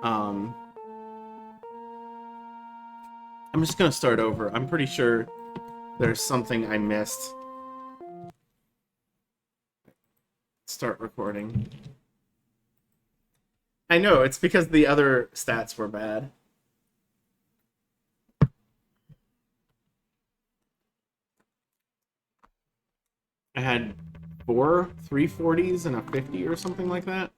Um, I'm just gonna start over. I'm pretty sure there's something I missed. Start recording. I know, it's because the other stats were bad. I had 340s and a 50 or something like that.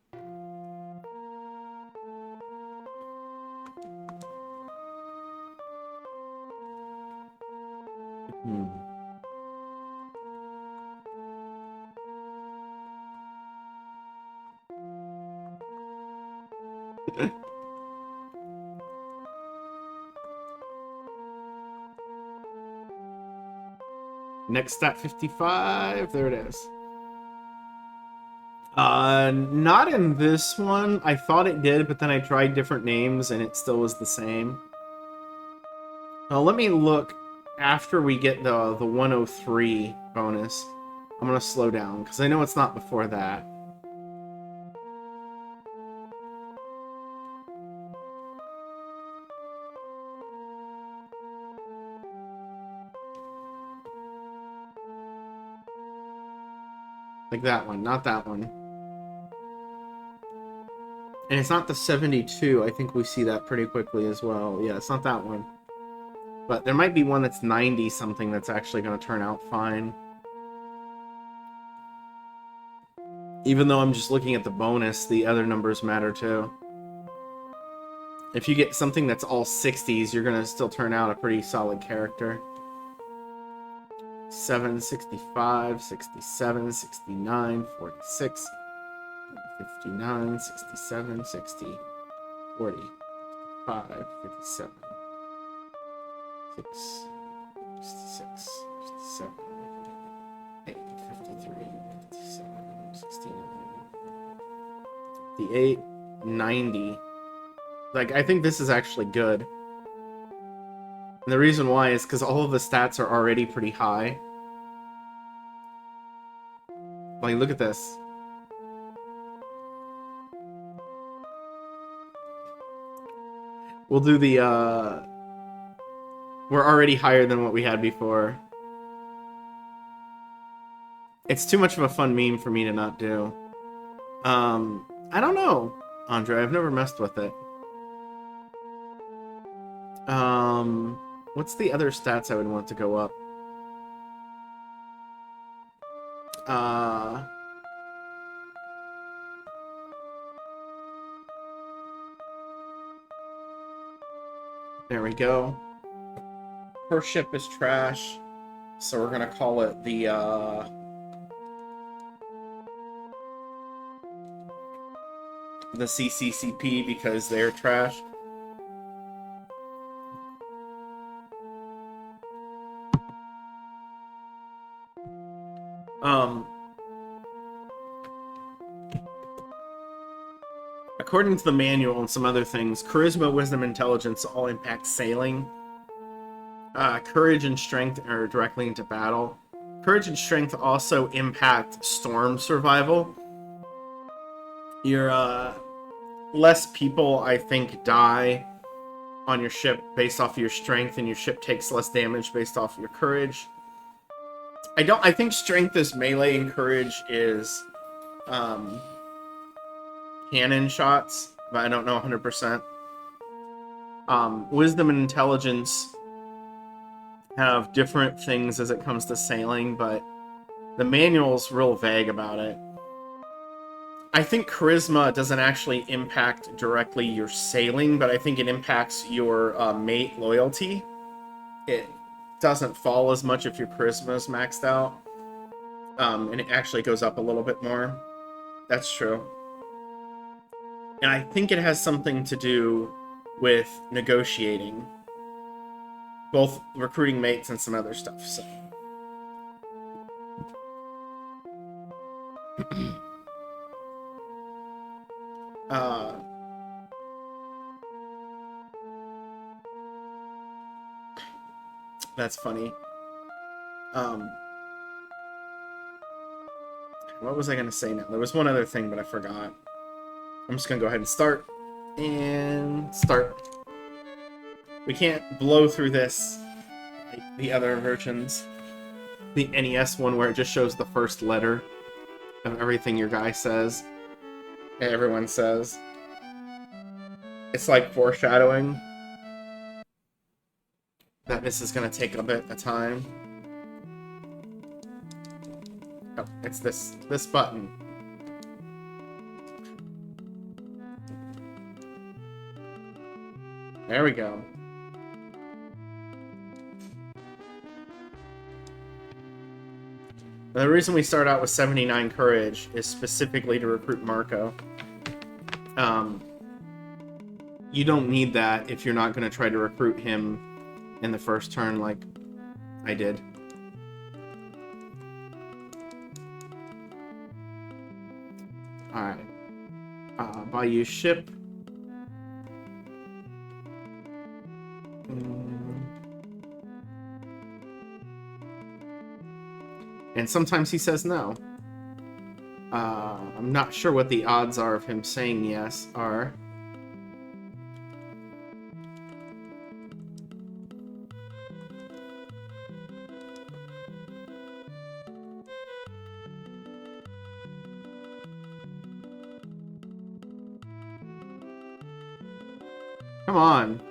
Next stat 55. There it is. Not in this one. I thought it did, but then I tried different names and it still was the same. Let me look after we get the 103 bonus. I'm gonna slow down because I know it's not before that. Like that one, not that one. And it's not the 72. I think we see that pretty quickly as well. Yeah, it's not that one. But there might be one that's 90 something that's actually going to turn out fine. Even though I'm just looking at the bonus, the other numbers matter too. If you get something that's all 60s, you're going to still turn out a pretty solid character. 7, 65, 67, 69, 46, 59, 67, 60, 40, 5, 57, 6, 66, 67, 8, 53, 57, 69, 58, 90. Like, I think this is actually good. And the reason why is because all of the stats are already pretty high. Like, look at this. We'll do the, we're already higher than what we had before. It's too much of a fun meme for me to not do. I don't know, Andre. I've never messed with it. What's the other stats I would want to go up? There we go. Her ship is trash, so we're gonna call it the, CCCP because they're trash. According to the manual and some other things, charisma, wisdom, intelligence all impact sailing. Courage and strength are directly into battle. Courage and strength also impact storm survival. Your less people, I think, die on your ship based off of your strength, and your ship takes less damage based off of your courage. I think strength is melee and courage is cannon shots, but I don't know 100%. Wisdom and intelligence have different things as it comes to sailing, but the manual's real vague about it. I think charisma doesn't actually impact directly your sailing, but I think it impacts your mate loyalty. It doesn't fall as much if your charisma is maxed out, and it actually goes up a little bit more. That's true. And I think it has something to do with negotiating, both recruiting mates and some other stuff. So. That's funny. What was I going to say now? There was one other thing, but I forgot. I'm just going to go ahead and start. And start. We can't blow through this like the other versions. The NES one where it just shows the first letter of everything your guy says. Everyone says. It's like foreshadowing that this is going to take a bit of time. Oh, it's this button. There we go. The reason we start out with 79 courage is specifically to recruit Marco. You don't need that if you're not going to try to recruit him in the first turn like I did. Alright. Buy you ship. And sometimes he says no. I'm not sure what the odds are of him saying yes are. Come on.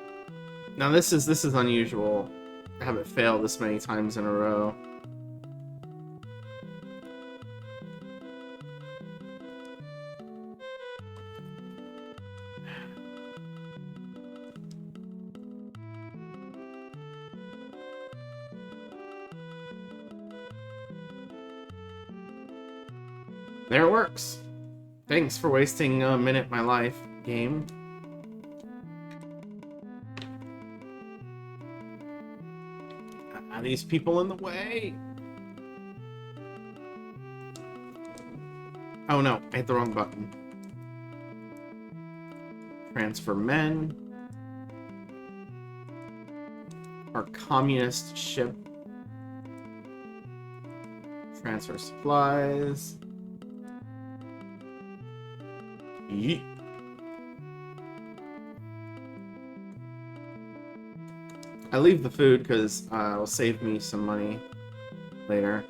Now this is unusual. I have it fail this many times in a row. There it works. Thanks for wasting a minute of my life, game. These people in the way. Oh no, I hit the wrong button. Transfer men. Our communist ship. Transfer supplies. Yeet. I leave the food because it'll save me some money later.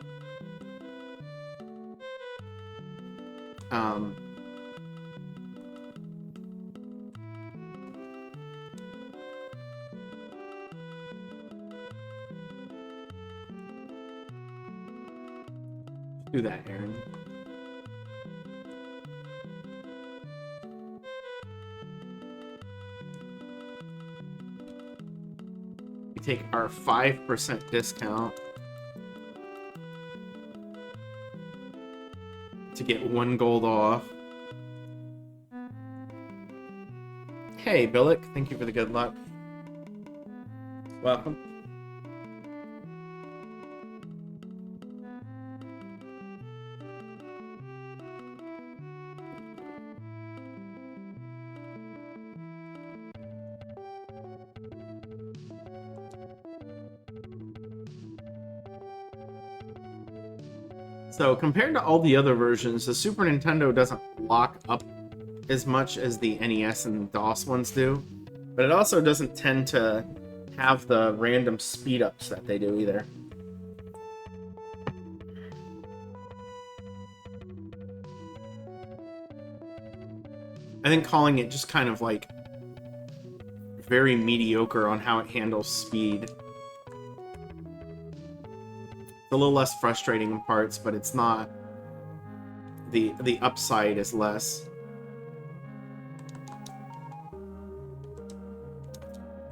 Do that, Aaron. Take our 5% discount to get 1 gold off. Hey, Billick, thank you for the good luck. Welcome. So, compared to all the other versions, the Super Nintendo doesn't lock up as much as the NES and DOS ones do, but it also doesn't tend to have the random speed-ups that they do either. I think calling it just kind of like very mediocre on how it handles speed. It's a little less frustrating in parts, but it's not. The upside is less.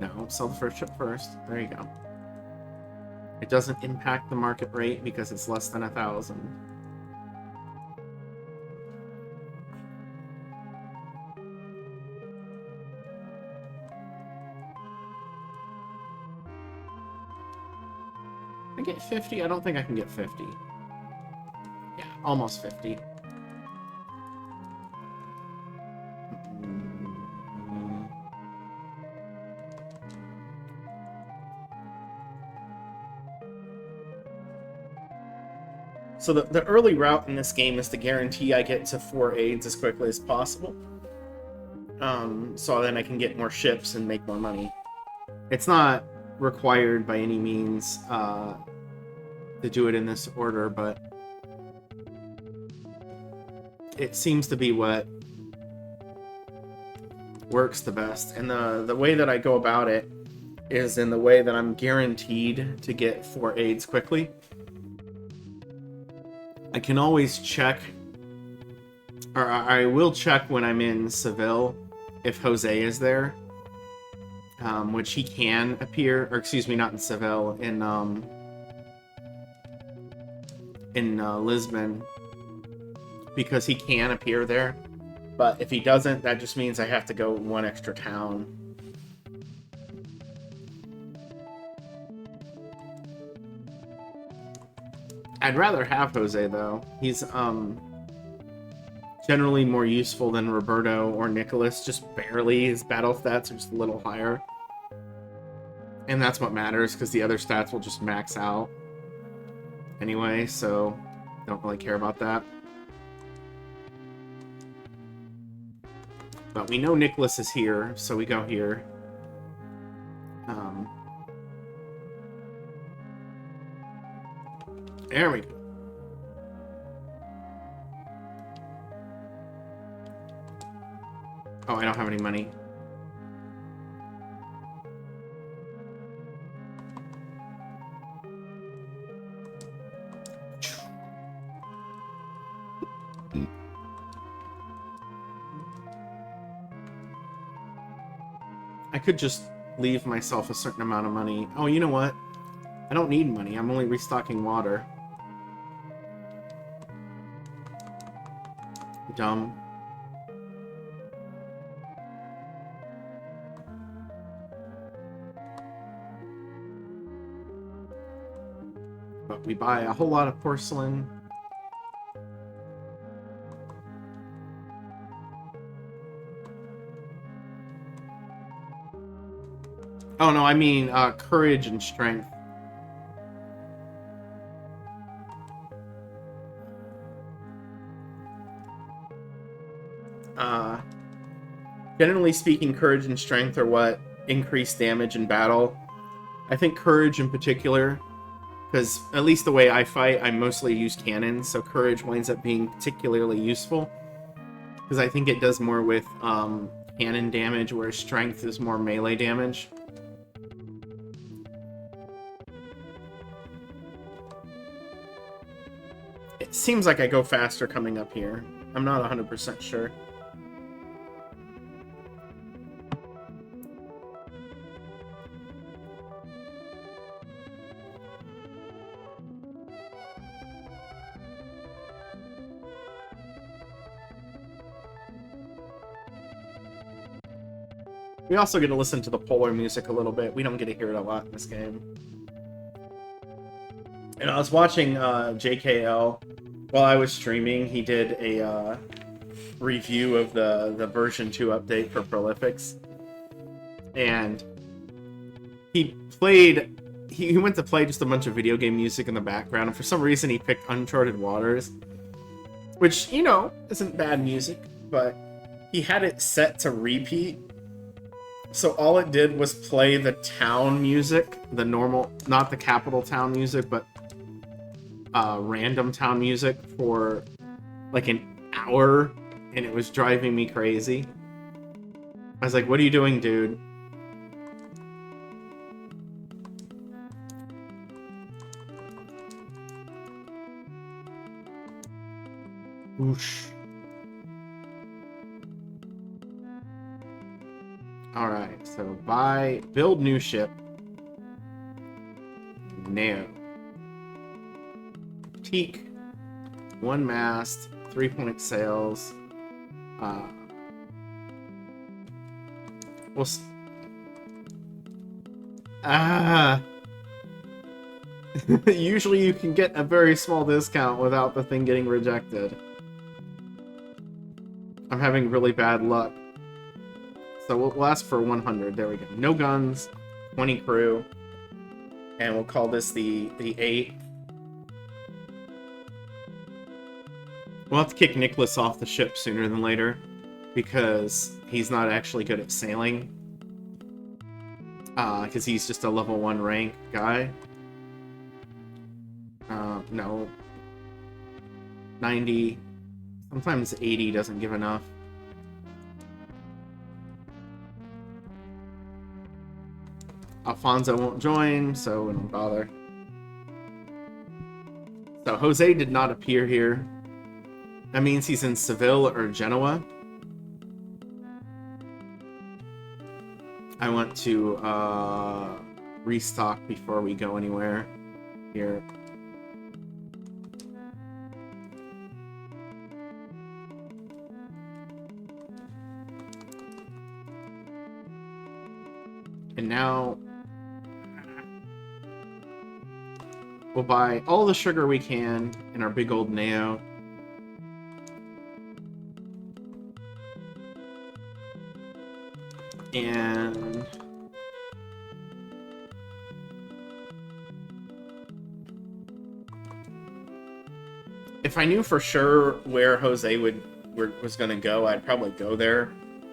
No, sell the first chip first. There you go. It doesn't impact the market rate because it's less than 1,000. I get 50? I don't think I can get 50. Yeah, almost 50. So the early route in this game is to guarantee I get to 4 aids as quickly as possible. so then I can get more ships and make more money. It's not required by any means to do it in this order, but it seems to be what works the best. And the way that I go about it is in the way that I'm guaranteed to get 4 aids quickly. I can always check, or I will check when I'm in Seville if Jose is there, which he can appear, or excuse me, not in Seville, in Lisbon, because he can appear there. But if he doesn't, that just means I have to go one extra town. I'd rather have Jose, though. He's generally more useful than Roberto or Nicholas, just barely. His battle stats are just a little higher. And that's what matters, because the other stats will just max out anyway, so don't really care about that. But we know Nicholas is here, so we go here. There we go. Oh, I don't have any money. I could just leave myself a certain amount of money. Oh, you know what? I don't need money. I'm only restocking water. Dumb. But we buy a whole lot of porcelain. Oh no, I mean courage and strength. Generally speaking, courage and strength are what increase damage in battle. I think courage in particular, because at least the way I fight, I mostly use cannons, so courage winds up being particularly useful. Because I think it does more with cannon damage, whereas strength is more melee damage. It seems like I go faster coming up here. I'm not 100% sure. We also get to listen to the polar music a little bit. We don't get to hear it a lot in this game. And I was watching JKL while I was streaming. He did a review of the version 2 update for Prolifics. And he went to play just a bunch of video game music in the background, and for some reason he picked Uncharted Waters, which, you know, isn't bad music, but he had it set to repeat. So all it did was play the town music, the normal, not the capital town music, but random town music for like an hour, and it was driving me crazy. I was like, what are you doing, dude? Whoosh. Alright, so build new ship. No. Teak. 1 mast, 3-point sails. Usually you can get a very small discount without the thing getting rejected. I'm having really bad luck. So we'll ask for 100. There we go. No guns, 20 crew, and we'll call this the 8. We'll have to kick Nicholas off the ship sooner than later. because he's not actually good at sailing. Because he's just a level 1 rank guy. No. 90. Sometimes 80 doesn't give enough. Alfonso won't join, so we don't bother. So Jose did not appear here. That means he's in Seville or Genoa. I want to restock before we go anywhere here. And now we'll buy all the sugar we can in our big old Neo. And if I knew for sure where Jose was going to go, I'd probably go there.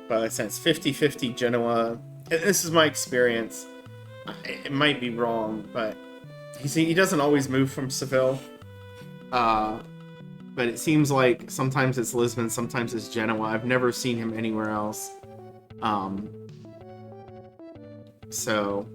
But since 50-50 Genoa, this is my experience. It might be wrong, but he doesn't always move from Seville. But it seems like sometimes it's Lisbon, sometimes it's Genoa. I've never seen him anywhere else. So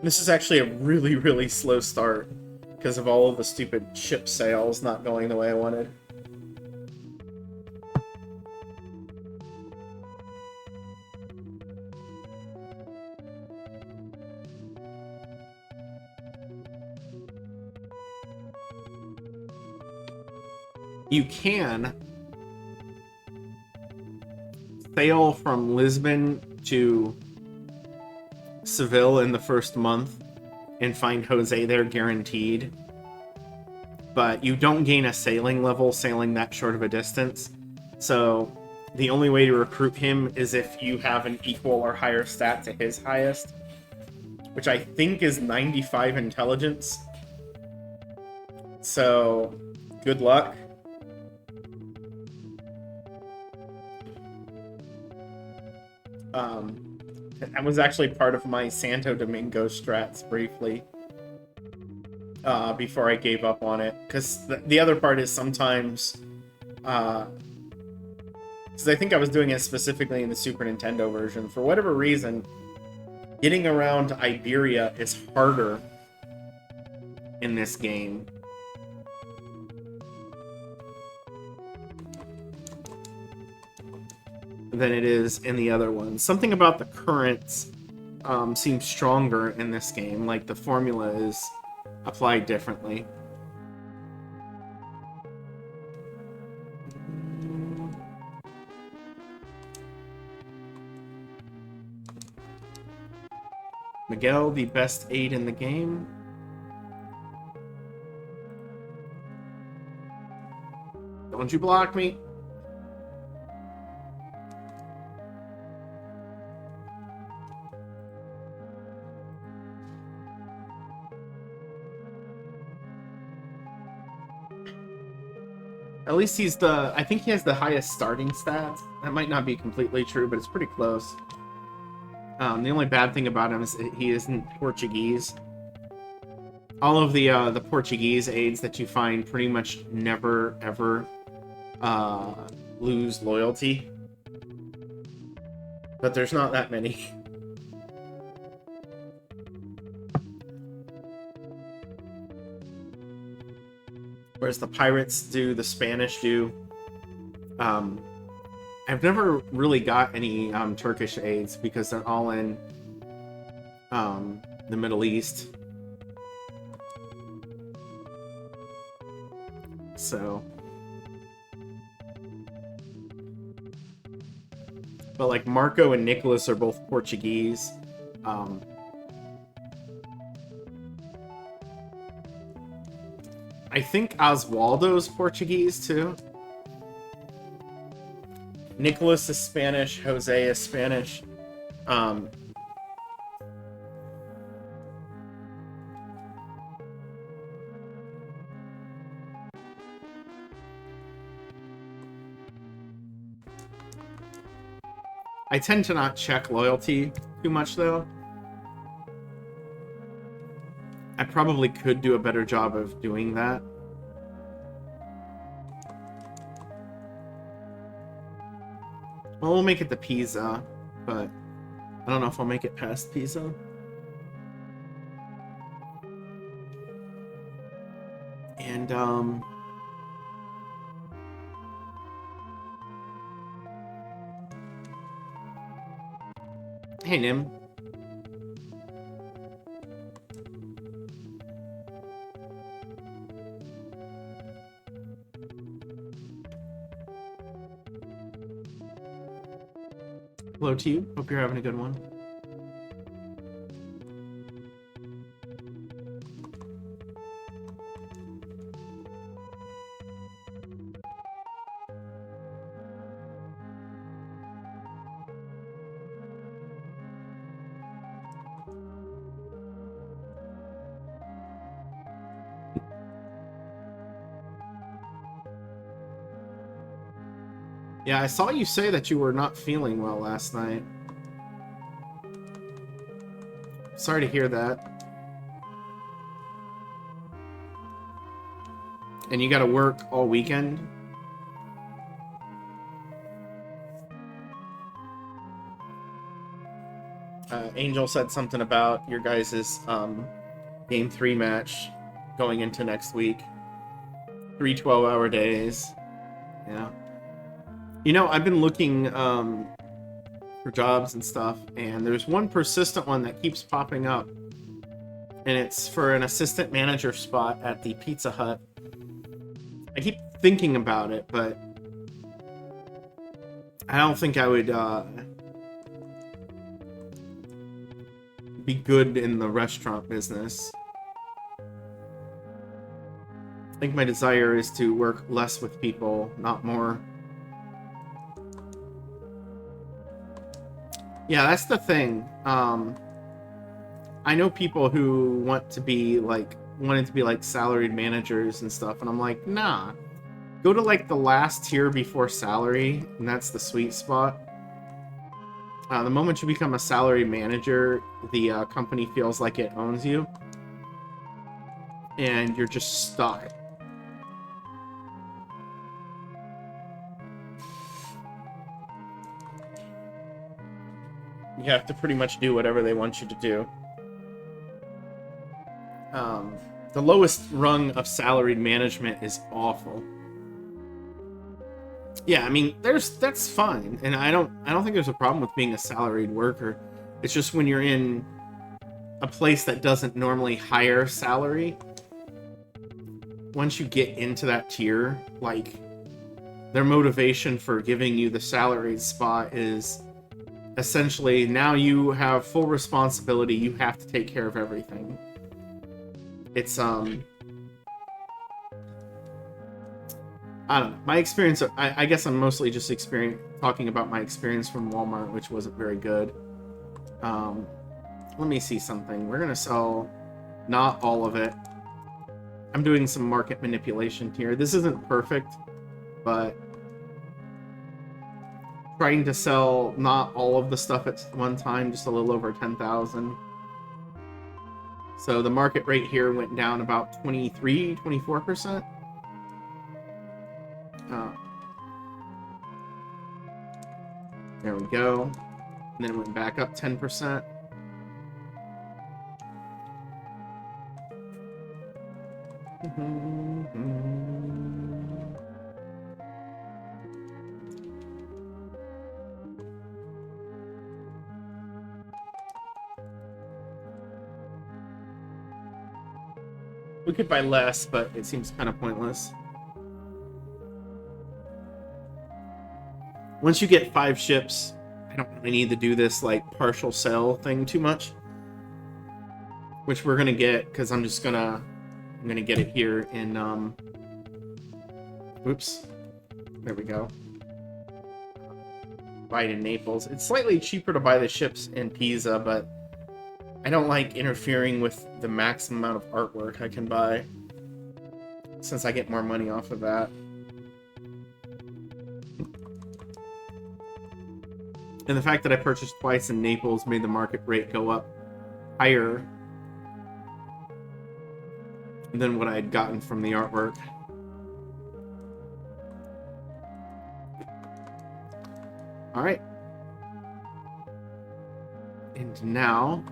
this is actually a really, really slow start because of all of the stupid ship sales not going the way I wanted. You can sail from Lisbon to Seville in the first month and find Jose there guaranteed. But you don't gain a sailing level sailing that short of a distance. So the only way to recruit him is if you have an equal or higher stat to his highest, which I think is 95 intelligence. So good luck. That was actually part of my Santo Domingo strats briefly before I gave up on it. Because the other part is sometimes... Because I think I was doing it specifically in the Super Nintendo version. For whatever reason, getting around Iberia is harder in this game. Than it is in the other ones. Something about the currents seems stronger in this game, like the formula is applied differently. Miguel, the best aid in the game. Don't you block me. At least he's the... I think he has the highest starting stats. That might not be completely true, but it's pretty close. The only bad thing about him is that he isn't Portuguese. All of the Portuguese aids that you find pretty much never, ever lose loyalty. But there's not that many. Whereas the pirates do, the Spanish do. I've never really got any Turkish aids because they're all in the Middle East. So... But like Marco and Nicholas are both Portuguese. I think Oswaldo's Portuguese too. Nicholas is Spanish, Jose is Spanish. I tend to not check loyalty too much, though. I probably could do a better job of doing that. Well, we'll make it to Pisa, but I don't know if I'll make it past Pisa. And, hey, Nim. Hello to you. Hope you're having a good one. Yeah, I saw you say that you were not feeling well last night. Sorry to hear that. And you gotta work all weekend? Angel said something about your guys' Game 3 match going into next week. 3 12-hour days. Yeah. You know, I've been looking for jobs and stuff, and there's one persistent one that keeps popping up. And it's for an assistant manager spot at the Pizza Hut. I keep thinking about it, but I don't think I would be good in the restaurant business. I think my desire is to work less with people, not more. Yeah, that's the thing. I know people who wanted to be like salaried managers and stuff, and I'm like, nah. Go to like the last tier before salary, and that's the sweet spot. The moment you become a salaried manager, the company feels like it owns you, and you're just stuck. You have to pretty much do whatever they want you to do. The lowest rung of salaried management is awful. Yeah, I mean, that's fine, and I don't think there's a problem with being a salaried worker. It's just when you're in a place that doesn't normally hire salary, once you get into that tier, like, their motivation for giving you the salaried spot is essentially, now you have full responsibility, you have to take care of everything. It's, I don't know. My experience, I guess I'm mostly just talking about my experience from Walmart, which wasn't very good. Let me see something. We're going to sell not all of it. I'm doing some market manipulation here. This isn't perfect, but trying to sell not all of the stuff at one time, just a little over 10,000. So the market rate here went down about 24%. There we go. And then it went back up 10%. We could buy less, but it seems kind of pointless. Once you get 5 ships, I don't really need to do this like partial sell thing too much. Which we're gonna get, because I'm gonna get it here in oops. There we go. Buy it in Naples. It's slightly cheaper to buy the ships in Pisa, but I don't like interfering with the maximum amount of artwork I can buy, since I get more money off of that. And the fact that I purchased twice in Naples made the market rate go up higher than what I had gotten from the artwork. Alright. And now...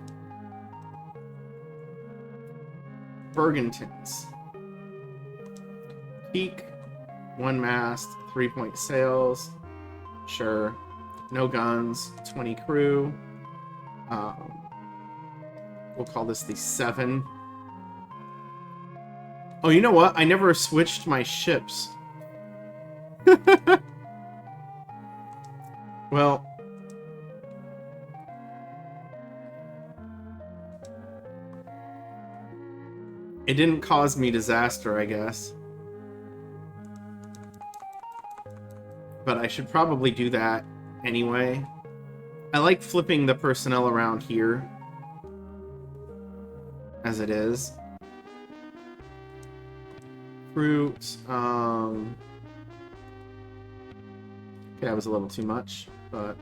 Bergantons. Peak, 1 mast, 3-point sails. Sure. No guns, 20 crew. We'll call this the 7. Oh, you know what? I never switched my ships. Well... It didn't cause me disaster, I guess. But I should probably do that anyway. I like flipping the personnel around here. As it is. Fruit, okay, that was a little too much, but...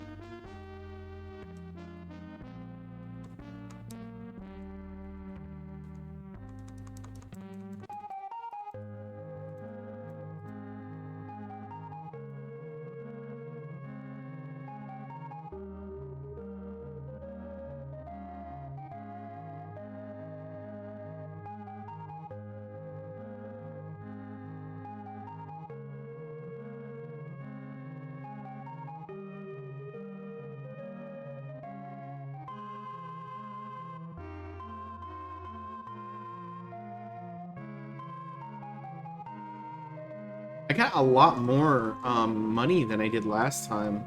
I got a lot more money than I did last time.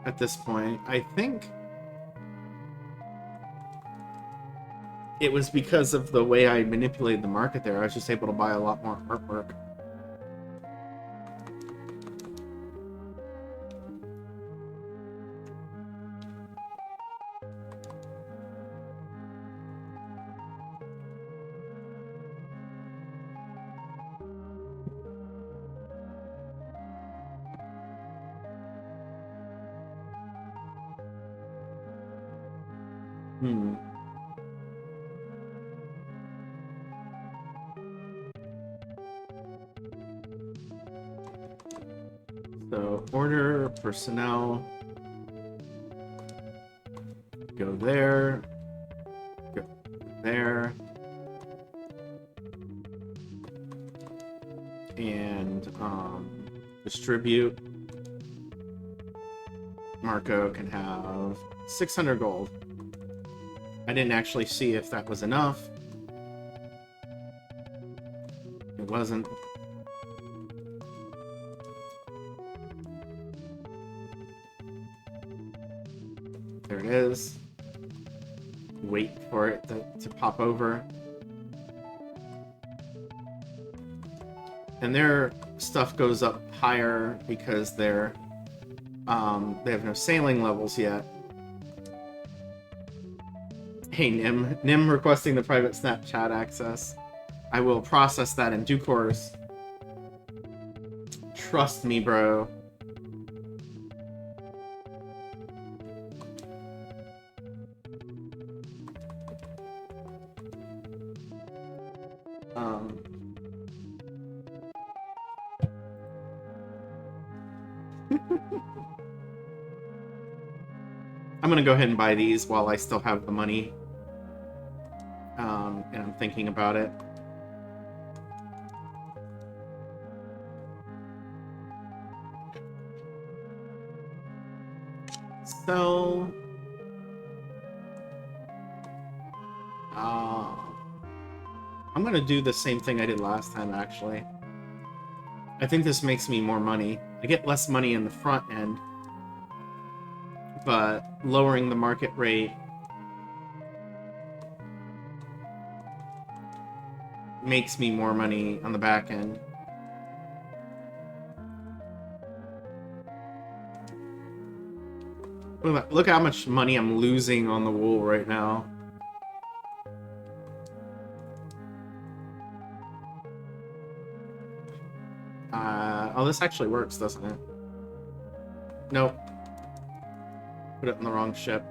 At this point, I think it was because of the way I manipulated the market there. I was just able to buy a lot more artwork. So, order, personnel, go there, go there, and distribute. Marco can have 600 gold. I didn't actually see if that was enough. It wasn't. There it is. Wait for it to pop over. And their stuff goes up higher because they're they have no sailing levels yet. Hey Nim. Nim requesting the private Snapchat access. I will process that in due course. Trust me, bro. I'm gonna go ahead and buy these while I still have the money. And I'm thinking about it. So... I'm gonna do the same thing I did last time, actually. I think this makes me more money. I get less money in the front end, but lowering the market rate makes me more money on the back end. Look how much money I'm losing on the wool right now. Oh, this actually works, doesn't it? Nope. put it on the wrong ship.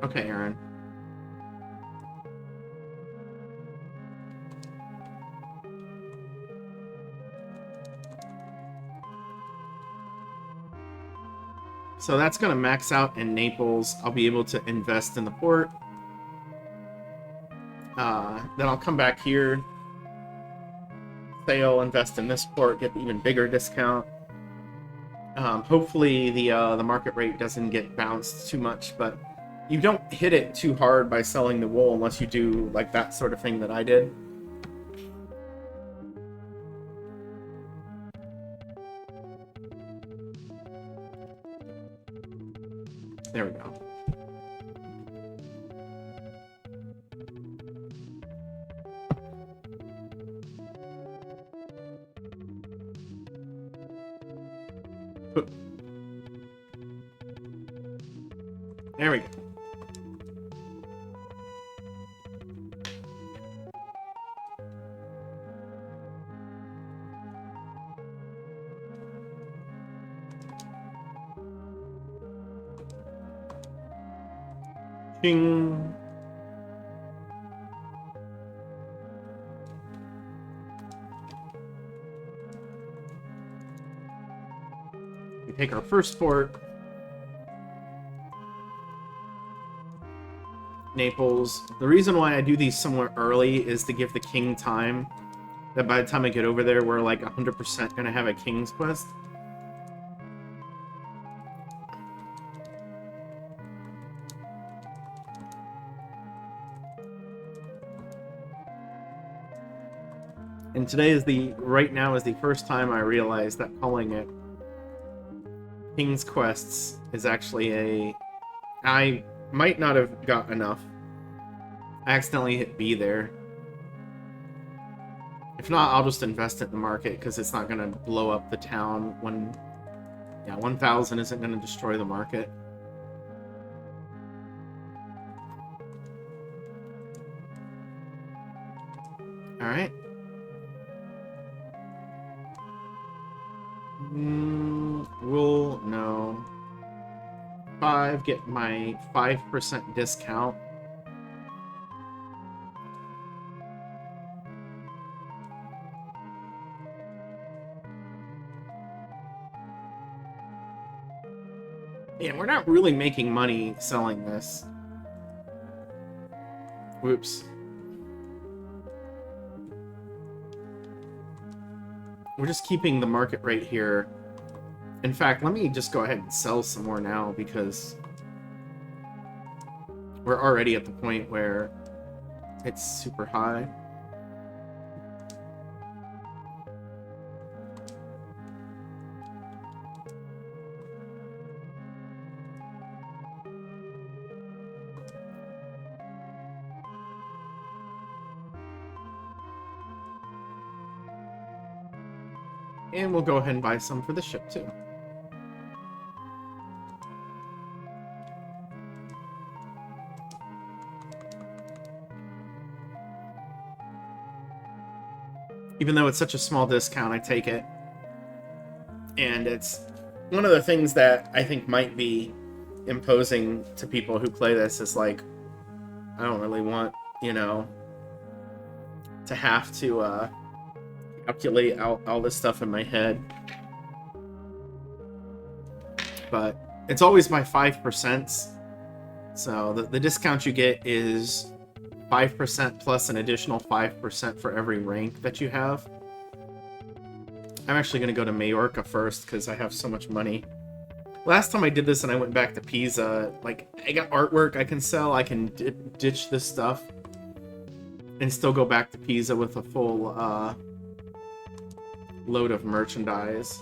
Okay, Aaron. So that's going to max out in Naples. I'll be able to invest in the port. Then I'll come back here. Say I'll invest in this port, get the even bigger discount. Hopefully the market rate doesn't get bounced too much, but you don't hit it too hard by selling the wool unless you do like that sort of thing that I did. There we go. There we go. Ching. We take our first port. Naples. The reason why I do these somewhat early is to give the king time that by the time I get over there, we're like 100% going to have a king's quest. And today is right now is the first time I realized that calling it King's Quests is actually I might not have got enough. I accidentally hit B there. If not, I'll just invest it in the market because it's not going to blow up the town when... Yeah, 1,000 isn't going to destroy the market. Alright. We'll... No. 5, get my 5% discount. Yeah, we're not really making money selling this. Whoops. We're just keeping the market rate here. In fact, let me just go ahead and sell some more now because we're already at the point where it's super high. And we'll go ahead and buy some for the ship too. Even though it's such a small discount, I take it. And it's one of the things that I think might be imposing to people who play this is like, I don't really want, you know, to have to calculate out all this stuff in my head. But it's always my 5%. So the discount you get is 5% plus an additional 5% for every rank that you have. I'm actually going to go to Majorca first because I have so much money. Last time I did this and I went back to Pisa, like, I got artwork I can sell, I can ditch this stuff, and still go back to Pisa with a full load of merchandise.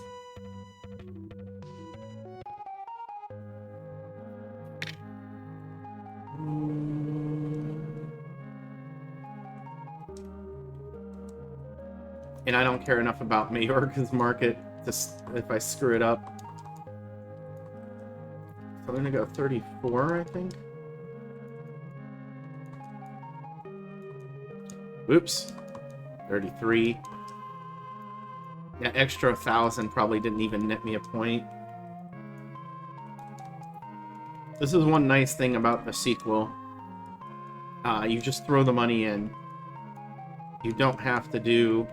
And I don't care enough about Majorca's market if I screw it up. So I'm gonna go 34, I think. Oops. 33. That extra 1,000 probably didn't even net me a point. This is one nice thing about the sequel. You just throw the money in. You don't have to do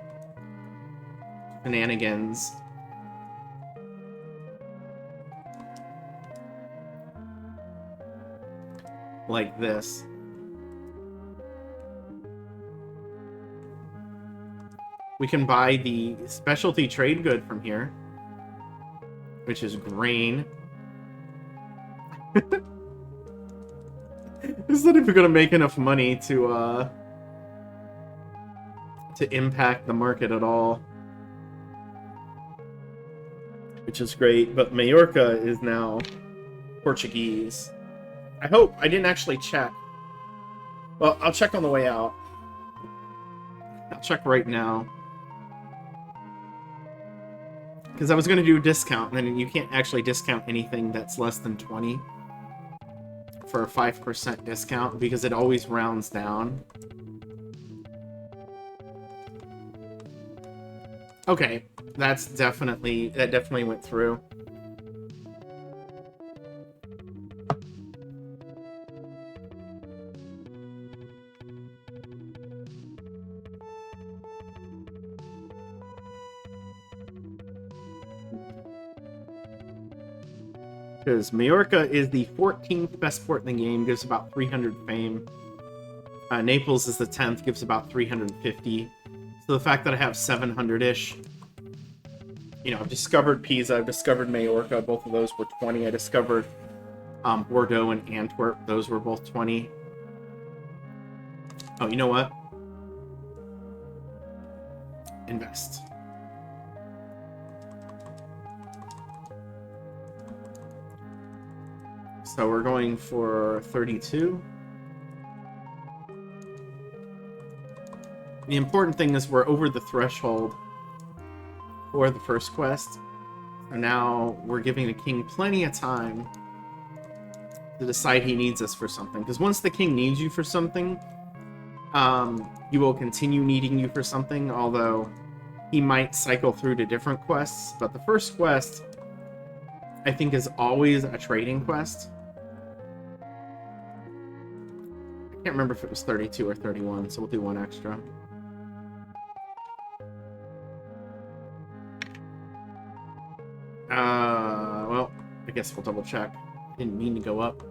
shenanigans. Like this. We can buy the specialty trade good from here, which is grain. This is not even gonna make enough money to impact the market at all. Which is great, but Majorca is now Portuguese. I hope. I didn't actually check. Well, I'll check on the way out. I'll check right now. Because I was going to do a discount, and then you can't actually discount anything that's less than 20 for a 5% discount, because it always rounds down. Okay, that definitely went through. Because Majorca is the 14th best port in the game, gives about 300 fame. Naples is the 10th, gives about 350. So the fact that I have 700-ish, you know, I've discovered Pisa, I've discovered Majorca, both of those were 20. I discovered Bordeaux and Antwerp, those were both 20. Oh, you know what? Invest. So we're going for 32. The important thing is we're over the threshold for the first quest. And now we're giving the king plenty of time to decide he needs us for something. Because once the king needs you for something, he will continue needing you for something, although he might cycle through to different quests. But the first quest, I think, is always a trading quest. I can't remember if it was 32 or 31, so we'll do one extra. Well, I guess we'll double check. Didn't mean to go up.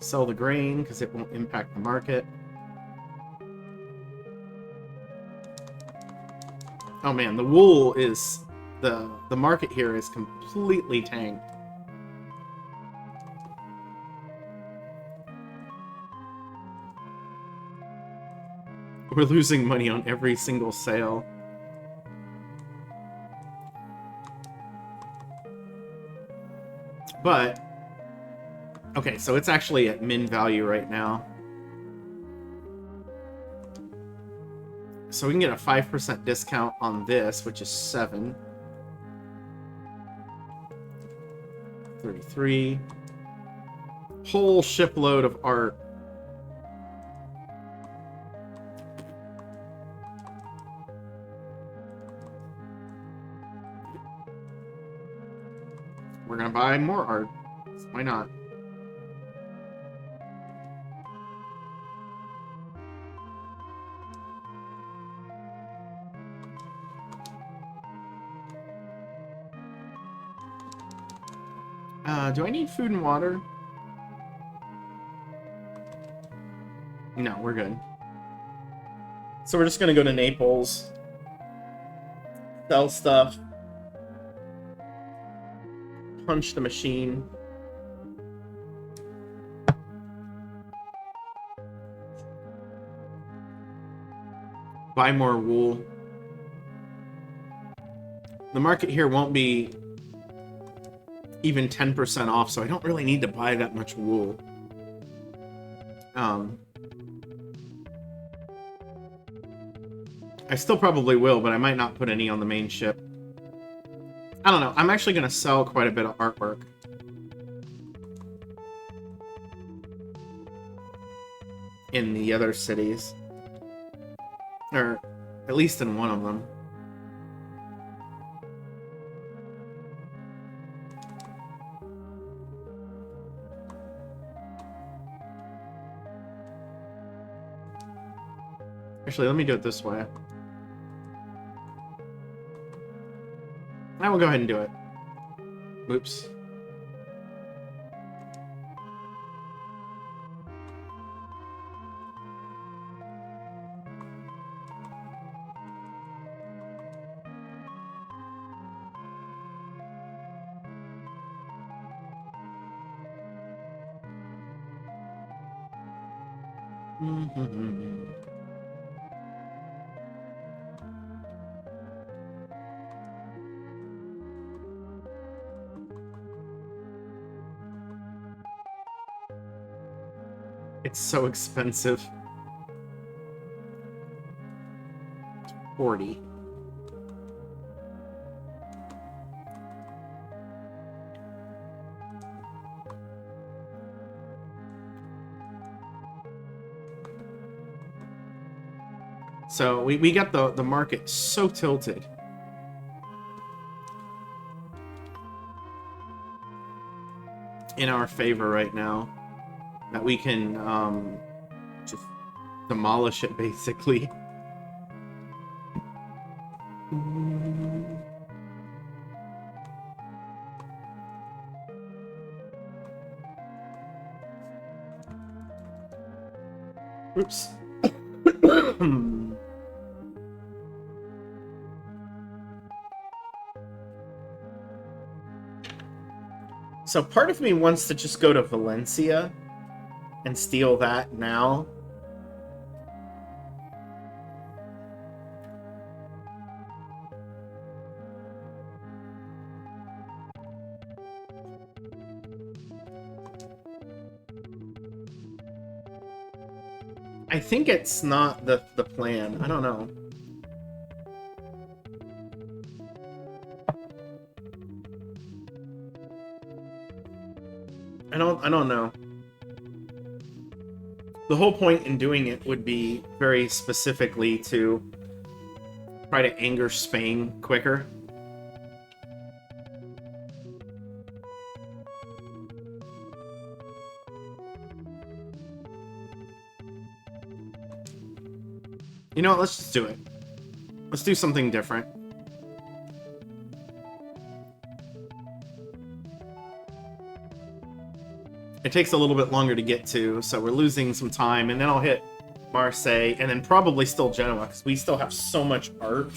Sell the grain, because it won't impact the market. Oh man, the wool is... The market here is completely tanked. We're losing money on every single sale. But... okay, so it's actually at min value right now. So we can get a 5% discount on this, which is 7. 33. Whole shipload of art. We're gonna buy more art. Why not? Do I need food and water? No, we're good. So we're just gonna go to Naples. Sell stuff. Punch the machine. Buy more wool. The market here won't be even 10% off, so I don't really need to buy that much wool. I still probably will, but I might not put any on the main ship. I don't know. I'm actually going to sell quite a bit of artwork. In the other cities. Or At least in one of them. Actually, let me do it this way. I will go ahead and do it. Oops. It's so expensive. 40. So we got the market so tilted. In our favor right now that we can just demolish it basically. Oops. So part of me wants to just go to Valencia and steal that now. I think it's not the plan. I don't know. I don't know. The whole point in doing it would be very specifically to try to anger Spain quicker. You know what, let's just do it. Let's do something different. It takes a little bit longer to get to, so we're losing some time, and then I'll hit Marseille, and then probably still Genoa, because we still have so much art.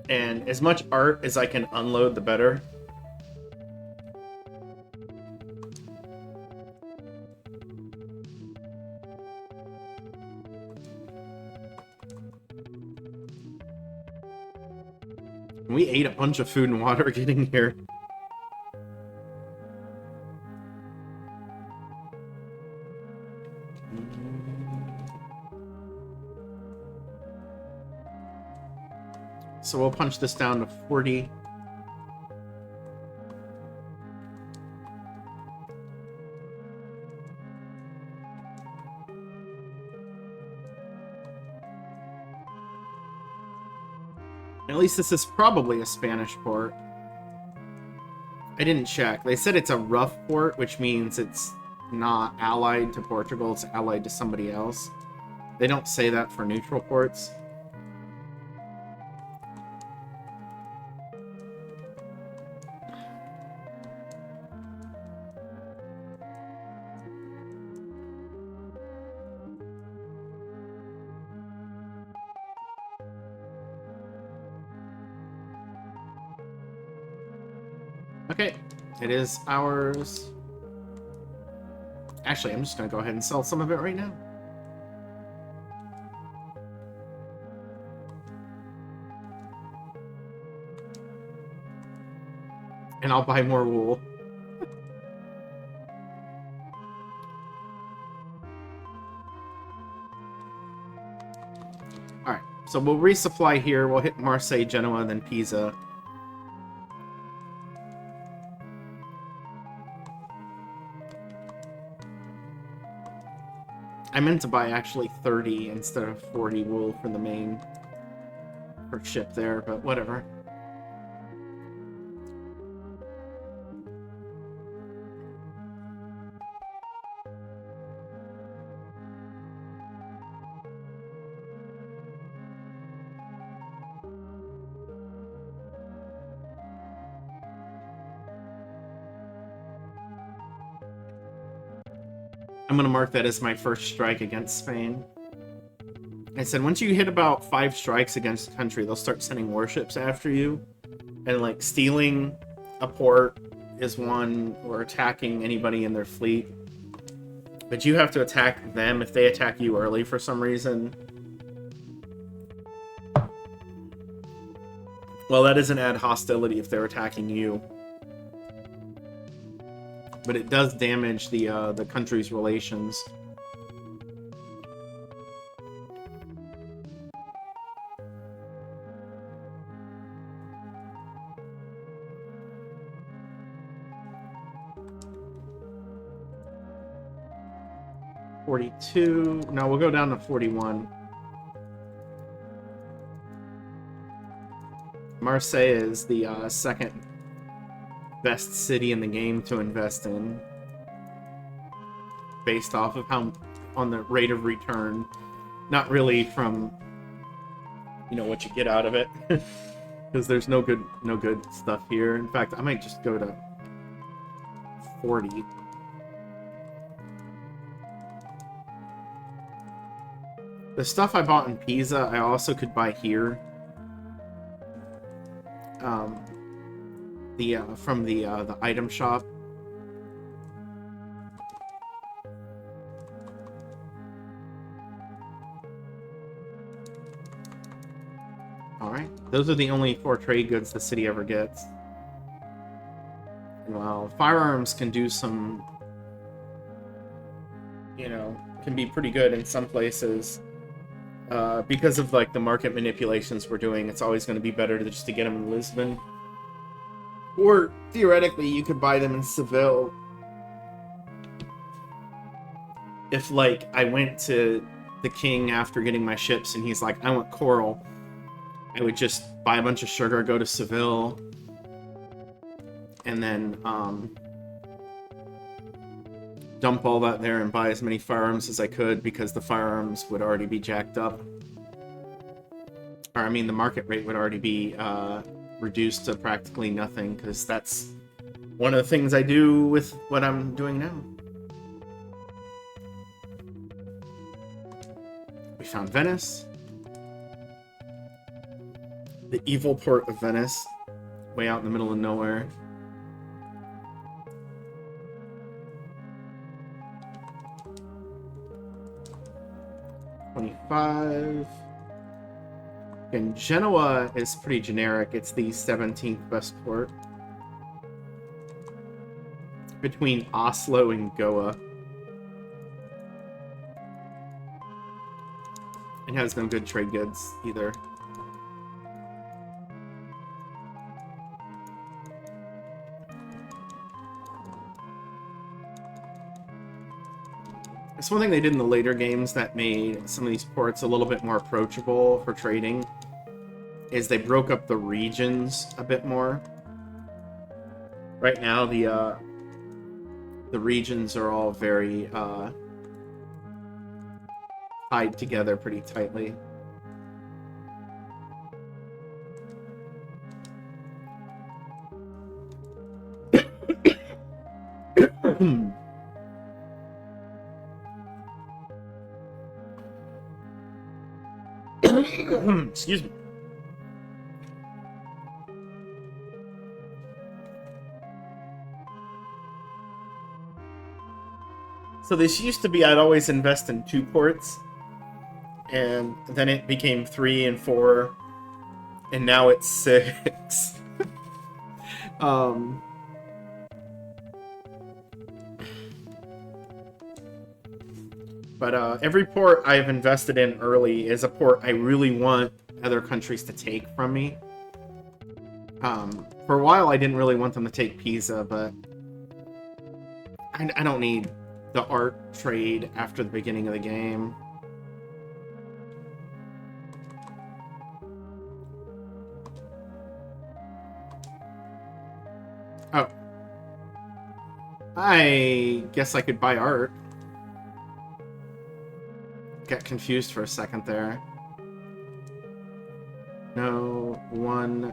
And as much art as I can unload, the better. We ate a bunch of food and water getting here. So we'll punch this down to 40. At least this is probably a Spanish port. I didn't check. They said it's a rough port, which means it's not allied to Portugal, it's allied to somebody else. They don't say that for neutral ports. Okay, it is ours. Actually, I'm just going to go ahead and sell some of it right now. And I'll buy more wool. Alright, so we'll resupply here. We'll hit Marseille, Genoa, and then Pisa. I meant to buy actually 30 instead of 40 wool for the main per ship there, but whatever. I'm gonna mark that as my first strike against Spain. I said once you hit about 5 strikes against a country, they'll start sending warships after you. And like stealing a port is one, or attacking anybody in their fleet. But you have to attack them if they attack you early for some reason. Well, that doesn't add hostility if they're attacking you. But it does damage the country's relations. $42. No, we'll go down to 41. Marseille is the second best city in the game to invest in, based off of how on the rate of return, not really from what you get out of it, because there's no good stuff here. In fact, I might just go to 40. The stuff I bought in Pisa, I also could buy here. From the item shop. Alright, those are the only 4 trade goods the city ever gets. Well, firearms can do some, can be pretty good in some places. Because of like the market manipulations we're doing, it's always going to be better just to get them in Lisbon. Or theoretically, you could buy them in Seville. If like I went to the king after getting my ships and he's like, I want coral, I would just buy a bunch of sugar, go to Seville, and then dump all that there and buy as many firearms as I could, because the firearms would already be jacked up. Or I mean, the market rate would already be reduced to practically nothing, because that's one of the things I do with what I'm doing now. We found Venice. The evil port of Venice, way out in the middle of nowhere. $25. And Genoa is pretty generic. It's the 17th best port, between Oslo and Goa. It has no good trade goods either. It's one thing they did in the later games that made some of these ports a little bit more approachable for trading, is they broke up the regions a bit more. Right now, the regions are all very tied together pretty tightly. Excuse me. So this used to be I'd always invest in 2 ports, and then it became 3 and 4, and now it's 6. But every port I've invested in early is a port I really want other countries to take from me. For a while, I didn't really want them to take Pisa, but I don't need the art trade after the beginning of the game. I guess I could buy art. Got confused for a second there. No, 1,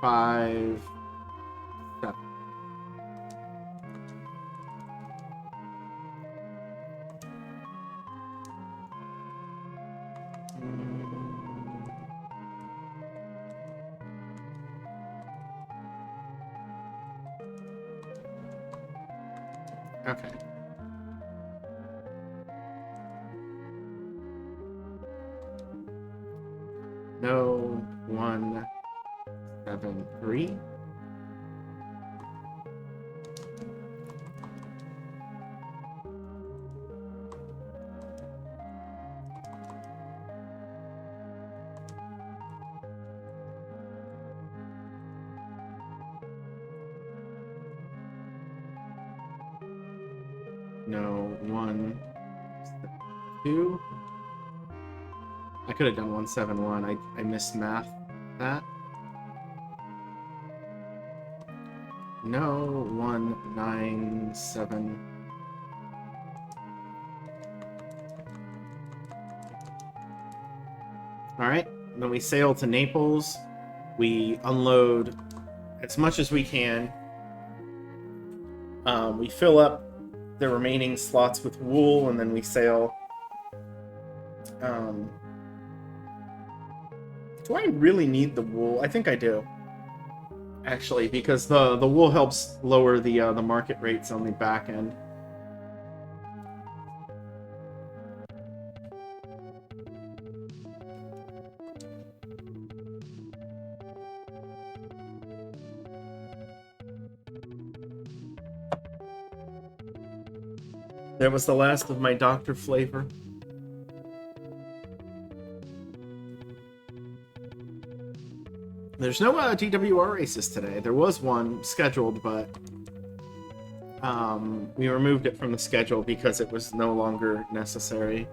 5, 7. Okay. No, 1, 7, 3. No, 1, 2. I could have done 171. I missed math that. No, 1, 9, 7. Alright, then we sail to Naples. We unload as much as we can. We fill up the remaining slots with wool, and then we sail. Do I really need the wool? I think I do, actually, because the wool helps lower the market rates on the back end. That was the last of my Dr. flavor. There's no GWR races today. There was one scheduled, but we removed it from the schedule because it was no longer necessary.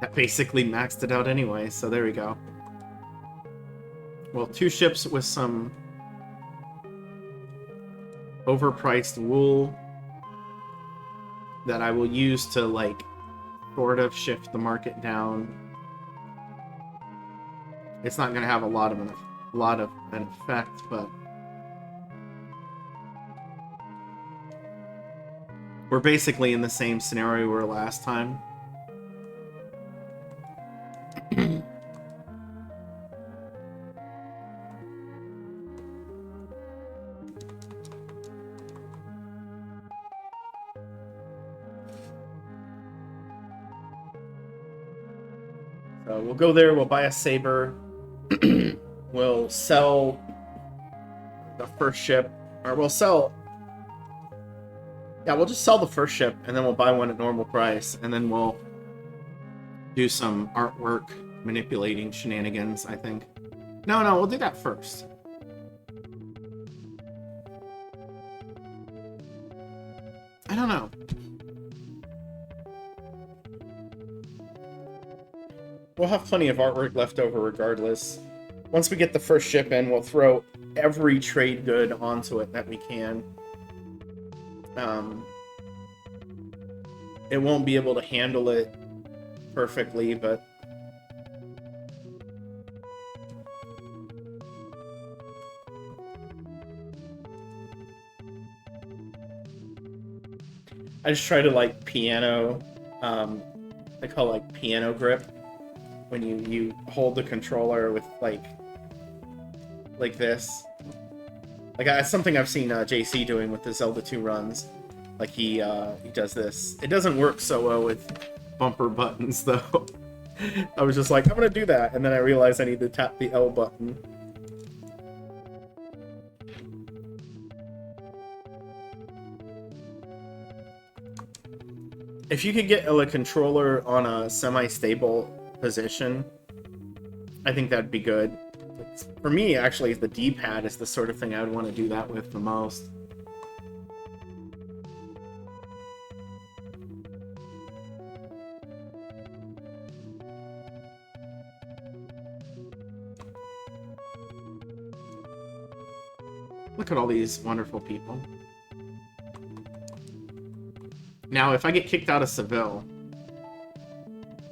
That basically maxed it out anyway, so there we go. Well, 2 ships with some overpriced wool that I will use to, like, sort of shift the market down. It's not going to have a lot of an effect, but we're basically in the same scenario we were last time. So we'll go there, we'll buy a saber, we'll sell the first ship, or we'll sell... Yeah, we'll just sell the first ship, and then we'll buy one at normal price, and then we'll do some artwork manipulating shenanigans, I think. No, we'll do that first. I don't know. We'll have plenty of artwork left over regardless. Once we get the first ship in, we'll throw every trade good onto it that we can. It won't be able to handle it perfectly, but I just try to, like, piano, they call it, like, piano grip, when you hold the controller with, like this. Like, it's something I've seen JC doing with the Zelda 2 runs. Like, he does this. It doesn't work so well with bumper buttons, though. I was just like, I'm gonna do that, and then I realized I need to tap the L button. If you could get a controller on a semi-stable position, I think that'd be good. For me, actually, the D-pad is the sort of thing I would want to do that with the most. Look at all these wonderful people. Now, if I get kicked out of Seville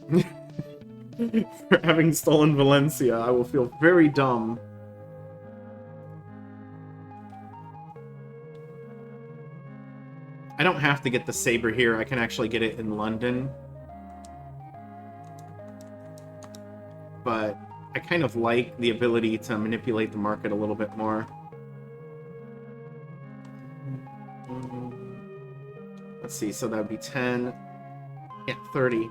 for having stolen Valencia, I will feel very dumb. I don't have to get the saber here. I can actually get it in London. But I kind of like the ability to manipulate the market a little bit more. Let's see, so that would be 10. Yeah, 30.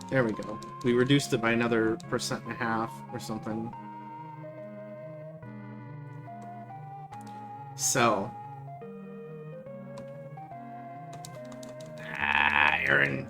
There we go. We reduced it by another 1.5% or something. Sell. Aaron.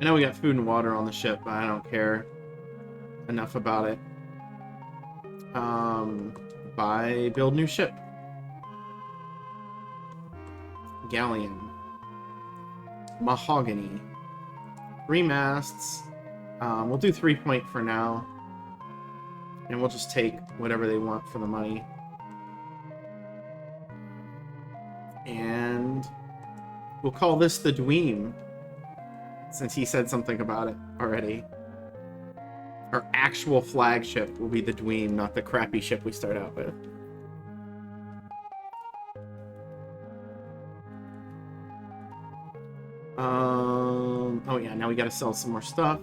I know we got food and water on the ship, but I don't care enough about it. Build new ship. Galleon. Mahogany. 3 masts. We'll do 3 point for now. And we'll just take whatever they want for the money. And we'll call this the Dweem, since he said something about it already. Our actual flagship will be the Dweem, not the crappy ship we start out with. Oh yeah, now we gotta sell some more stuff.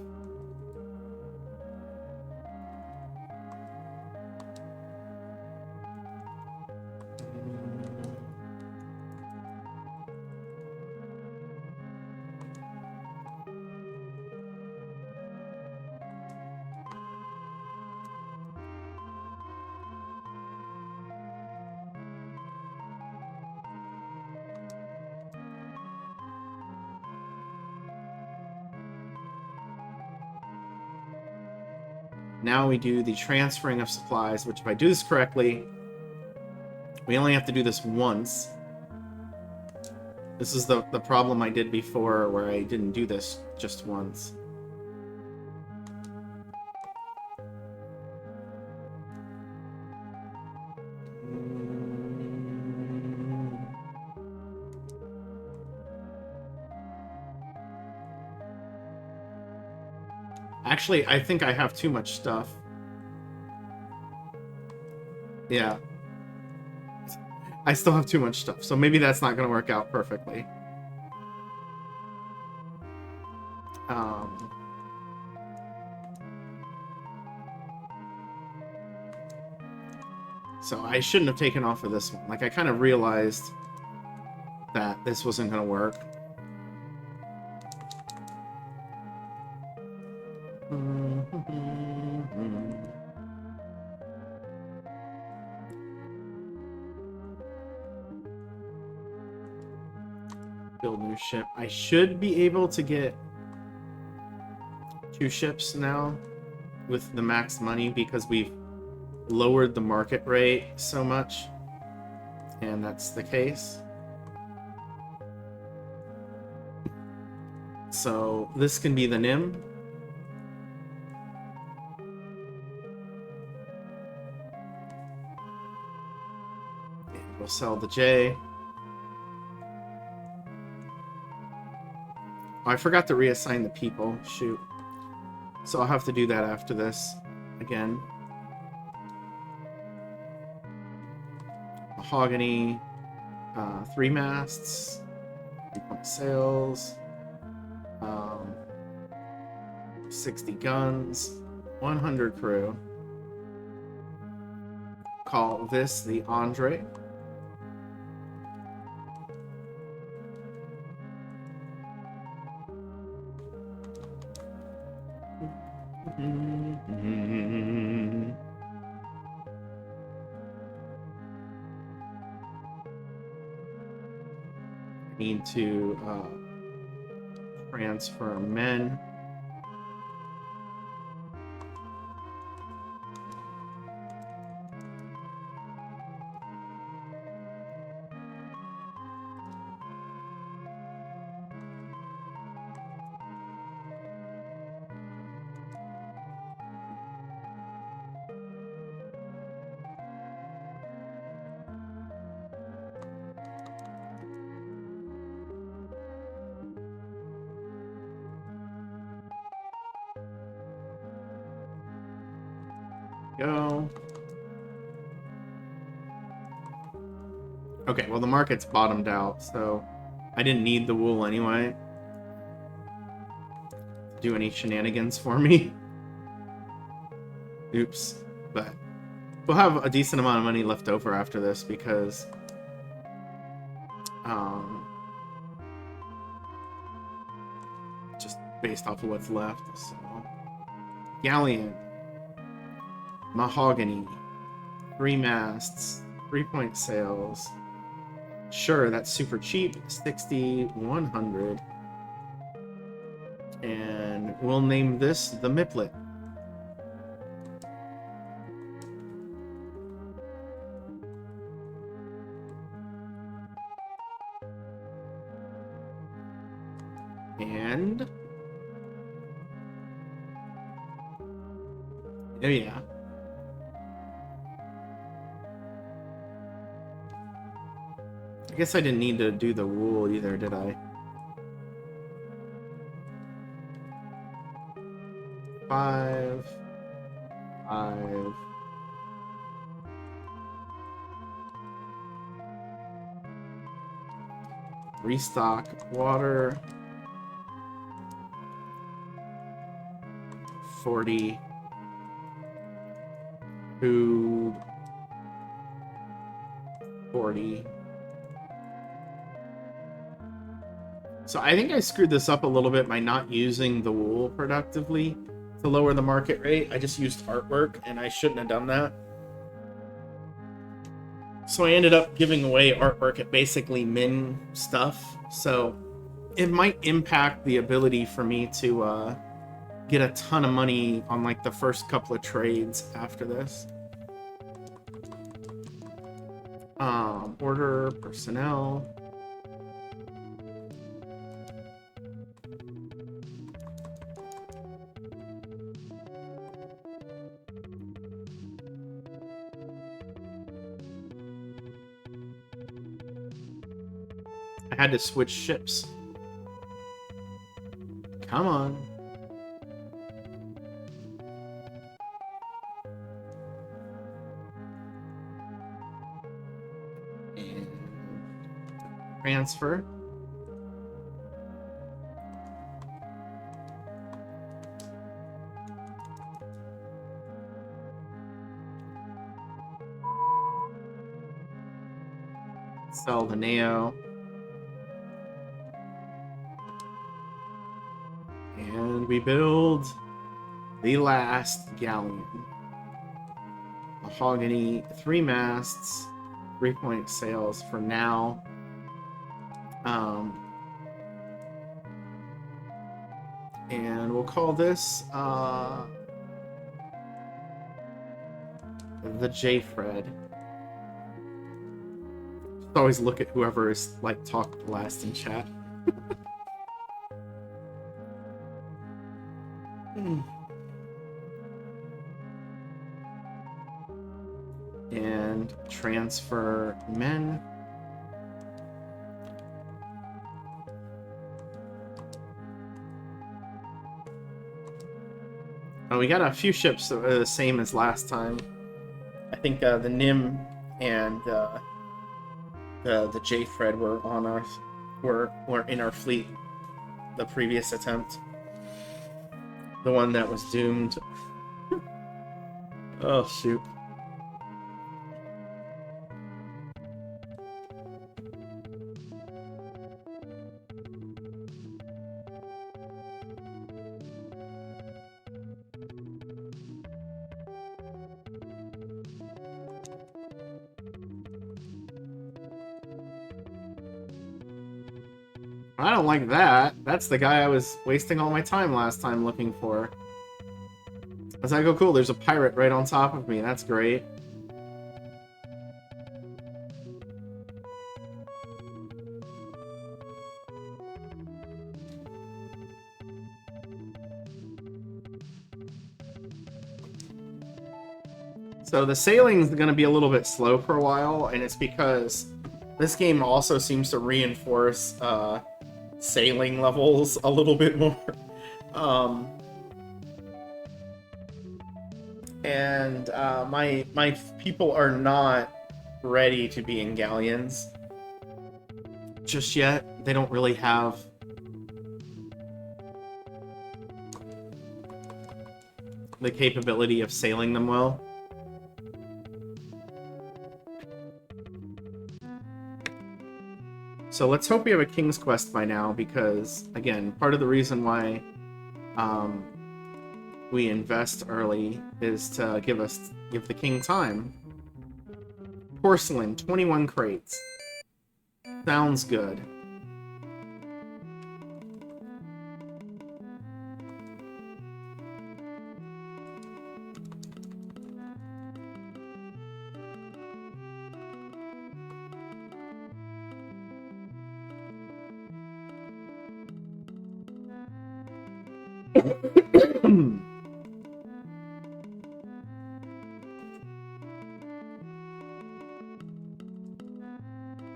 Now we do the transferring of supplies, which if I do this correctly, we only have to do this once. This is the problem I did before, where I didn't do this just once. Actually, I think I have too much stuff. Yeah. I still have too much stuff, so maybe that's not going to work out perfectly. So I shouldn't have taken off of this one. Like, I kind of realized that this wasn't going to work. Build new ship. I should be able to get 2 ships now with the max money because we've lowered the market rate so much, and that's the case. So this can be the Nim. And we'll sell the J. Oh, I forgot to reassign the people. Shoot. So I'll have to do that after this again. Mahogany. 3 masts. 3 point sails. 60 guns. 100 crew. Call this the Andre. Need to transfer men. Go. Okay, well the market's bottomed out, so I didn't need the wool anyway to do any shenanigans for me. Oops. But we'll have a decent amount of money left over after this because just based off of what's left. So galleon, mahogany, 3 masts, 3-point sails. Sure, that's super cheap. 60, 100. And we'll name this the Miplet. And oh yeah. I guess I didn't need to do the wool either, did I? 5, 5. Restock water. 40. Food. 40. So I think I screwed this up a little bit by not using the wool productively to lower the market rate. I just used artwork, and I shouldn't have done that. So I ended up giving away artwork at basically min stuff. So it might impact the ability for me to get a ton of money on like the first couple of trades after this. Order personnel. I had to switch ships. Come on. And transfer. Sell the Neo. And we build the last galleon. Mahogany, 3 masts, 3-point sails for now. And we'll call this the J-Fred. Just always look at whoever is like talked last in chat. And transfer men. Oh, we got a few ships that are the same as last time. I think the Nim and the J-Fred were on our were in our fleet the previous attempt. The one that was doomed. Oh shoot. I don't like that. That's the guy I was wasting all my time last time looking for. I was like, oh cool, there's a pirate right on top of me. That's great. So the sailing's going to be a little bit slow for a while, and it's because this game also seems to reinforce sailing levels a little bit more. And my people are not ready to be in galleons just yet. They don't really have the capability of sailing them well. So let's hope we have a King's Quest by now, because, again, part of the reason why we invest early is to give the king time. Porcelain, 21 crates. Sounds good.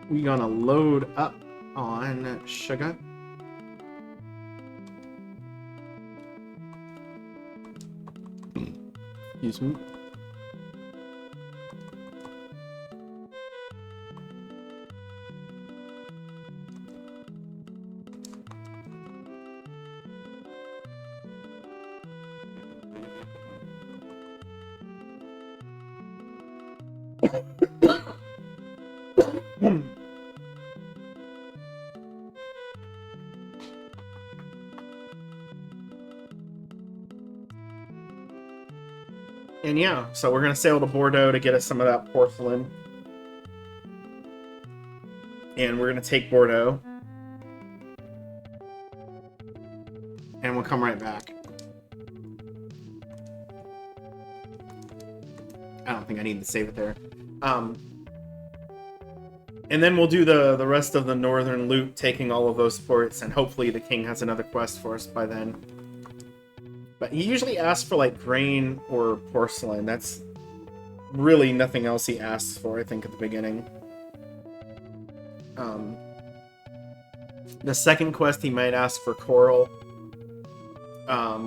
We're gonna load up on sugar. Excuse me. And yeah, so we're gonna sail to Bordeaux to get us some of that porcelain. And we're gonna take Bordeaux. And we'll come right back. I don't think I need to save it there. And then we'll do the rest of the northern loop, taking all of those ports, and hopefully the king has another quest for us by then. But he usually asks for, like, grain or porcelain. That's really nothing else he asks for, I think, at the beginning. The second quest, he might ask for coral. I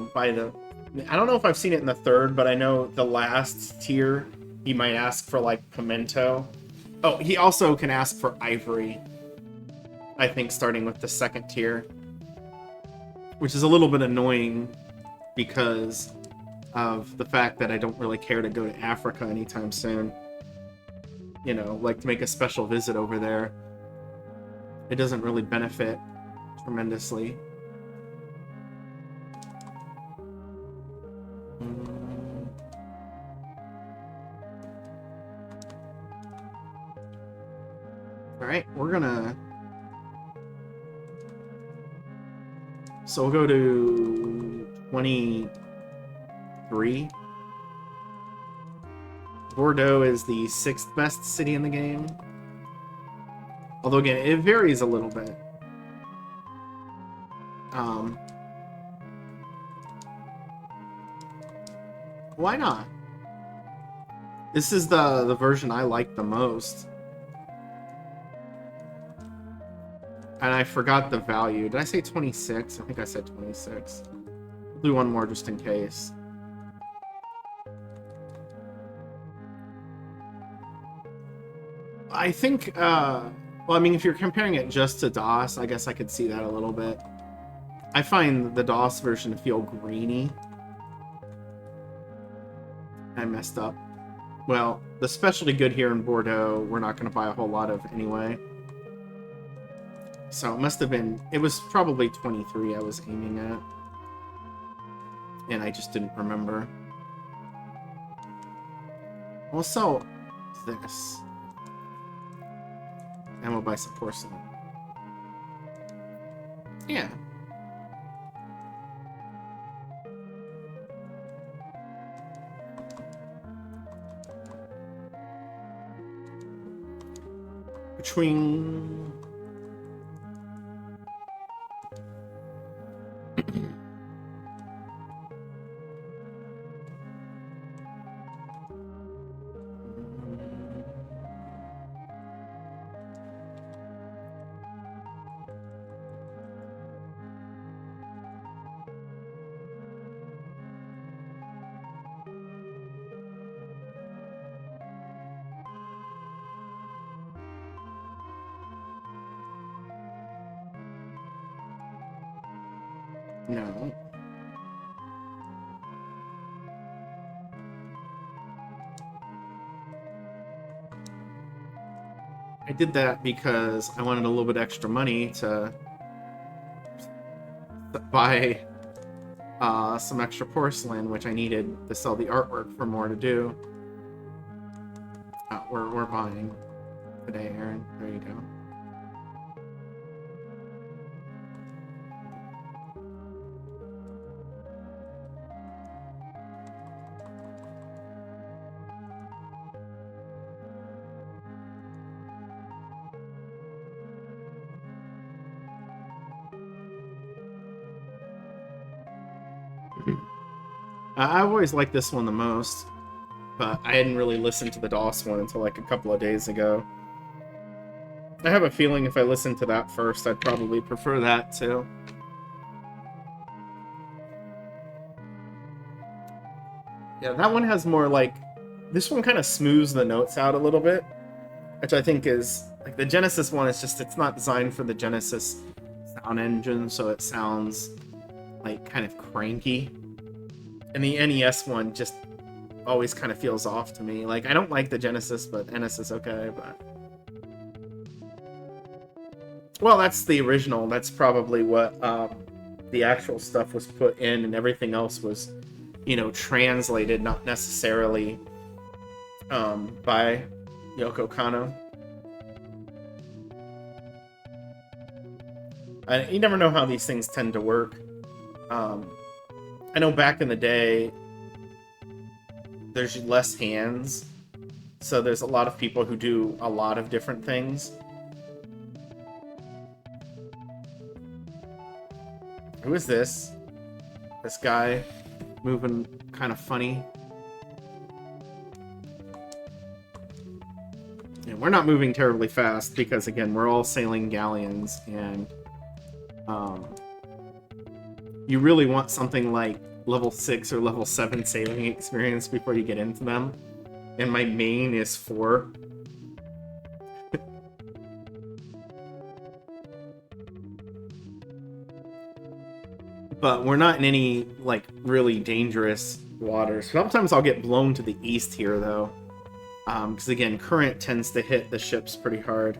don't know if I've seen it in the third, but I know the last tier, he might ask for, like, pimento. Oh, he also can ask for ivory, I think, starting with the second tier. Which is a little bit annoying because of the fact that I don't really care to go to Africa anytime soon. You know, like, to make a special visit over there. It doesn't really benefit tremendously. Alright, we're gonna... So we'll go to 23. Bordeaux is the 6th best city in the game. Although, again, it varies a little bit. Why not? This is the version I like the most. And I forgot the value. Did I say 26? I think I said 26. I'll do one more just in case. I think, well, I mean, if you're comparing it just to DOS, I guess I could see that a little bit. I find the DOS version to feel grainy. I messed up. Well, the specialty good here in Bordeaux, we're not going to buy a whole lot of anyway. So it must have been... It was probably 23 I was aiming at. And I just didn't remember. We'll sell this. And we'll buy some porcelain. Yeah. Between... No. I did that because I wanted a little bit extra money to buy some extra porcelain, which I needed to sell the artwork for more to do. We're buying today, Aaron. There you go. I've always liked this one the most, but I hadn't really listened to the DOS one until like a couple of days ago. I have a feeling if I listened to that first, I'd probably prefer that too. Yeah, that one has more like... This one kind of smooths the notes out a little bit, which I think is... Like, the Genesis one is just... It's not designed for the Genesis sound engine, so it sounds like kind of cranky. And the NES one just always kind of feels off to me. Like, I don't like the Genesis, but NES is okay, but... Well, that's the original. That's probably what the actual stuff was put in, and everything else was, you know, translated, not necessarily by Yoko Kanno. You never know how these things tend to work. I know back in the day, there's less hands, so there's a lot of people who do a lot of different things. Who is this? This guy moving kind of funny. And we're not moving terribly fast because, again, we're all sailing galleons, and you really want something like level 6 or level 7 sailing experience before you get into them. And my main is 4. But we're not in any, like, really dangerous waters. Sometimes I'll get blown to the east here, though. Because, again, current tends to hit the ships pretty hard.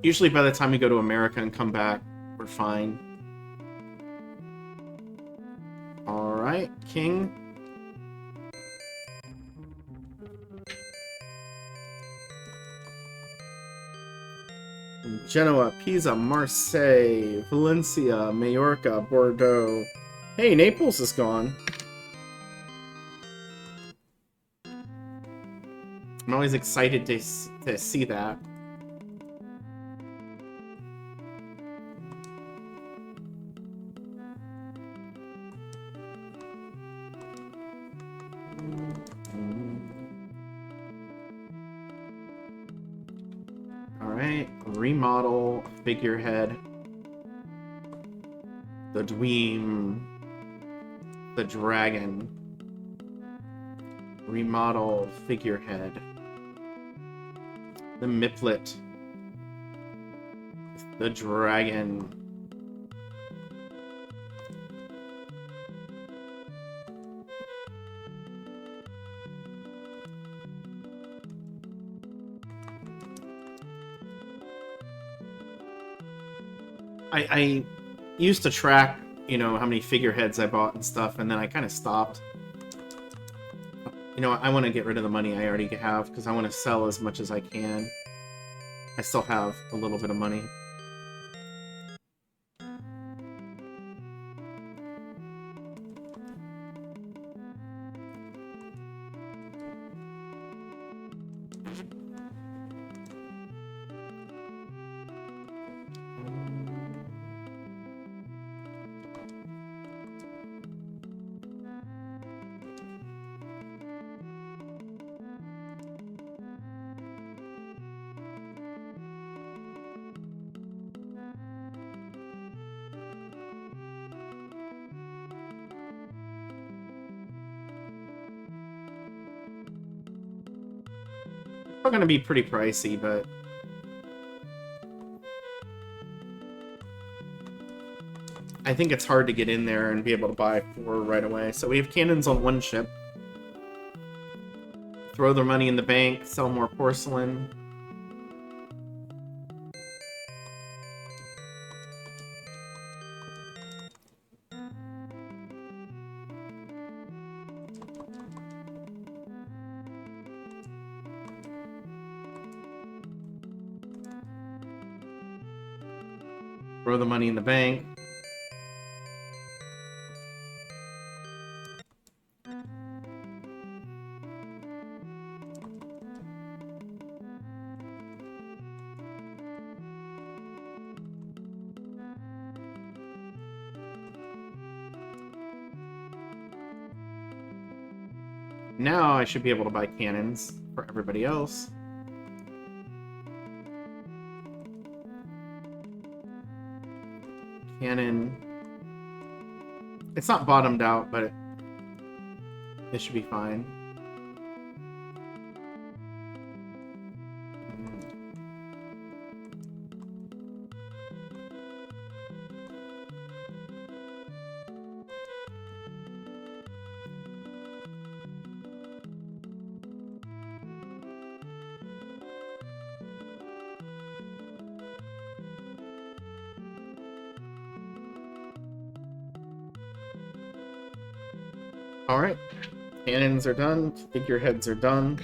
Usually by the time we go to America and come back, we're fine. Alright, King. Genoa, Pisa, Marseille, Valencia, Majorca, Bordeaux. Hey, Naples is gone. I'm always excited to see that. Alright, remodel, figurehead, the Dweem, the dragon, remodel, figurehead, the Miplet, the dragon, I used to track, you know, how many figureheads I bought and stuff, and then I kind of stopped. You know, I want to get rid of the money I already have, because I want to sell as much as I can. I still have a little bit of money. It's going to be pretty pricey, but I think it's hard to get in there and be able to buy 4 right away. So we have cannons on 1 ship. Throw their money in the bank, sell more porcelain. Throw the money in the bank. Now I should be able to buy cannons for everybody else. Cannon. It's not bottomed out, but it should be fine. Alright, cannons are done, figureheads are done.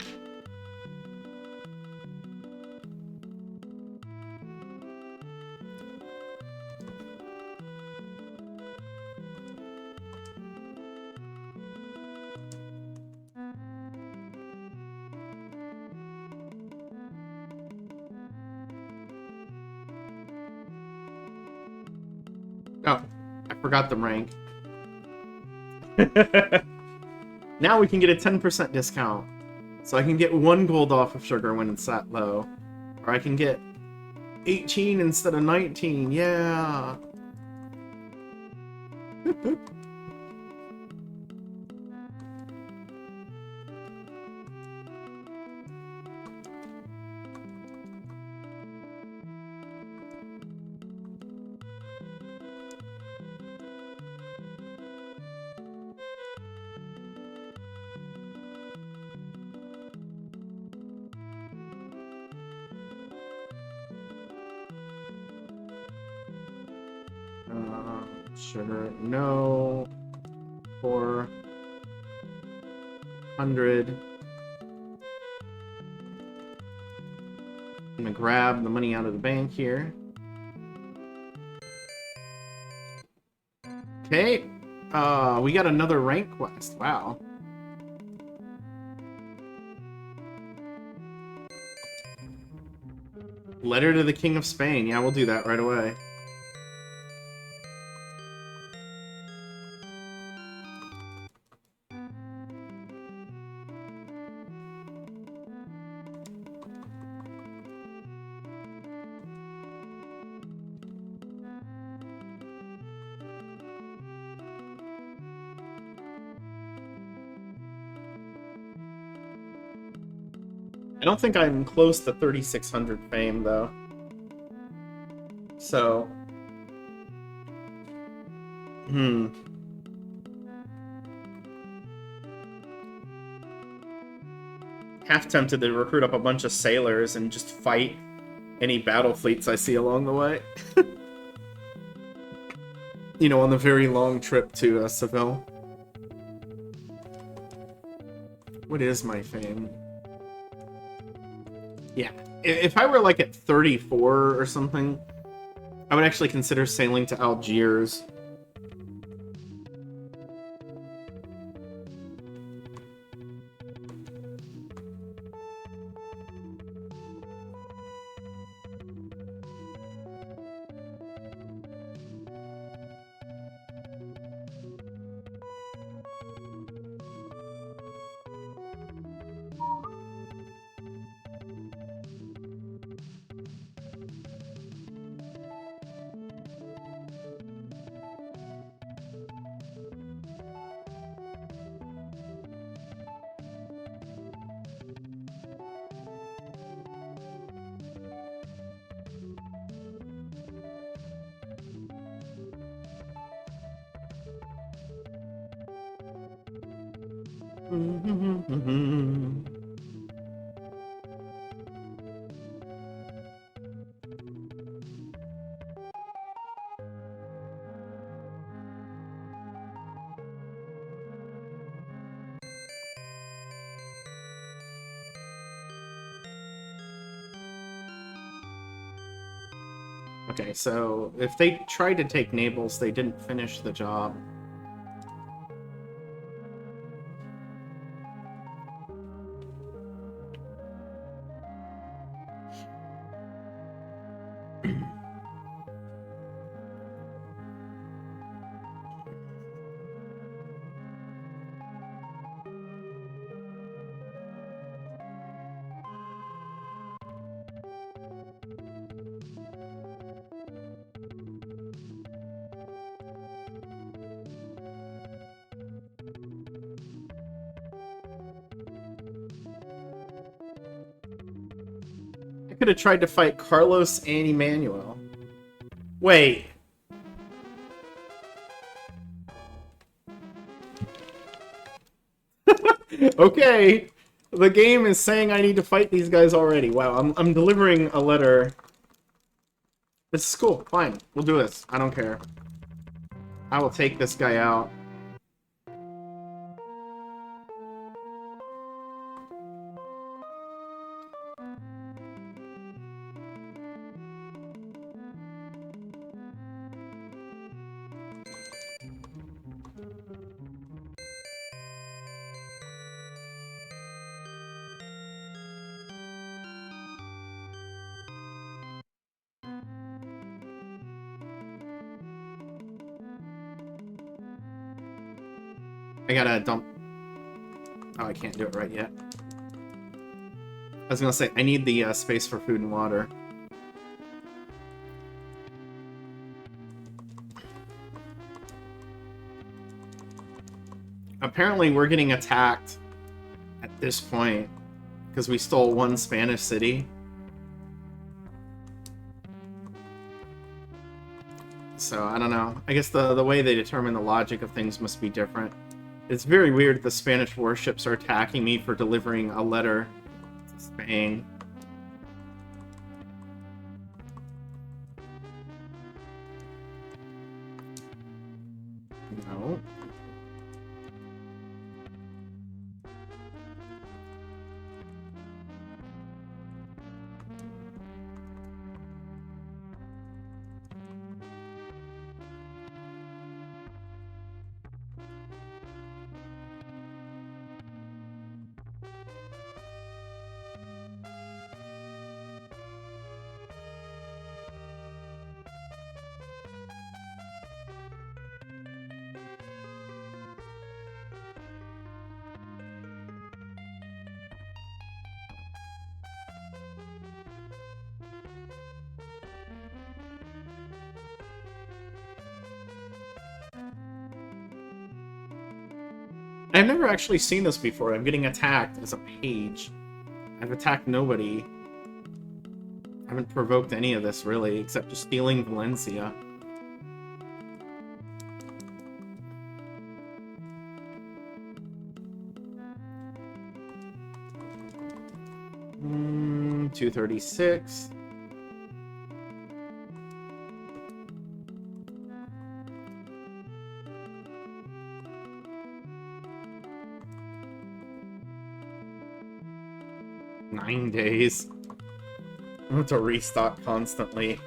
Oh, I forgot the rank. Now we can get a 10% discount. So I can get 1 gold off of sugar when it's that low. Or I can get 18 instead of 19. Yeah! Sugar, no. 400. I'm gonna grab the money out of the bank here. Okay. We got another rank quest. Wow. Letter to the King of Spain. Yeah, we'll do that right away. I don't think I'm close to 3600 fame, though. So... Half tempted to recruit up a bunch of sailors and just fight any battle fleets I see along the way. You know, on the very long trip to Seville. What is my fame? Yeah, If I were like at 34 or something, I would actually consider sailing to Algiers. Okay, so if they tried to take Naples, they didn't finish the job. I could have tried to fight Carlos and Emmanuel. Wait. Okay. The game is saying I need to fight these guys already. Wow, I'm delivering a letter. This is cool. Fine. We'll do this. I don't care. I will take this guy out. I gotta dump... Oh, I can't do it right yet. I was gonna say, I need the space for food and water. Apparently we're getting attacked at this point because we stole one Spanish city. So, I don't know. I guess the way they determine the logic of things must be different. It's very weird that the Spanish warships are attacking me for delivering a letter to Spain. No. I've never actually seen this before. I'm getting attacked as a page. I've attacked nobody. I haven't provoked any of this, really, except just stealing Valencia. Mm, 236. Days. I want to restock constantly.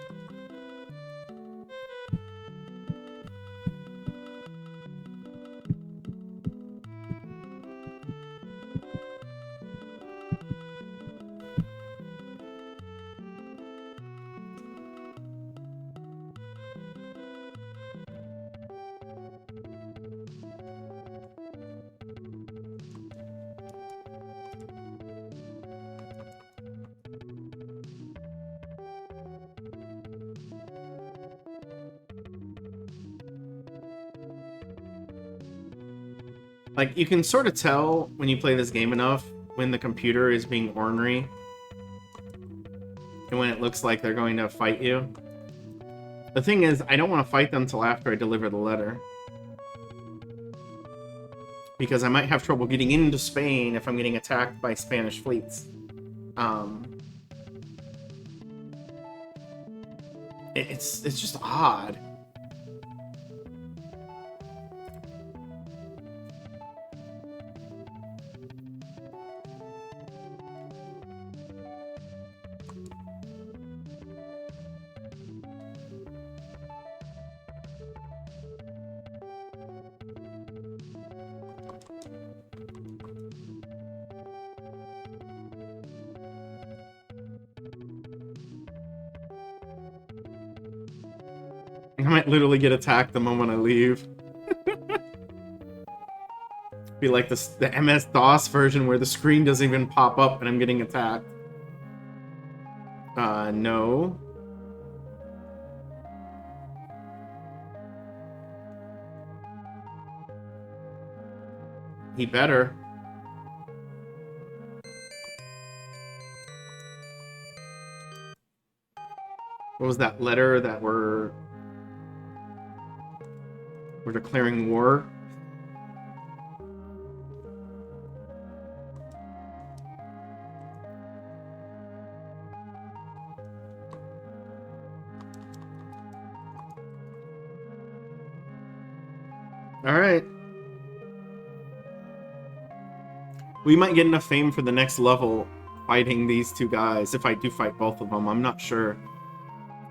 Like, you can sort of tell when you play this game enough when the computer is being ornery and when it looks like they're going to fight you. The thing is, I don't want to fight them until after I deliver the letter. Because I might have trouble getting into Spain if I'm getting attacked by Spanish fleets. It's just odd. I might literally get attacked the moment I leave. Be like the MS-DOS version where the screen doesn't even pop up and I'm getting attacked. No. He better. What was that letter that we're declaring war? Alright. We might get enough fame for the next level fighting these two guys, if I do fight both of them. I'm not sure.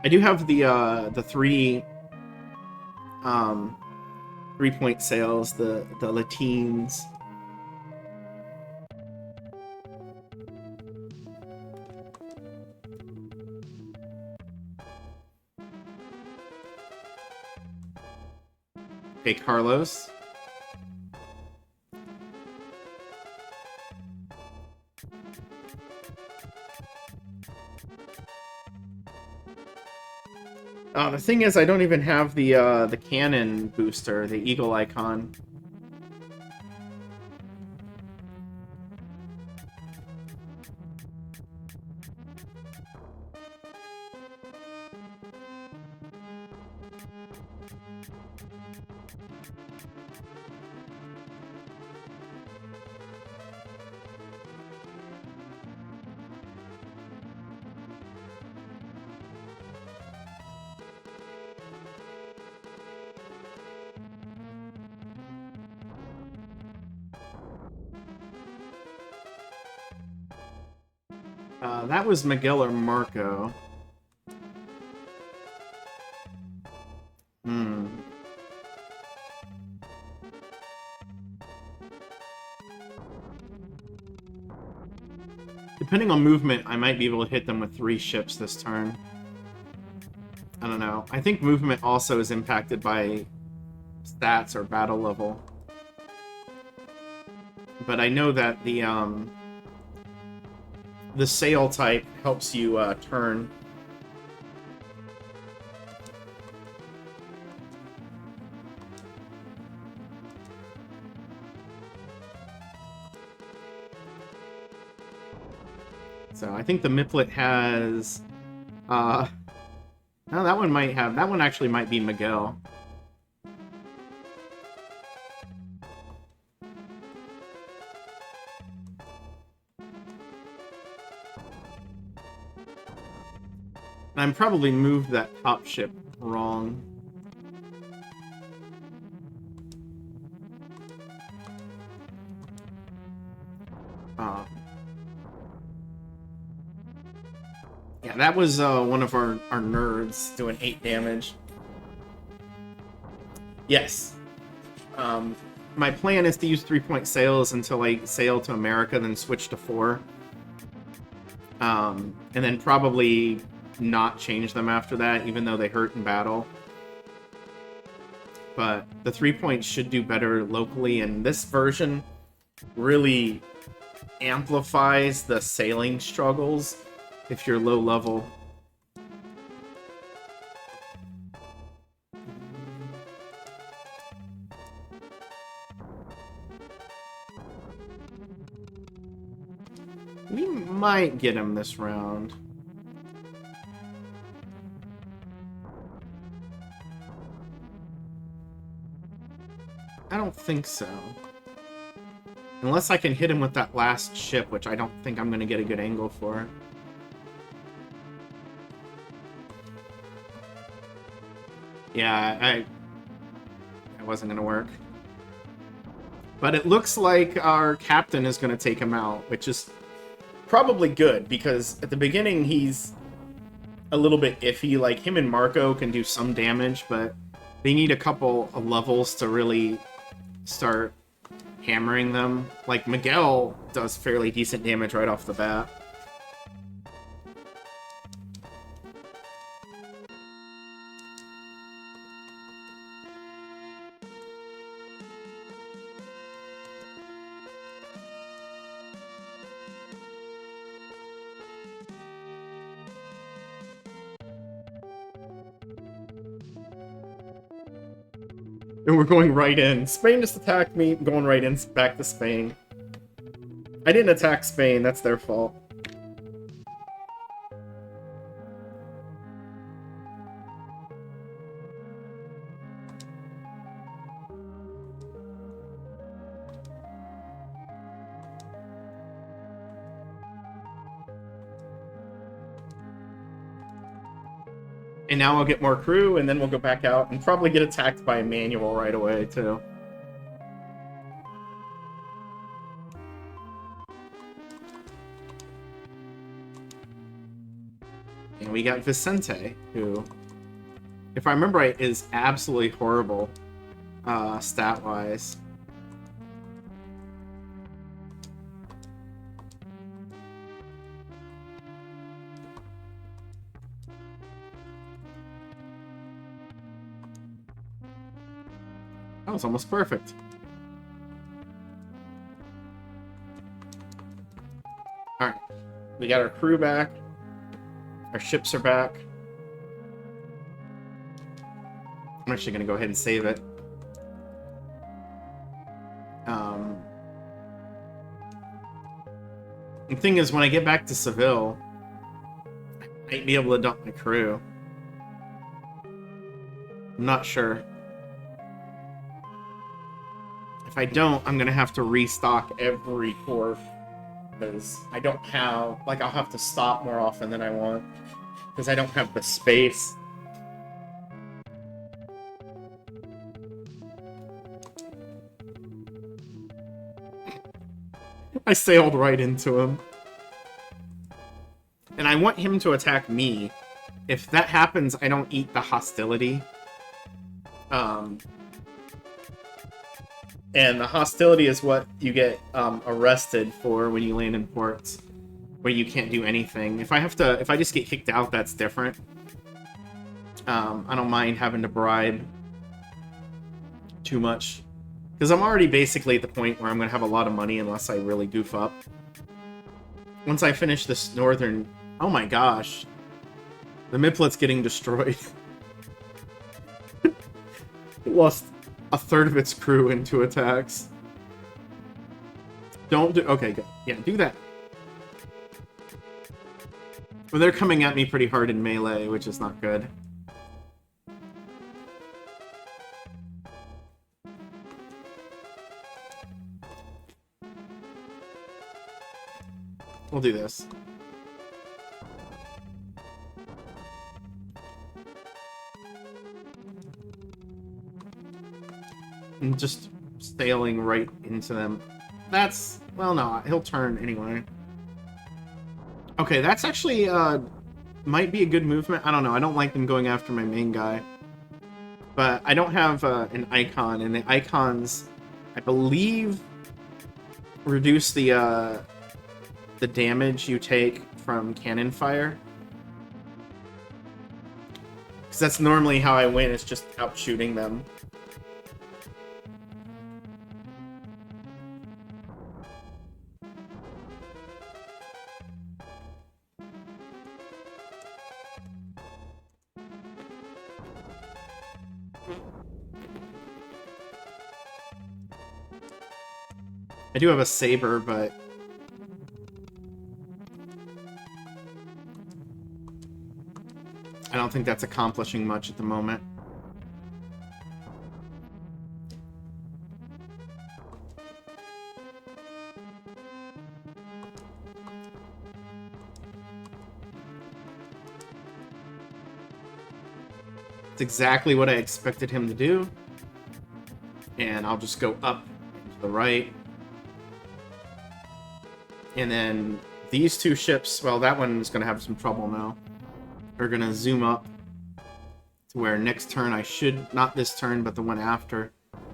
I do have the three 3-point sales, the Latines. Okay, Carlos. The thing is, I don't even have the cannon booster, the eagle icon. That was Miguel or Marco. Depending on movement, I might be able to hit them with 3 ships this turn. I don't know. I think movement also is impacted by stats or battle level. But I know that the sail type helps you turn. So I think the Miplet has no, that one might have, that one actually might be Miguel. I'm probably moved that top ship wrong. Yeah, that was one of our nerds doing 8 damage. Yes. My plan is to use 3-point sails until I sail to America, then switch to 4. And then probably not change them after that, even though they hurt in battle. But the 3 points should do better locally, and this version really amplifies the sailing struggles if you're low level. We might get him this round. I don't think so. Unless I can hit him with that last ship, which I don't think I'm going to get a good angle for. Yeah, that wasn't going to work. But it looks like our captain is going to take him out, which is probably good, because at the beginning he's a little bit iffy. Like, him and Marco can do some damage, but they need a couple of levels to really start hammering them. Like, Miguel does fairly decent damage right off the bat. And we're going right in. Spain just attacked me, going right in, back to Spain. I didn't attack Spain, that's their fault. And now I'll get more crew, and then we'll go back out and probably get attacked by a manual right away, too. And we got Vicente, who, if I remember right, is absolutely horrible, stat-wise. That was almost perfect. Alright. We got our crew back. Our ships are back. I'm actually going to go ahead and save it. The thing is, when I get back to Seville, I might be able to dump my crew. I'm not sure. If I don't, I'm going to have to restock every port, because I don't have, like, I'll have to stop more often than I want, because I don't have the space. I sailed right into him. And I want him to attack me. If that happens, I don't eat the hostility. And the hostility is what you get arrested for when you land in ports where you can't do anything. If I just get kicked out, that's different. I don't mind having to bribe too much, because I'm already basically at the point where I'm going to have a lot of money unless I really goof up. Once I finish this northern... Oh my gosh. The Miplet's getting destroyed. It lost a third of its crew in 2 attacks. Don't do... Okay, good. Yeah, do that. Well, they're coming at me pretty hard in melee, which is not good. We'll do this. And just sailing right into them. That's... Well, no, he'll turn anyway. Okay, that's actually might be a good movement. I don't know. I don't like them going after my main guy. But I don't have an icon, and the icons, I believe, reduce the damage you take from cannon fire. Because that's normally how I win, is just out shooting them. I do have a saber, but I don't think that's accomplishing much at the moment. It's exactly what I expected him to do. And I'll just go up to the right. And then these two ships, well, that one is going to have some trouble now. We're going to zoom up to where next turn I should, not this turn, but the one after,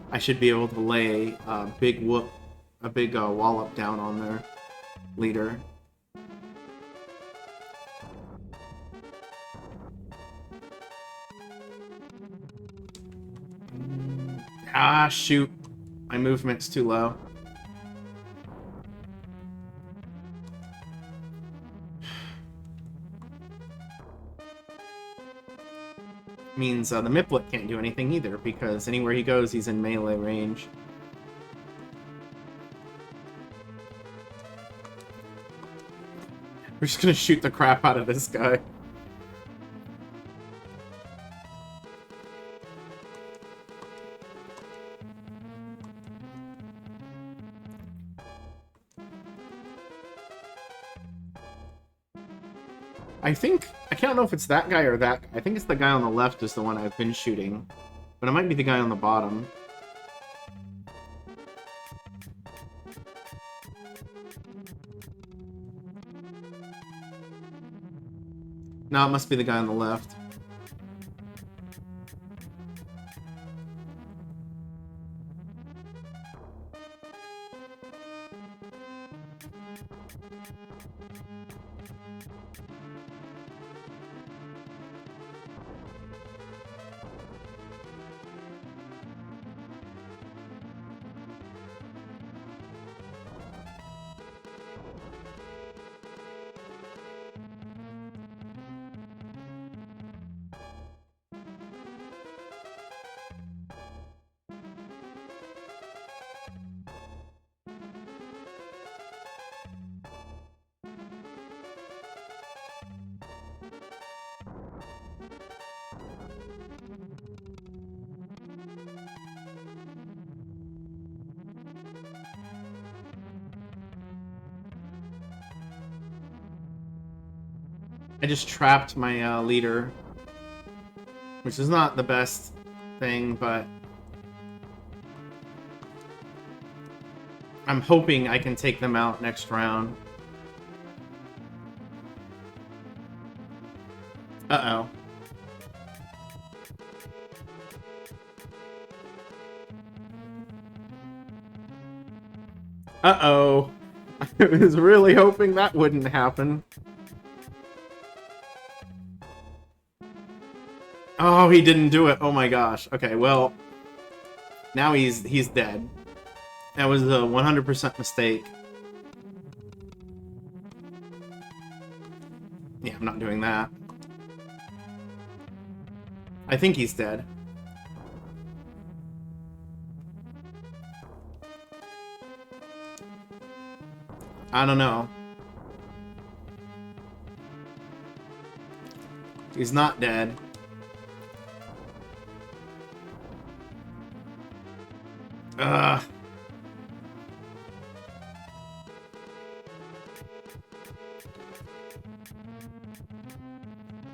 I should be able to lay a big wallop down on their leader. Ah, shoot. My movement's too low. Means the Miplet can't do anything either, because anywhere he goes, he's in melee range. We're just gonna shoot the crap out of this guy. I can't know if it's that guy or that guy. I think it's the guy on the left is the one I've been shooting. But it might be the guy on the bottom. No, it must be the guy on the left. I just trapped my leader, which is not the best thing, but I'm hoping I can take them out next round. Uh-oh. Uh-oh. I was really hoping that wouldn't happen. Oh, he didn't do it. Oh my gosh. Okay, well, now he's dead. That was a 100% mistake. Yeah, I'm not doing that. I think he's dead. I don't know. He's not dead. Ugh.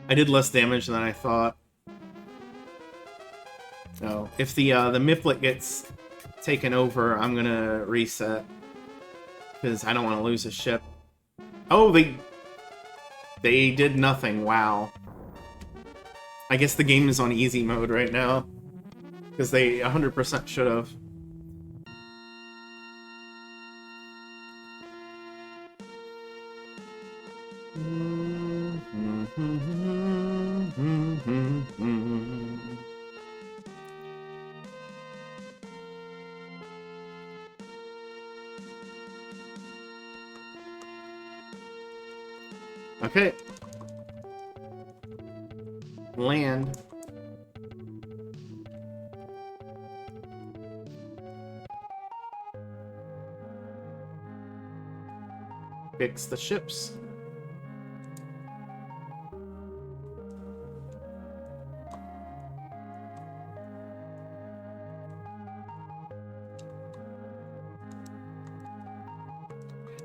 I did less damage than I thought. So, if the Miplet gets taken over, I'm gonna reset. Because I don't want to lose a ship. Oh, They did nothing, wow. I guess the game is on easy mode right now. Because they 100% should have. Okay. Land. Fix the ships.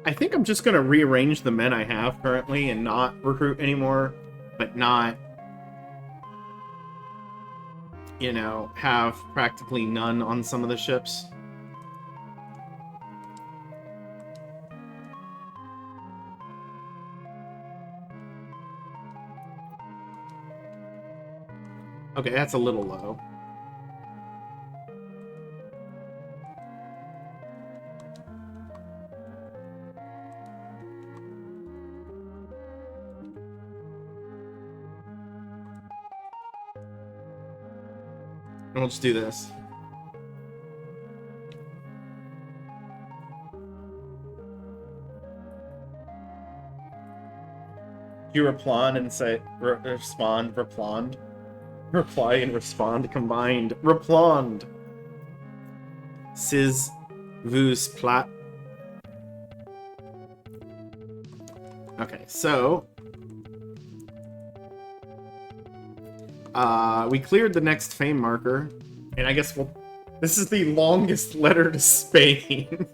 I think I'm just gonna rearrange the men I have currently and not recruit anymore, but not, you know, have practically none on some of the ships. Okay, that's a little low. We'll just do this. You reply and say, respond, replond. Reply and respond combined. Replond. Sis vous plat. Okay, so we cleared the next fame marker, and I guess we'll... This is the longest letter to Spain.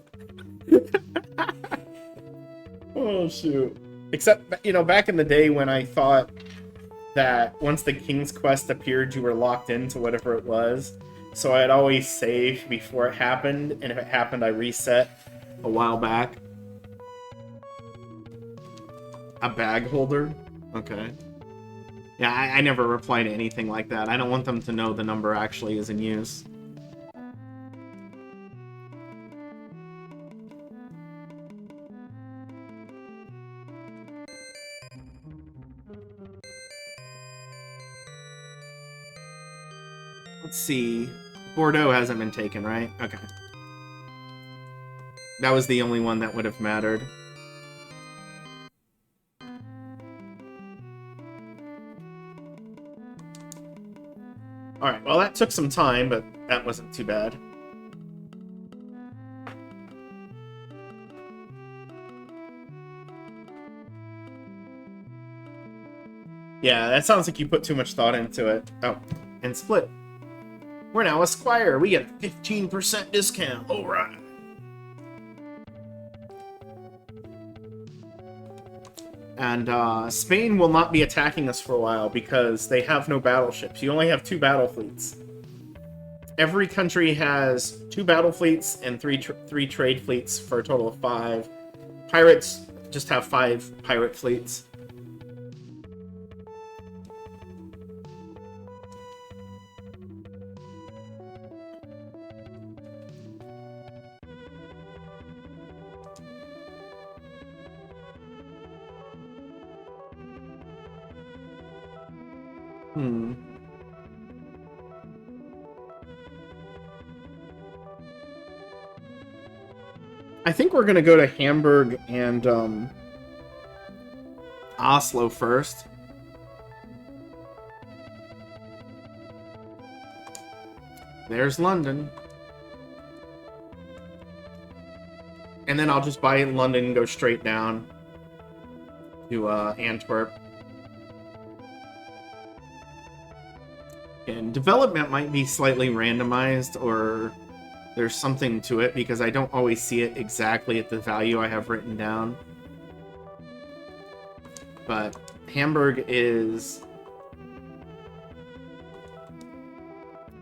Oh, shoot. Except, you know, back in the day when I thought that once the King's Quest appeared, you were locked into whatever it was. So I'd always save before it happened, and if it happened, I reset a while back. A bag holder? Okay. Yeah, I never reply to anything like that. I don't want them to know the number actually is in use. Let's see. Bordeaux hasn't been taken, right? Okay. That was the only one that would have mattered. Alright, well that took some time, but that wasn't too bad. Yeah, that sounds like you put too much thought into it. Oh, and split. We're now a squire. We get a 15% discount. Alright. And Spain will not be attacking us for a while because they have no battleships. You only have 2 battle fleets. Every country has 2 battle fleets and 3 trade fleets for a total of 5. Pirates just have 5 pirate fleets. I think we're gonna go to Hamburg and Oslo first. There's London. And then I'll just buy in London and go straight down to Antwerp. And development might be slightly randomized, or there's something to it, because I don't always see it exactly at the value I have written down. But Hamburg is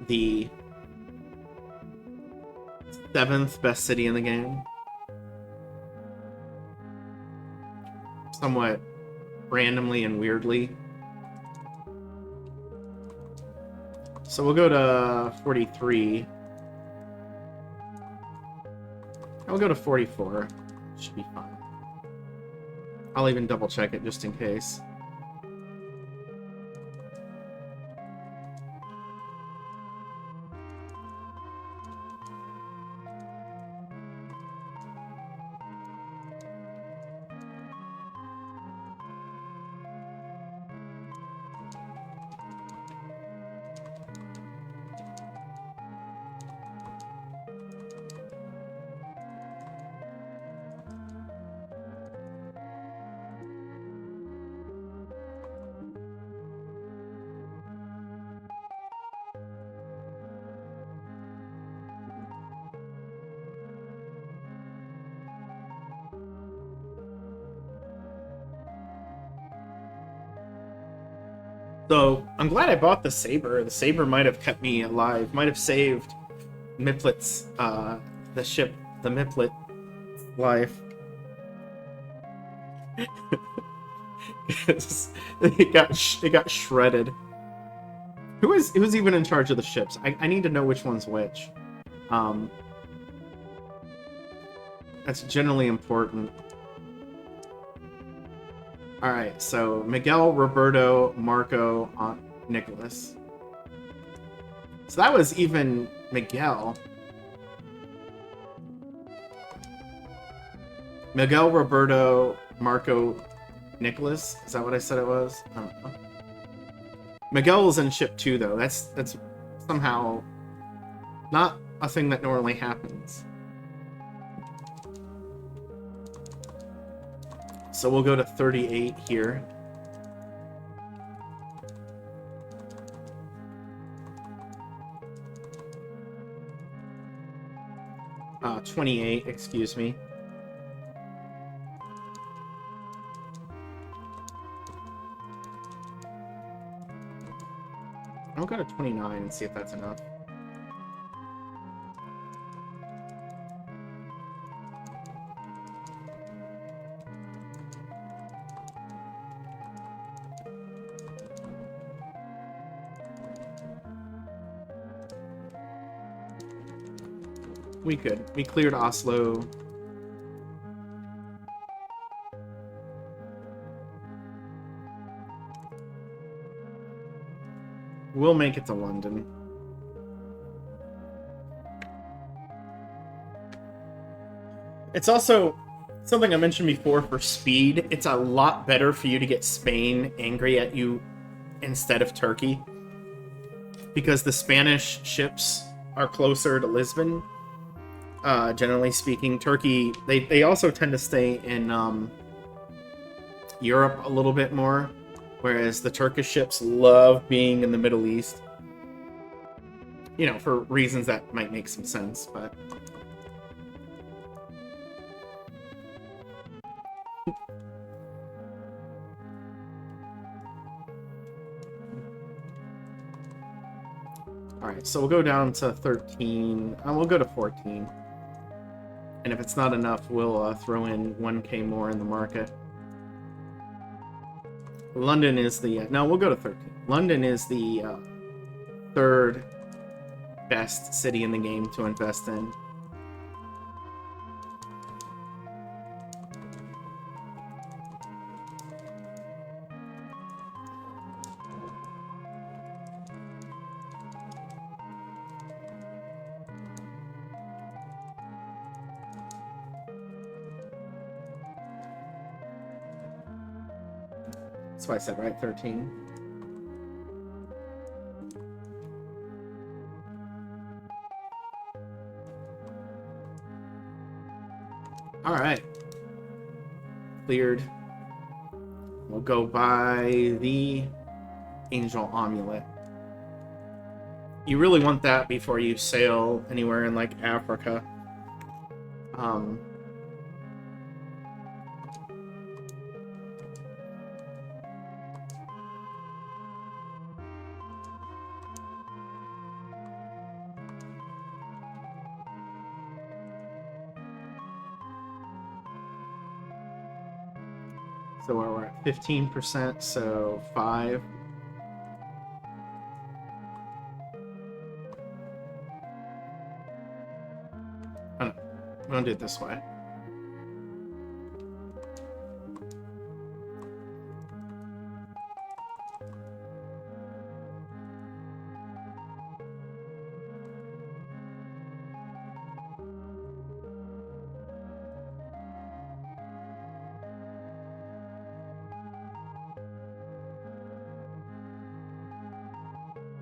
the 7th best city in the game. Somewhat randomly and weirdly. So we'll go to 43. I'll go to 44. Should be fine. I'll even double check it just in case. So, I'm glad I bought the Saber. The Saber might have kept me alive. Might have saved Miplet's, the ship, the Miplet life. it got shredded. Who's even in charge of the ships? I need to know which one's which. That's generally important. Alright, so Miguel, Roberto, Marco, Nicholas. So that was even Miguel. Miguel, Roberto, Marco, Nicholas? Is that what I said it was? I don't know. Miguel was in ship 2, though. That's somehow not a thing that normally happens. So we'll go to 38 here. Uh, 28, excuse me. I'll go to 29 and see if that's enough. We could. We cleared Oslo. We'll make it to London. It's also something I mentioned before for speed. It's a lot better for you to get Spain angry at you instead of Turkey, because the Spanish ships are closer to Lisbon. Generally speaking, Turkey, they also tend to stay in Europe a little bit more, whereas the Turkish ships love being in the Middle East. You know, for reasons that might make some sense, but... Alright, so we'll go down to 13, and we'll go to 14. And if it's not enough, we'll throw in 1k more in the market. London is the... no, we'll go to 13. London is the third best city in the game to invest in. That's what I said, right? 13. Alright. Cleared. We'll go buy the Angel Amulet. You really want that before you sail anywhere in, like, Africa. So we're at 15%, so 5. I'm gonna do it this way.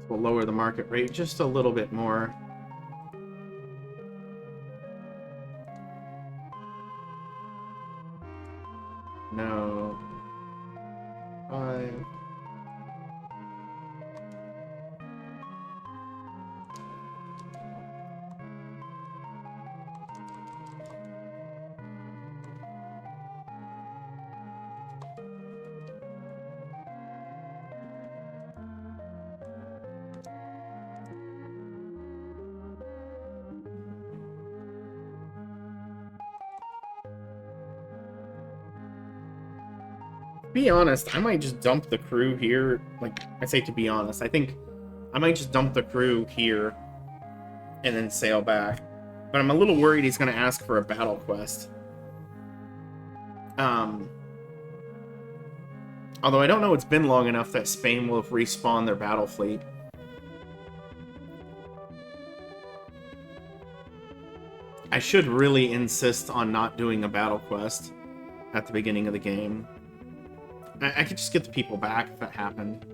We'll lower the market rate just a little bit more. No. 5. Be honest, I might just dump the crew here. Like, I say to be honest, I think I might just dump the crew here and then sail back. But I'm a little worried he's going to ask for a battle quest. Although I don't know it's been long enough that Spain will have respawned their battle fleet. I should really insist on not doing a battle quest at the beginning of the game. I could just get the people back if that happened.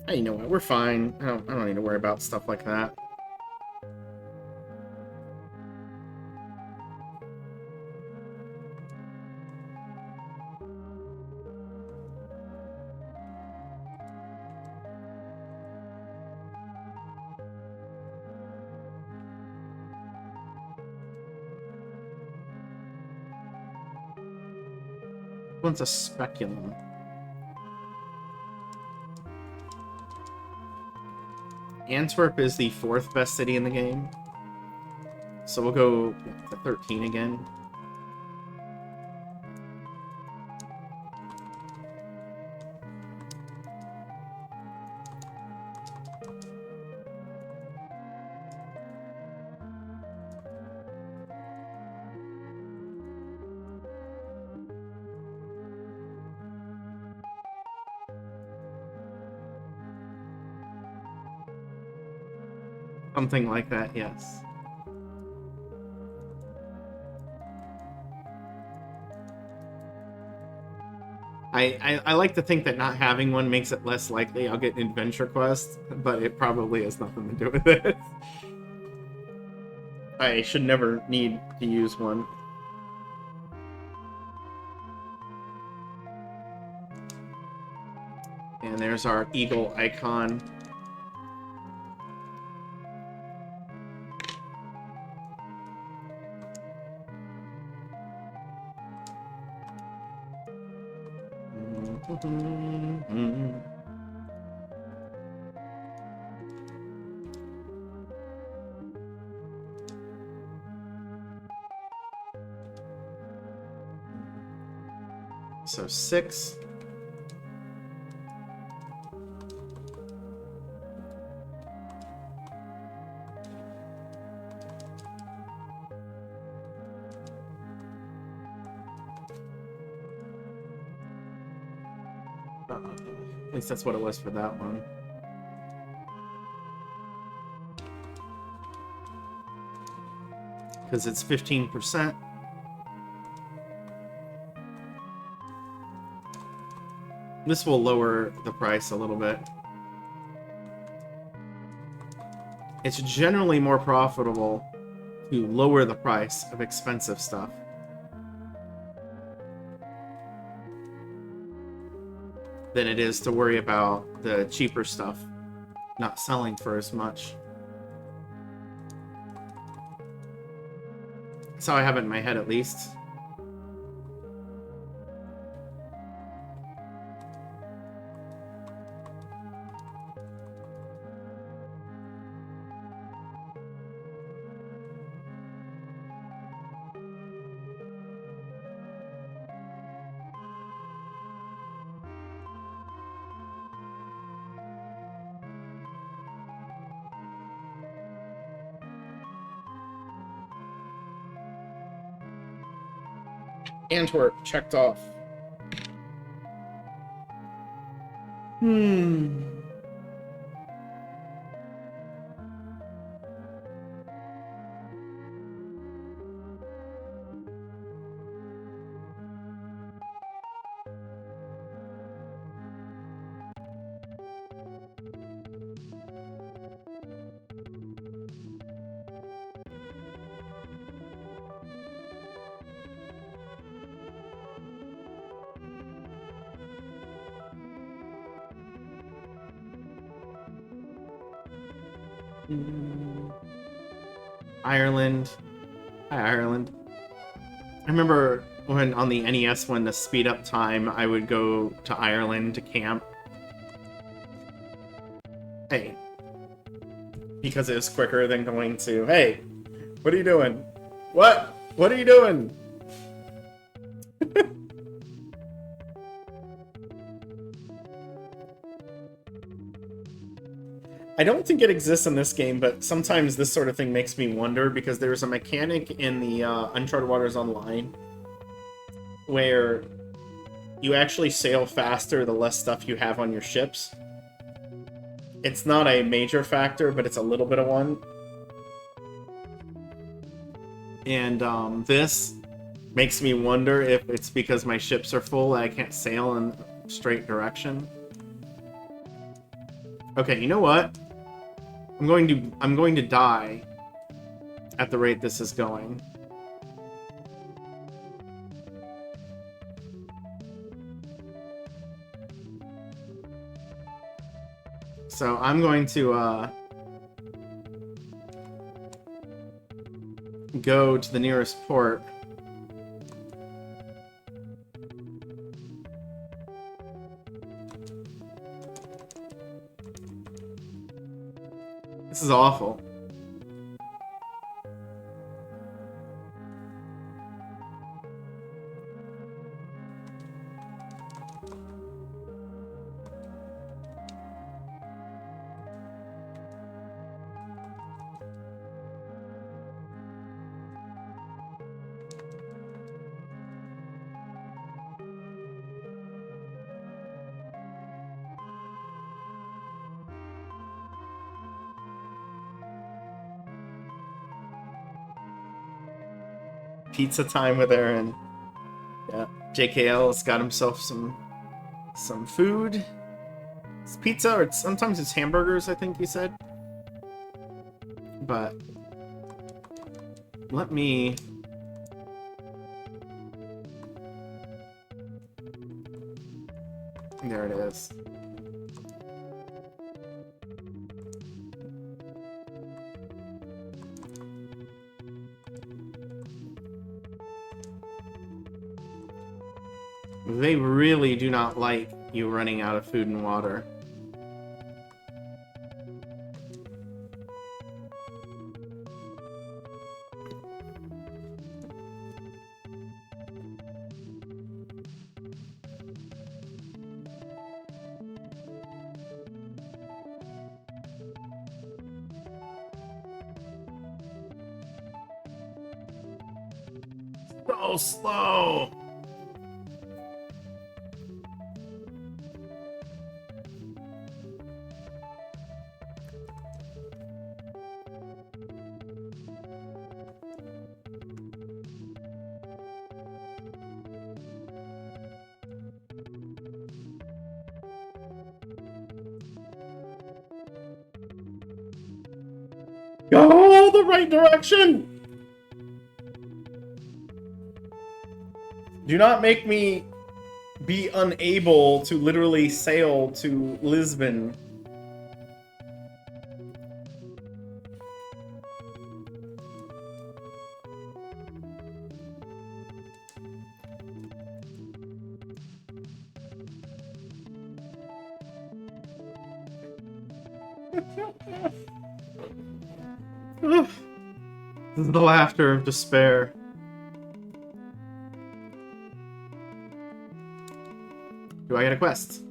Hey, you know what? We're fine. I don't need to worry about stuff like that. What's a speculum? Antwerp is the 4th best city in the game. So we'll go to 13 again. Something like that, yes. I like to think that not having one makes it less likely I'll get an adventure quest, but it probably has nothing to do with it. I should never need to use one. And there's our eagle icon. So 6. At least that's what it was for that one. Because it's 15%. This will lower the price a little bit. It's generally more profitable to lower the price of expensive stuff than it is to worry about the cheaper stuff not selling for as much. That's how I have it in my head, at least. Antwerp, checked off. Hmm. Ireland. Hi, Ireland. I remember when on the NES, when the speed up time, I would go to Ireland to camp. Hey. Because it was quicker than going to, hey, what are you doing? What? What are you doing? I don't think it exists in this game, but sometimes this sort of thing makes me wonder, because there's a mechanic in the Uncharted Waters Online where you actually sail faster the less stuff you have on your ships. It's not a major factor, but it's a little bit of one. And this makes me wonder if it's because my ships are full and I can't sail in a straight direction. Okay, you know what? I'm going to die at the rate this is going. So I'm going to go to the nearest port. This is awful. Pizza time with Aaron. Yeah, JKL's got himself some food. It's pizza, or sometimes it's hamburgers, I think you said. But let me... There it is. They really do not like you running out of food and water. So slow! Go the right direction! Do not make me be unable to literally sail to Lisbon. This is the laughter of despair. Do I get a quest?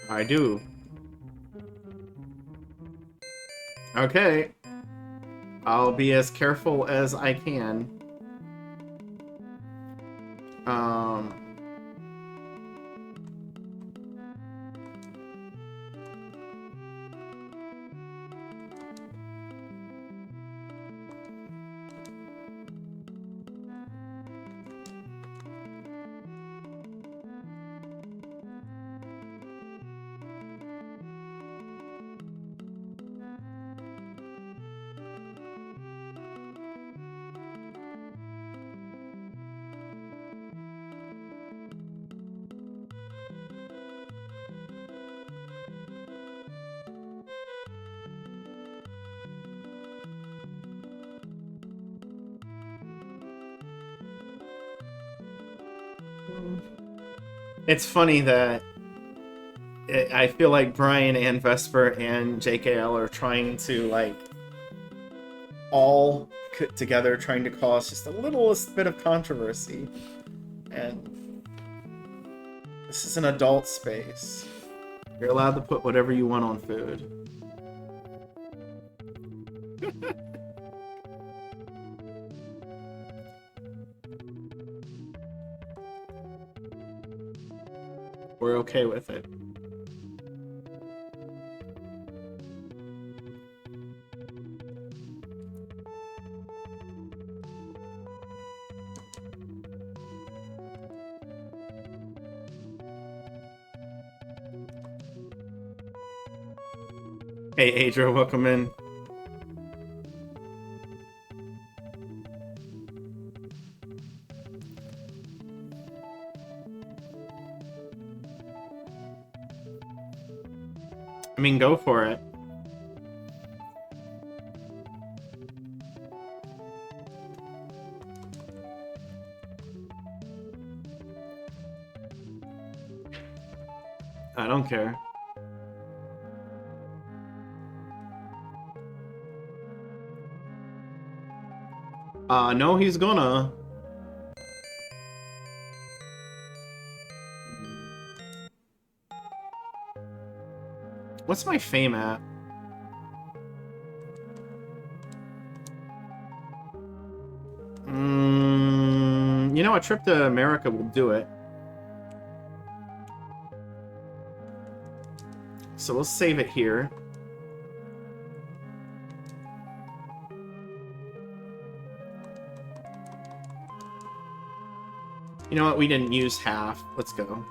I do. Okay. I'll be as careful as I can. It's funny that I feel like Brian and Vesper and JKL are trying to, like, all put together, trying to cause just a littlest bit of controversy. And this is an adult space. You're allowed to put whatever you want on food. We're okay with it. Hey, Adra, welcome in. I mean, go for it. I don't care. No, he's gonna. What's my fame at? You know, a trip to America will do it. So we'll save it here. You know what? We didn't use half. Let's go.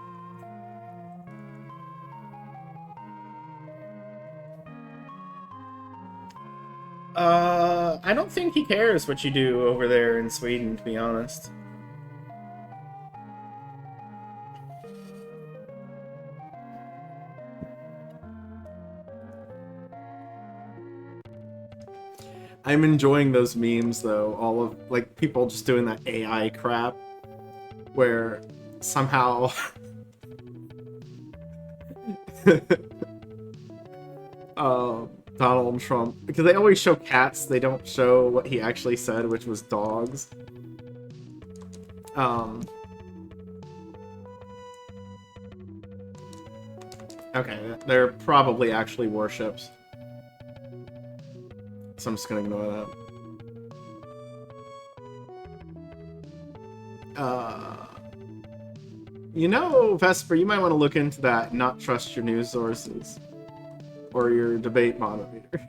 I don't think he cares what you do over there in Sweden, to be honest. I'm enjoying those memes, though. All of, like, people just doing that AI crap, where somehow... Donald Trump, because they always show cats, they don't show what he actually said, which was dogs. Okay, they're probably actually warships. So I'm just gonna ignore that. You know, Vesper, you might want to look into that and not trust your news sources. Or your debate moderator.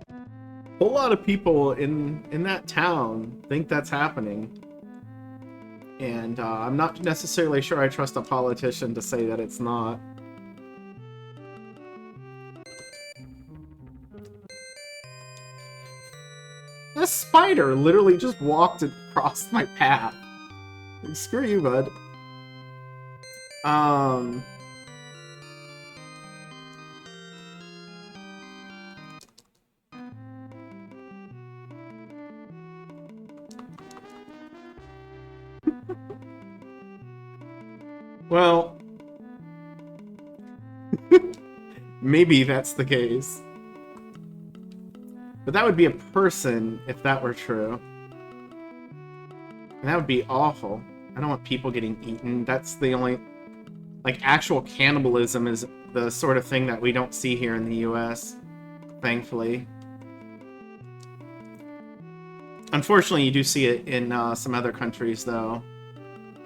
A whole lot of people in that town think that's happening. And I'm not necessarily sure I trust a politician to say that it's not. That spider literally just walked across my path. Screw you, bud. Well, maybe that's the case. But that would be a person if that were true. And that would be awful. I don't want people getting eaten. That's the only... Like, actual cannibalism is the sort of thing that we don't see here in the US. Thankfully. Unfortunately, you do see it in some other countries, though.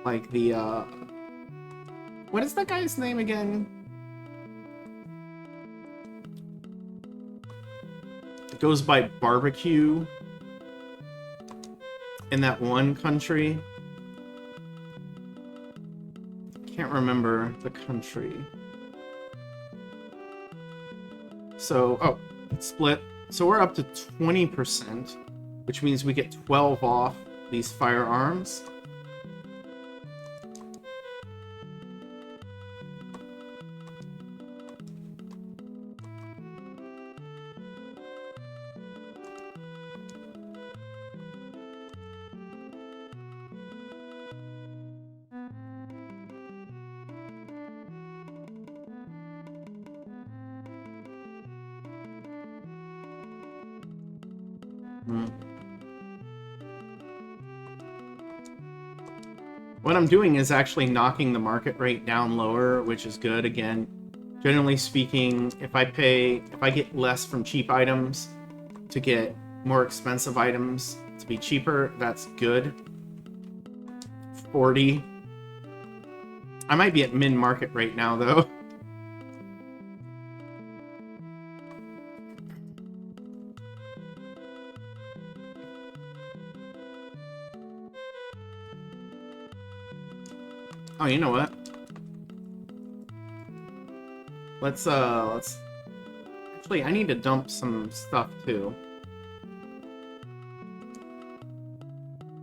Like the, what is that guy's name again? It goes by barbecue. In that one country. Can't remember the country. So, oh, split. So we're up to 20%, which means we get 12 off these firearms. What I'm doing is actually knocking the market rate down lower, which is good. Again, generally speaking, if I get less from cheap items to get more expensive items to be cheaper, that's good. 40. I might be at min market rate now, though. Oh, you know what? Let's actually, I need to dump some stuff too.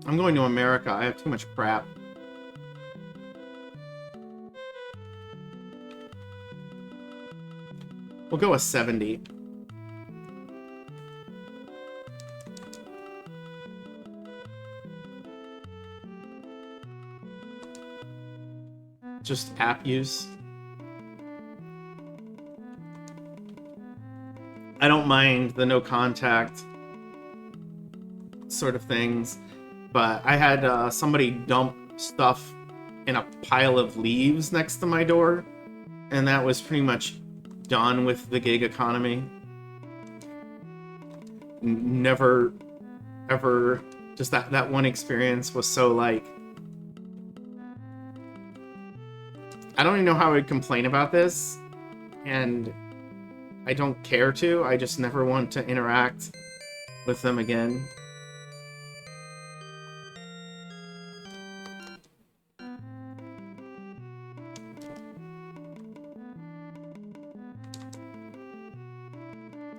I'm going to America. I have too much crap. We'll go with 70. Just app use. I don't mind the no contact sort of things, but I had somebody dump stuff in a pile of leaves next to my door, and that was pretty much done with the gig economy. Never, ever, just that one experience was so like, I don't even know how I would complain about this, and I don't care to. I just never want to interact with them again.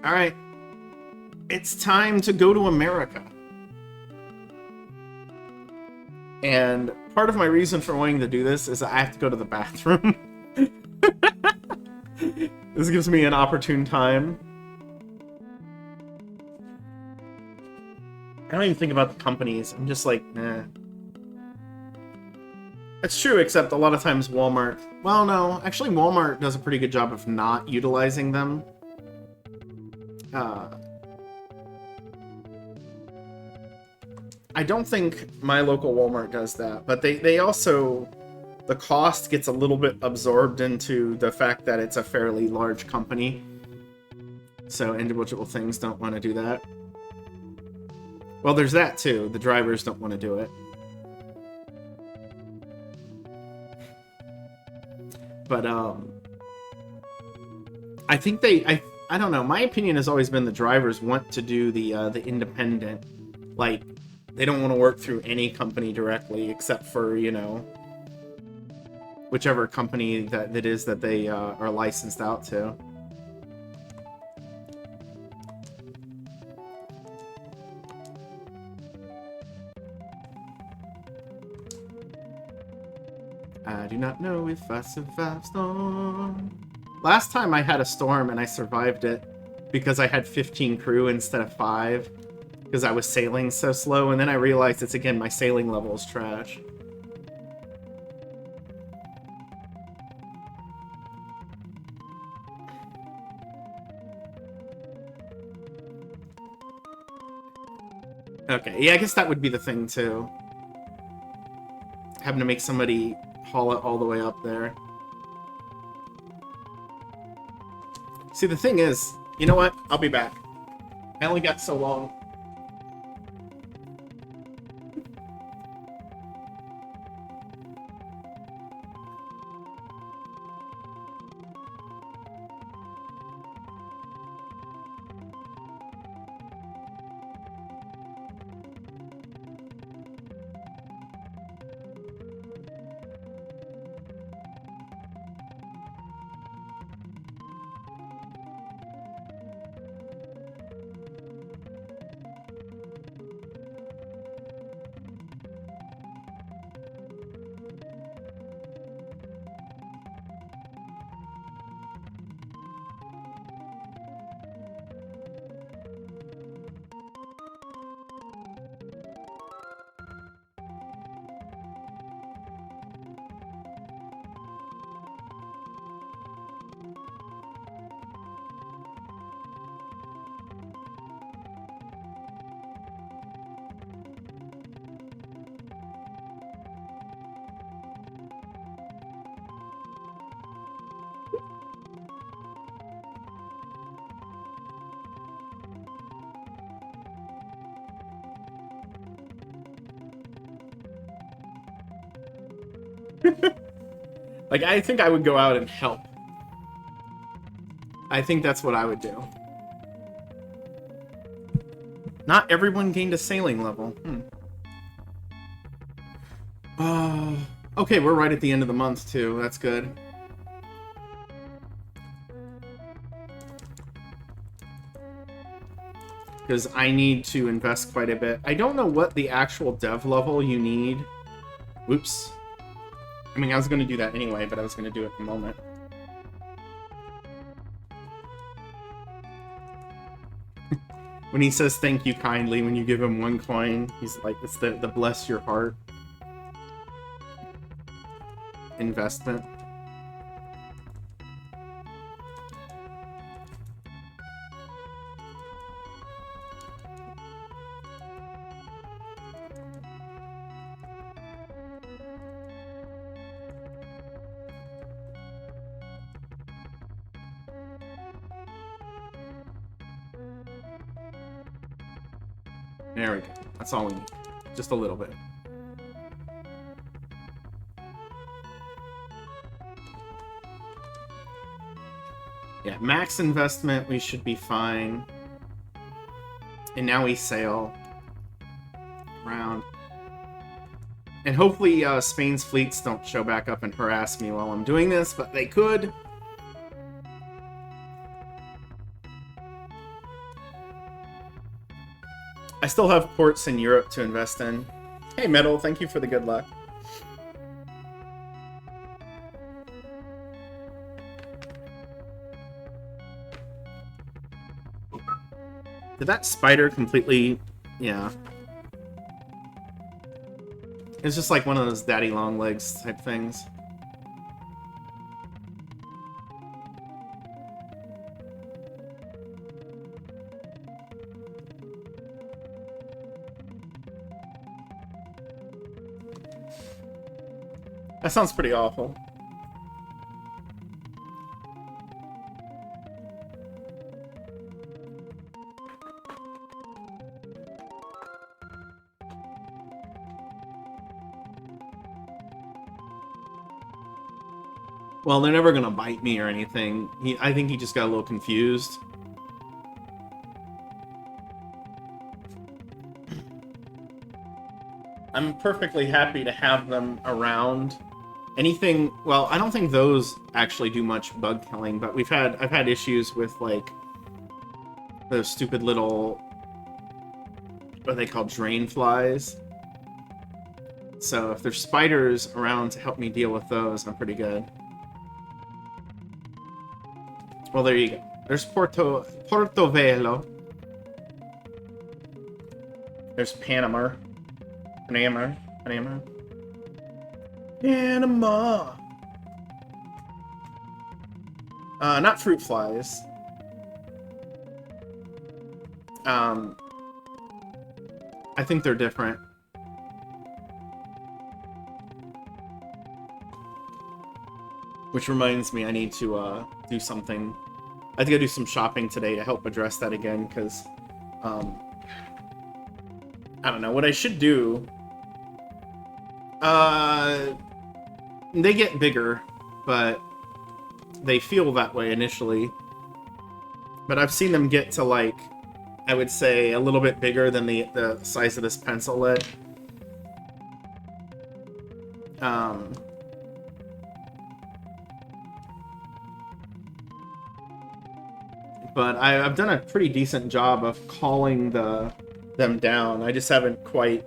Alright. It's time to go to America. And part of my reason for wanting to do this is I have to go to the bathroom. This gives me an opportune time. I don't even think about the companies. I'm just like, nah. It's true, except a lot of times Walmart... Well, no. Actually, Walmart does a pretty good job of not utilizing them. I don't think my local Walmart does that, but they also... The cost gets a little bit absorbed into the fact that it's a fairly large company. So individual things don't want to do that. Well, there's that too. The drivers don't want to do it. But, I think I don't know. My opinion has always been the drivers want to do the independent. Like, they don't want to work through any company directly, except for, you know, whichever company that it is that they are licensed out to. I do not know if I survived storm. Last time I had a storm and I survived it because I had 15 crew instead of 5 because I was sailing so slow, and then I realized it's again my sailing level is trash. Okay, yeah, I guess that would be the thing too. Having to make somebody haul it all the way up there. See, the thing is, you know what? I'll be back. I only got so long. Like, I think I would go out and help. I think that's what I would do. Not everyone gained a sailing level. Okay, we're right at the end of the month, too. That's good. Because I need to invest quite a bit. I don't know what the actual dev level you need. Whoops. I mean, I was going to do that anyway, but I was going to do it in a moment. When he says thank you kindly when you give him 1 coin, he's like, it's the bless your heart investment. There we go. That's all we need. Just a little bit. Yeah, max investment, we should be fine. And now we sail around. And hopefully Spain's fleets don't show back up and harass me while I'm doing this, but they could. I still have ports in Europe to invest in. Hey, Metal, thank you for the good luck. Did that spider completely... Yeah. It's just like one of those daddy long legs type things. That sounds pretty awful. Well, they're never gonna bite me or anything. I think he just got a little confused. I'm perfectly happy to have them around. Anything, well, I don't think those actually do much bug killing, but I've had issues with, like, those stupid little, what are they called, drain flies. So if there's spiders around to help me deal with those, I'm pretty good. Well, there you go. There's Portovelo. There's Panama. Panama. Not fruit flies. I think they're different. Which reminds me, I need to do something. I think I do some shopping today to help address that again, because I don't know what I should do. They get bigger, but they feel that way initially. But I've seen them get to, like, I would say a little bit bigger than the size of this pencil lead. But I've done a pretty decent job of calling them down. I just haven't quite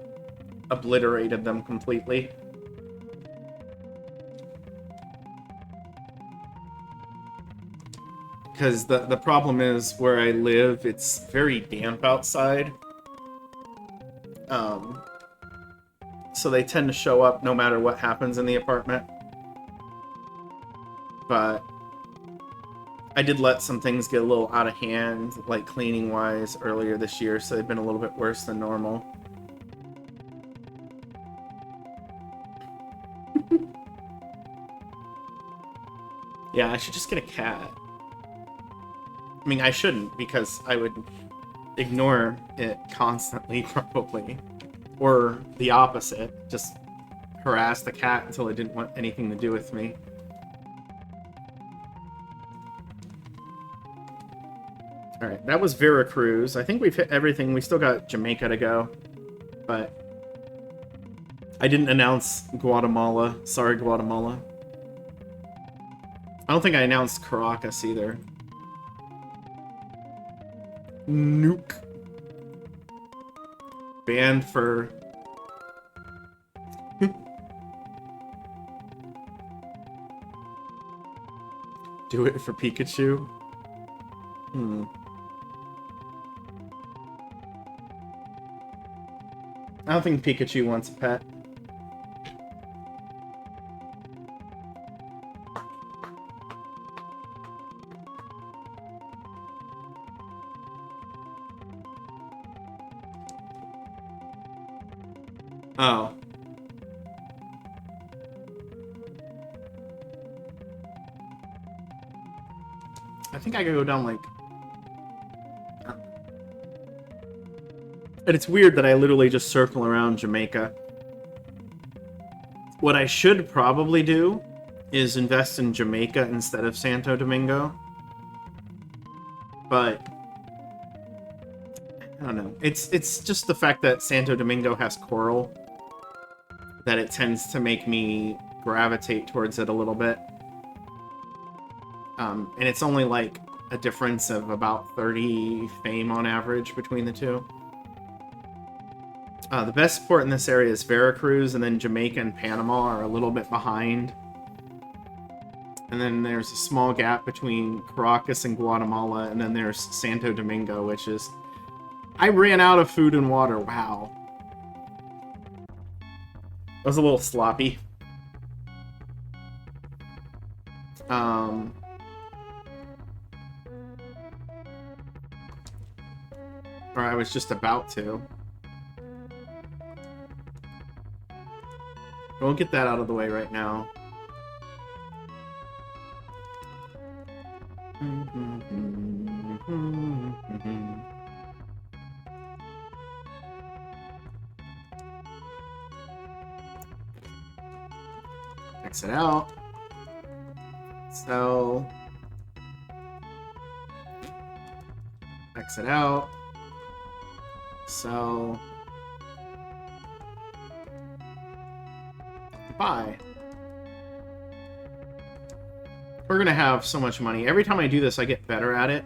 obliterated them completely. Because the problem is, where I live, it's very damp outside. So they tend to show up no matter what happens in the apartment. But I did let some things get a little out of hand, like cleaning-wise, earlier this year, so they've been a little bit worse than normal. Yeah, I should just get a cat. I mean, I shouldn't, because I would ignore it constantly, probably. Or the opposite, just harass the cat until it didn't want anything to do with me. Alright, that was Veracruz. I think we've hit everything. We still got Jamaica to go. But I didn't announce Guatemala. Sorry, Guatemala. I don't think I announced Caracas either. Nuke. Banned for... Do it for Pikachu? I don't think Pikachu wants a pet. Oh. I think I could go down, like... And it's weird that I literally just circle around Jamaica. What I should probably do is invest in Jamaica instead of Santo Domingo. But... I don't know. It's just the fact that Santo Domingo has coral that it tends to make me gravitate towards it a little bit. And it's only like a difference of about 30 fame on average between the two. The best port in this area is Veracruz, and then Jamaica and Panama are a little bit behind. And then there's a small gap between Caracas and Guatemala, and then there's Santo Domingo, which is... I ran out of food and water, wow. That was a little sloppy. Or I was just about to. We'll get that out of the way right now. Exit out. Sell. Exit out. Sell. Buy. We're gonna have so much money. Every time I do this, I get better at it.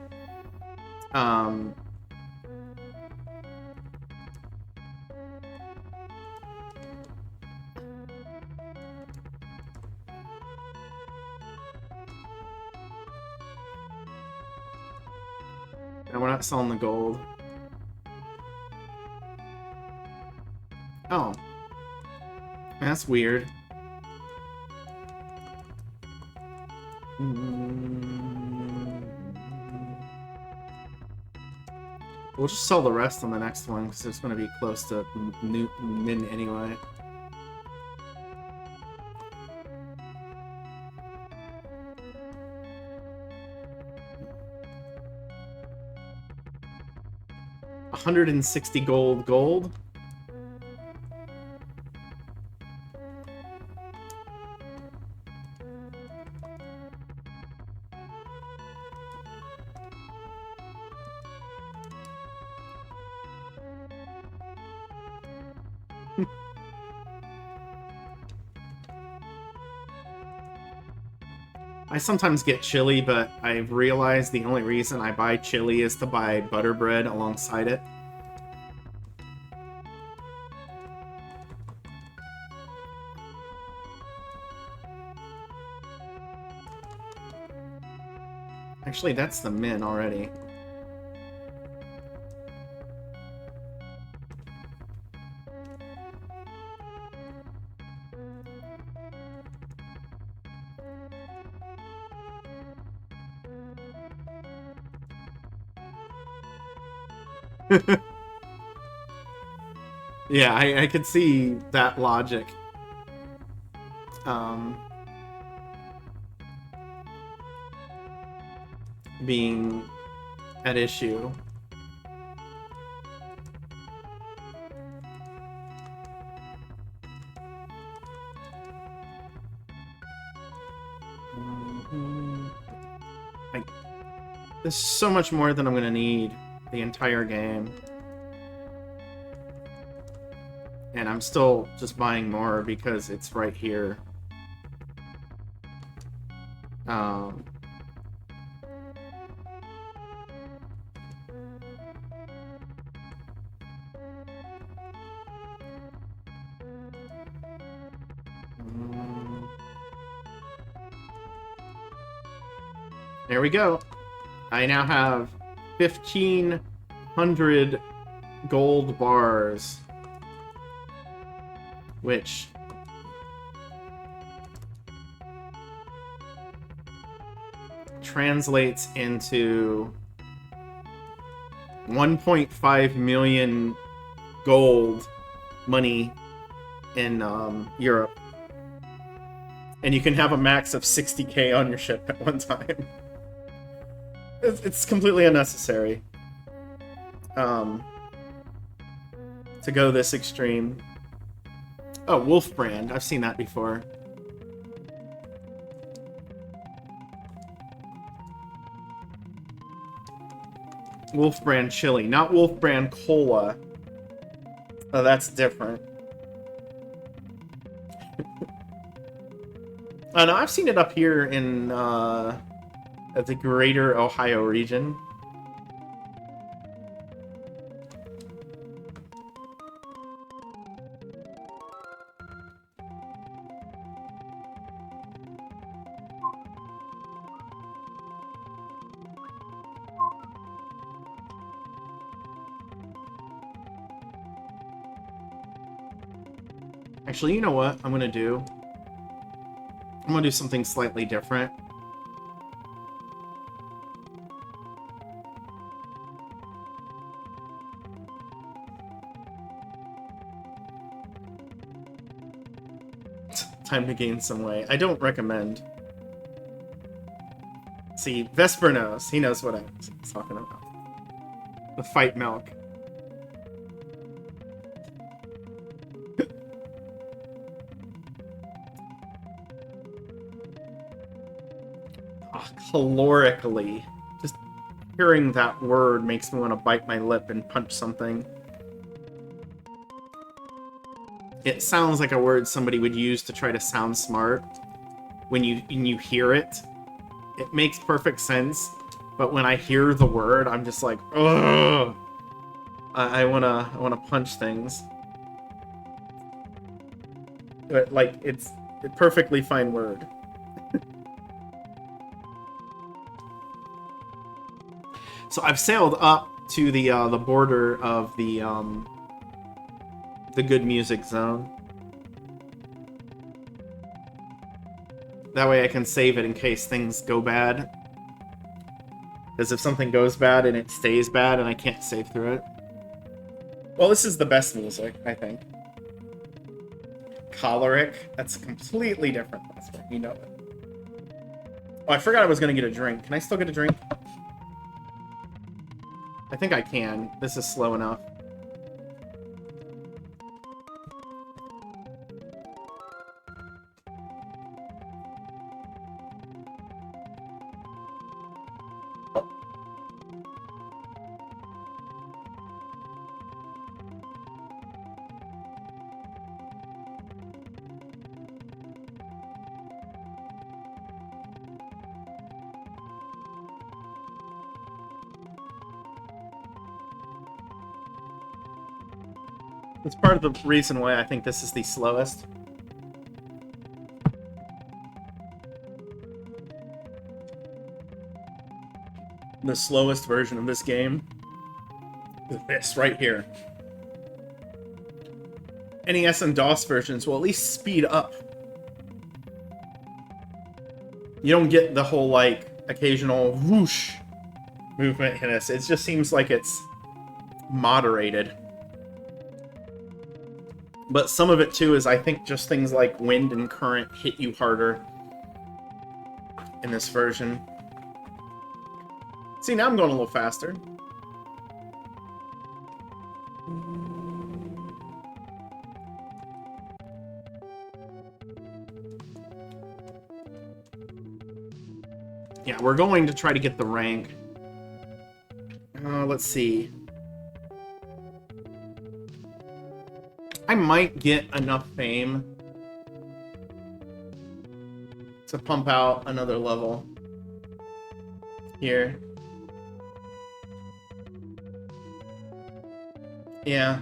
And we're not selling the gold. Oh. That's weird. We'll just sell the rest on the next one, because it's going to be close to min anyway. $160 gold. I sometimes get chili, but I've realized the only reason I buy chili is to buy butter bread alongside it. Actually, that's the min already. Yeah, I could see that logic. Being at issue. There's so much more than I'm gonna need the entire game. And I'm still just buying more because it's right here. There we go. I now have 1,500 gold bars, which translates into 1.5 million gold money in Europe. And you can have a max of 60k on your ship at one time. It's completely unnecessary to go this extreme. Oh, Wolf Brand. I've seen that before. Wolf Brand chili, not Wolf Brand cola. Oh, that's different. Oh, no, I've seen it up here in the greater Ohio region. Actually, you know what I'm gonna do? I'm gonna do something slightly different. Time to gain some weight. I don't recommend. See, Vesper knows. He knows what I'm talking about. The fight milk. Calorically. Just hearing that word makes me want to bite my lip and punch something. It sounds like a word somebody would use to try to sound smart. When you hear it, it makes perfect sense. But when I hear the word, I'm just like, ugh. I wanna punch things. But like it's a perfectly fine word. So I've sailed up to the border of the good music zone. That way I can save it in case things go bad. Because if something goes bad and it stays bad and I can't save through it. Well, this is the best music, I think. Choleric. That's completely different. That's right, you know it. Oh, I forgot I was going to get a drink. Can I still get a drink? I think I can. This is slow enough. It's part of the reason why I think this is the slowest. The slowest version of this game is this right here. NES and DOS versions will at least speed up. You don't get the whole, like, occasional whoosh movement in this. It just seems like it's moderated. But some of it, too, is I think just things like wind and current hit you harder in this version. See, now I'm going a little faster. Yeah, we're going to try to get the rank. Let's see. I might get enough fame to pump out another level here. Yeah.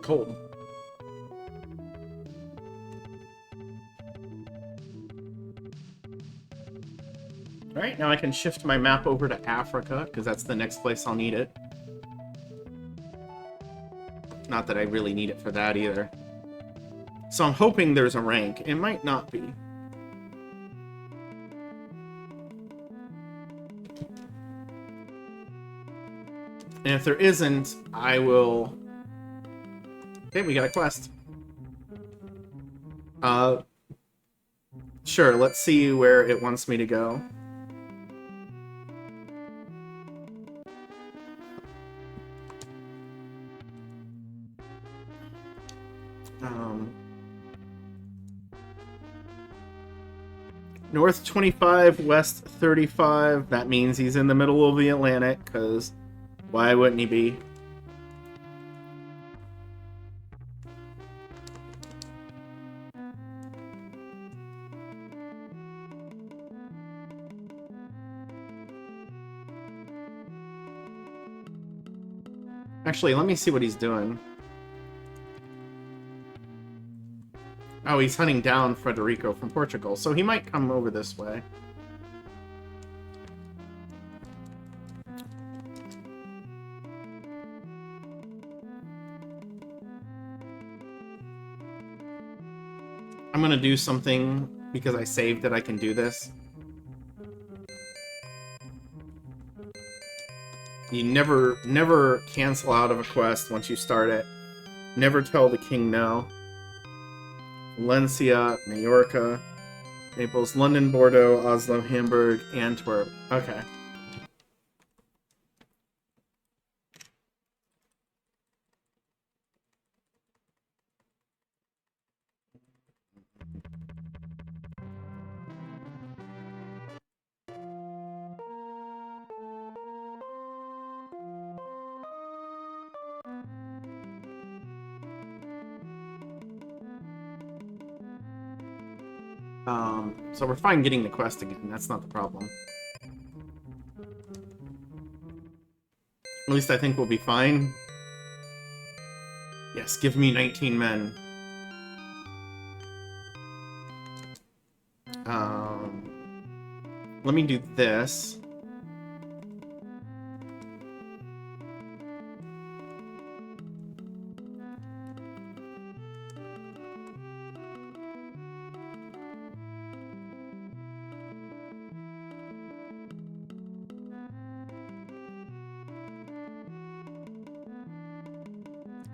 Cold. Alright, now I can shift my map over to Africa, because that's the next place I'll need it. Not that I really need it for that either. So I'm hoping there's a rank. It might not be. And if there isn't, I will... Okay, we got a quest. Sure, let's see where it wants me to go. North 25, west 35. That means he's in the middle of the Atlantic, because why wouldn't he be? Actually, let me see what he's doing. Oh, he's hunting down Frederico from Portugal, so he might come over this way. I'm gonna do something because I saved that I can do this. You never cancel out of a quest once you start it. Never tell the king no. Valencia, Majorca, Naples, London, Bordeaux, Oslo, Hamburg, Antwerp. Okay. So we're fine getting the quest again. That's not the problem. At least I think we'll be fine. Yes, give me 19 men. Let me do this.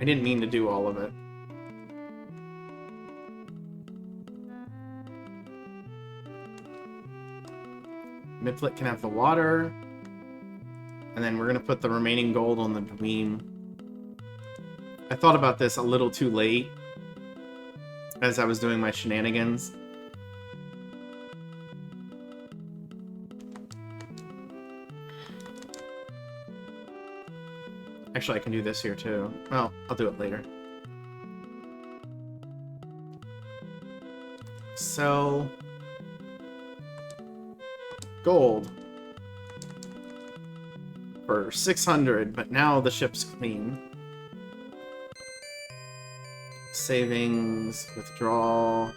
I didn't mean to do all of it. Midflit can have the water. And then we're going to put the remaining gold on the Dweem. I thought about this a little too late as I was doing my shenanigans. Actually, I can do this here too. Well, I'll do it later. Sell gold for 600, but now the ship's clean. Savings, withdraw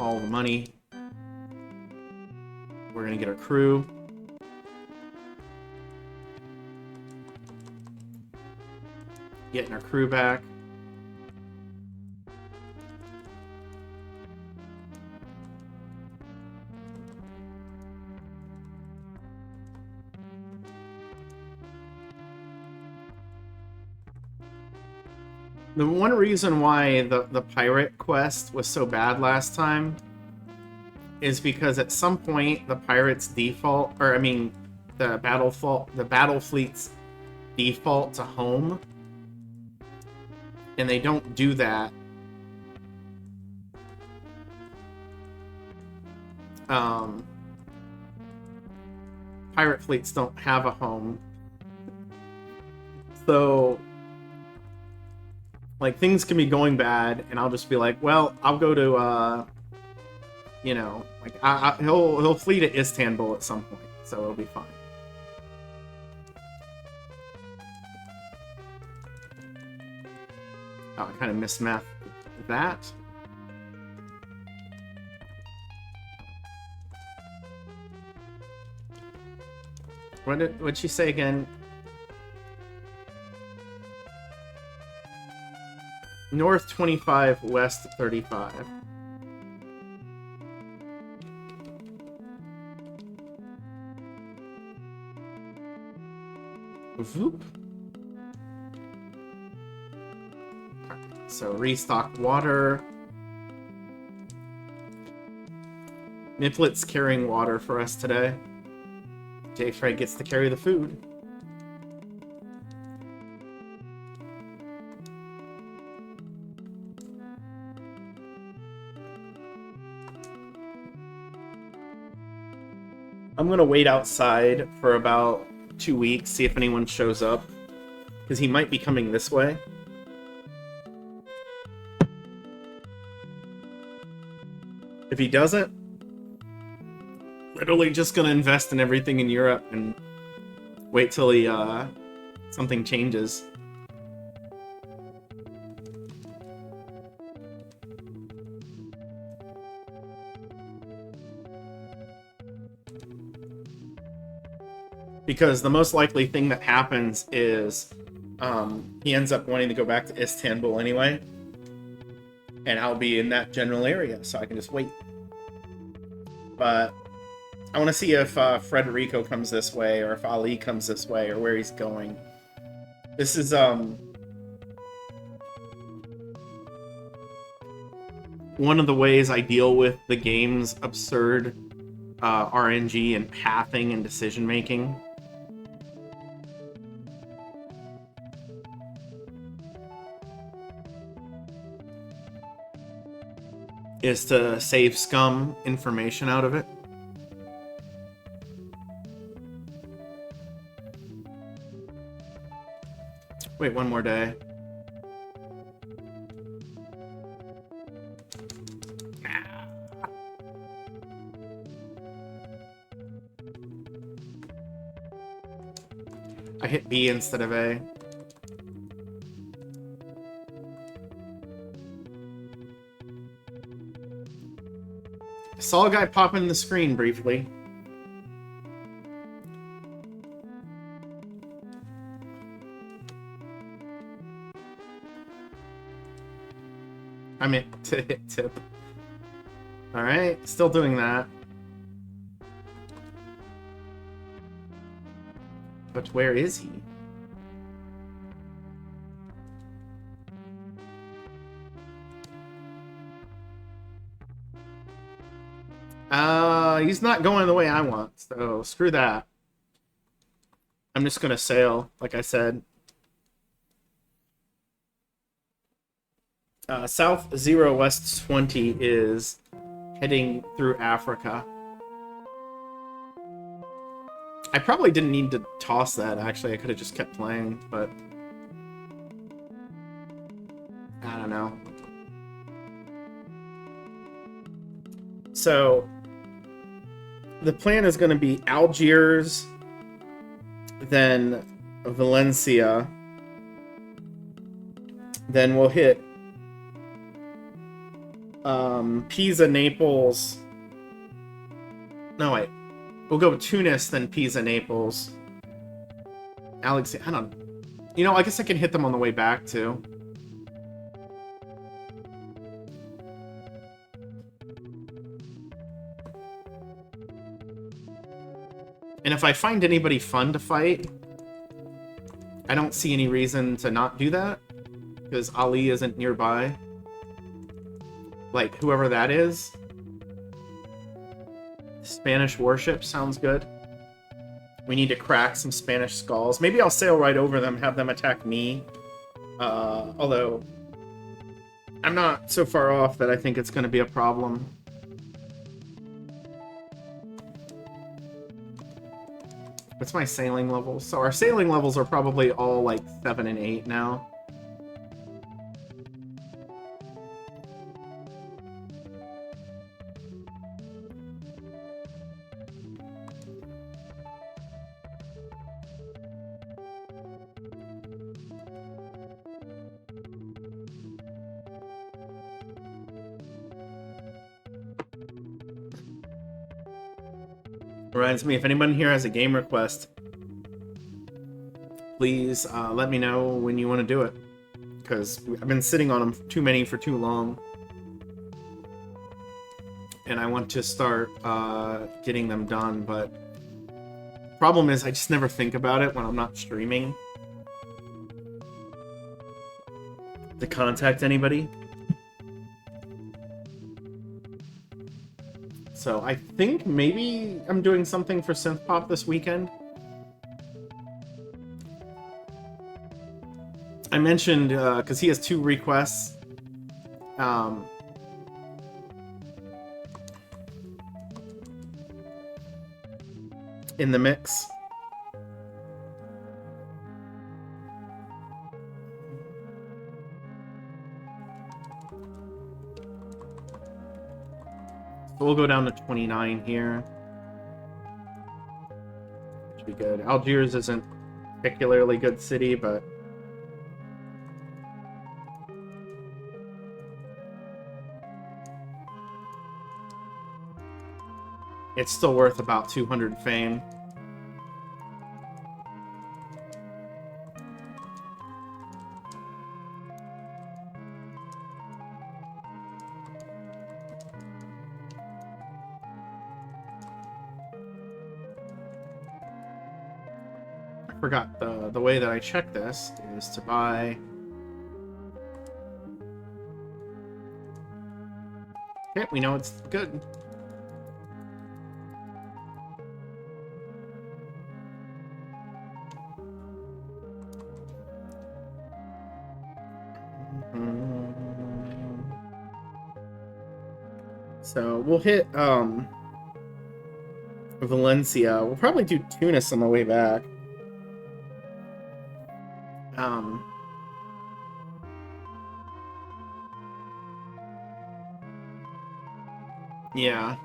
all the money. We're gonna get a crew. Getting our crew back. The one reason why the pirate quest was so bad last time is because at some point the pirates default, or I mean the battle fleet's default to home. And they don't do that um, pirate fleets don't have a home. So, like, things can be going bad, and I'll just be like, well, I'll go to, you know, like, he'll flee to Istanbul at some point, so it'll be fine. Oh, I kind of mismathed that. What'd she say again? North 25, west 35. Voop. So restock water. Niplet's carrying water for us today. J-Fred gets to carry the food. I'm gonna wait outside for about 2 weeks, see if anyone shows up. Because he might be coming this way. If he doesn't, literally just gonna invest in everything in Europe and wait till he, something changes. Because the most likely thing that happens is he ends up wanting to go back to Istanbul anyway. And I'll be in that general area, so I can just wait. But I want to see if Frederico comes this way, or if Ali comes this way, or where he's going. This is, one of the ways I deal with the game's absurd RNG and pathing and decision-making. Is to save scum information out of it. Wait one more day. I hit B instead of A. I saw a guy pop in the screen briefly. I meant to hit tip. Alright, still doing that. But where is he? He's not going the way I want, so screw that. I'm just gonna sail, like I said. South 0 West 20 is heading through Africa. I probably didn't need to toss that, actually. I could have just kept playing, but I don't know. So the plan is going to be Algiers, then Valencia, then we'll hit Pisa, Naples. No, wait. We'll go Tunis, then Pisa, Naples. Alex, I don't... You know, I guess I can hit them on the way back, too. And if I find anybody fun to fight, I don't see any reason to not do that. Because Ali isn't nearby. Like, whoever that is. Spanish warship sounds good. We need to crack some Spanish skulls. Maybe I'll sail right over them, have them attack me. Although, I'm not so far off that I think it's going to be a problem. What's my sailing levels? So our sailing levels are probably all like 7 and 8 now. Reminds me, if anyone here has a game request, please let me know when you want to do it, because I've been sitting on them too many for too long, and I want to start getting them done, but problem is I just never think about it when I'm not streaming to contact anybody. So I think maybe I'm doing something for Synthpop this weekend. I mentioned, because he has 2 requests. In the mix. So we'll go down to 29 here. Should be good. Algiers isn't a particularly good city, but it's still worth about 200 fame. I forgot the way that I check this is to buy. Okay, we know it's good. So we'll hit Valencia. We'll probably do Tunis on the way back. Yeah.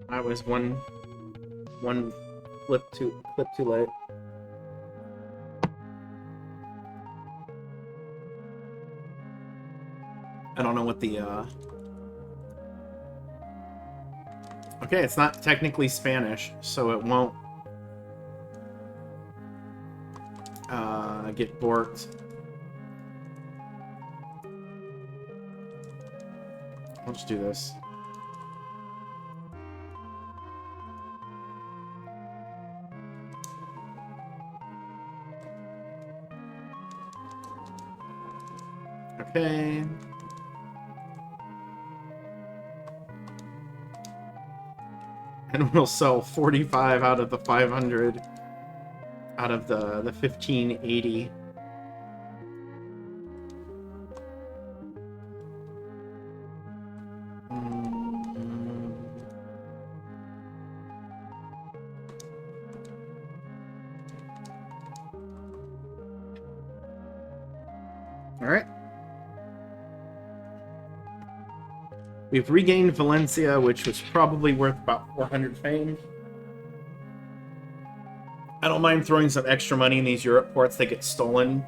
I was one clip too late. I don't know what the okay, it's not technically Spanish, so it won't get borked. I'll just do this. Okay. And we'll sell 45 out of the 500 out of the 1580. All right. We've regained Valencia, which was probably worth about 400 fame. I don't mind throwing some extra money in these Europe ports that get stolen,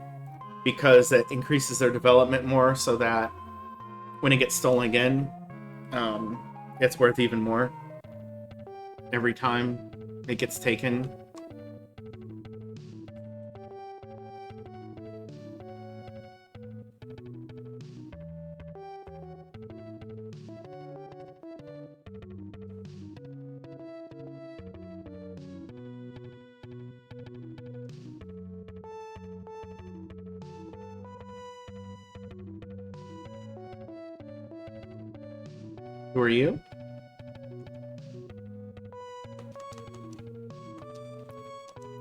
because it increases their development more, so that when it gets stolen again, it's worth even more every time it gets taken. Who are you?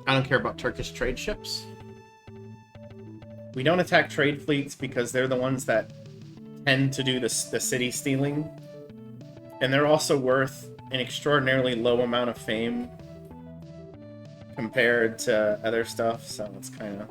I don't care about Turkish trade ships. We don't attack trade fleets because they're the ones that tend to do the city stealing. And they're also worth an extraordinarily low amount of fame compared to other stuff, so it's kind of...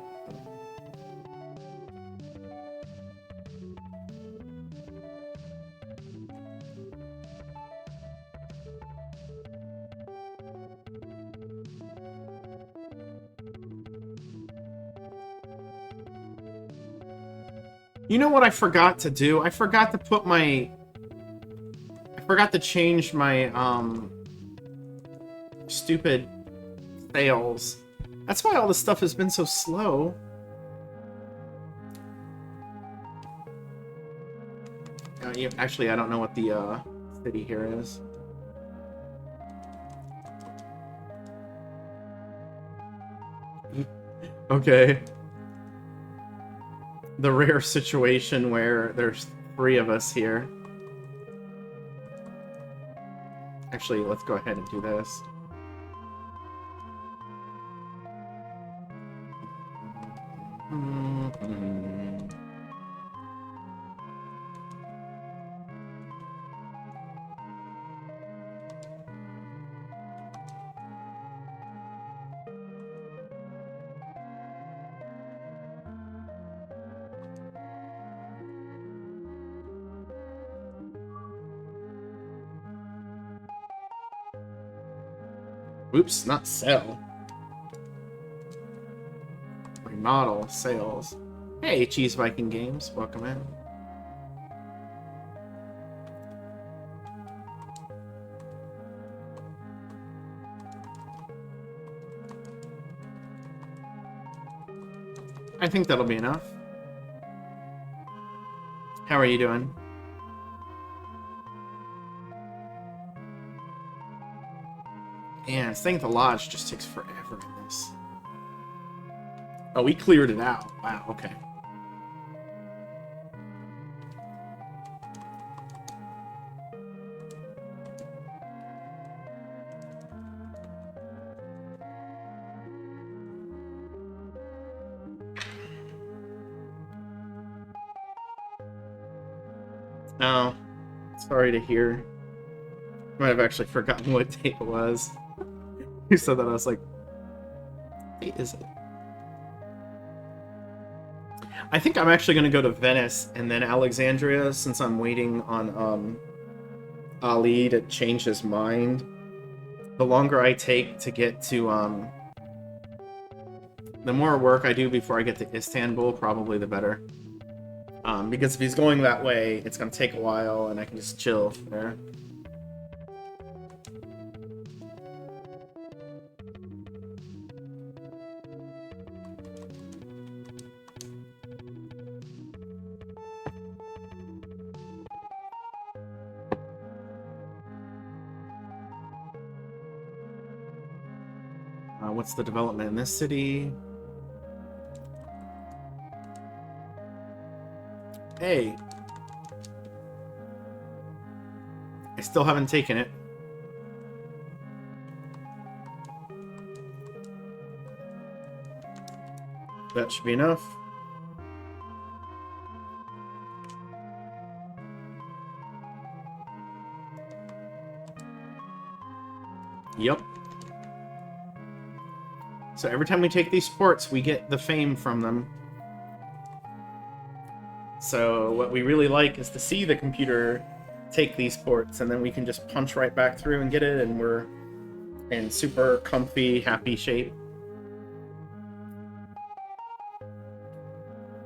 You know what I forgot to do? I forgot to put my... I forgot to change my, stupid sails. That's why all this stuff has been so slow. Actually, I don't know what the, city here is. Okay. The rare situation where there's 3 of us here. Actually, let's go ahead and do this. Oops, not sell. Remodel, sales. Hey, Cheese Viking Games, welcome in. I think that'll be enough. How are you doing? Man, staying at the lodge just takes forever in this. Oh, we cleared it out. Wow, okay. Oh, sorry to hear. Might have actually forgotten what date it was. You said that, I was like, what date is it? I think I'm actually going to go to Venice and then Alexandria, since I'm waiting on Ali to change his mind. The longer I take to get to, the more work I do before I get to Istanbul, probably the better. Because if he's going that way, it's going to take a while, and I can just chill there. What's the development in this city? Hey! I still haven't taken it. That should be enough. Yep. So every time we take these sports, we get the fame from them. So what we really like is to see the computer take these ports, and then we can just punch right back through and get it, and we're in super comfy, happy shape.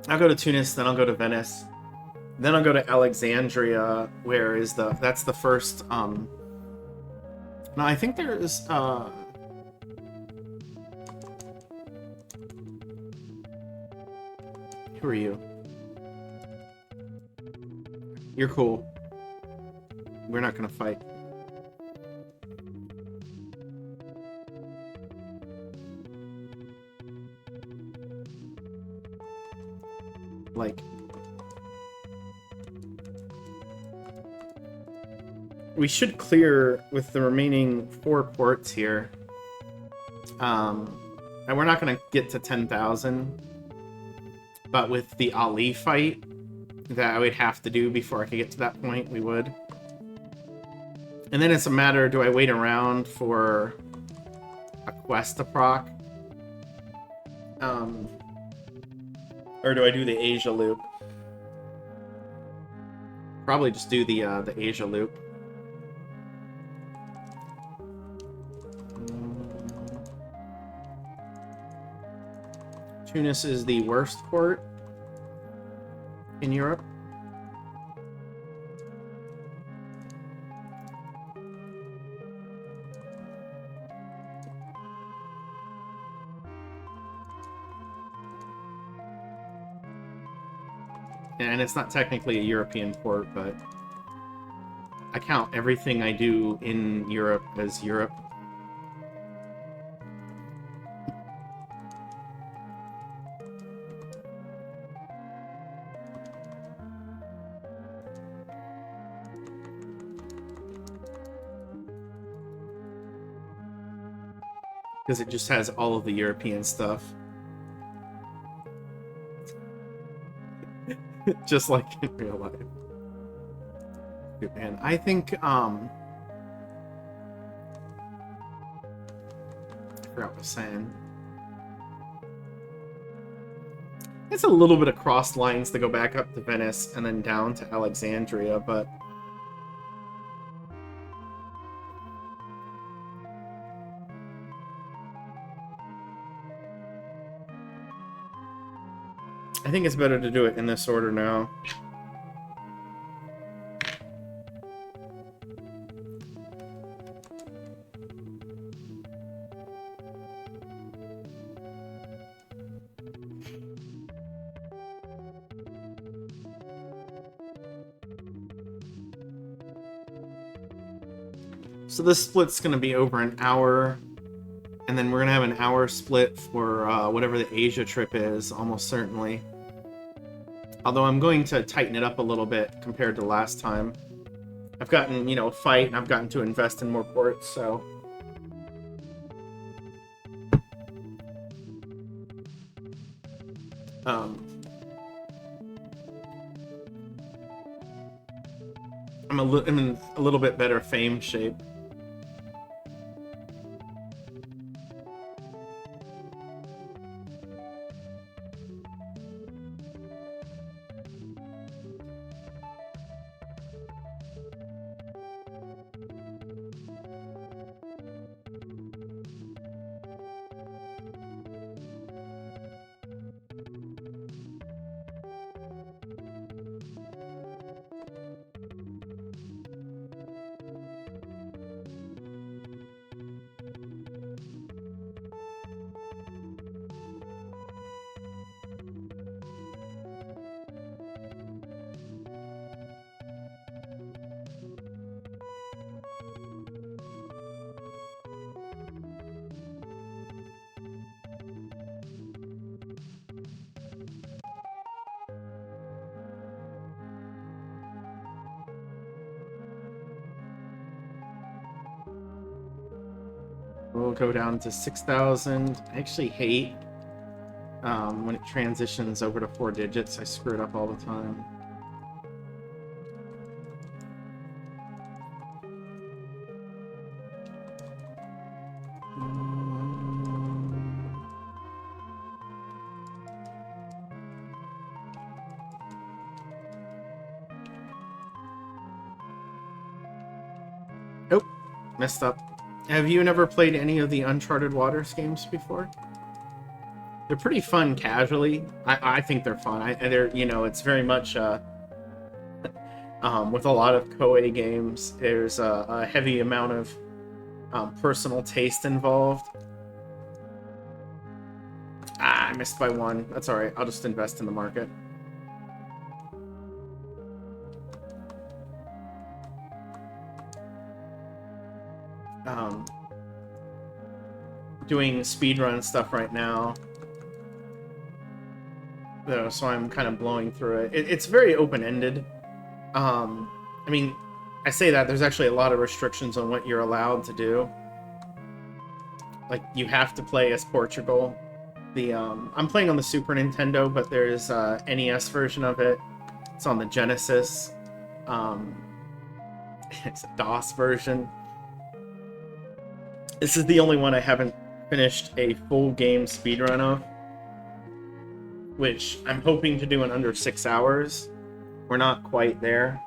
I'll go to Tunis, then I'll go to Venice. Then I'll go to Alexandria, where is that's the first, no, I think there's, who are you? You're cool. We're not gonna fight. Like... we should clear with the remaining 4 ports here. And we're not going to get to 10,000, but with the Ali fight that I would have to do before I could get to that point, we would. And then it's a matter, do I wait around for a quest to proc? Or do I do the Asia loop? Probably just do the Asia loop. Tunis is the worst port in Europe. And it's not technically a European port, but I count everything I do in Europe as Europe. Because it just has all of the European stuff. Just like in real life. Good man. I think, I forgot what I was saying. It's a little bit of crossed lines to go back up to Venice and then down to Alexandria, but I think it's better to do it in this order now. So this split's going to be over an hour, and then we're going to have an hour split for whatever the Asia trip is, almost certainly. Although I'm going to tighten it up a little bit compared to last time. I've gotten, you know, a fight, and I've gotten to invest in more ports, so... I'm in a little bit better fame shape. We'll go down to 6,000. I actually hate when it transitions over to 4 digits. I screw it up all the time. Nope, messed up. Have you never played any of the Uncharted Waters games before? They're pretty fun casually. I think they're fun. They're, you know, it's very much with a lot of Koei games, there's a heavy amount of personal taste involved. Ah, I missed by 1. That's alright. I'll just invest in the market. Doing speedrun stuff right now, so I'm kind of blowing through it. It's very open-ended. I mean, I say that, there's actually a lot of restrictions on what you're allowed to do. Like, you have to play as Portugal. I'm playing on the Super Nintendo, but there's a NES version of it. It's on the Genesis. It's a DOS version. This is the only one I haven't finished a full game speedrun of, which I'm hoping to do in under 6 hours. We're not quite there.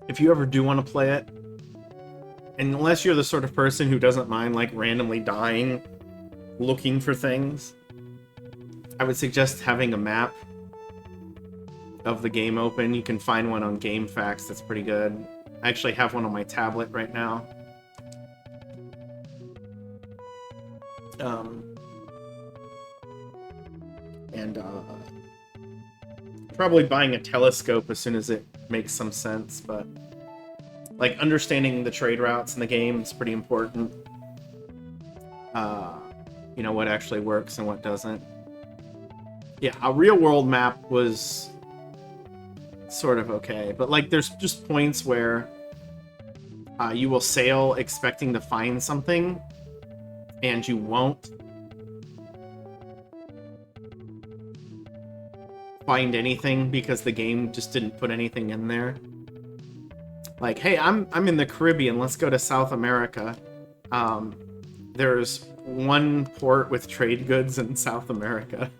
If you ever do want to play it, and unless you're the sort of person who doesn't mind like randomly dying looking for things, I would suggest having a map of the game open. You can find one on GameFAQs that's pretty good. I actually have one on my tablet right now. Probably buying a telescope as soon as it makes some sense, but like understanding the trade routes in the game is pretty important. You know, what actually works and what doesn't. Yeah, a real world map was sort of okay, but like there's just points where you will sail expecting to find something and you won't find anything because the game just didn't put anything in there. Like, hey, I'm in the Caribbean, let's go to South America. There's one port with trade goods in South America.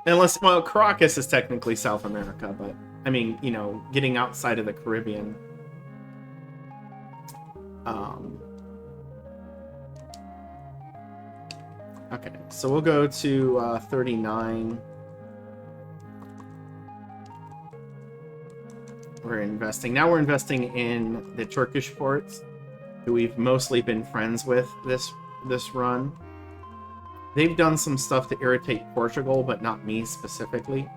Unless, well, Caracas is technically South America, but, I mean, you know, getting outside of the Caribbean. Okay, so we'll go to 39. We're investing. Now we're investing in the Turkish ports, who we've mostly been friends with this run. They've done some stuff to irritate Portugal, but not me specifically.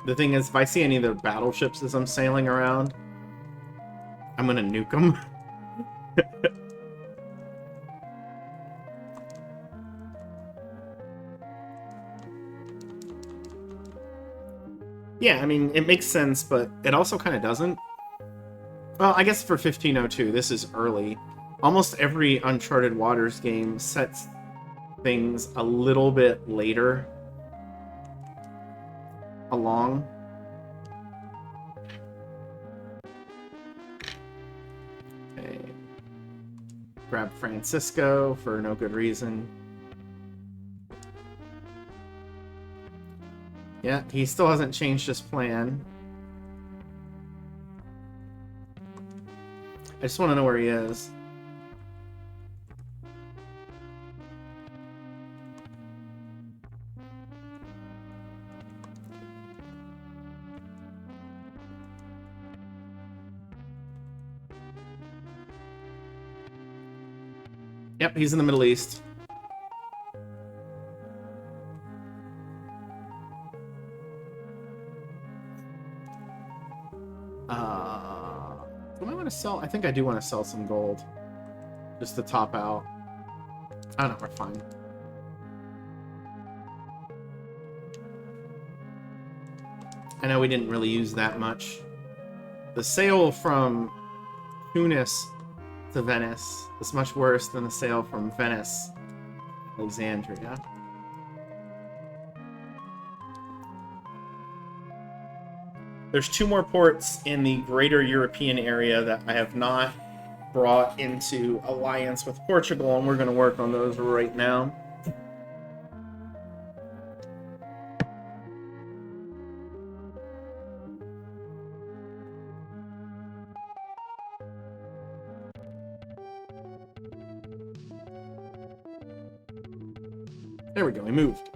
The thing is, if I see any of their battleships as I'm sailing around, I'm gonna nuke them. Yeah, I mean, it makes sense, but it also kind of doesn't. Well, I guess for 1502, this is early. Almost every Uncharted Waters game sets things a little bit later along. Okay. Grab Francisco for no good reason. Yeah, he still hasn't changed his plan. I just want to know where he is. Yep, he's in the Middle East. Do I want to sell? I think I do want to sell some gold. Just to top out. I don't know, we're fine. I know we didn't really use that much. The sail from Tunis to Venice is much worse than the sail from Venice to Alexandria. There's 2 more ports in the greater European area that I have not brought into alliance with Portugal, and we're going to work on those right now. There we go, we moved.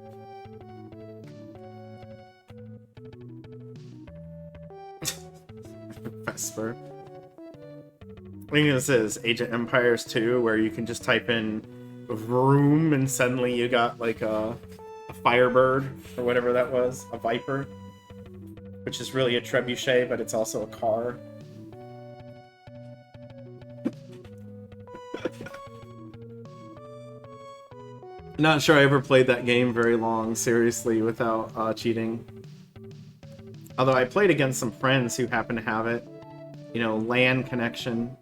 Vesper. think this is Age of Empires 2, where you can just type in vroom and suddenly you got like a Firebird, or whatever that was, a Viper, which is really a trebuchet, but it's also a car. Not sure I ever played that game very long, seriously, without cheating. Although I played against some friends who happen to have it. You know, LAN connection.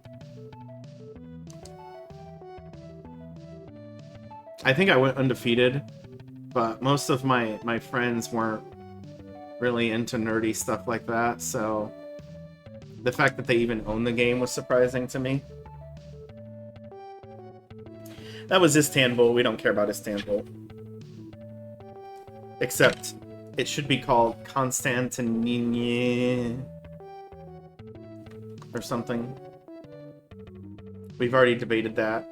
I think I went undefeated, but most of my friends weren't really into nerdy stuff like that, so the fact that they even owned the game was surprising to me. That was Istanbul. We don't care about Istanbul. Except it should be called Constantinople or something. We've already debated that.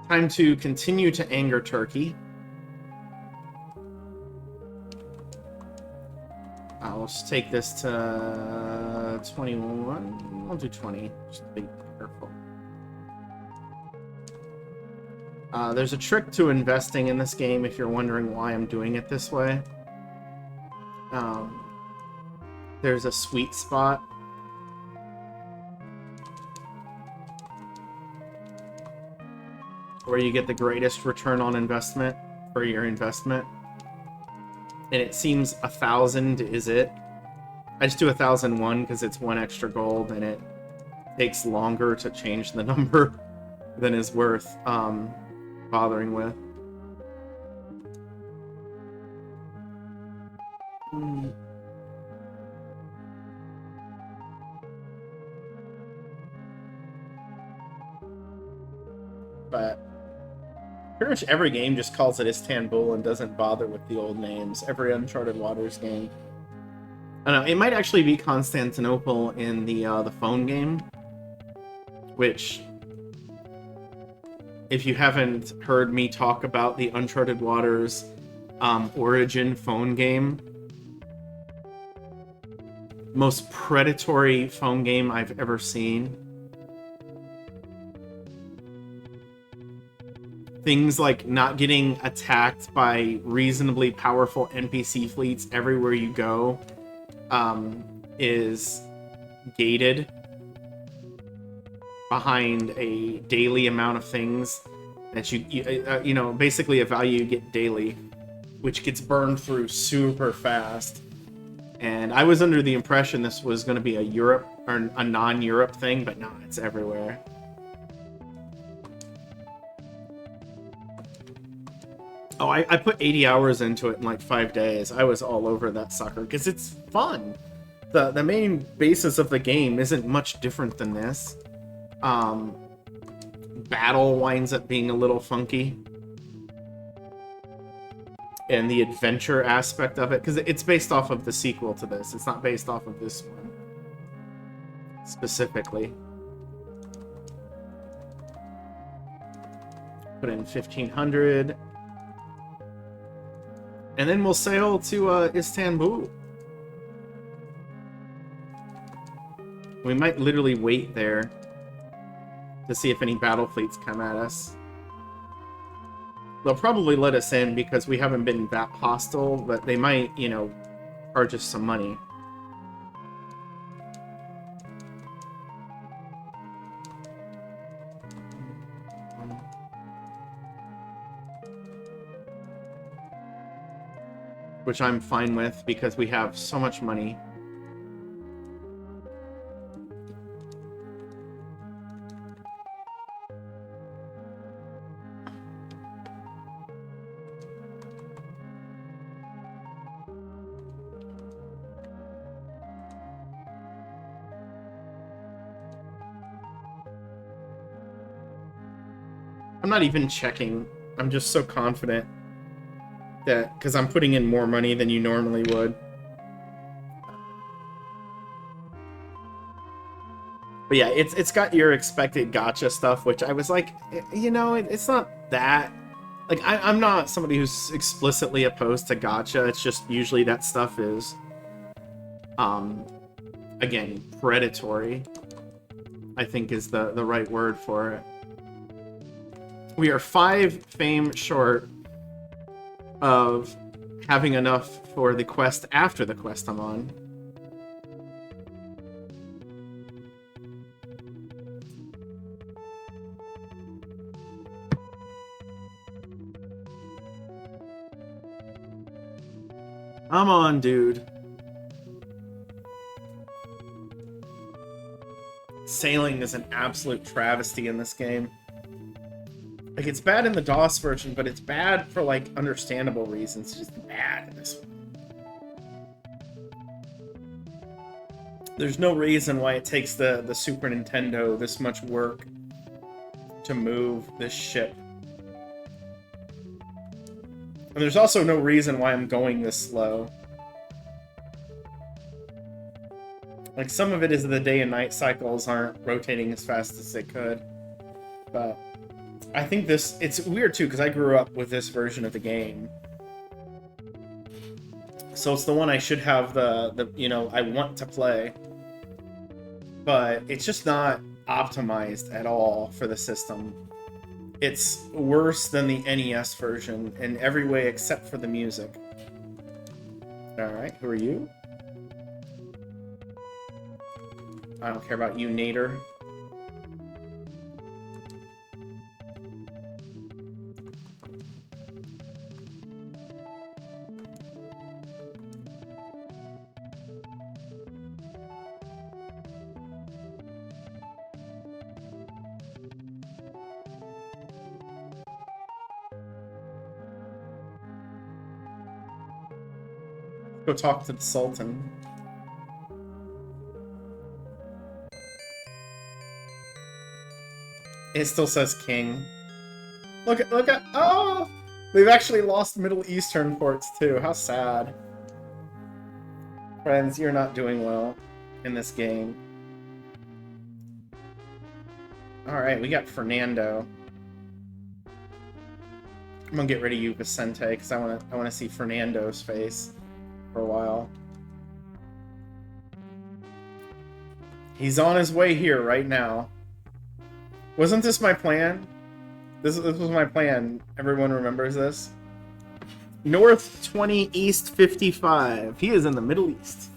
Time to continue to anger Turkey. I'll just take this to 21. I'll do 20. Just be careful. There's a trick to investing in this game if you're wondering why I'm doing it this way. There's a sweet spot. Where you get the greatest return on investment for your investment. And it seems 1,000 is it. I just do 1,001 because it's 1 extra gold and it takes longer to change the number than is worth bothering with. But pretty much every game just calls it Istanbul and doesn't bother with the old names. Every Uncharted Waters game. I don't know, it might actually be Constantinople in the phone game, which, if you haven't heard me talk about the Uncharted Waters Origin phone game, most predatory phone game I've ever seen. Things like not getting attacked by reasonably powerful NPC fleets everywhere you go is gated behind a daily amount of things that you know, basically a value you get daily, which gets burned through super fast. And I was under the impression this was going to be a Europe or a non-Europe thing, but no, it's everywhere. Oh, I put 80 hours into it in like 5 days. I was all over that sucker because it's fun. The main basis of the game isn't much different than this. Battle winds up being a little funky. And the adventure aspect of it, because it's based off of the sequel to this. It's not based off of this one specifically. Put in 1,500. And then we'll sail to Istanbul. We might literally wait there to see if any battle fleets come at us. They'll probably let us in because we haven't been that hostile, but they might, you know, charge us some money. Which I'm fine with because we have so much money. I'm not even checking. I'm just so confident that, because I'm putting in more money than you normally would. But But yeah, it's got your expected gacha stuff, which I was like, you know, it's not that. Like, I'm not somebody who's explicitly opposed to gacha. It's just usually that stuff is, again, predatory, I think is the right word for it. We are 5 fame short of having enough for the quest after the quest I'm on. Come on, dude. Sailing is an absolute travesty in this game. Like, it's bad in the DOS version, but it's bad for, like, understandable reasons. It's just bad in this one. There's no reason why it takes the Super Nintendo this much work to move this ship. And there's also no reason why I'm going this slow. Like, some of it is the day and night cycles aren't rotating as fast as they could. But I think this... It's weird, too, because I grew up with this version of the game. So it's the one I should have the you know, I want to play. But it's just not optimized at all for the system. It's worse than the NES version in every way except for the music. Alright, who are you? I don't care about you, Nader. Go talk to the Sultan. It still says king. Look at, oh! We've actually lost Middle Eastern ports too. How sad. Friends, you're not doing well in this game. Alright, we got Fernando. I'm gonna get rid of you, Vicente, because I wanna see Fernando's face for a while. He's on his way here right now. Wasn't this my plan? This was my plan. Everyone remembers this? North 20, East 55. He is in the Middle East.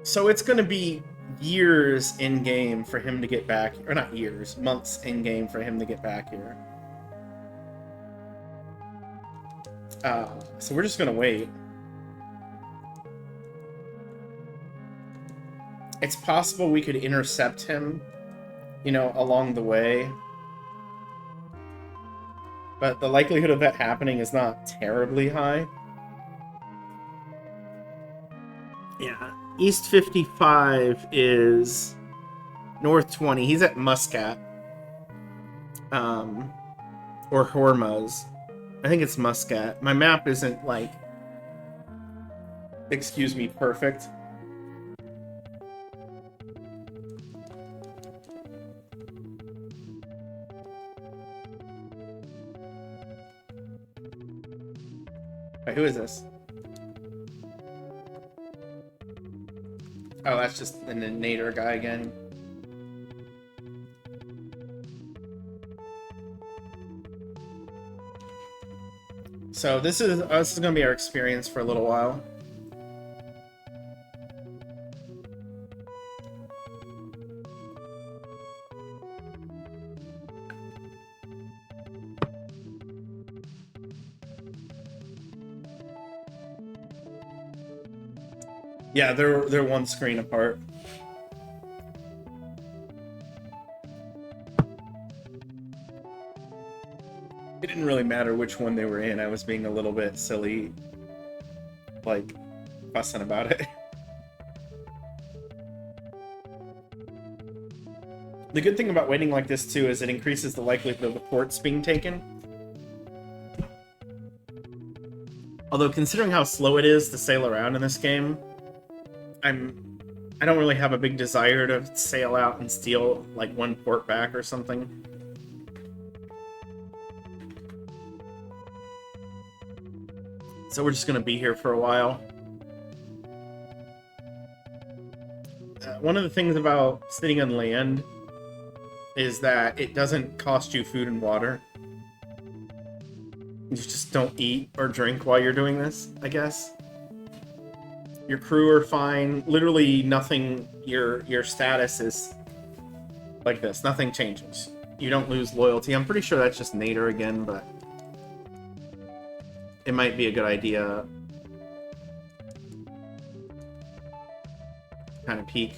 So it's gonna be years in-game for him to get back. Or not years, months in-game for him to get back here. So we're just gonna wait. It's possible we could intercept him, you know, along the way. But the likelihood of that happening is not terribly high. Yeah, East 55 is North 20. He's at Muscat. Or Hormuz. I think it's Muscat. My map isn't, like, excuse me, perfect. Wait, who is this? Oh, that's just the Nader guy again. So this is going to be our experience for a little while. Yeah, they're one screen apart. It didn't really matter which one they were in. I was being a little bit silly, like, fussing about it. The good thing about waiting like this, too, is it increases the likelihood of the ports being taken. Although, considering how slow it is to sail around in this game, I don't really have a big desire to sail out and steal, like, one port back or something. So we're just gonna be here for a while. One of the things about sitting on land is that it doesn't cost you food and water. You just don't eat or drink while you're doing this, I guess. Your crew are fine. Literally nothing, your status is like this. Nothing changes. You don't lose loyalty. I'm pretty sure that's just Nader again, but it might be a good idea. Kind of peek.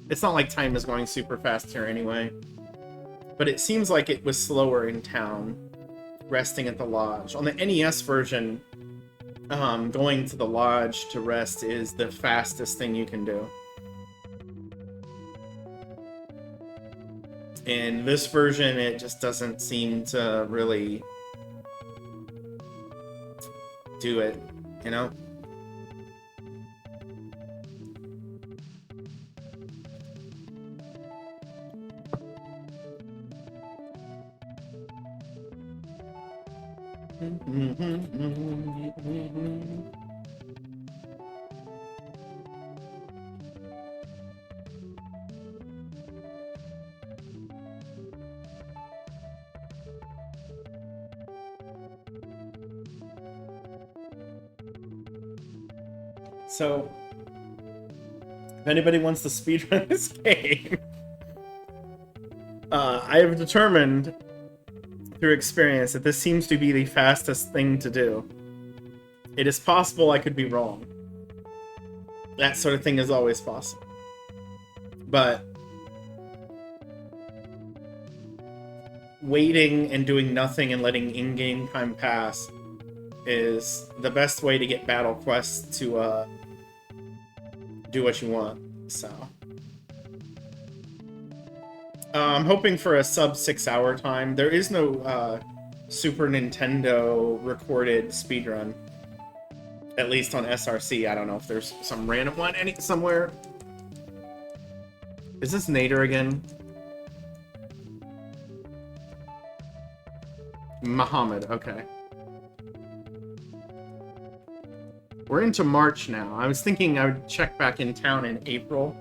It's not like time is going super fast here anyway. But it seems like it was slower in town, resting at the lodge. On the NES version, going to the lodge to rest is the fastest thing you can do. In this version, it just doesn't seem to really do it, you know? So, if anybody wants to speedrun this game, I have determined through experience that this seems to be the fastest thing to do. It is possible I could be wrong. That sort of thing is always possible. But waiting and doing nothing and letting in-game time pass is the best way to get battle quests to do what you want. So I'm hoping for a sub 6 hour time. There is no Super Nintendo recorded speedrun, at least on SRC. I don't know if there's some random one somewhere. Is this Nader again? Muhammad, okay. We're into March now. I was thinking I would check back in town in April.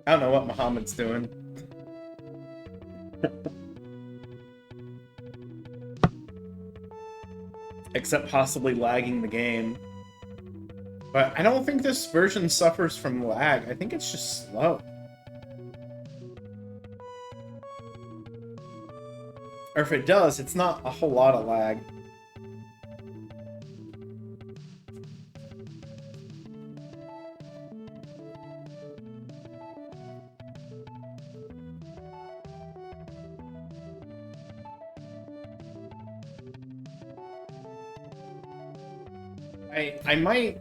I don't know what Muhammad's doing. Except possibly lagging the game. But I don't think this version suffers from lag. I think it's just slow. Or if it does, it's not a whole lot of lag. I might...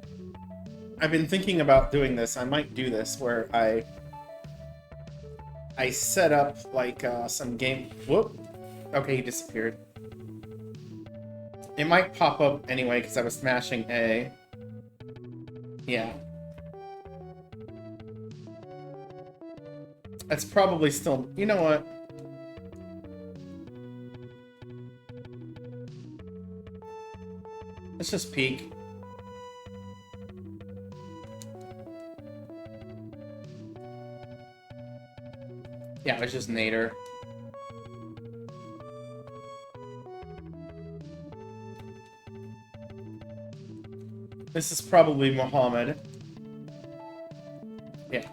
I've been thinking about doing this. I might do this where I set up like some game... Whoop! Okay, he disappeared. It might pop up anyway because I was smashing A. Yeah. That's probably still... You know what? Let's just peek. Yeah, it's just Nader. This is probably Muhammad. Yeah.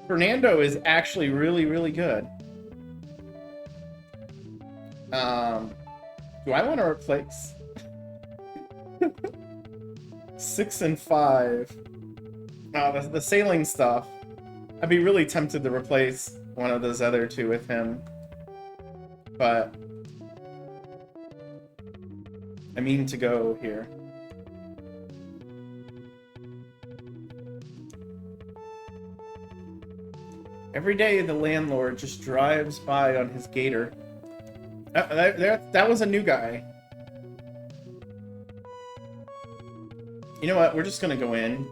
Fernando is actually really, really good. Do I want to replace 6 and 5? The sailing stuff. I'd be really tempted to replace one of those other two with him. But I mean to go here. Every day the landlord just drives by on his gator. That was a new guy. You know what? We're just gonna go in.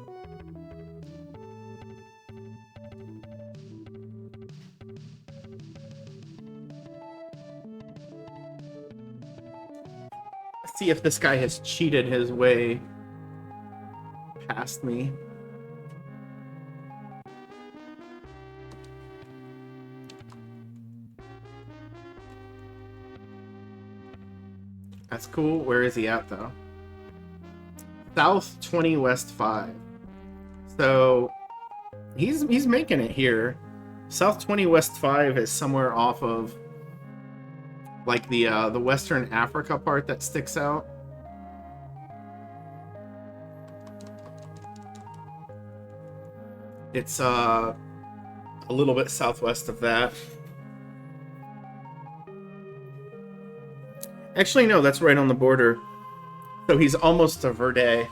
Let's see if this guy has cheated his way past me. That's cool. Where is he at, though? South 20 West 5. So he's making it here. South 20 West 5 is somewhere off of like the Western Africa part that sticks out. It's a little bit southwest of that. Actually, no, that's right on the border. So he's almost to Verde,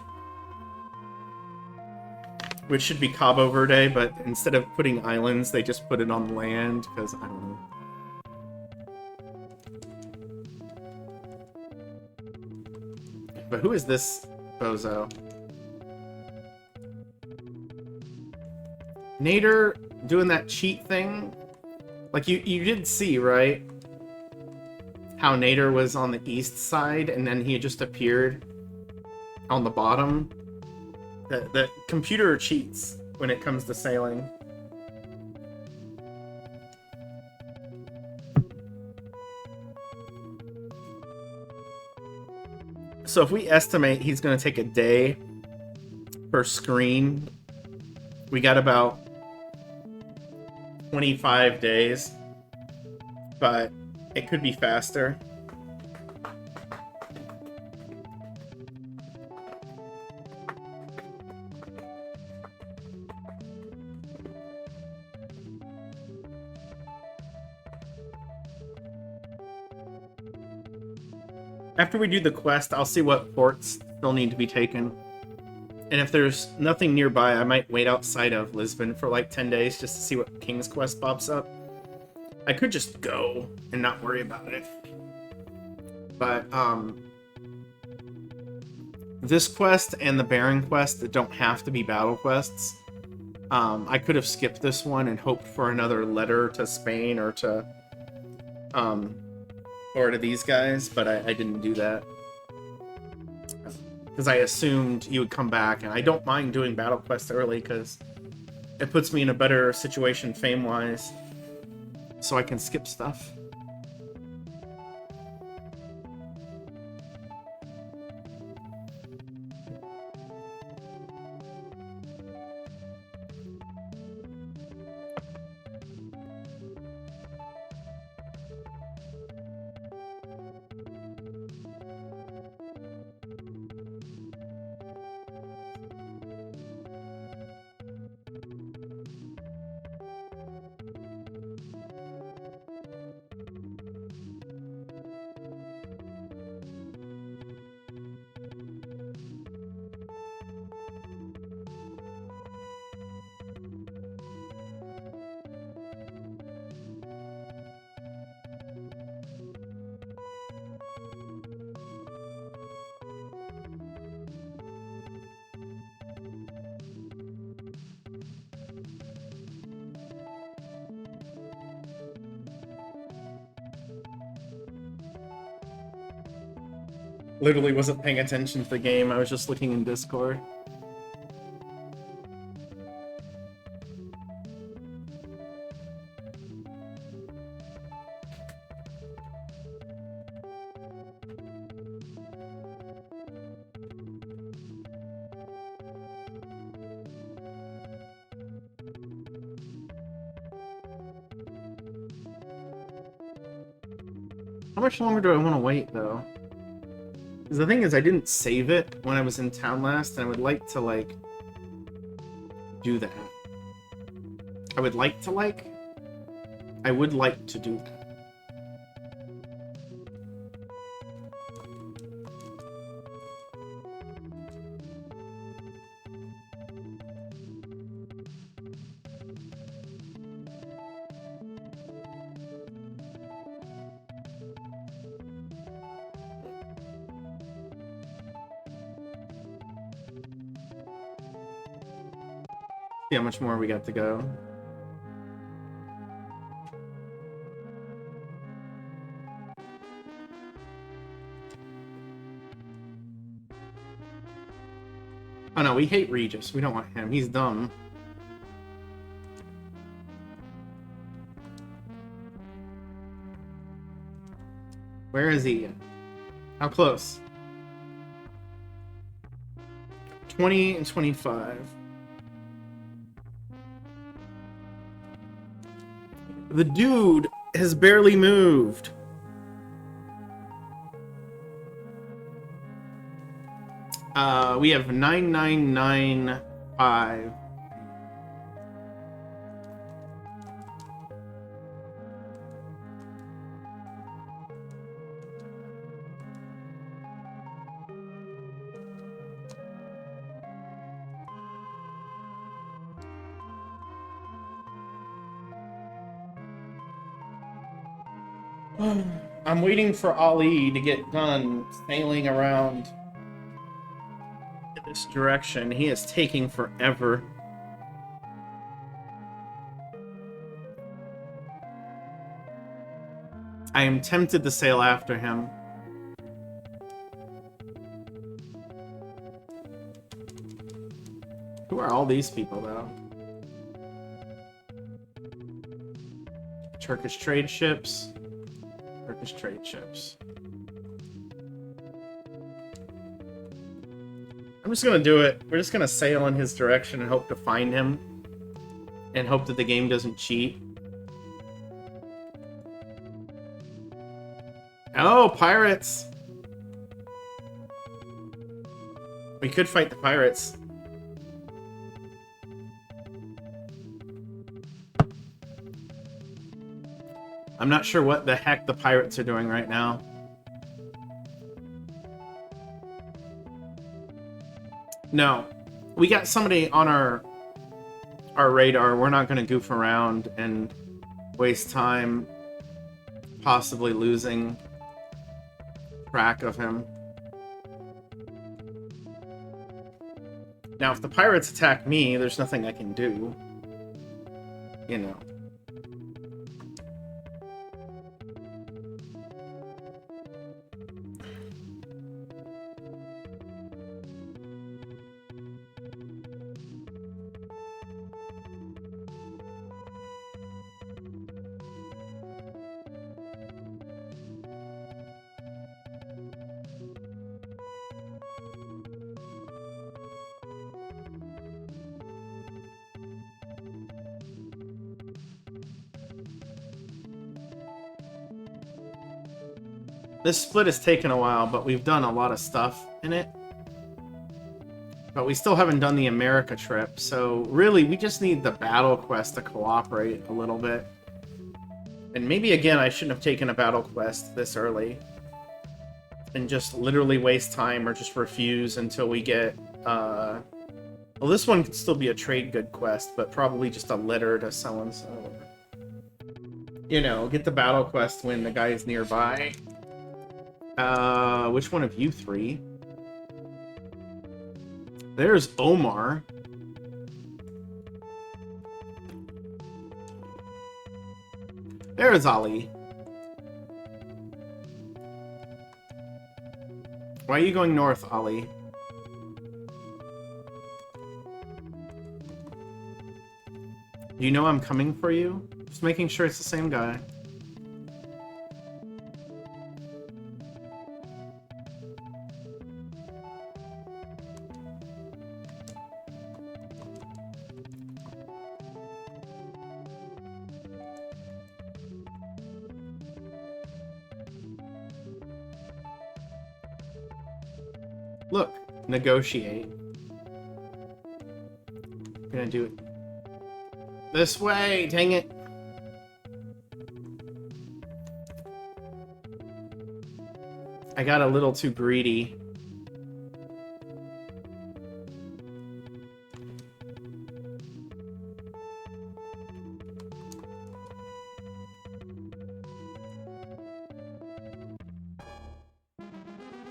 which should be Cabo Verde, but instead of putting islands, they just put it on land, because, I don't know. But who is this bozo? Nader doing that cheat thing? Like, you did see, right? How Nader was on the east side, and then he just appeared on the bottom. The computer cheats when it comes to sailing. So if we estimate he's going to take a day per screen, we got about 25 days, but it could be faster. After we do the quest, I'll see what ports still need to be taken. And if there's nothing nearby, I might wait outside of Lisbon for like 10 days just to see what King's Quest pops up. I could just go and not worry about it. But, this quest and the Baron quest that don't have to be battle quests. I could have skipped this one and hoped for another letter to Spain or to these guys, but I didn't do that. Because I assumed you would come back, and I don't mind doing battle quests early because it puts me in a better situation fame-wise, so I can skip stuff. Literally wasn't paying attention to the game, I was just looking in Discord. How much longer do I want to wait, though? Because the thing is, I didn't save it when I was in town last, and I would like to, like, do that. I would like to like. I would like to do that. See how much more we got to go. Oh no, we hate Regis. We don't want him. He's dumb. Where is he? How close? 20 and 25. The dude has barely moved. We have 9995. I'm waiting for Ali to get done sailing around in this direction. He is taking forever. I am tempted to sail after him. Who are all these people, though? Turkish trade ships. Turkish trade ships. I'm just gonna do it. We're just gonna sail in his direction and hope to find him. And hope that the game doesn't cheat. Oh, pirates! We could fight the pirates. I'm not sure what the heck the pirates are doing right now. No. We got somebody on our radar. We're not going to goof around and waste time possibly losing track of him. Now, if the pirates attack me, there's nothing I can do. You know. This split has taken a while, but we've done a lot of stuff in it. But we still haven't done the America trip, so really we just need the battle quest to cooperate a little bit. And maybe again I shouldn't have taken a battle quest this early. And just literally waste time or just refuse until we get... Well, this one could still be a trade good quest, but probably just a letter to so-and-so. You know, get the battle quest when the guy is nearby. Which one of you three? There's Omar. There's Ali. Why are you going north, Ali? You know I'm coming for you? Just making sure it's the same guy. Look, negotiate. I'm gonna do it. This way, dang it. I got a little too greedy.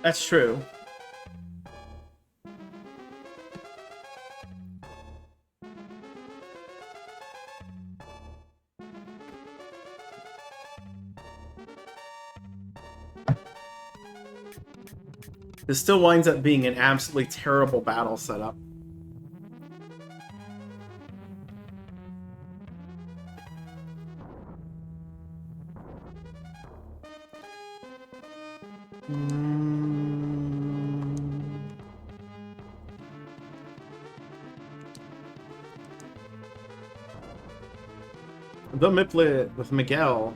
That's true. This still winds up being an absolutely terrible battle setup. The Miplet with Miguel.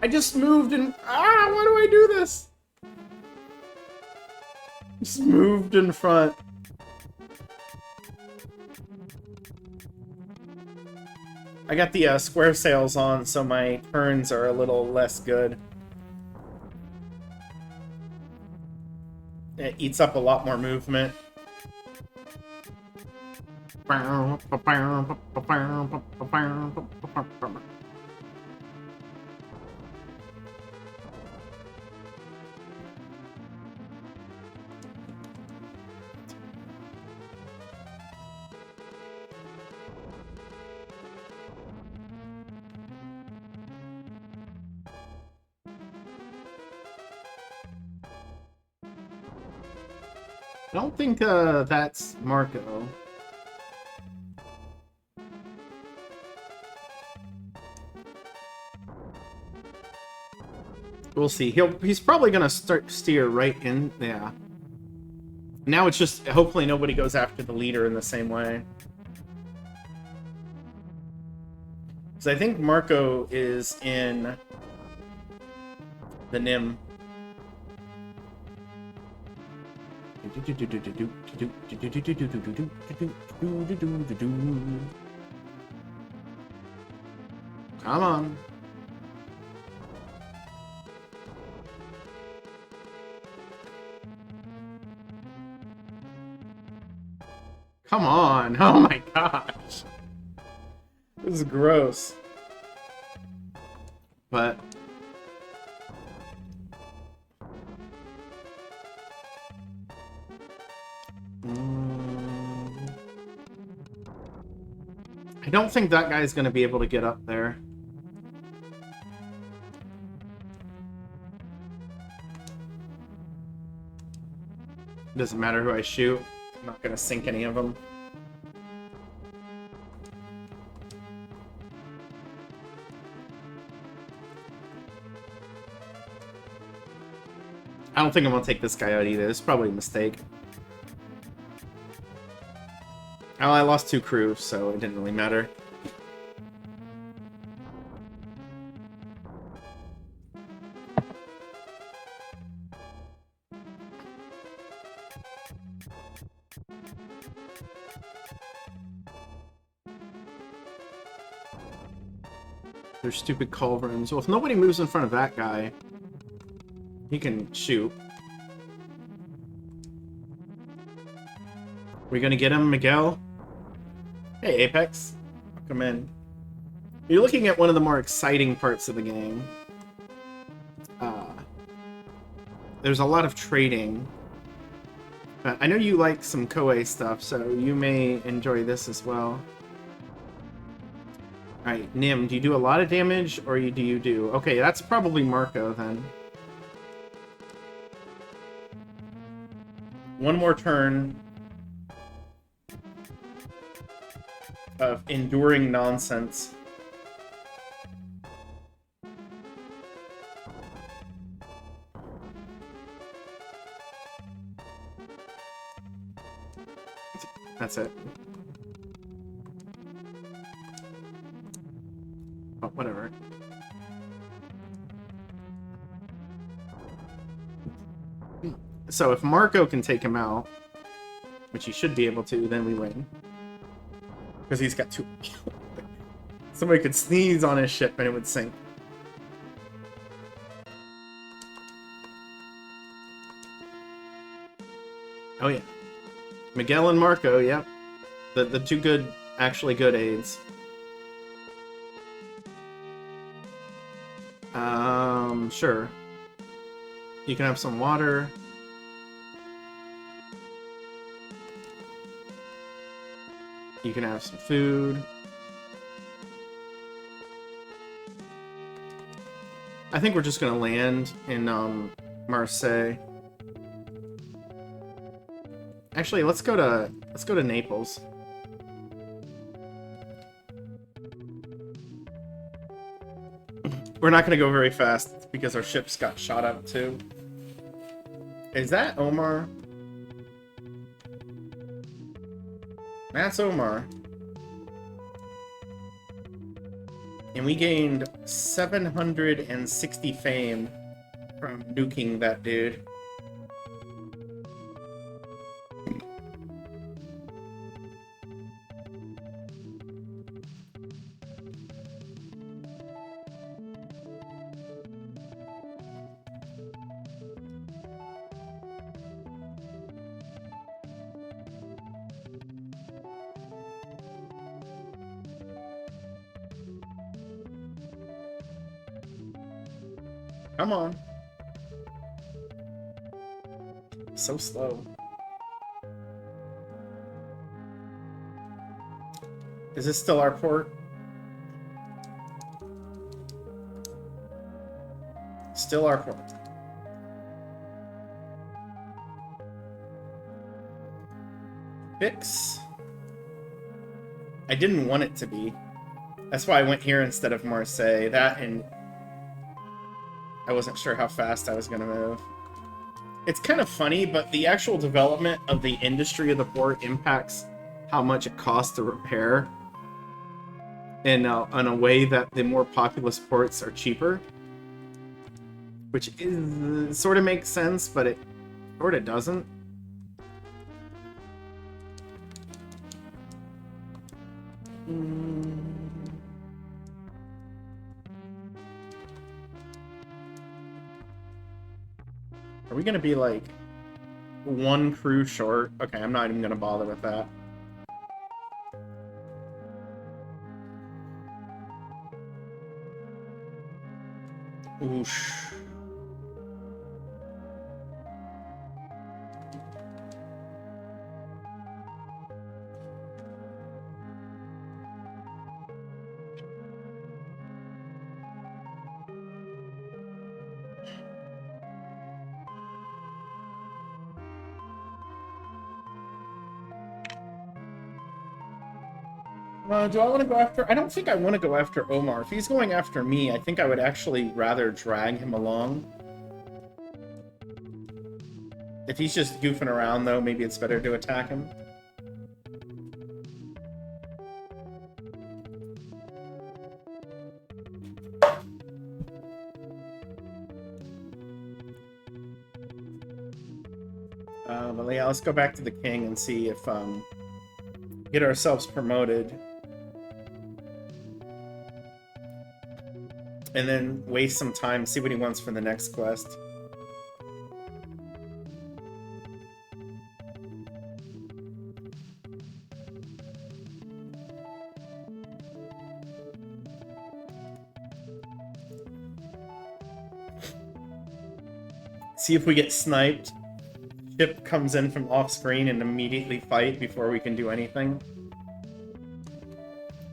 I just moved and... Ah, why do I do this? Just moved in front. I got the square sails on, so my turns are a little less good. It eats up a lot more movement. I don't think that's Marco. We'll see. He's probably gonna steer right in. Yeah. Now it's just hopefully nobody goes after the leader in the same way. Because I think Marco is in the Nim. Come on. Come on. Oh my gosh. This is gross. But I don't think that guy's going to be able to get up there. Doesn't matter who I shoot. I'm not going to sink any of them. I don't think I'm going to take this guy out either. It's probably a mistake. Oh, I lost 2 crew, so it didn't really matter. There's stupid culverins. Well, if nobody moves in front of that guy, he can shoot. We gonna get him, Miguel? Hey, Apex. Come in. You're looking at one of the more exciting parts of the game. There's a lot of trading. I know you like some Koei stuff, so you may enjoy this as well. Alright, Nim, do you do a lot of damage, or do you do... Okay, that's probably Marco, then. One more turn of enduring nonsense. That's it. whatever. So if Marco can take him out, which he should be able to, then we win. Because he's got two... Somebody could sneeze on his ship and it would sink. Oh yeah. Miguel and Marco, yep. The two good, actually good aides. Sure. You can have some water. You can have some food. I think we're just gonna land in Marseille. Actually, let's go to Naples. We're not gonna go very fast because our ships got shot up too. Is that Omar? That's Omar. And we gained 760 fame from nuking that dude. Come on. So slow. Is this still our port? Still our port. Fix. I didn't want it to be. That's why I went here instead of Marseille. That and I wasn't sure how fast I was going to move. It's kind of funny, but the actual development of the industry of the port impacts how much it costs to repair in a way that the more populous ports are cheaper. Which is, sort of makes sense, but it sort of doesn't. Are we gonna be like one crew short? Okay, I'm not even gonna bother with that. Oosh. Do I want to go after... I don't think I want to go after Omar. If he's going after me, I think I would actually rather drag him along. If he's just goofing around, though, maybe it's better to attack him. But yeah, let's go back to the king and see if... get ourselves promoted. And then waste some time, see what he wants for the next quest. See if we get sniped. Ship comes in from off screen and immediately fight before we can do anything.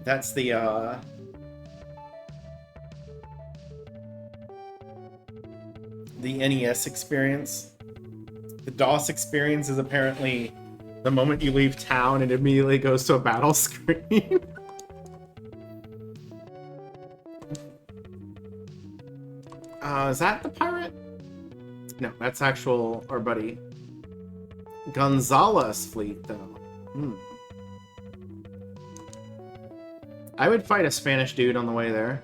That's the NES experience. The DOS experience is apparently the moment you leave town, it immediately goes to a battle screen. Is that the pirate? No, that's actual our buddy Gonzalez fleet, though. I would fight a Spanish dude on the way there.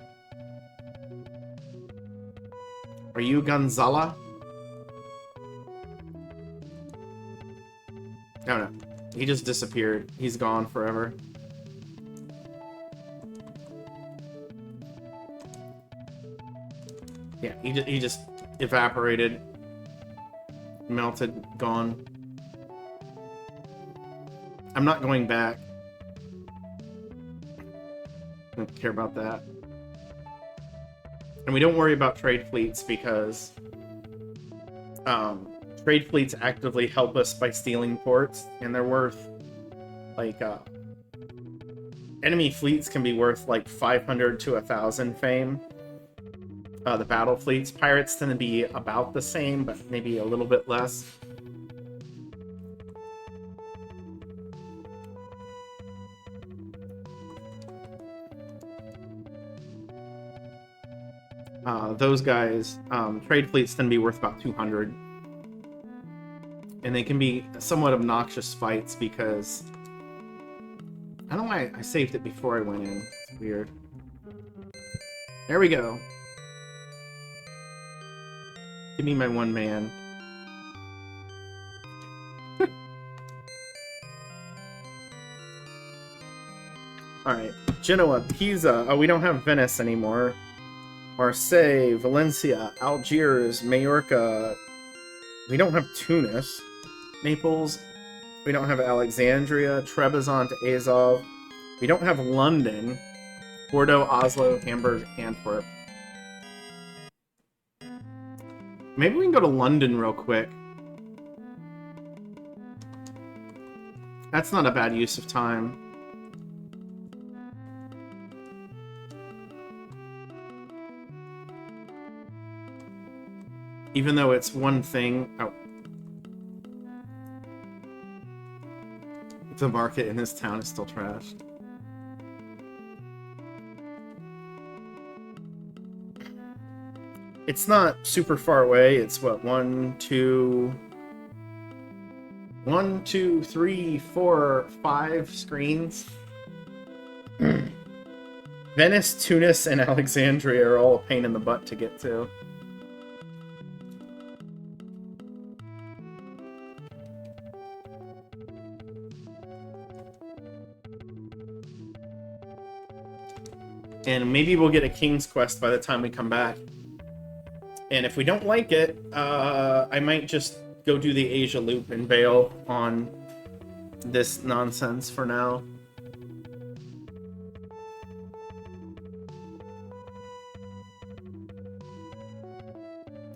Are you Gonzala? No, no. He just disappeared. He's gone forever. Yeah, he just evaporated. Melted, gone. I'm not going back. I don't care about that. And we don't worry about trade fleets because trade fleets actively help us by stealing ports, and they're worth like enemy fleets can be worth like 500 to 1,000 fame. The battle fleets, pirates tend to be about the same, but maybe a little bit less. Those guys, trade fleets tend to be worth about 200. And they can be somewhat obnoxious fights because... I don't know why I saved it before I went in. It's weird. There we go. Give me my one man. Alright. Genoa, Pisa. Oh, we don't have Venice anymore. Marseille, Valencia, Algiers, Majorca. We don't have Tunis. Naples. We don't have Alexandria, Trebizond, Azov. We don't have London. Bordeaux, Oslo, Hamburg, Antwerp. Maybe we can go to London real quick. That's not a bad use of time. Even though it's one thing... Oh. The market in this town is still trashed. It's not super far away. It's what, 1, 2, 3, 4, 5 screens. Venice, Tunis, and Alexandria are all a pain in the butt to get to. And maybe we'll get a King's Quest by the time we come back. And if we don't like it, I might just go do the Asia loop and bail on this nonsense for now.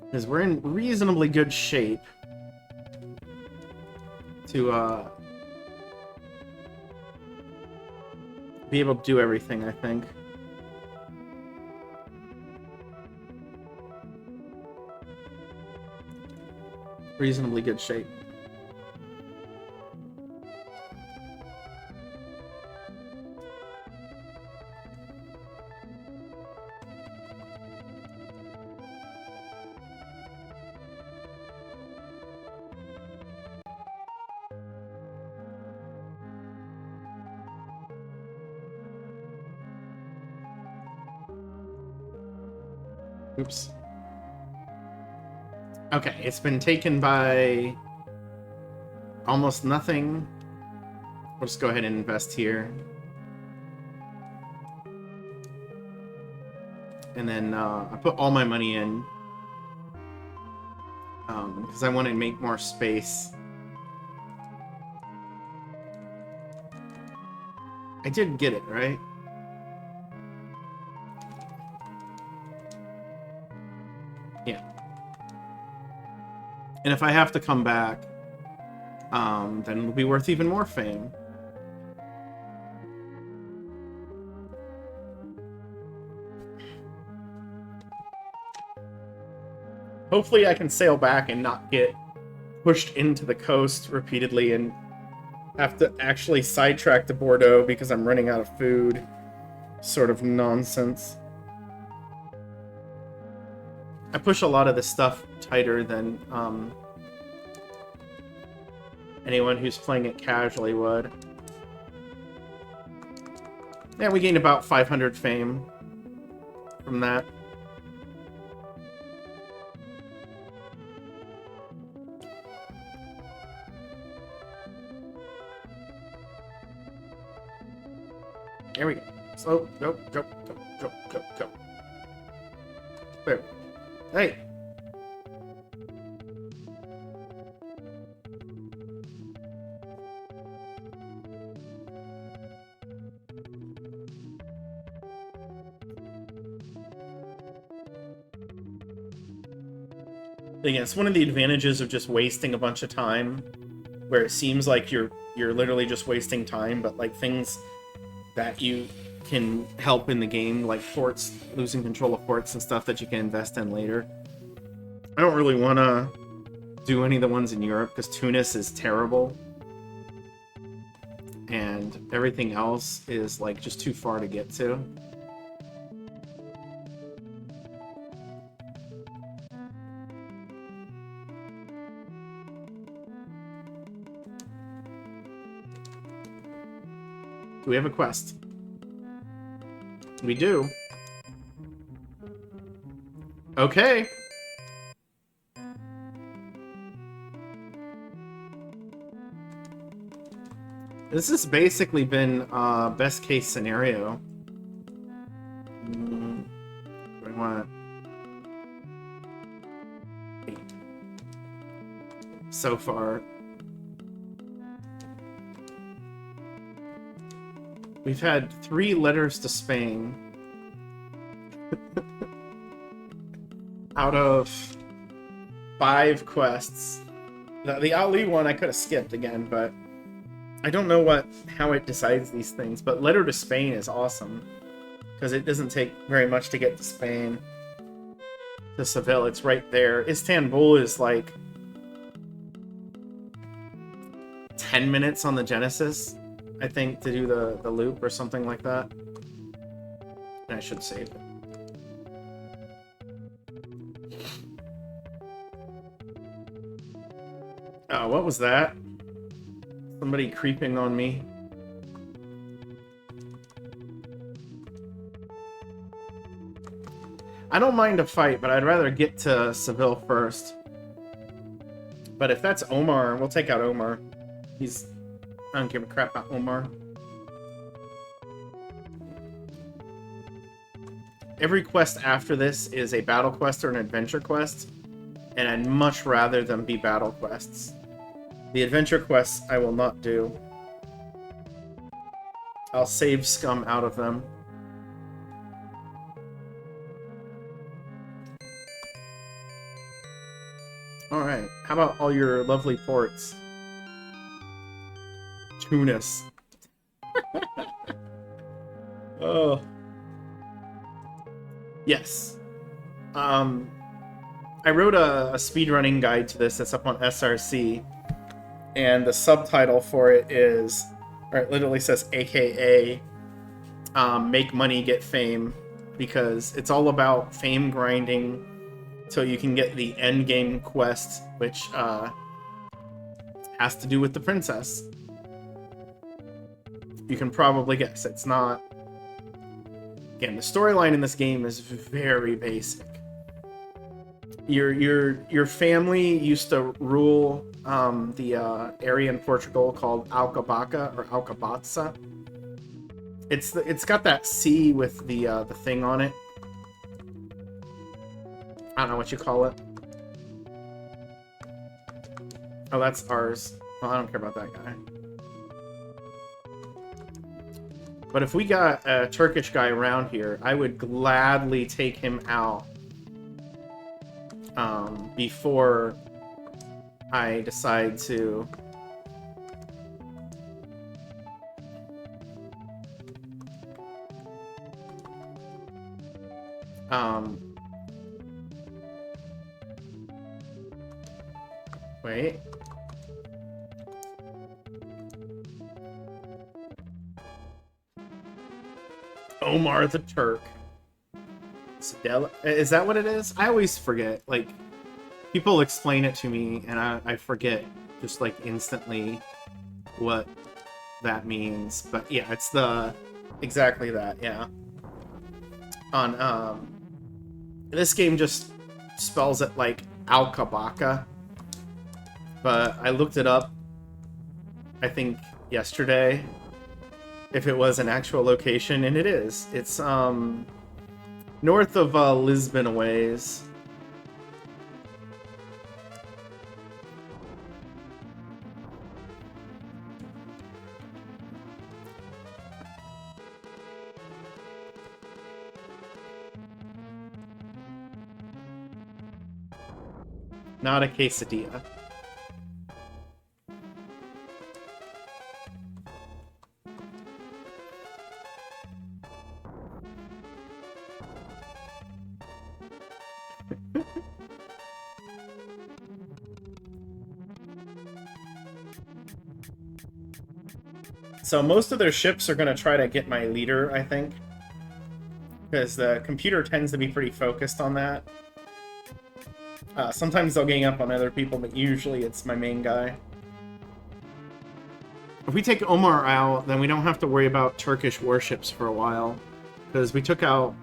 Because we're in reasonably good shape to be able to do everything, I think. Reasonably good shape. Oops. Okay, it's been taken by almost nothing. We'll just go ahead and invest here. And then I put all my money in. Because I want to make more space. I did get it, right? Yeah. And if I have to come back, then it'll be worth even more fame. Hopefully I can sail back and not get pushed into the coast repeatedly and have to actually sidetrack to Bordeaux because I'm running out of food. Sort of nonsense. I push a lot of this stuff tighter than anyone who's playing it casually would. Yeah, we gained about 500 fame from that. There we go. Slow. Go, go, go, go, go, go. There. Hey. Again, it's one of the advantages of just wasting a bunch of time, where it seems like you're literally just wasting time, but like things that you can help in the game, like ports, losing control of ports and stuff that you can invest in later. I don't really want to do any of the ones in Europe because Tunis is terrible, and everything else is like just too far to get to. Do we have a quest? We do. Okay. This has basically been best case scenario. Do I want so far? We've had 3 letters to Spain out of 5 quests. The Ali one I could have skipped again, but I don't know how it decides these things. But letter to Spain is awesome because it doesn't take very much to get to Spain. To Seville, it's right there. Istanbul is like 10 minutes on the Genesis, I think, to do the loop or something like that. And I should save it. Oh, what was that? Somebody creeping on me. I don't mind a fight, but I'd rather get to Seville first. But if that's Omar, we'll take out Omar. I don't give a crap about Omar. Every quest after this is a battle quest or an adventure quest, and I'd much rather them be battle quests. The adventure quests I will not do. I'll save scum out of them. Alright, how about all your lovely ports? Tunis. Oh. Yes. I wrote a speedrunning guide to this that's up on SRC, and the subtitle for it is, or it literally says AKA, make money, get fame, because it's all about fame grinding till you can get the end game quest, which has to do with the princess. You can probably guess it's not. Again, the storyline in this game is very basic. Your family used to rule the area in Portugal called Alcabaca or Alcabatza. It's got that C with the thing on it. I don't know what you call it. Oh, that's ours. Well, I don't care about that guy. But if we got a Turkish guy around here, I would gladly take him out before I decide to wait. Omar the Turk. Sedare? Is that what it is? I always forget. Like, people explain it to me, and I forget just like instantly what that means. But yeah, it's exactly that. Yeah. On this game just spells it like Alcabaca, but I looked it up. I think yesterday. if it was an actual location, and it is. It's north of Lisbon a ways. Not a quesadilla. So most of their ships are going to try to get my leader, I think. Because the computer tends to be pretty focused on that. Sometimes they'll gang up on other people, but usually it's my main guy. If we take Omar out, then we don't have to worry about Turkish warships for a while. Because we took out,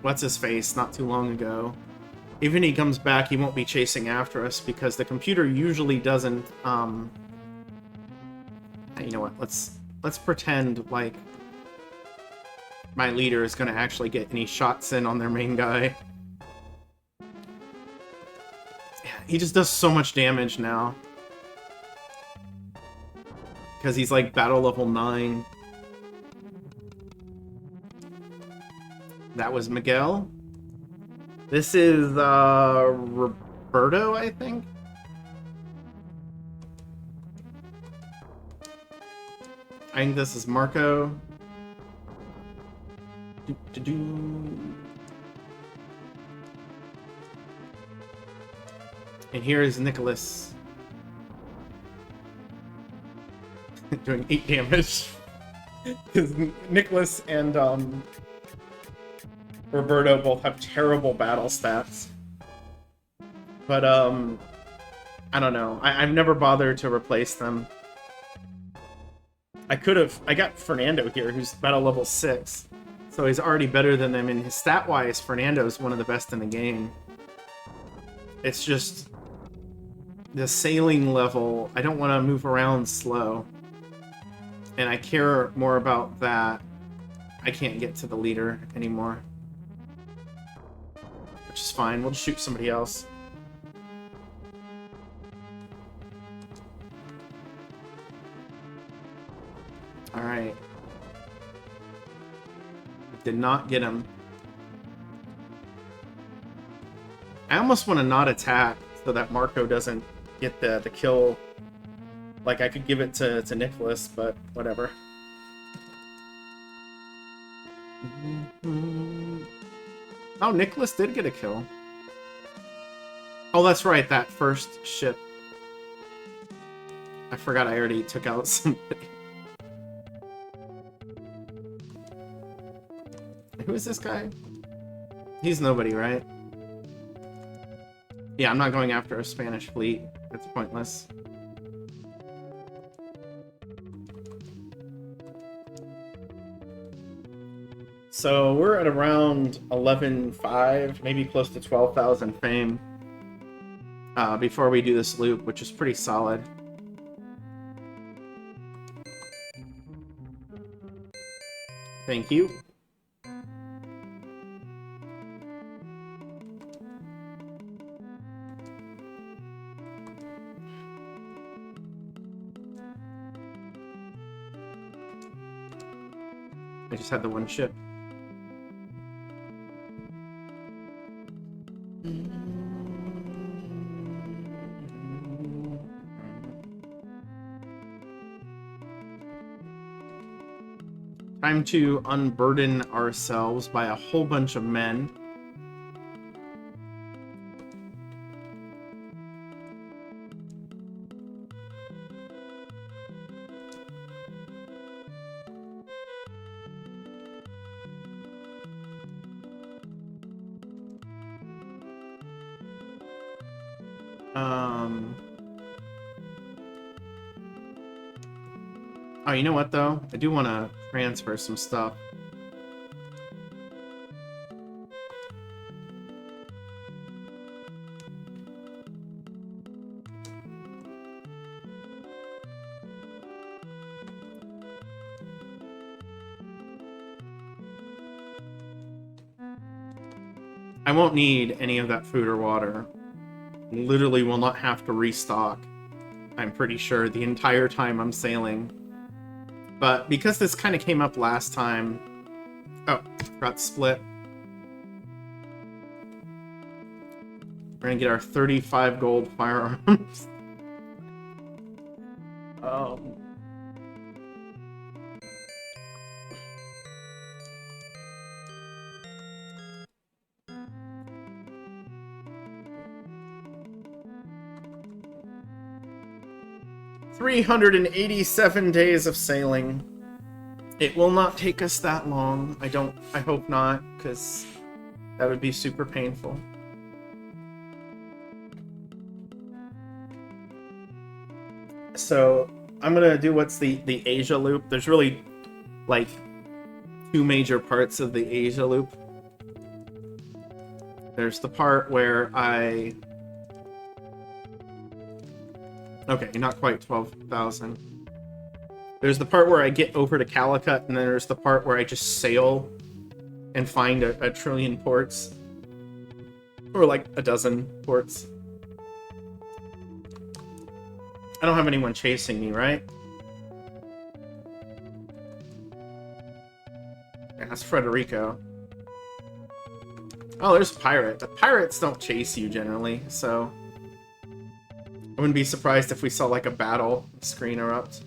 what's-his-face not too long ago. Even if he comes back, he won't be chasing after us, because the computer usually doesn't, You know what, let's pretend like my leader is going to actually get any shots in on their main guy. He just does so much damage now. Because he's like battle level 9. That was Miguel. This is Roberto, I think? I think this is Marco. And here is Nicholas. Doing 8 damage. Because Nicholas and Roberto both have terrible battle stats. But I don't know. I've never bothered to replace them. I got Fernando here, who's battle level 6. So he's already better than them, and his stat-wise, Fernando's one of the best in the game. It's just the sailing level, I don't want to move around slow. And I care more about that. I can't get to the leader anymore. Which is fine, we'll just shoot somebody else. Alright. Did not get him. I almost want to not attack so that Marco doesn't get the kill. Like, I could give it to Nicholas, but whatever. Oh, Nicholas did get a kill. Oh, that's right, that first ship. I forgot I already took out somebody. Who is this guy? He's nobody, right? Yeah, I'm not going after a Spanish fleet. It's pointless. So we're at around 11,500, maybe close to 12,000 fame before we do this loop, which is pretty solid. Thank you. I just had the one ship. Time to unburden ourselves by a whole bunch of men. Oh, you know what, though? I do want to transfer some stuff. I won't need any of that food or water. Literally will not have to restock, I'm pretty sure, the entire time I'm sailing. But because this kind of came up last time... Oh, got split. We're gonna get our 35 gold firearms. 387 days of sailing. It will not take us that long. I hope not, because that would be super painful. So, I'm gonna do what's the Asia loop. There's really, like, two major parts of the Asia loop. There's the part where I... Okay, not quite 12,000. There's the part where I get over to Calicut, and then there's the part where I just sail and find a trillion ports. Or like a dozen ports. I don't have anyone chasing me, right? Yeah, that's Frederico. Oh, there's a pirate. The pirates don't chase you generally, so... I wouldn't be surprised if we saw like a battle screen erupt.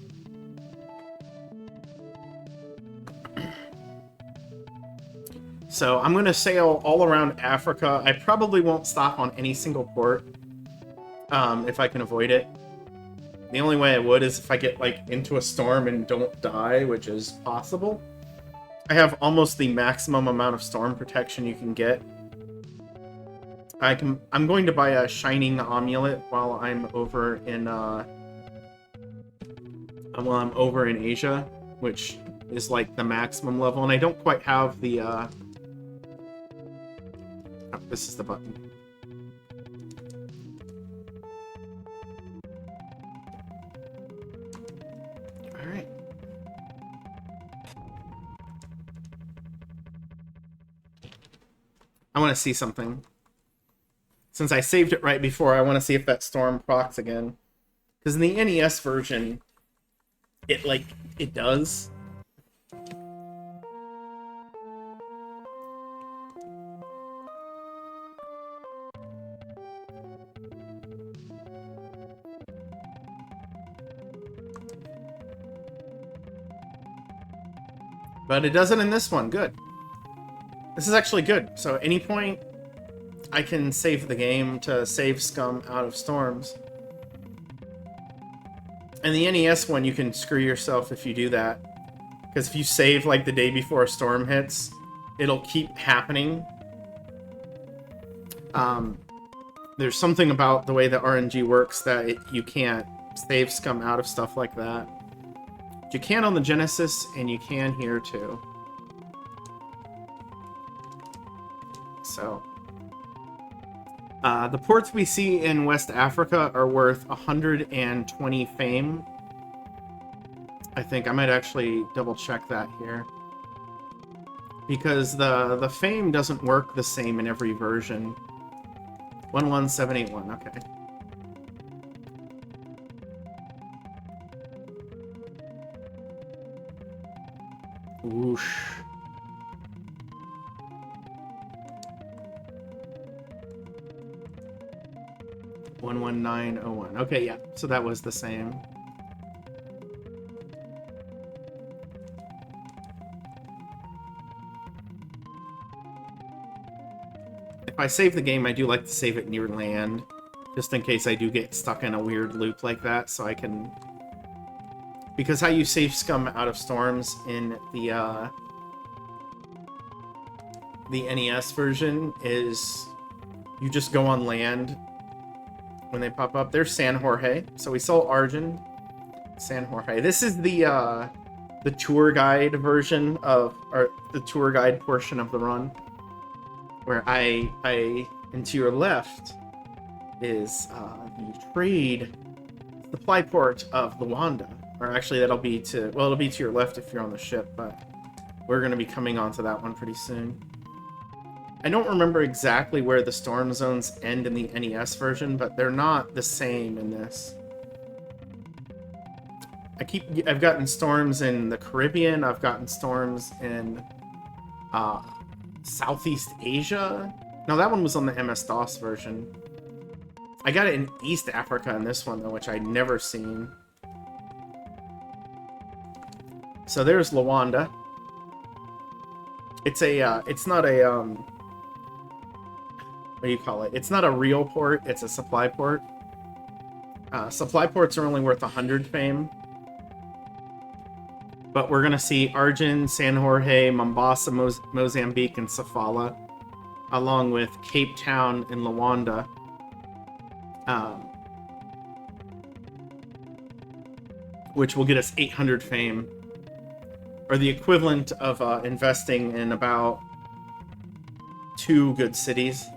So I'm gonna sail all around Africa. I probably won't stop on any single port, if I can avoid it. The only way I would is if I get like into a storm and don't die, which is possible. I have almost the maximum amount of storm protection you can get. I'm going to buy a shining amulet while I'm over in Asia, which is like the maximum level, and I don't quite have the oh, this is the button. Alright. I want to see something. Since I saved it right before, I want to see if that storm procs again. Because in the NES version, it does. But it doesn't in this one. Good. This is actually good. So at any point, I can save the game to save scum out of storms. And the NES one, you can screw yourself if you do that. Because if you save like the day before a storm hits, it'll keep happening. There's something about the way that RNG works that you can't save scum out of stuff like that. But you can on the Genesis, and you can here too. So... the ports we see in West Africa are worth 120 fame. I think I might actually double check that here. Because the fame doesn't work the same in every version. 11781, okay. Whoosh. $11901. Okay, yeah. So that was the same. If I save the game, I do like to save it near land, just in case I do get stuck in a weird loop like that, so I can... Because how you save scum out of storms in the NES version is you just go on land when they pop up. There's San Jorge. So we saw Argent, San Jorge. This is the tour guide version of, or the tour guide portion of the run, where and to your left is the trade supply port of Luanda. Or actually, that'll be to, well, it'll be to your left if you're on the ship, but we're going to be coming onto that one pretty soon. I don't remember exactly where the storm zones end in the NES version, but they're not the same in this. I've gotten storms in the Caribbean, I've gotten storms in Southeast Asia. No, that one was on the MS-DOS version. I got it in East Africa in this one, though, which I'd never seen. So there's Luanda. It's a, it's not a, what do you call it? It's not a real port, it's a supply port. Supply ports are only worth 100 fame. But we're going to see Argin, San Jorge, Mombasa, Mozambique, and Sofala, along with Cape Town and Luanda. Which will get us 800 fame, or the equivalent of investing in about 2 good cities.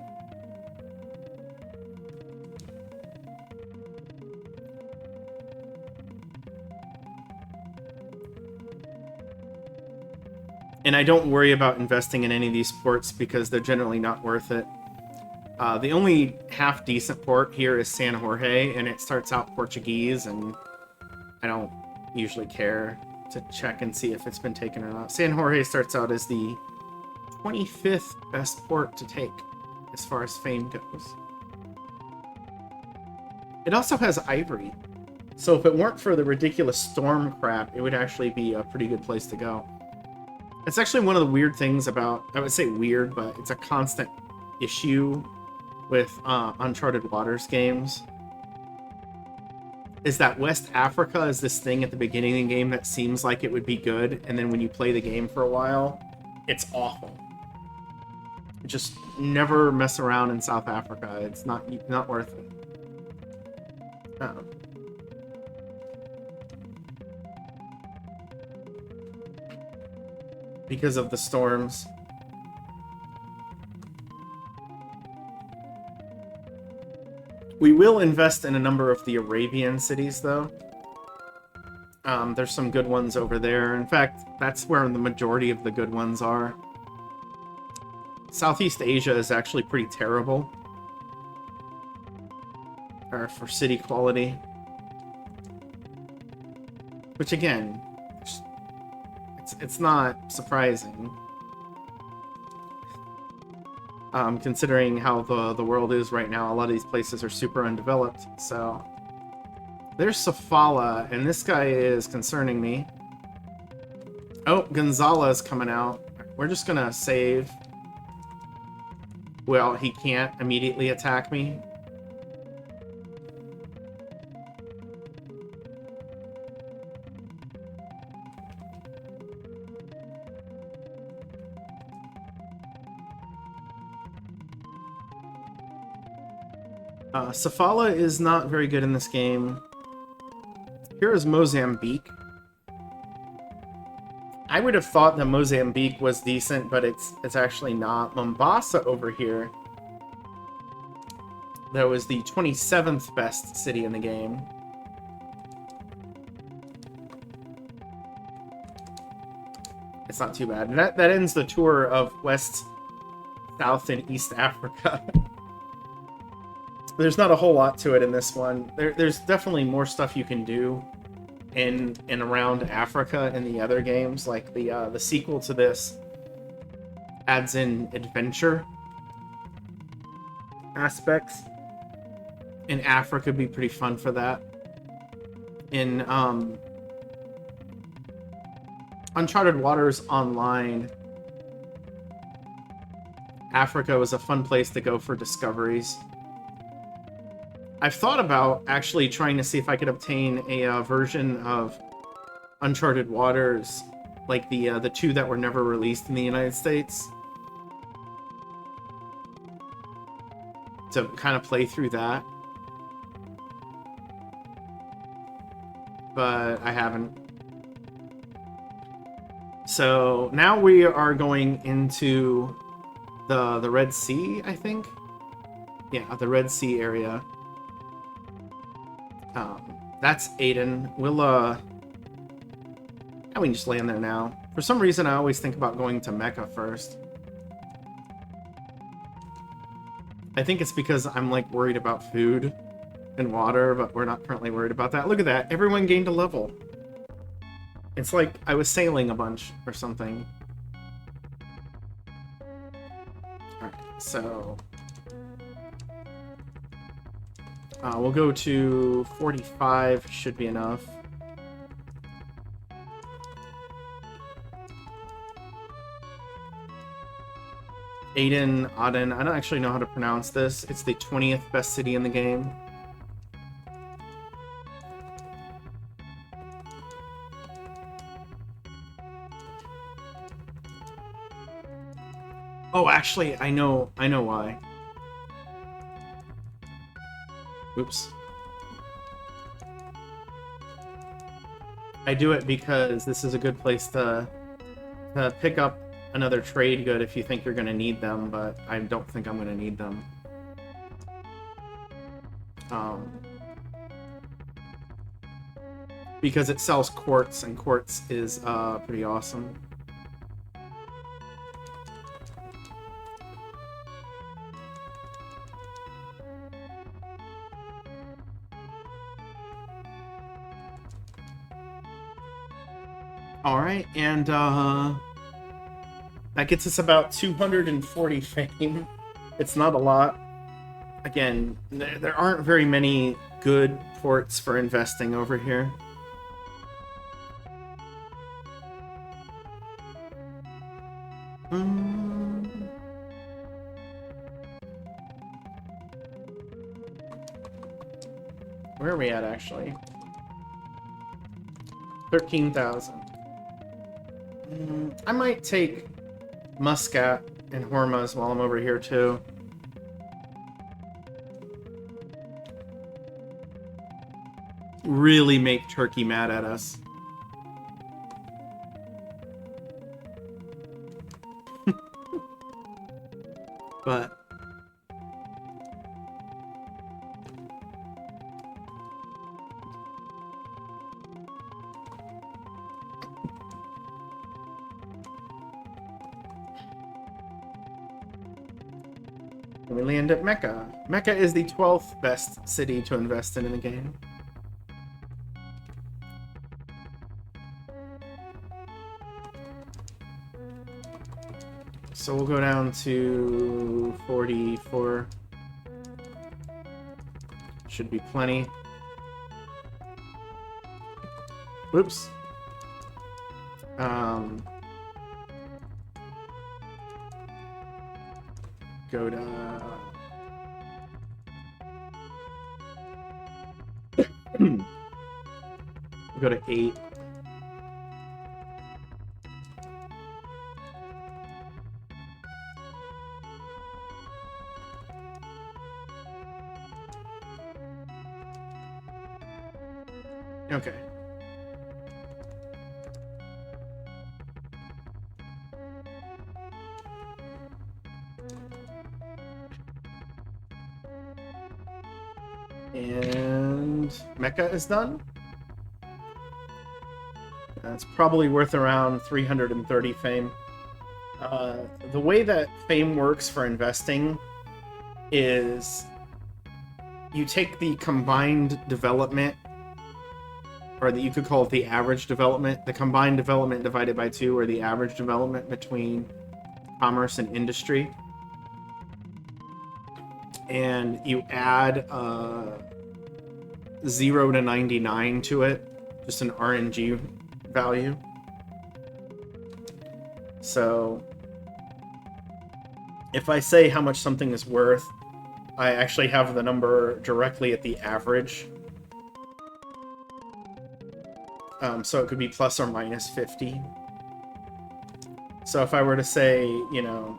And I don't worry about investing in any of these ports because they're generally not worth it. The only half-decent port here is San Jorge, and it starts out Portuguese, and I don't usually care to check and see if it's been taken or not. San Jorge starts out as the 25th best port to take, as far as fame goes. It also has Ivory, so if it weren't for the ridiculous storm crap, it would actually be a pretty good place to go. It's actually one of the weird things about, I would say weird, but it's a constant issue with Uncharted Waters games, is that West Africa is this thing at the beginning of the game that seems like it would be good, and then when you play the game for a while, it's awful. Just never mess around in South Africa. It's not worth it. Because of the storms. We will invest in a number of the Arabian cities, though. There's some good ones over there. In fact, that's where the majority of the good ones are. Southeast Asia is actually pretty terrible for city quality. Which, again, it's not surprising. Considering how the world is right now, a lot of these places are super undeveloped. So there's Sofala, and this guy is concerning me. Oh, Gonzala's coming out. We're just gonna save. Well, he can't immediately attack me. Sofala is not very good in this game. Here is Mozambique. I would have thought that Mozambique was decent, but it's actually not. Mombasa over here, that was the 27th best city in the game. It's not too bad. And that ends the tour of West, South, and East Africa. There's not a whole lot to it in this one. There's definitely more stuff you can do in and around Africa in the other games. Like the sequel to this adds in adventure aspects, and Africa would be pretty fun for that. In Uncharted Waters Online, Africa was a fun place to go for discoveries. I've thought about actually trying to see if I could obtain a version of Uncharted Waters, like the 2 that were never released in the United States, to kind of play through that. But I haven't. So now we are going into the Red Sea, I think? Yeah, the Red Sea area. That's Aden. We'll, we can just land there now. For some reason, I always think about going to Mecca first. I think it's because I'm, like, worried about food and water, but we're not currently worried about that. Look at that. Everyone gained a level. It's like I was sailing a bunch or something. Alright, so... we'll go to 45, should be enough. Aden, I don't actually know how to pronounce this. It's the 20th best city in the game. Oh, actually, I know why. Oops. I do it because this is a good place to pick up another trade good if you think you're going to need them, but I don't think I'm going to need them. Because it sells quartz, and quartz is pretty awesome. Alright, and that gets us about 240 fame. It's not a lot. Again, there aren't very many good ports for investing over here. Where are we at, actually? 13,000. I might take Muscat and Hormuz while I'm over here, too. Really make Turkey mad at us. But... we land at Mecca. Mecca is the 12th best city to invest in the game. So we'll go down to 44. Should be plenty. Whoops. Go to... go to 8. Okay. And Mecca is done. That's probably worth around 330 fame. The way that fame works for investing is you take the combined development, or that you could call it the average development, the combined development divided by 2, or the average development between commerce and industry, and you add 0 to 99 to it, just an RNG value. So if I say how much something is worth, I actually have the number directly at the average. So it could be plus or minus 50. So if I were to say, you know,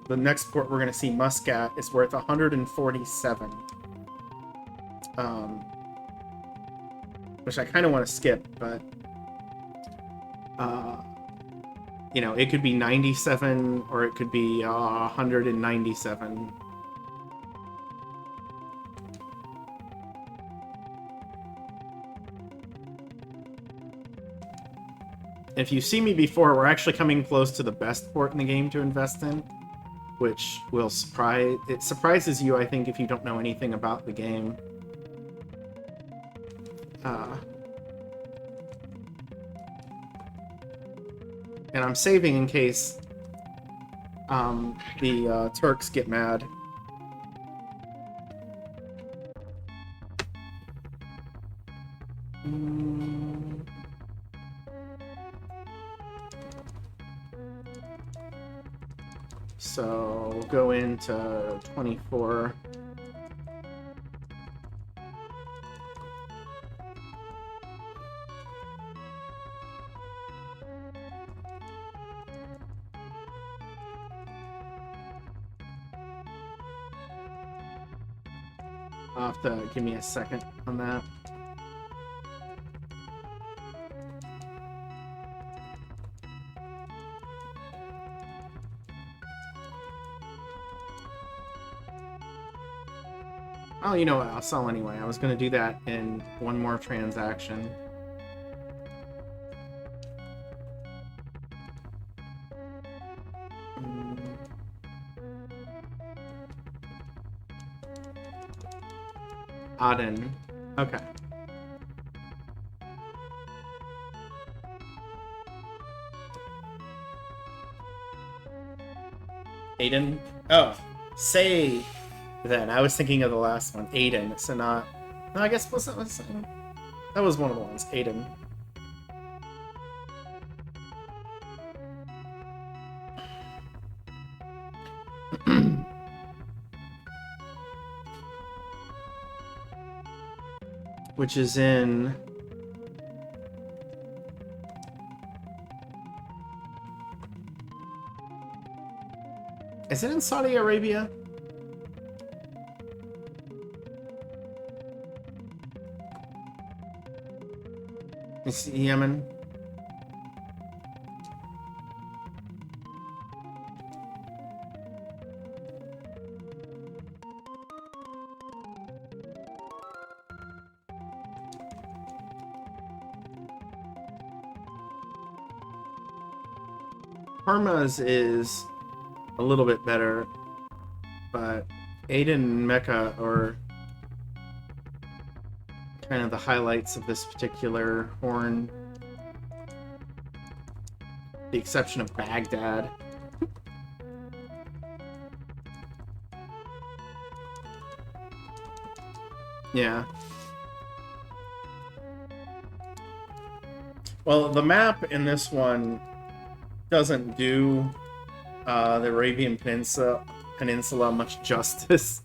the next port we're going to see, Muscat, is worth 147. Which I kind of want to skip, but... you know, it could be 97, or it could be 197. If you see me before, we're actually coming close to the best port in the game to invest in. which will surprises you, I think, if you don't know anything about the game. And I'm saving in case the Turks get mad. So we'll go into 24. I'll have to give me a second on that. Oh, you know what? I'll sell anyway. I was going to do that in one more transaction. Aden. Okay. Aiden? Oh, say then. I was thinking of the last one. Aiden. So not... No, I guess that was one of the ones. Aiden. Which is in... Is it in Saudi Arabia? It's Yemen. Parma's is a little bit better, but Aden and Mecca are kind of the highlights of this particular horn. The exception of Baghdad. Yeah. Well, the map in this one doesn't do the Arabian Peninsula much justice.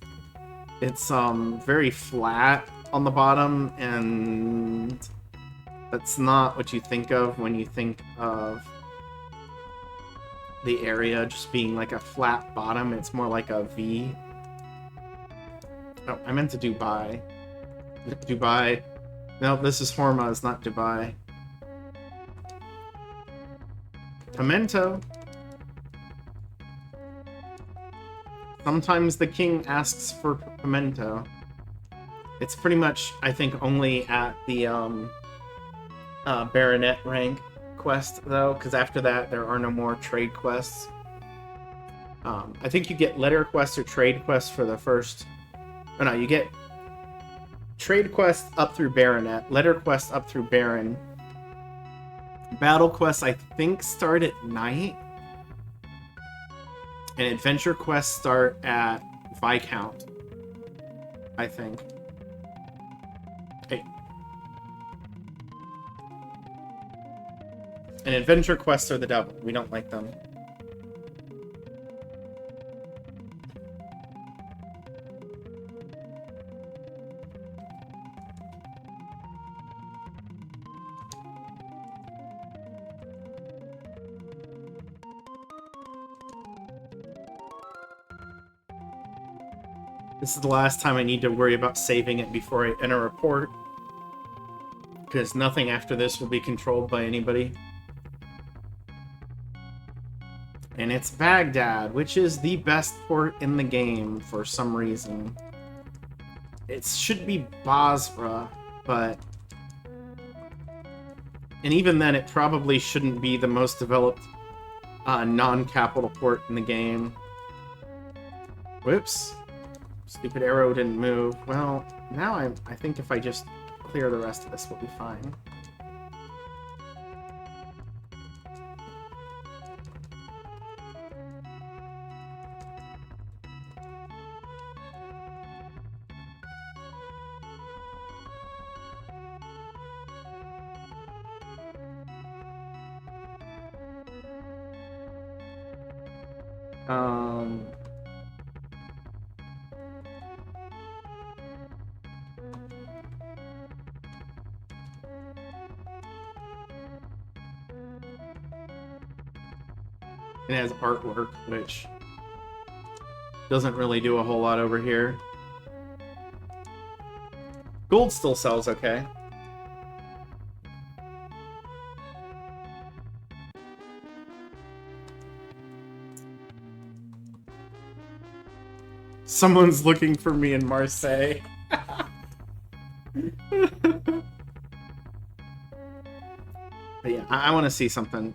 It's very flat on the bottom, and that's not what you think of when you think of the area just being like a flat bottom. It's more like a V. Oh, I meant to Dubai. Dubai. No, this is Hormuz, not Dubai. Pimento. Sometimes the king asks for pimento. It's pretty much, I think, only at the baronet rank quest, though, because after that there are no more trade quests. I think you get letter quests or trade quests for the first... Oh no, you get trade quests up through baronet, letter quests up through baron. Battle quests, I think, start at night. And adventure quests start at Viscount, I think. Hey. And adventure quests are the devil. We don't like them. This is the last time I need to worry about saving it before I enter a port, because nothing after this will be controlled by anybody. And it's Baghdad, which is the best port in the game for some reason. It should be Basra, but... And even then, it probably shouldn't be the most developed non-capital port in the game. Whoops. Stupid arrow didn't move. Well, now I think if I just clear the rest of this, we'll be fine. It has artwork, which doesn't really do a whole lot over here. Gold still sells okay. Someone's looking for me in Marseille. But yeah, I want to see something.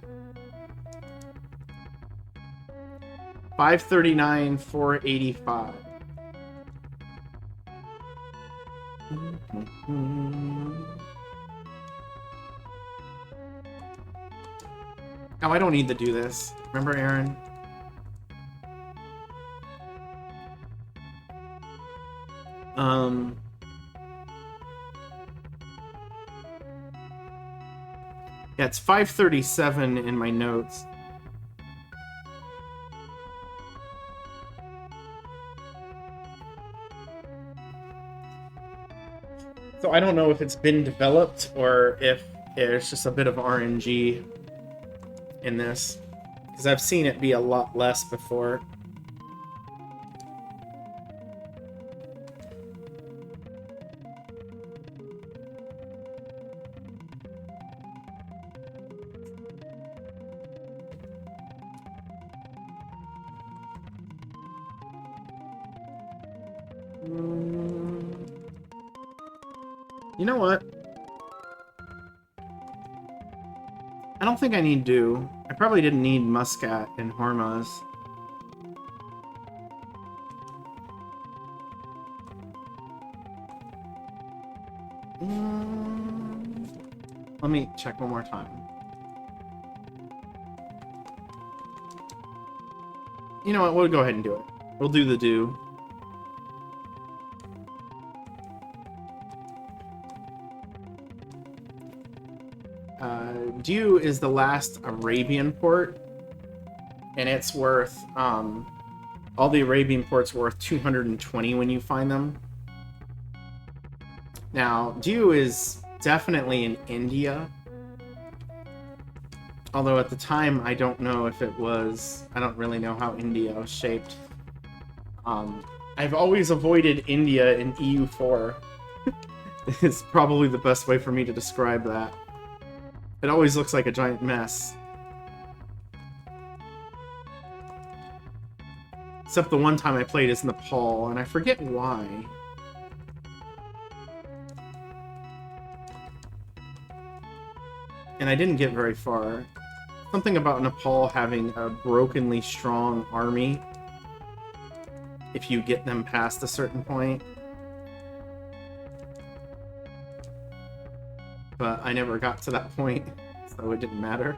539, 485. Oh, I don't need to do this. Remember, Aaron? Yeah, it's 537 in my notes. So I don't know if it's been developed or if there's just a bit of RNG in this, because I've seen it be a lot less before. You know what? I don't think I need dew. I probably didn't need muscat and hormas. Let me check one more time. You know what? We'll go ahead and do it. We'll do the dew. Dew is the last Arabian port, and it's worth, all the Arabian ports worth 220 when you find them. Now, Dew is definitely in India, although at the time I don't know if it was, I don't really know how India was shaped. I've always avoided India in EU4. It's probably the best way for me to describe that. It always looks like a giant mess. Except the one time I played is Nepal, and I forget why. And I didn't get very far. Something about Nepal having a brokenly strong army if you get them past a certain point. But I never got to that point, so it didn't matter.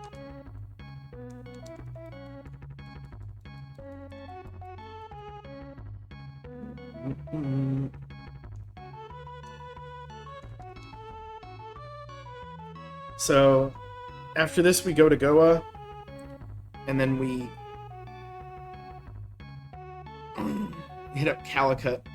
So, after this we go to Goa, and then we hit up Calicut.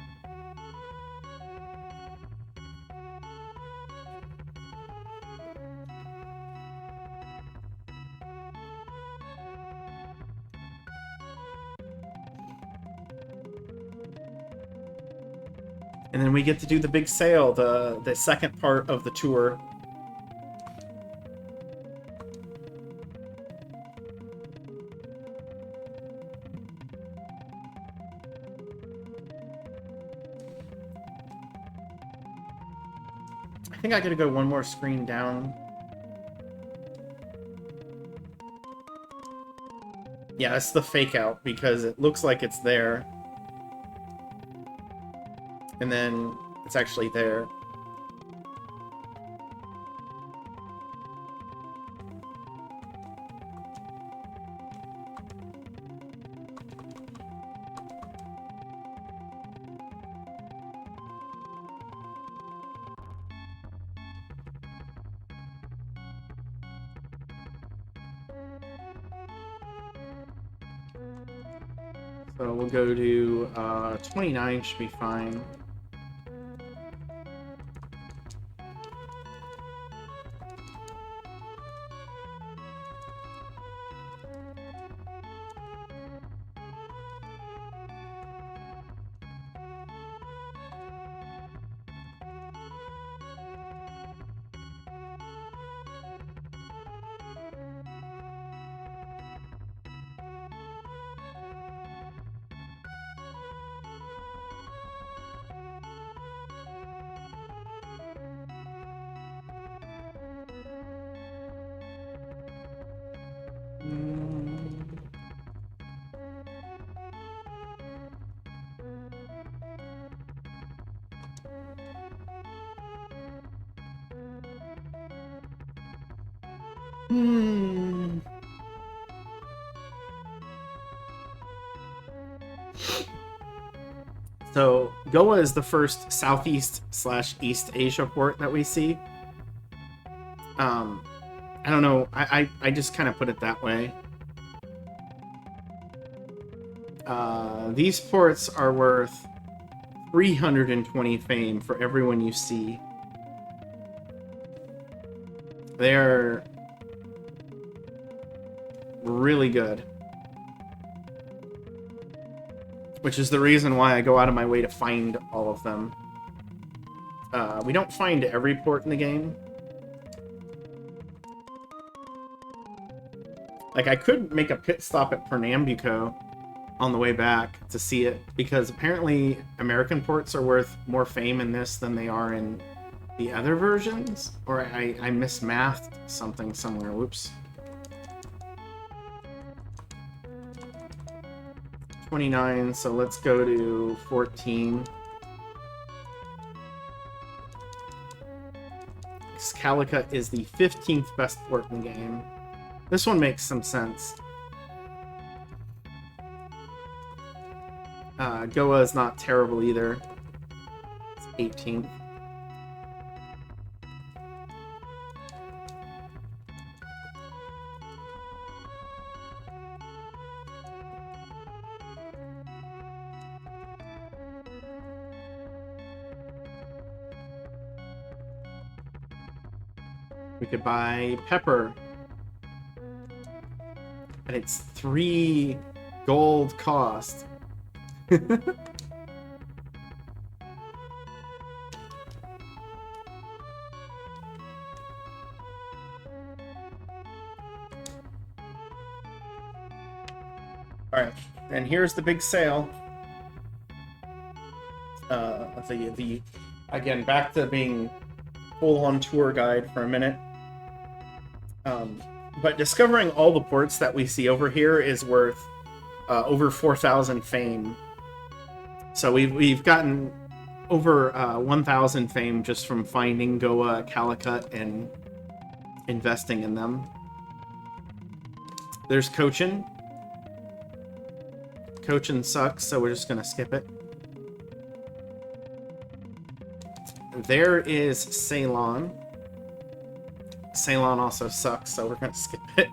And then we get to do the big sail, the second part of the tour. I think I gotta go one more screen down. Yeah, it's the fake out because it looks like it's there. and then it's actually there. So we'll go to 29 should be fine. So Goa is the first Southeast/East Asia port that we see. I don't know. I just kind of put it that way. These ports are worth 320 fame for everyone you see. They're really good. Which is the reason why I go out of my way to find all of them. We don't find every port in the game. Like, I could make a pit stop at Pernambuco on the way back to see it, because apparently American ports are worth more fame in this than they are in the other versions. Or I mismathed something somewhere. Whoops. 29, so let's go to 14. Calicut is the 15th best port in the game. This one makes some sense. Goa is not terrible either. It's 18th. We could buy pepper. And it's 3 gold cost. Alright, and here's the big sale. Again, back to being full-on tour guide for a minute. But discovering all the ports that we see over here is worth over 4,000 fame. So we've gotten over 1,000 fame just from finding Goa, Calicut, and investing in them. There's Cochin. Cochin sucks, so we're just gonna skip it. There is Ceylon. Ceylon also sucks, so we're gonna skip it.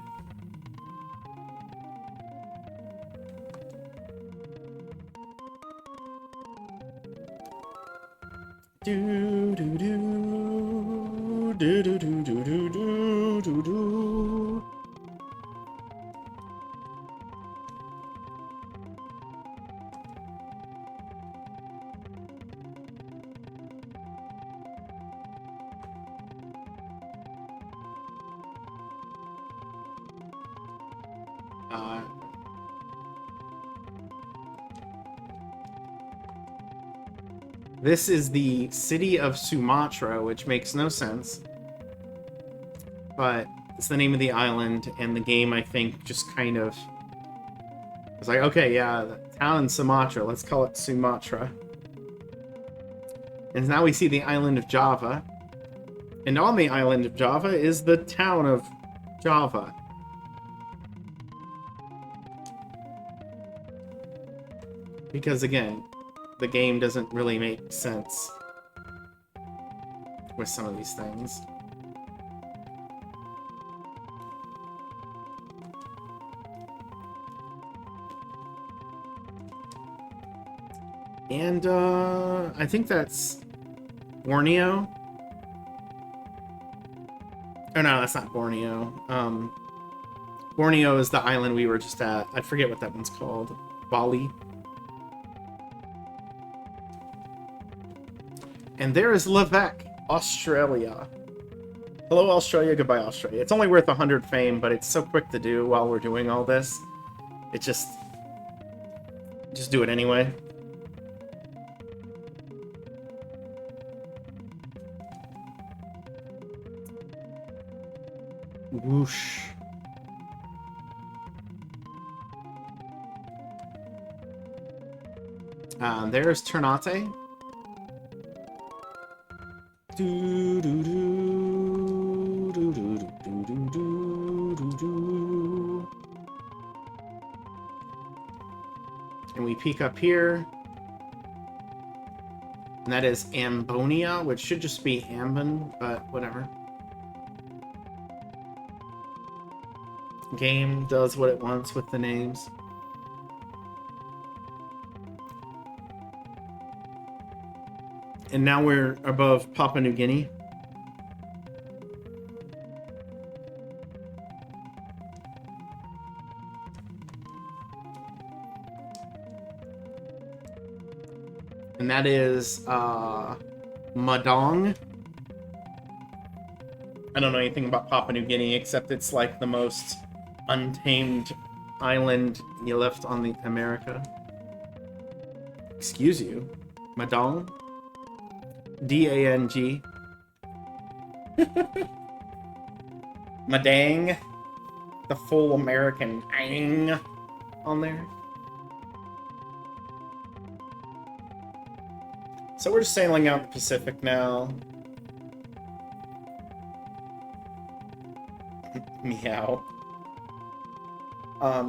Do do do do do do do do do do. This is the city of Sumatra, which makes no sense. But it's the name of the island, and the game, I think, just kind of... It's like, okay, yeah, the town in Sumatra, let's call it Sumatra. And now we see the island of Java. And on the island of Java is the town of Java. Because again, the game doesn't really make sense with some of these things. And I think that's Borneo. Oh no, that's not Borneo. Borneo is the island we were just at. I forget what that one's called. Bali. And there is Levesque, Australia. Hello, Australia. Goodbye, Australia. It's only worth 100 fame, but it's so quick to do while we're doing all this. It just do it anyway. Whoosh. There's Ternate. Do do do do do do do do do. And we peek up here. And that is Ambonia, which should just be Ambon, but whatever. Game does what it wants with the names. And now we're above Papua New Guinea. And that is Madong. I don't know anything about Papua New Guinea except it's like the most untamed island you left on the America. Excuse you. Madong? D-A-N-G. Madang. The full American ang on there. So we're sailing out the Pacific now. Meow.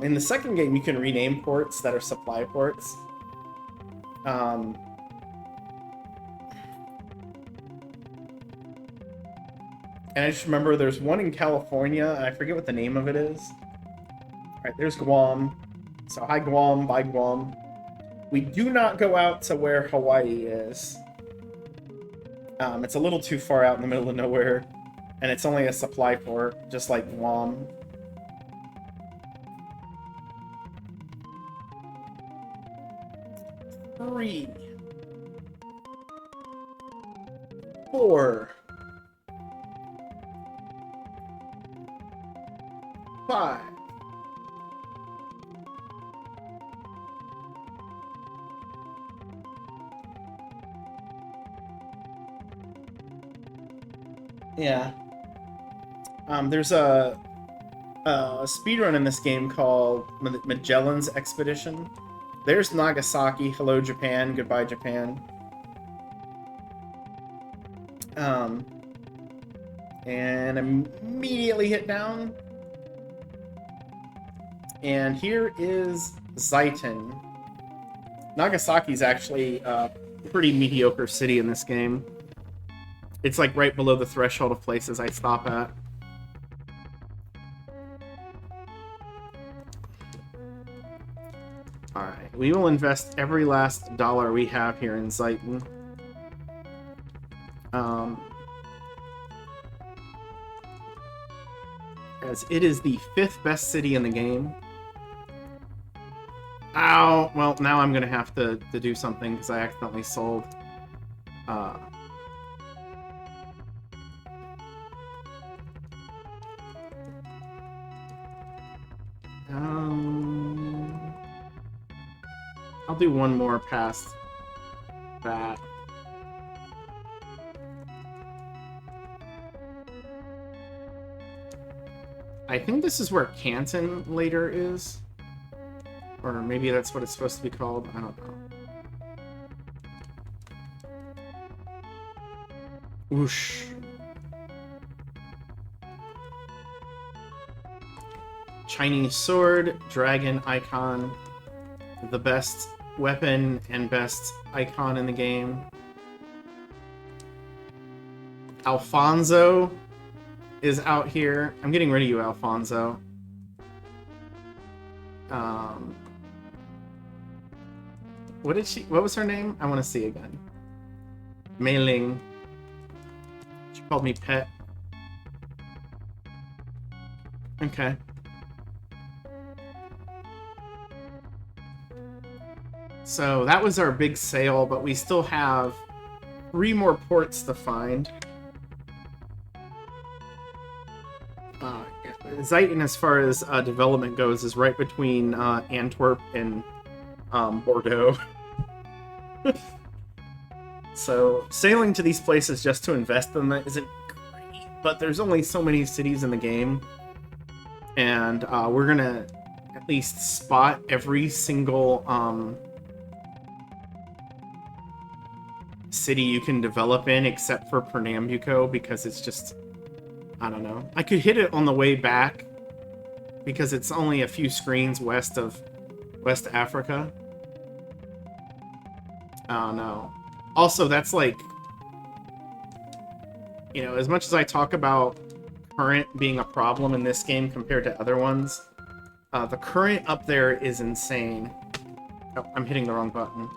In the second game, you can rename ports that are supply ports. And I just remember there's one in California, and I forget what the name of it is. Alright, there's Guam. So hi Guam, bye Guam. We do not go out to where Hawaii is. It's a little too far out in the middle of nowhere. And it's only a supply port, just like Guam. Three. 4. 5. Yeah. There's a speedrun in this game called Magellan's Expedition. There's Nagasaki. Hello, Japan. Goodbye, Japan. And immediately hit down. And here is Zaitin. Nagasaki's actually a pretty mediocre city in this game. It's like right below the threshold of places I stop at. Alright, we will invest every last dollar we have here in Zaitin. As it is the 5th best city in the game. Ow! Well, now I'm gonna have to do something because I accidentally sold. I'll do one more past that. I think this is where Canton later is. Or maybe that's what it's supposed to be called. I don't know. Whoosh. Chinese sword, dragon icon, the best weapon and best icon in the game. Alfonso is out here. I'm getting rid of you, Alfonso. What was her name? I want to see again. Mei Ling. She called me pet. Okay. So that was our big sale, but we still have 3 more ports to find. Zeiten, as far as development goes, is right between Antwerp and Bordeaux. So sailing to these places just to invest in them isn't great, but there's only so many cities in the game, and we're gonna at least spot every single city you can develop in, except for Pernambuco, because it's just, I don't know. I could hit it on the way back, because it's only a few screens west of West Africa. Oh no. Also, that's like, you know, as much as I talk about current being a problem in this game compared to other ones, the current up there is insane. Oh, I'm hitting the wrong button.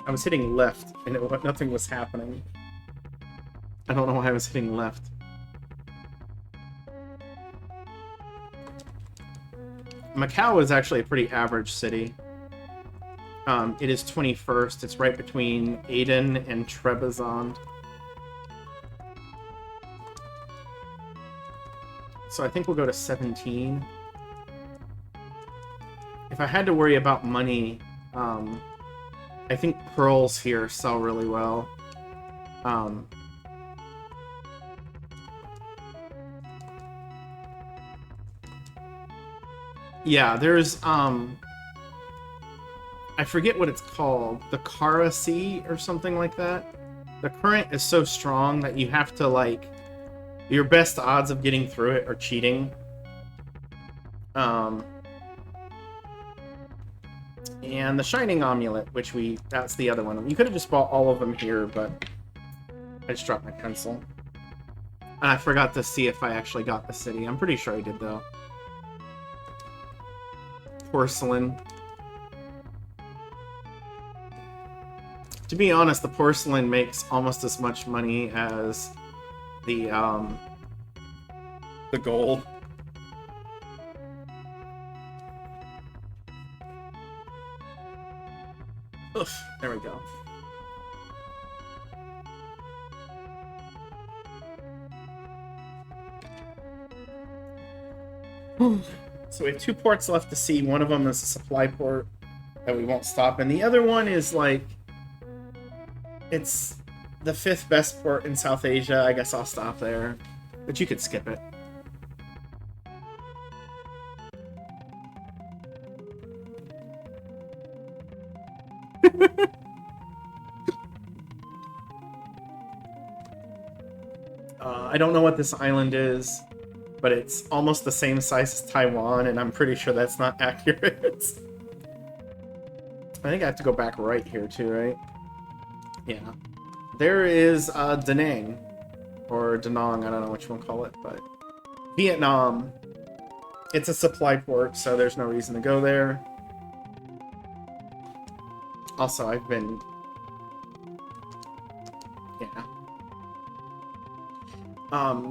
I was hitting left, and nothing was happening. I don't know why I was hitting left. Macau is actually a pretty average city. It is 21st. It's right between Aden and Trebizond. So I think we'll go to 17. If I had to worry about money, I think pearls here sell really well. Yeah, there's, I forget what it's called, the Kara Sea or something like that. The current is so strong that you have to, like, your best odds of getting through it are cheating. And the Shining Amulet, which that's the other one. You could have just bought all of them here, but I just dropped my pencil. And I forgot to see if I actually got the city. I'm pretty sure I did, though. Porcelain. To be honest, the porcelain makes almost as much money as the gold. Oof, there we go. So we have 2 ports left to see. One of them is a supply port that we won't stop, and the other one is like, it's the 5th best port in South Asia. I guess I'll stop there, but you could skip it. I don't know what this island is, but it's almost the same size as Taiwan, and I'm pretty sure that's not accurate. I think I have to go back right here too, right? Yeah. There is Da Nang, or Da Nang, I don't know which one to call it, but Vietnam. It's a supply port, so there's no reason to go there. Also, I've been... Yeah.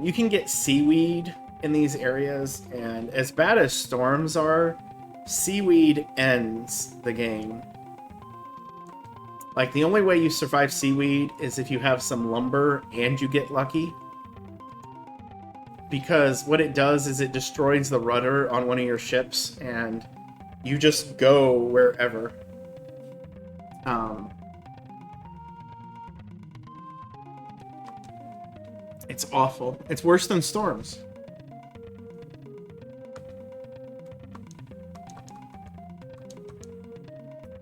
You can get seaweed in these areas, and as bad as storms are, seaweed ends the game. Like, the only way you survive seaweed is if you have some lumber and you get lucky. Because what it does is it destroys the rudder on one of your ships, and you just go wherever. It's awful. It's worse than storms.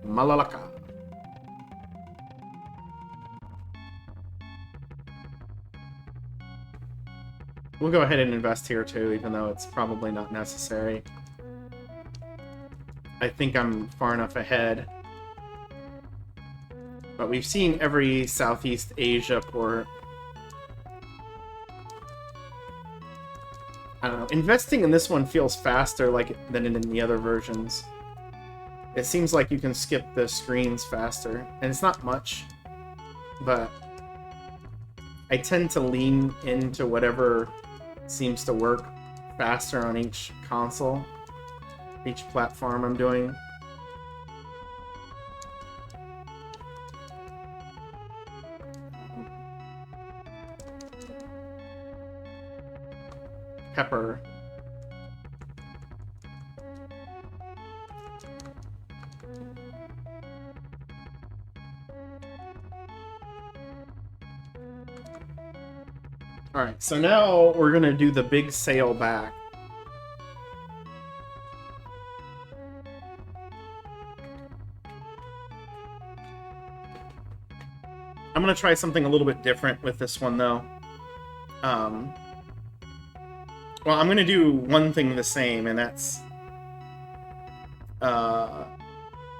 Malalaka. We'll go ahead and invest here too, even though it's probably not necessary. I think I'm far enough ahead. But we've seen every Southeast Asia port. I don't know. Investing in this one feels faster than in the other versions. It seems like you can skip the screens faster. And it's not much, but I tend to lean into whatever seems to work faster on each console, each platform I'm doing. Pepper. Alright, so now we're gonna do the big sail back. I'm gonna try something a little bit different with this one, though. Well, I'm gonna do one thing the same, and that's... I'm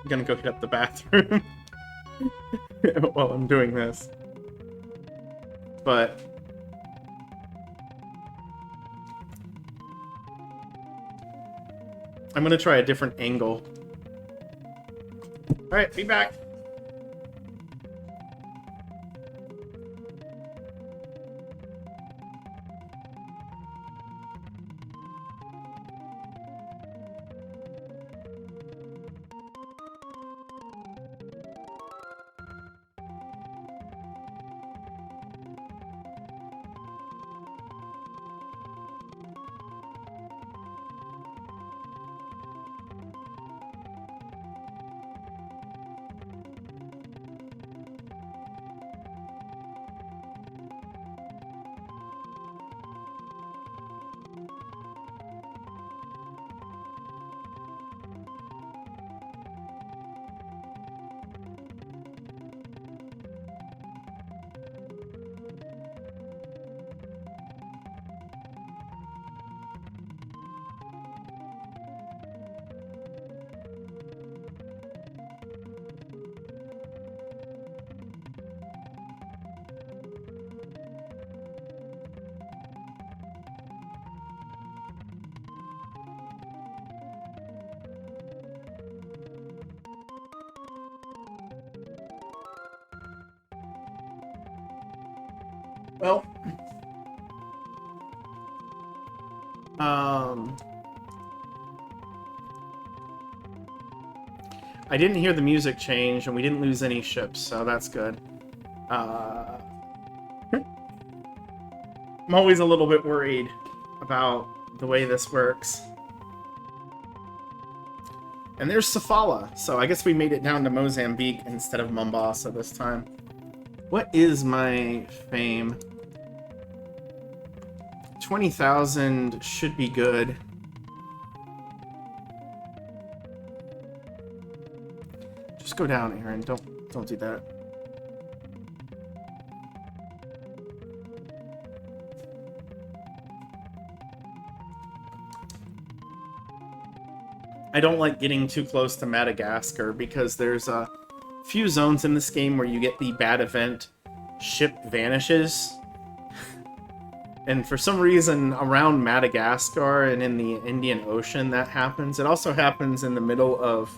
gonna go hit up the bathroom while I'm doing this. But... I'm gonna try a different angle. Alright, be back. Well, I didn't hear the music change, and we didn't lose any ships, so that's good. I'm always a little bit worried about the way this works. And there's Sofala, so I guess we made it down to Mozambique instead of Mombasa this time. What is my fame? 20,000 should be good. Just go down, Aaron. Don't do that. I don't like getting too close to Madagascar because there's a few zones in this game where you get the bad event, ship vanishes. And for some reason, around Madagascar and in the Indian Ocean, that happens. It also happens in the middle of...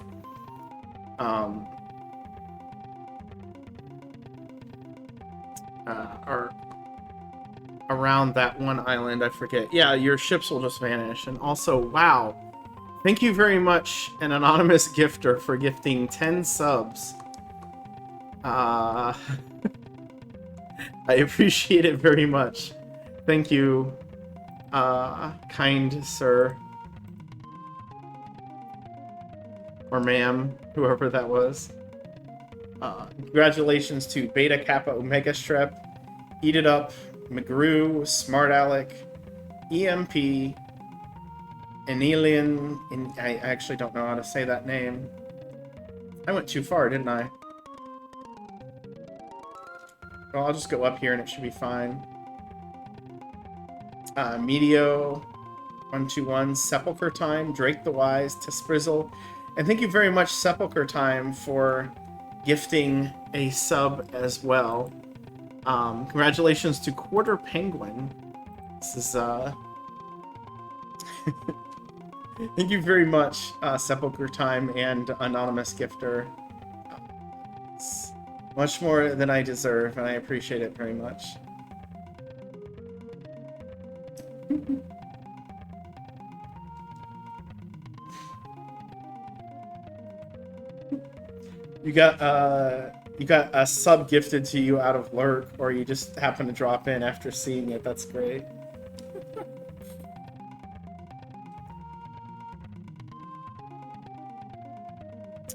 or around that one island, I forget. Yeah, your ships will just vanish. And also, wow. Thank you very much, an anonymous gifter, for gifting 10 subs. I appreciate it very much. Thank you, kind sir. Or ma'am, whoever that was. Congratulations to Beta Kappa Omega Strep, Eat It Up, McGrew, Smart Alec, EMP, Enelian, I actually don't know how to say that name. I went too far, didn't I? Well, I'll just go up here and it should be fine. Medio 121, Sepulchre Time, Drake the Wise, Tisprizzle, and thank you very much, Sepulchre Time, for gifting a sub as well. Congratulations to Quarter Penguin. This is thank you very much, Sepulchre Time and Anonymous Gifter. It's much more than I deserve, and I appreciate it very much. You got a sub gifted to you out of Lurk, or you just happen to drop in after seeing it. That's great.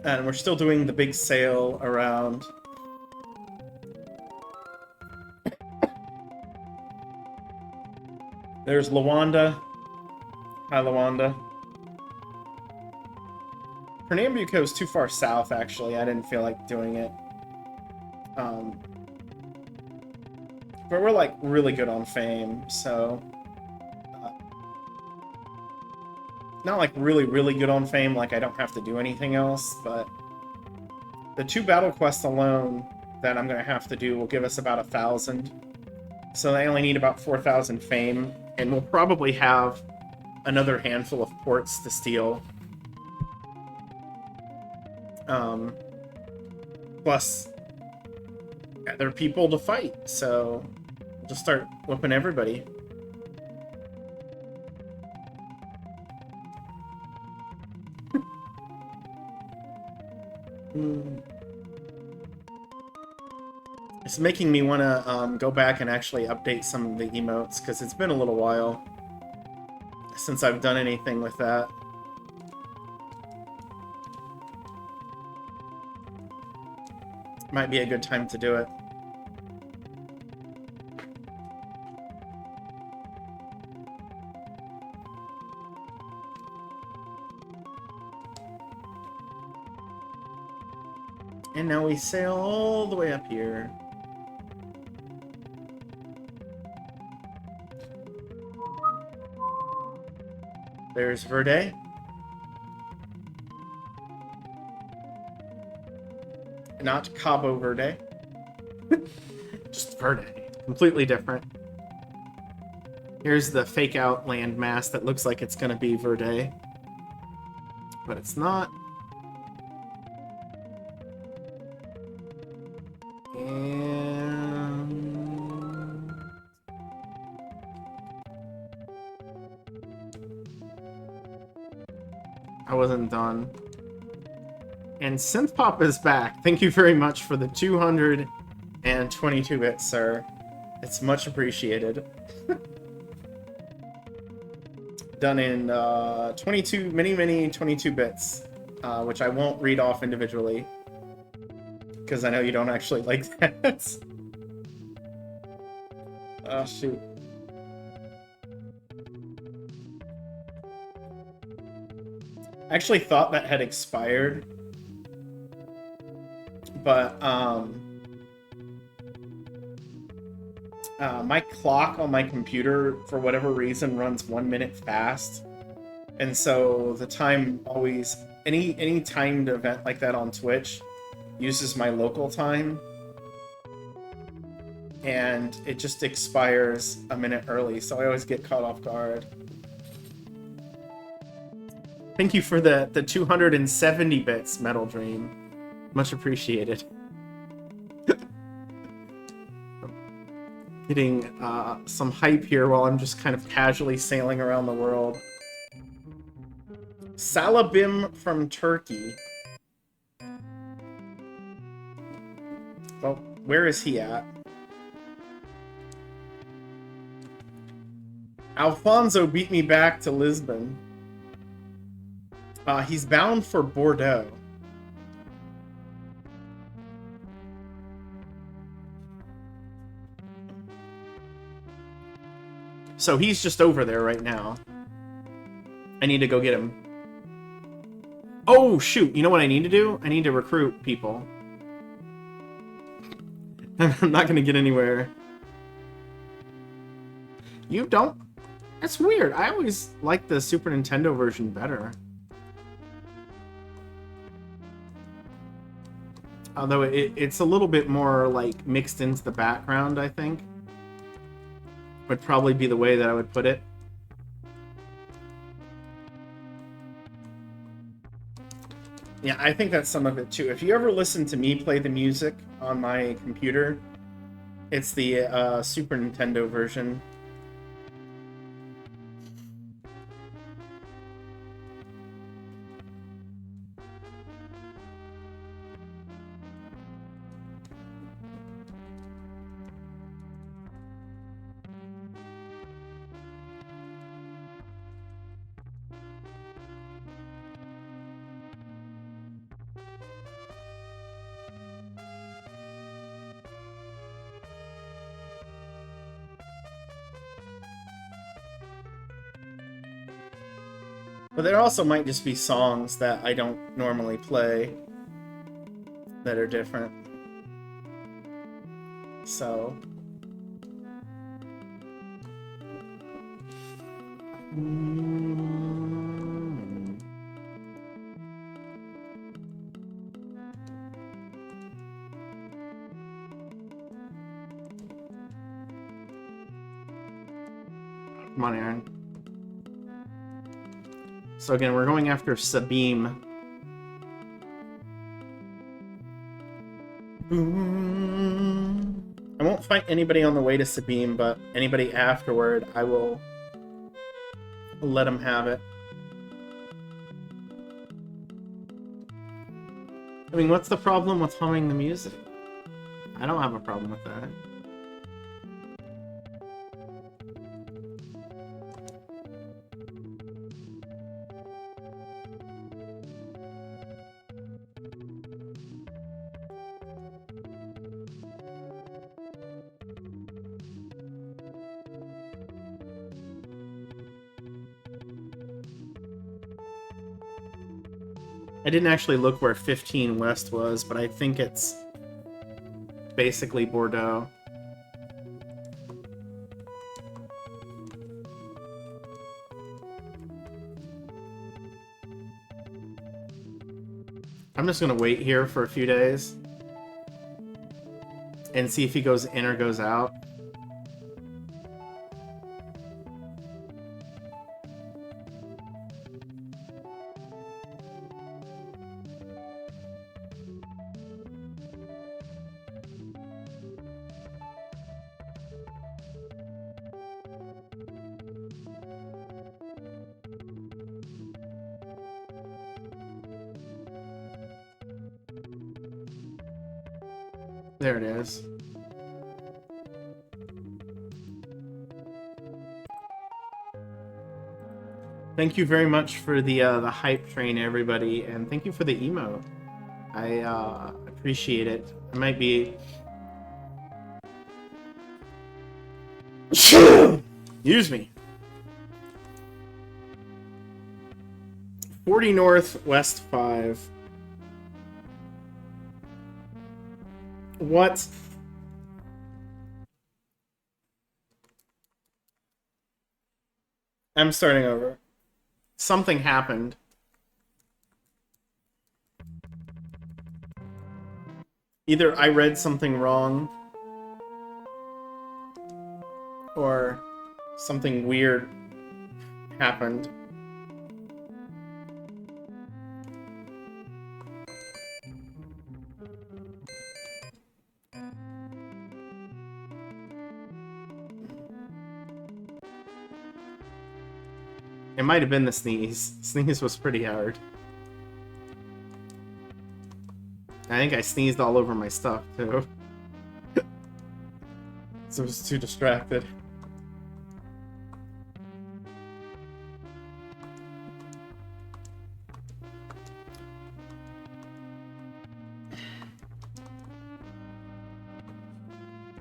And we're still doing the big sale around. There's Lawanda. Hi, Lawanda. Pernambuco is too far south, actually. I didn't feel like doing it. But we're, like, really good on fame, so... not, like, really, really good on fame, like I don't have to do anything else, but... the 2 battle quests alone that I'm gonna have to do will give us about 1,000. So they only need about 4,000 fame, and we'll probably have another handful of ports to steal. Plus, there are people to fight, so we'll just start whooping everybody. It's making me want to go back and actually update some of the emotes, because it's been a little while since I've done anything with that. Might be a good time to do it. And now we sail all the way up here. There's Verde. Not Cabo Verde. Just Verde. Completely different. Here's the fake out landmass that looks like it's gonna be Verde. But it's not. And... I wasn't done. And Synthpop is back. Thank you very much for the 222 bits, sir. It's much appreciated. Done in 22, many 22 bits, which I won't read off individually, because I know you don't actually like that. Oh, shoot. I actually thought that had expired. But, my clock on my computer, for whatever reason, runs 1 minute fast. And so the time always... Any timed event like that on Twitch uses my local time. And it just expires a minute early, so I always get caught off guard. Thank you for the 270 bits, Metal Dream. Much appreciated. Getting some hype here while I'm just kind of casually sailing around the world. Salabim from Turkey. Well, where is he at? Alfonso beat me back to Lisbon. He's bound for Bordeaux. So he's just over there right now. I need to go get him. Oh, shoot. You know what I need to do? I need to recruit people. I'm not going to get anywhere. You don't That's weird. I always liked the Super Nintendo version better. Although it's a little bit more, like, mixed into the background, I think. Would probably be the way that I would put it. Yeah, I think that's some of it, too. If you ever listen to me play the music on my computer, it's the Super Nintendo version. But there also might just be songs that I don't normally play that are different. So... Come on, Aaron. So again, we're going after Sabine. I won't fight anybody on the way to Sabine, but anybody afterward, I will let them have it. I mean, what's the problem with humming the music? I don't have a problem with that. I didn't actually look where 15 West was, but I think it's basically Bordeaux. I'm just gonna wait here for a few days and see if he goes in or goes out. There it is. Thank you very much for the hype train, everybody, and thank you for the emote. I appreciate it. I might be... Excuse me. 40 North, West 5. What? I'm starting over. Something happened. Either I read something wrong, or something weird happened. It might have been the sneeze. Sneeze was pretty hard. I think I sneezed all over my stuff, too. So I was too distracted.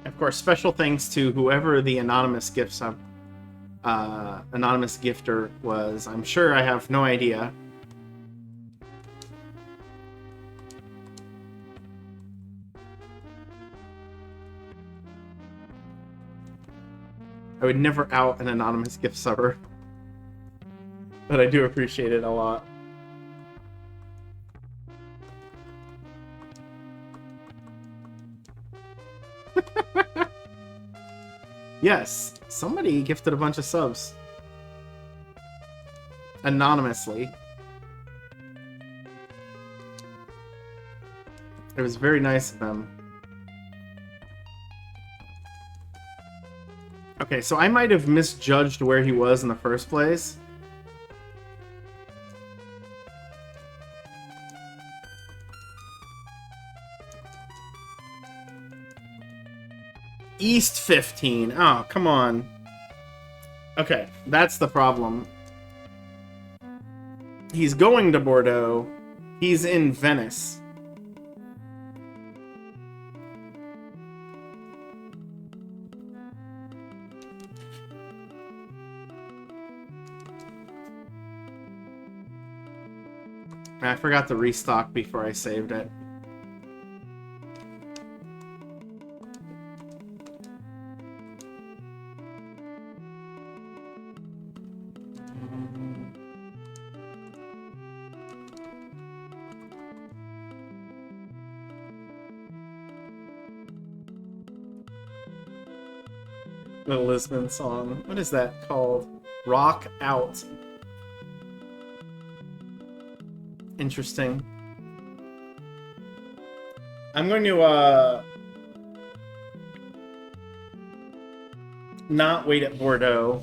Of course, special thanks to whoever the anonymous gifter was. I'm sure I have no idea. I would never out an anonymous gift subber. But I do appreciate it a lot. Yes, somebody gifted a bunch of subs. Anonymously. It was very nice of them. Okay, so I might have misjudged where he was in the first place. East 15. Oh, come on. Okay, that's the problem. He's going to Bordeaux. He's in Venice. I forgot to restock before I saved it. The Lisbon song. What is that called? Rock Out. Interesting. I'm going to not wait at Bordeaux.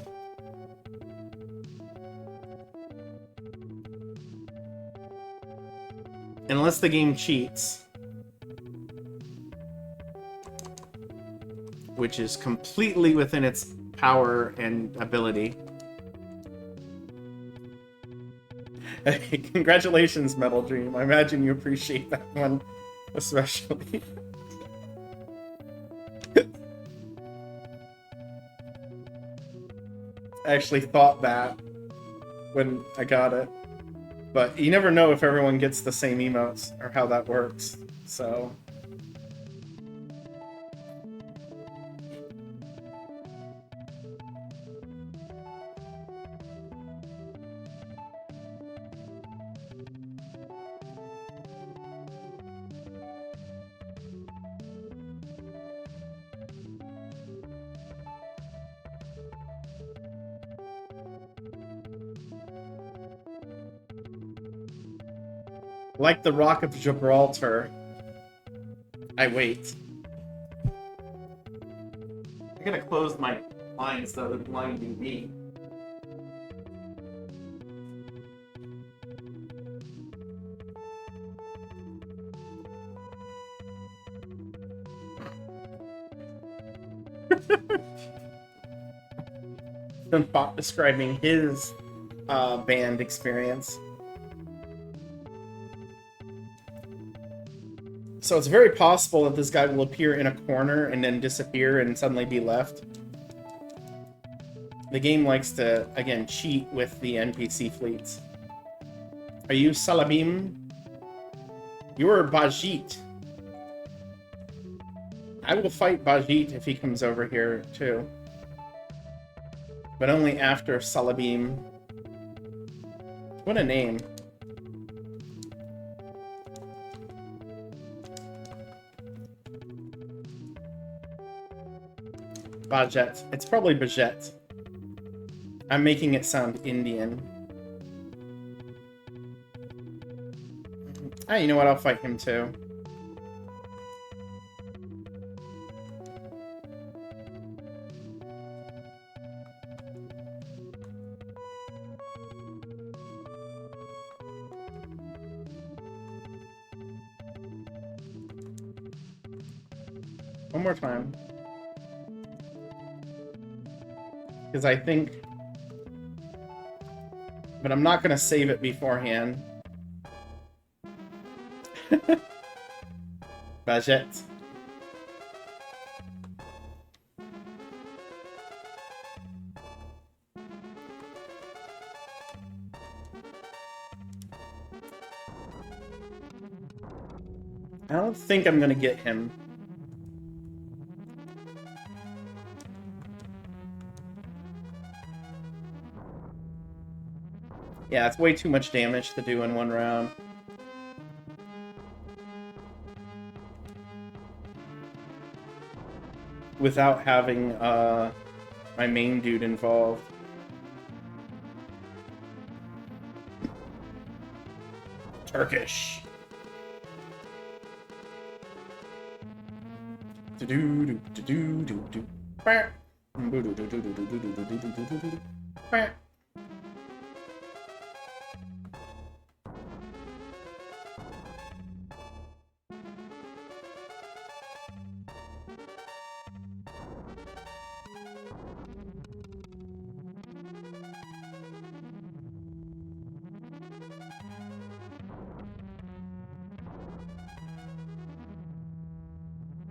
Unless the game cheats. Which is completely within its power and ability. Hey, congratulations, Metal Dream. I imagine you appreciate that one, especially. I actually thought that when I got it. But you never know if everyone gets the same emotes, or how that works, so... Like the Rock of Gibraltar, I wait. I gotta close my blinds so they're blinding me. Bot describing his band experience. So it's very possible that this guy will appear in a corner and then disappear and suddenly be left. The game likes to, again, cheat with the NPC fleets. Are you Salabim? You're Bajit. I will fight Bajit if he comes over here, too. But only after Salabim. What a name. Bajet. It's probably Bajet. I'm making it sound Indian. Ah, you know what? I'll fight him too. One more time. Because I think... But I'm not going to save it beforehand. Bajet. I don't think I'm going to get him. Yeah, it's way too much damage to do in one round. Without having my main dude involved. Turkish.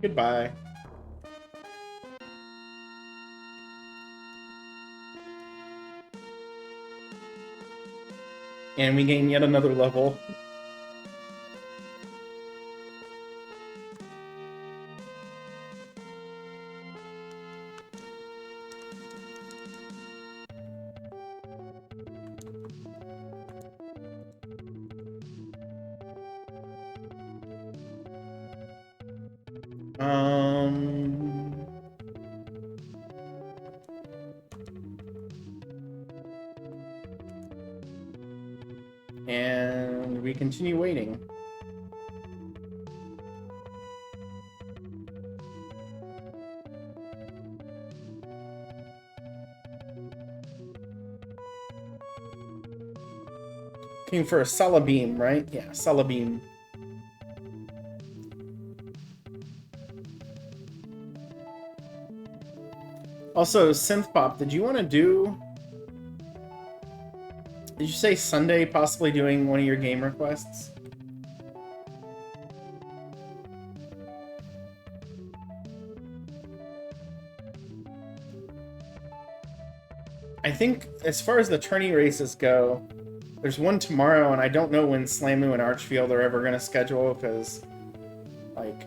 Goodbye. And we gain yet another level. And we continue waiting. Looking for a Salabeam, right? Yeah, Salabeam. Also, Synthpop, did you want to do... Did you say Sunday possibly doing one of your game requests? I think, as far as the tourney races go, there's one tomorrow, and I don't know when Slamu and Archfield are ever going to schedule, because, like...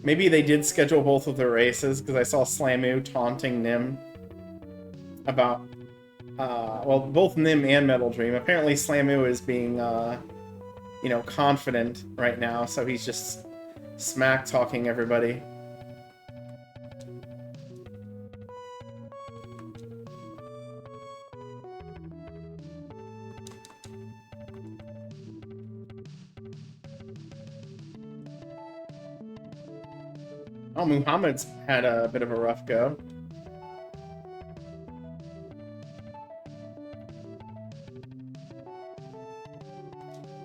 Maybe they did schedule both of their races, because I saw Slamu taunting Nim about, well, both Nim and Metal Dream. Apparently Slamu is being, you know, confident right now, so he's just smack-talking everybody. Oh, Muhammad's had a bit of a rough go.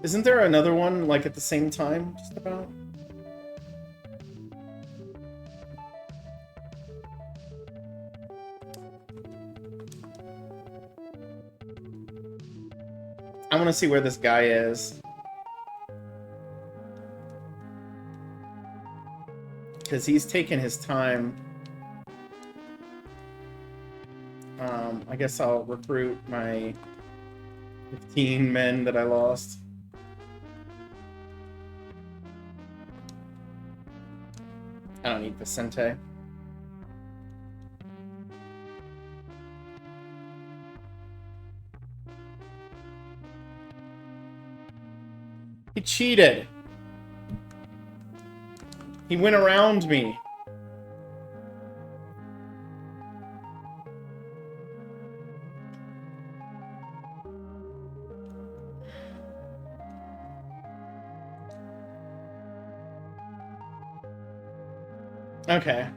Isn't there another one, like, at the same time, just about? I want to see where this guy is. Because he's taken his time. I guess I'll recruit my 15 men that I lost. I don't need Vicente. He cheated. He went around me. Okay.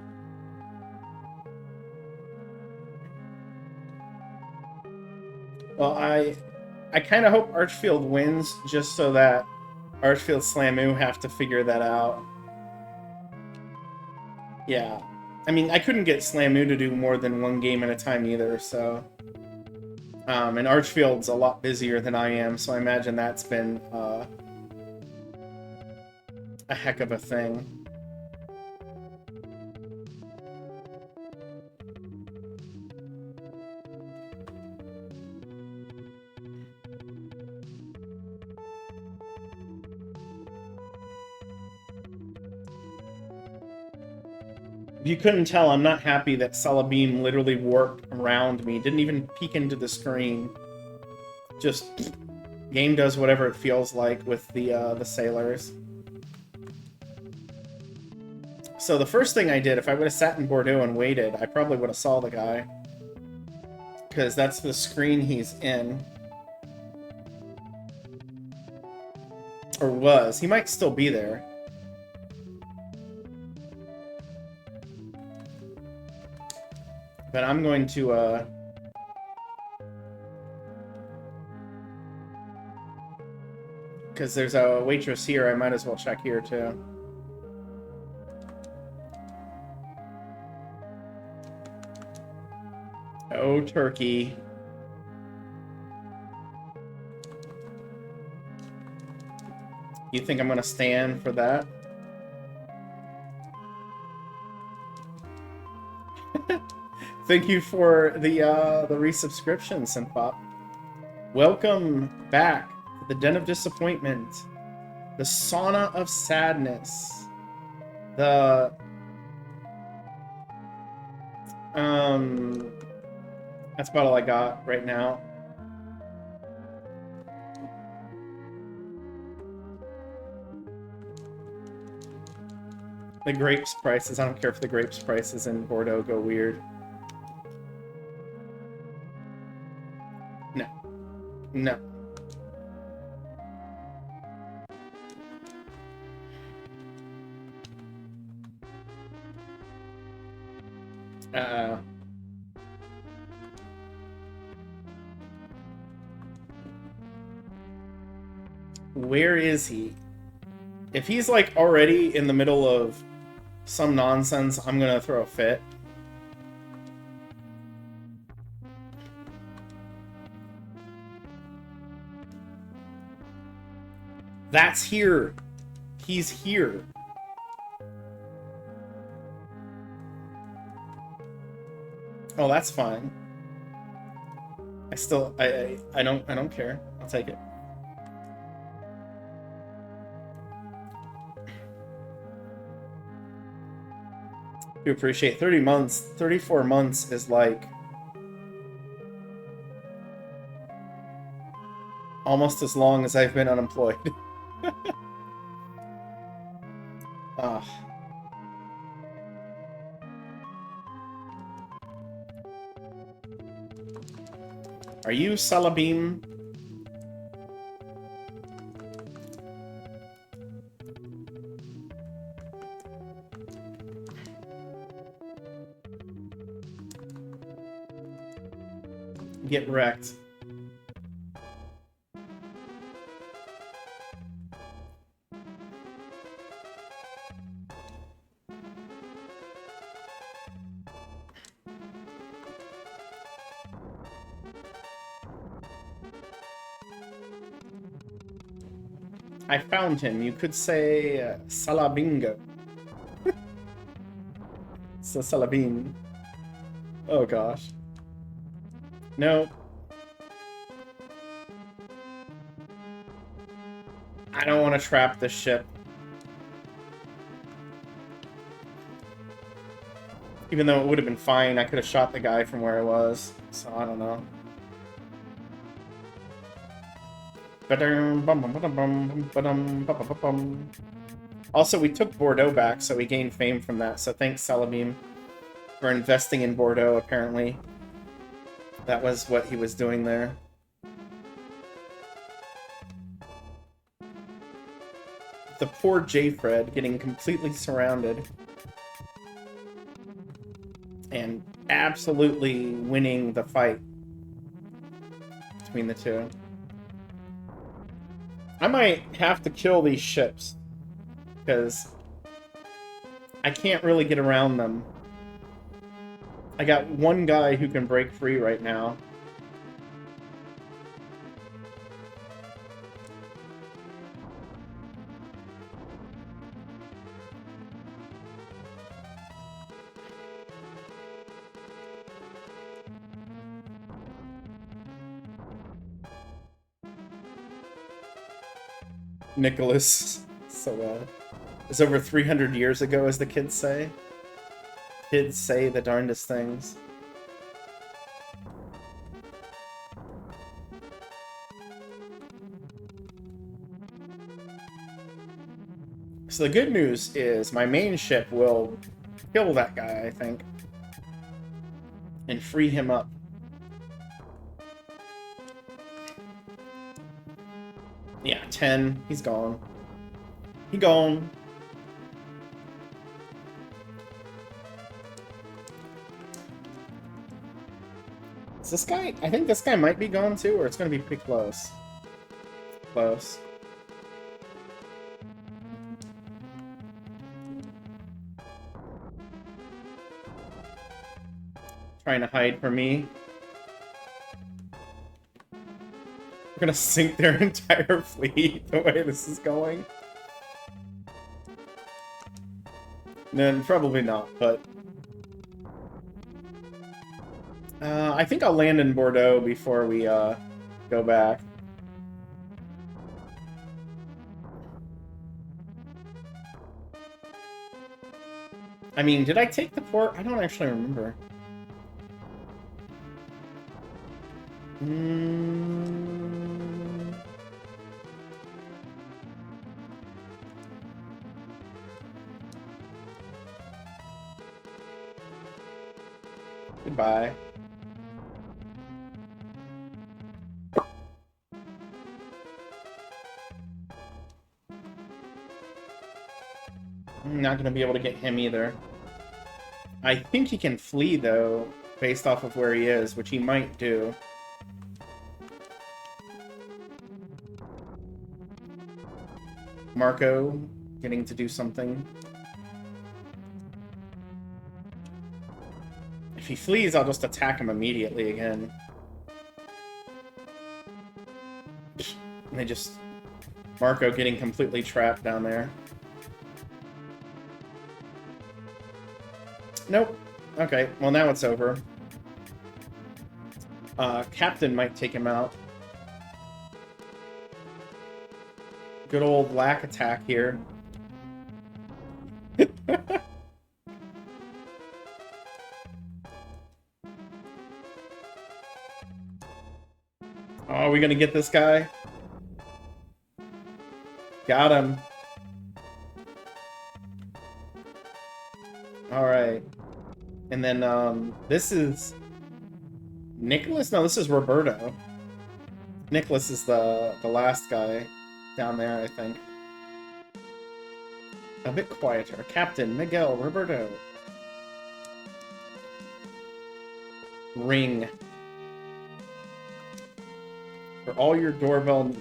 Well, I kind of hope Archfield wins, just so that Archfield Slamu have to figure that out. Yeah. I mean, I couldn't get Slamu to do more than one game at a time either, so... and Archfield's a lot busier than I am, so I imagine that's been, a heck of a thing. you couldn't tell, I'm not happy that Salabim literally warped around me. Didn't even peek into the screen. Just... game does whatever it feels like with the sailors. So the first thing I did, if I would have sat in Bordeaux and waited, I probably would have saw the guy. Because that's the screen he's in. Or was. He might still be there. But I'm going to, because there's a waitress here, I might as well check here, too. Oh, turkey. You think I'm gonna stand for that? Thank you for the resubscription, Synpop. Welcome back to the Den of Disappointment, the Sauna of Sadness, the that's about all I got right now. The grapes prices, I don't care if the grapes prices in Bordeaux go weird. No. No. Where is he? If he's like already in the middle of some nonsense, I'm gonna throw a fit. That's here. He's here. Oh, that's fine. I don't care. I'll take it. You appreciate 30 months. 34 months is like almost as long as I've been unemployed. Are you Salabim? Get wrecked. I found him. You could say Salabingo. So Salabim. Oh gosh. No. I don't want to trap this ship. Even though it would have been fine, I could have shot the guy from where I was. So I don't know. Also, we took Bordeaux back, so we gained fame from that. So thanks, Salabim, for investing in Bordeaux, apparently. That was what he was doing there. The poor J-Fred getting completely surrounded. And absolutely winning the fight between the two. I might have to kill these ships, because I can't really get around them. I got one guy who can break free right now. Nicholas, so it's over 300 years ago, as the kids say. Kids say the darndest things. So the good news is my main ship will kill that guy, I think, and free him up. Yeah, 10. He's gone. He gone. Is this guy? I think this guy might be gone too, or it's going to be pretty close. Close. Trying to hide from me. We're gonna sink their entire fleet the way this is going. Then probably not, but I think I'll land in Bordeaux before we go back. I mean, did I take the port? I don't actually remember. Goodbye. I'm not going to be able to get him either. I think he can flee, though, based off of where he is, which he might do. Marco getting to do something. If he flees, I'll just attack him immediately again. And they just... Marco getting completely trapped down there. Nope. Okay, well now it's over. Captain might take him out. Good old lack attack here. Oh, are we gonna get this guy? Got him. Alright. And then, this is... Nicholas? No, this is Roberto. Nicholas is the last guy down there, I think. A bit quieter. Captain Miguel Roberto. Ring. For all your doorbell...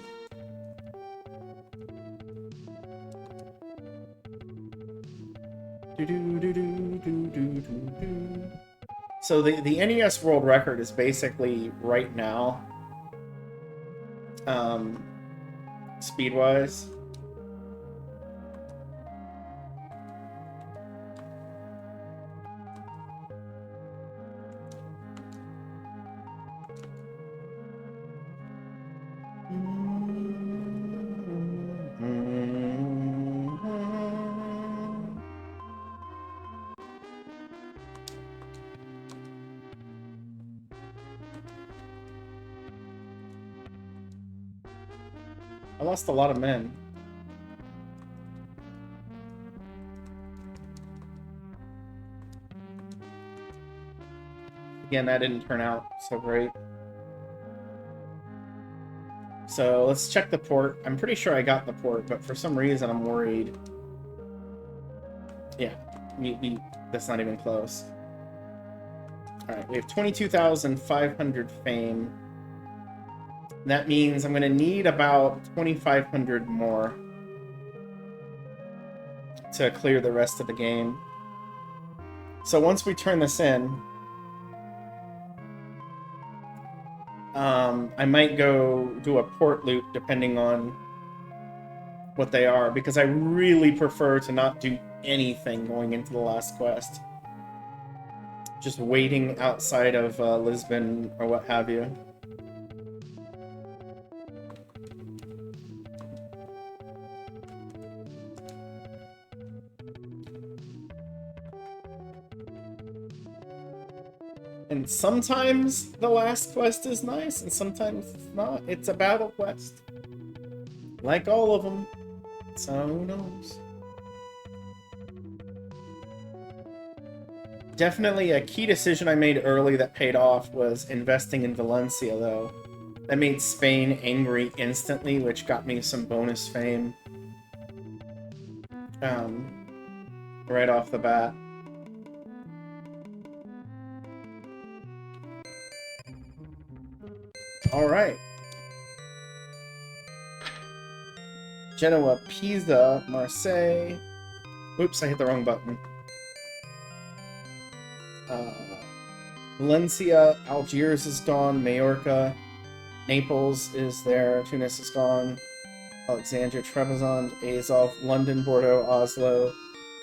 So the NES world record is basically right now, speed-wise. I lost a lot of men. Again, that didn't turn out so great. So let's check the port. I'm pretty sure I got the port, but for some reason I'm worried. Yeah, that's not even close. Alright, we have 22,500 fame. That means I'm going to need about 2,500 more to clear the rest of the game. So once we turn this in, I might go do a port loot depending on what they are, because I really prefer to not do anything going into the last quest. Just waiting outside of Lisbon or what have you. And sometimes the last quest is nice, and sometimes it's not. It's a battle quest. Like all of them. So who knows? Definitely a key decision I made early that paid off was investing in Valencia, though. That made Spain angry instantly, which got me some bonus fame. Right off the bat. Alright. Genoa, Pisa, Marseille. Oops, I hit the wrong button. Valencia, Algiers is gone, Majorca, Naples is there, Tunis is gone, Alexandria, Trebizond, Azov, London, Bordeaux, Oslo,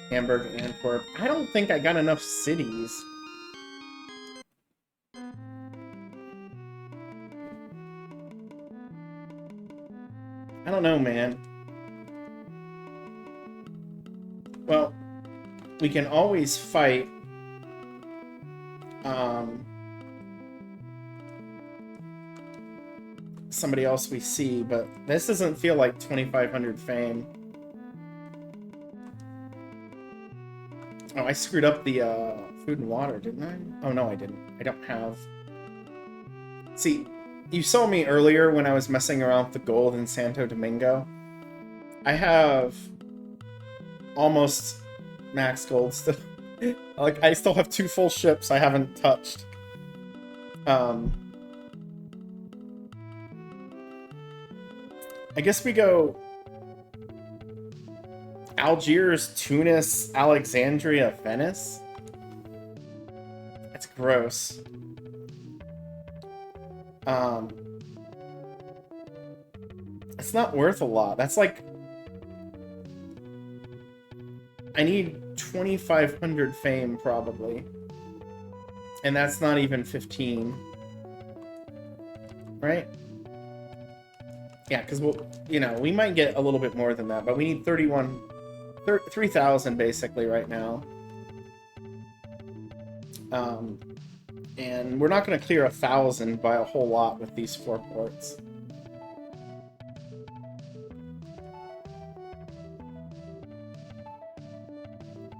Hamburg, Antwerp. I don't think I got enough cities. I don't know, man. Well, we can always fight somebody else we see, but this doesn't feel like 2,500 fame. Oh, I screwed up the food and water, didn't I? Oh, no, I didn't. I don't have... See, you saw me earlier when I was messing around with the gold in Santo Domingo. I have almost max gold still. Like, I still have 2 full ships I haven't touched. I guess we go Algiers, Tunis, Alexandria, Venice. That's gross. It's not worth a lot. That's like... I need 2,500 fame, probably. And that's not even 15. Right? Yeah, because we'll, you know, we might get a little bit more than that, but we need 3,000 basically right now. And we're not going to clear 1,000 by a whole lot with these 4 ports.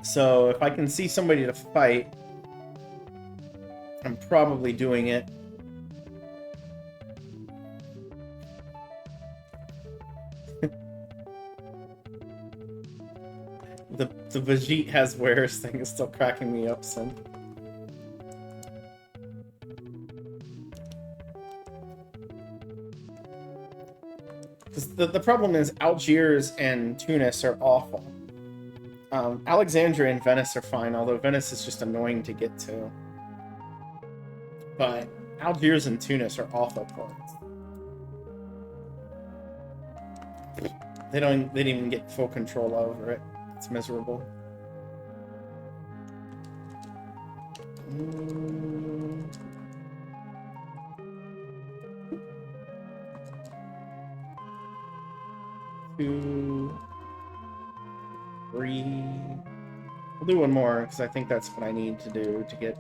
So if I can see somebody to fight, I'm probably doing it. The Vegete has wares thing is still cracking me up some. Because the problem is Algiers and Tunis are awful. Alexandria and Venice are fine, although Venice is just annoying to get to. But Algiers and Tunis are awful ports. They didn't even get full control over it. It's miserable. Two, 3. We'll do one more because I think that's what I need to do to get.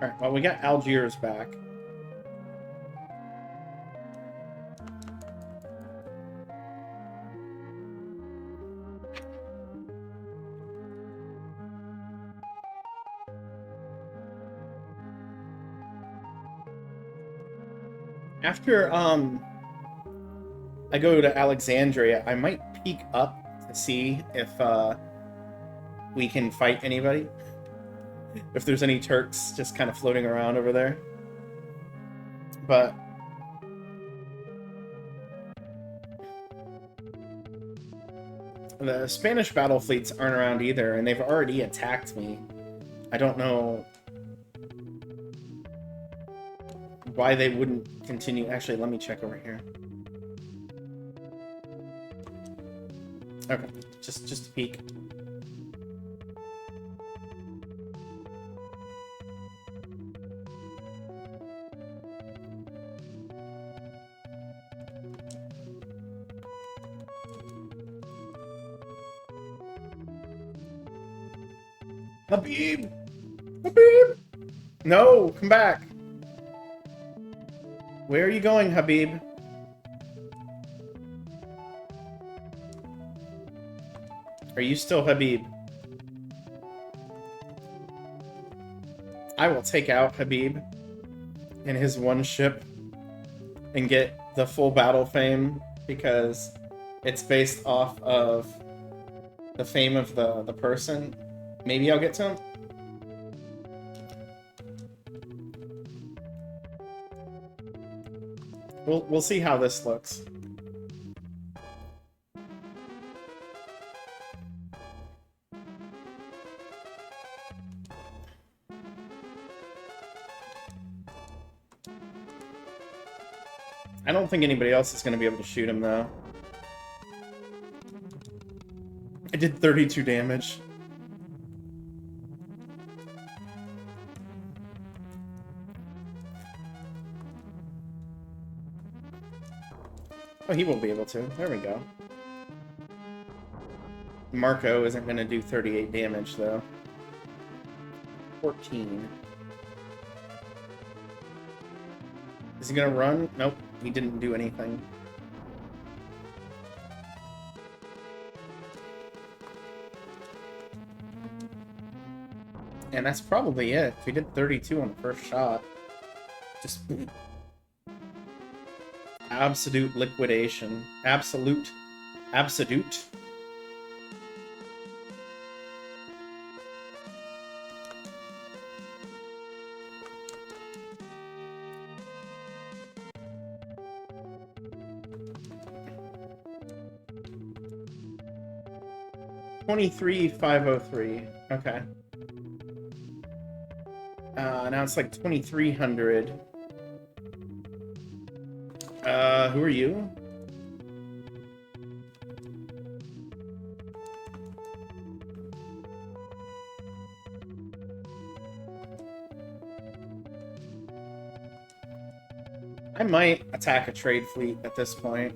Alright, well, we got Algiers back. After, I go to Alexandria, I might peek up to see if, we can fight anybody. If there's any Turks just kind of floating around over there. But... the Spanish battle fleets aren't around either, and they've already attacked me. I don't know why they wouldn't continue. Actually, let me check over here. Okay, just a peek. Habib! Habib! No, come back. Where are you going, Habib? Are you still Habib? I will take out Habib and his one ship and get the full battle fame because it's based off of the fame of the person. Maybe I'll get to him. We'll see how this looks. I don't think anybody else is going to be able to shoot him, though. I did 32 damage. Oh, he won't be able to. There we go. Marco isn't going to do 38 damage, though. 14. Is he going to run? Nope. He didn't do anything. And that's probably it. We did 32 on the first shot. Just... absolute liquidation. Absolute. Absolute. $23,503. Okay. Now it's like 2,300. Who are you? I might attack a trade fleet at this point.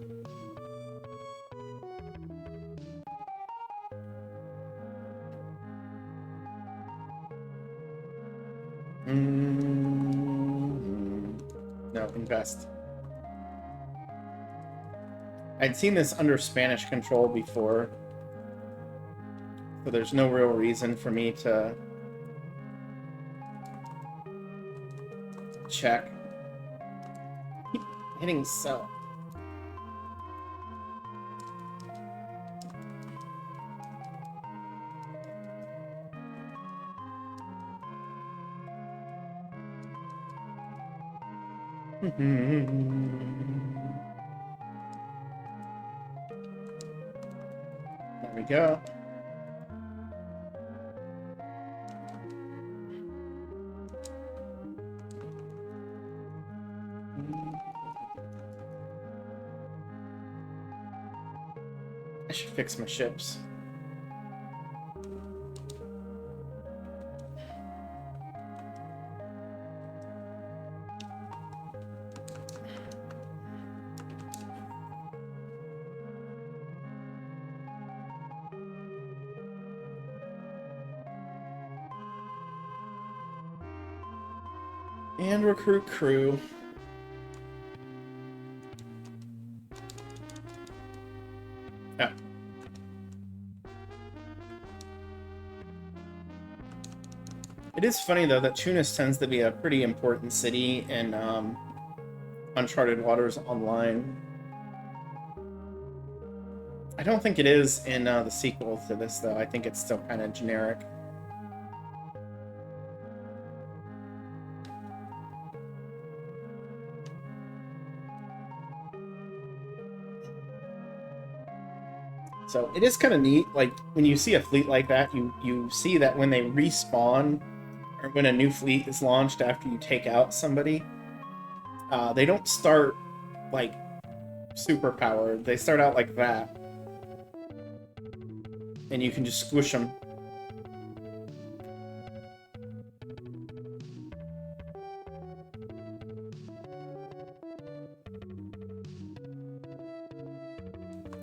No, invest. I'd seen this under Spanish control before, so there's no real reason for me to check. Keep hitting sell. There we go. I should fix my ships. And recruit crew. Yeah. It is funny, though, that Tunis tends to be a pretty important city in Uncharted Waters Online. I don't think it is in the sequel to this, though. I think it's still kind of generic. So it is kind of neat, like, when you see a fleet like that, you see that when they respawn, or when a new fleet is launched after you take out somebody, they don't start, like, super powered. They start out like that. And you can just squish them.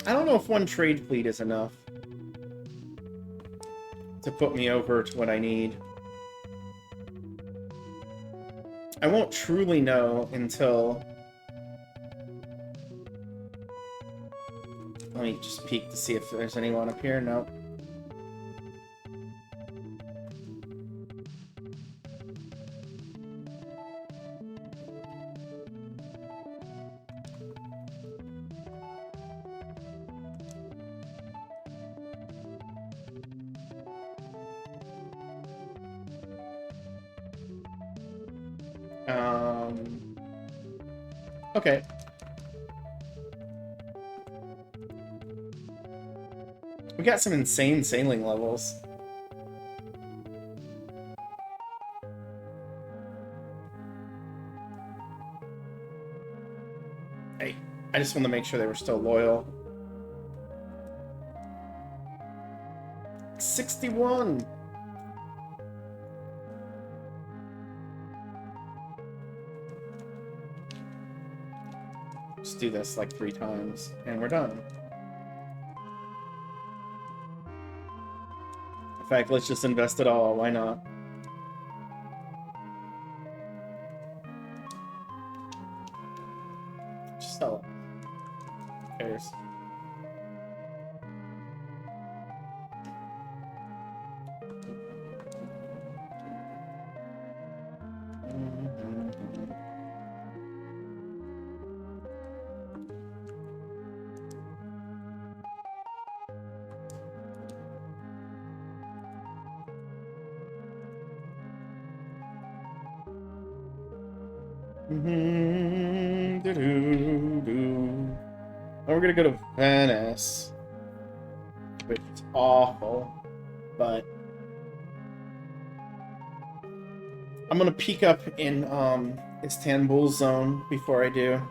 I don't know if one trade fleet is enough. to put me over to what I need. I won't truly know until... Let me just peek to see if there's anyone up here. Nope. Okay. We got some insane sailing levels. Hey, I just want to make sure they were still loyal. 61! Just do this like 3 times, and we're done. In fact, let's just invest it all. Why not? Just sell it. Who cares? We're gonna go to Venice, which is awful, but I'm gonna peek up in Istanbul zone before I do.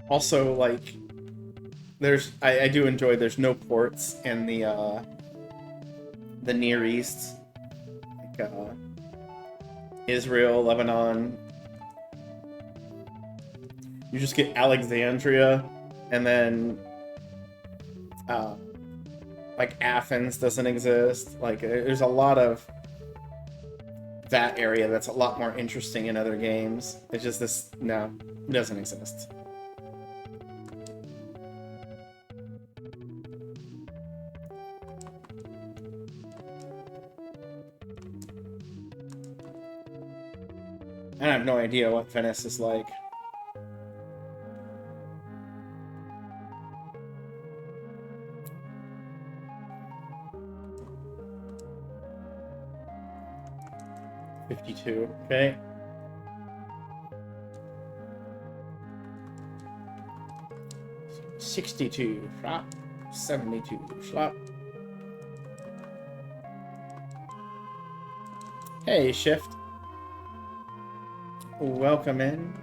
Also, like, I do enjoy there's no ports in the Near East, like Israel, Lebanon. You just get Alexandria, and then like Athens doesn't exist. Like, there's a lot of that area that's a lot more interesting in other games. It's just this, no, it doesn't exist. I have no idea what Venice is like. $52, okay. $62, flop. $72, flop. Hey, Shift. Welcome in.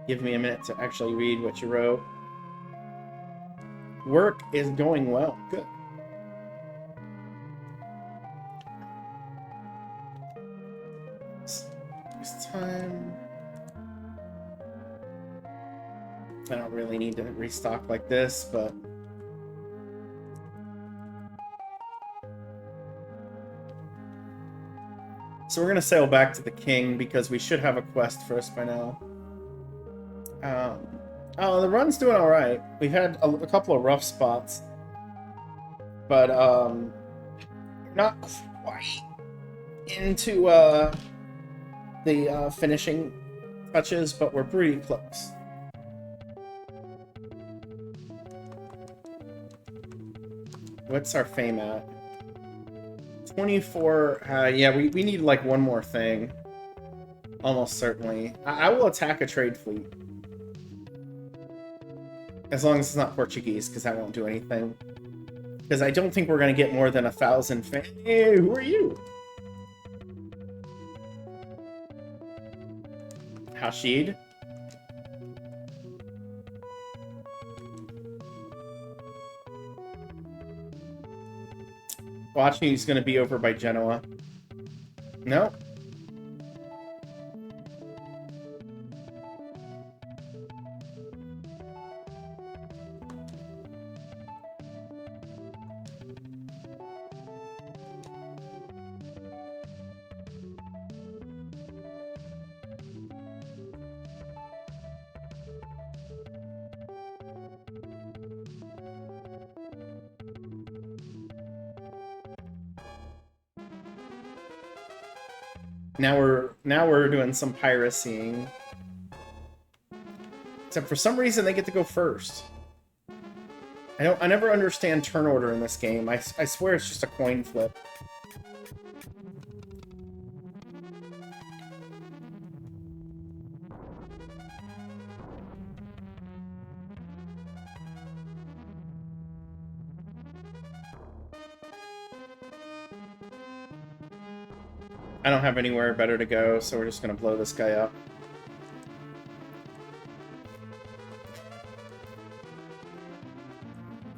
Give me a minute to actually read what you wrote. Work is going well. Good. This time... I don't really need to restock like this, but... So we're going to sail back to the king because we should have a quest for us by now. Oh, the run's doing alright. We've had a couple of rough spots. But, not quite into, the, finishing touches, but we're pretty close. What's our fame at? 24, yeah, we need like one more thing. Almost certainly. I will attack a trade fleet. As long as it's not Portuguese, because that won't do anything. Because I don't think we're going to get more than 1,000 Hey, who are you? Hashid? Watch me, he's going to be over by Genoa. No. Now we're doing some piracying. Except for some reason they get to go first. I never understand turn order in this game. I swear it's just a coin flip. I don't have anywhere better to go, so we're just gonna blow this guy up.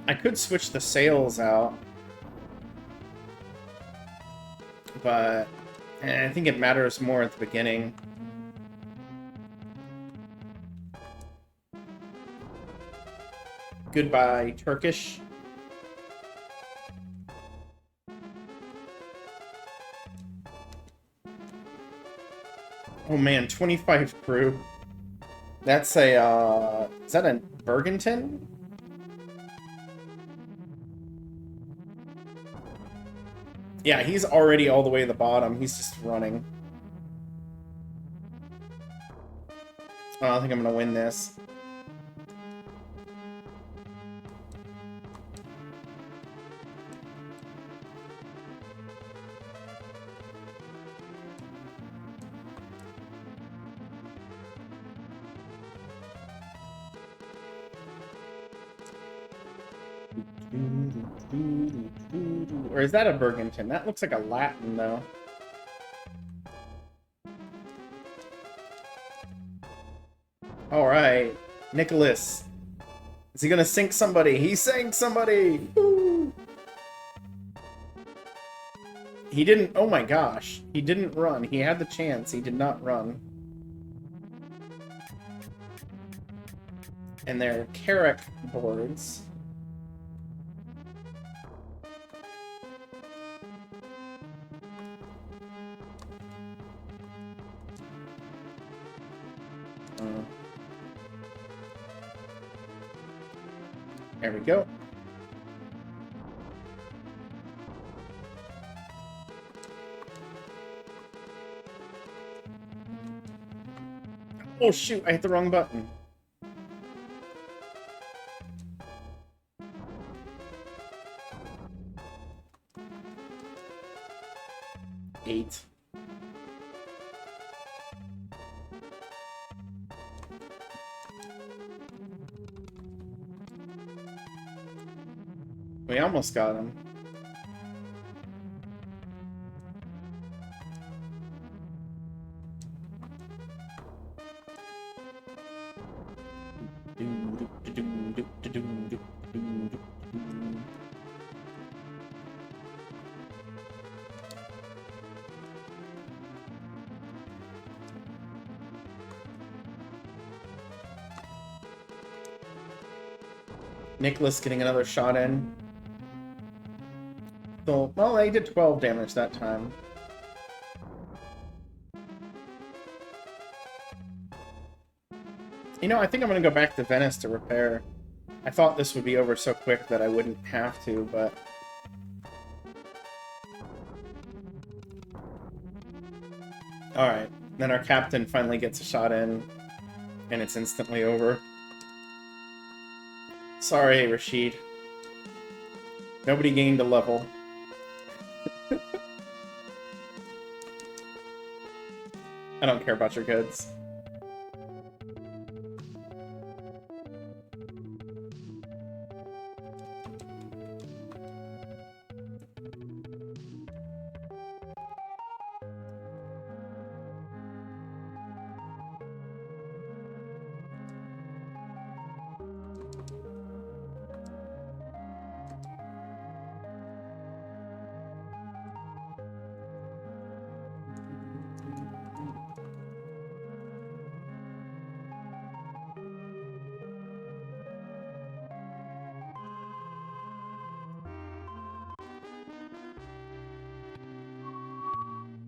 I could switch the sails out, but I think it matters more at the beginning. Goodbye, Turkish. Oh man, 25 crew. That's a, is that a Bergenton? Yeah, he's already all the way at the bottom. He's just running. I don't think I'm gonna win this. Or is that a Bergenton? That looks like a Latin, though. Alright. Nicholas. Is he gonna sink somebody? He sank somebody! Woo! He didn't... Oh my gosh. He didn't run. He had the chance. He did not run. And they're Carrack boards. There we go. Oh shoot, I hit the wrong button. Eight. We almost got him. Nicholas getting another shot in. So, well, they did 12 damage that time. You know, I think I'm gonna go back to Venice to repair. I thought this would be over so quick that I wouldn't have to, but... Alright, then our captain finally gets a shot in, and it's instantly over. Sorry, Rashid. Nobody gained a level. I don't care about your goods.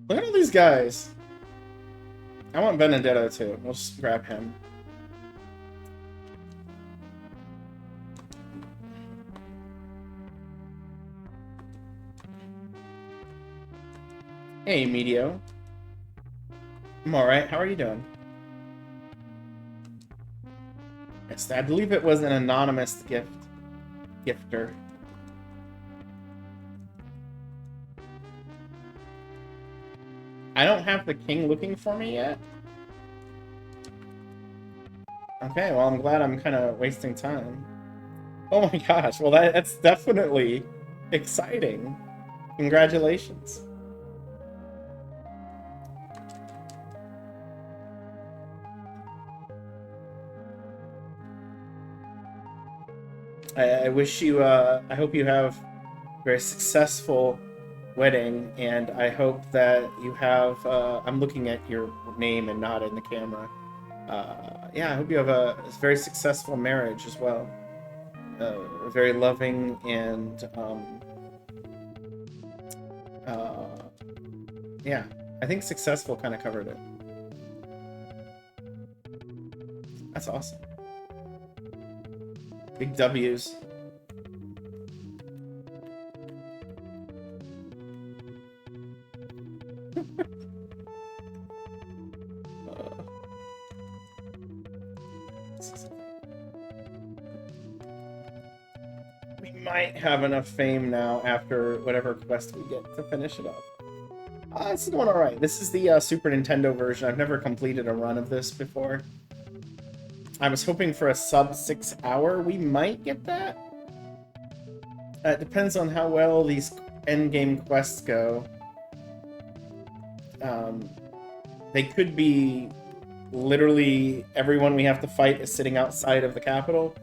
Look at all these guys. I want Benedetto too. We'll just grab him. Hey, Medio. I'm alright. How are you doing? Yes, I believe it was an anonymous gifter. I don't have the king looking for me yet. Okay, well, I'm glad I'm kind of wasting time. Oh my gosh, well, that's definitely exciting. Congratulations. I wish you, I hope you have a very successful wedding, and I hope that you have, I'm looking at your name and not in the camera. Yeah, I hope you have a very successful marriage as well. Very loving and, yeah, I think successful kind of covered it. That's awesome. Big W's. We might have enough fame now after whatever quest we get to finish it up. It's doing alright. This is the Super Nintendo version. I've never completed a run of this before. I was hoping for a sub 6 hour. We might get that. It depends on how well these endgame quests go. They could be literally everyone we have to fight is sitting outside of the capital.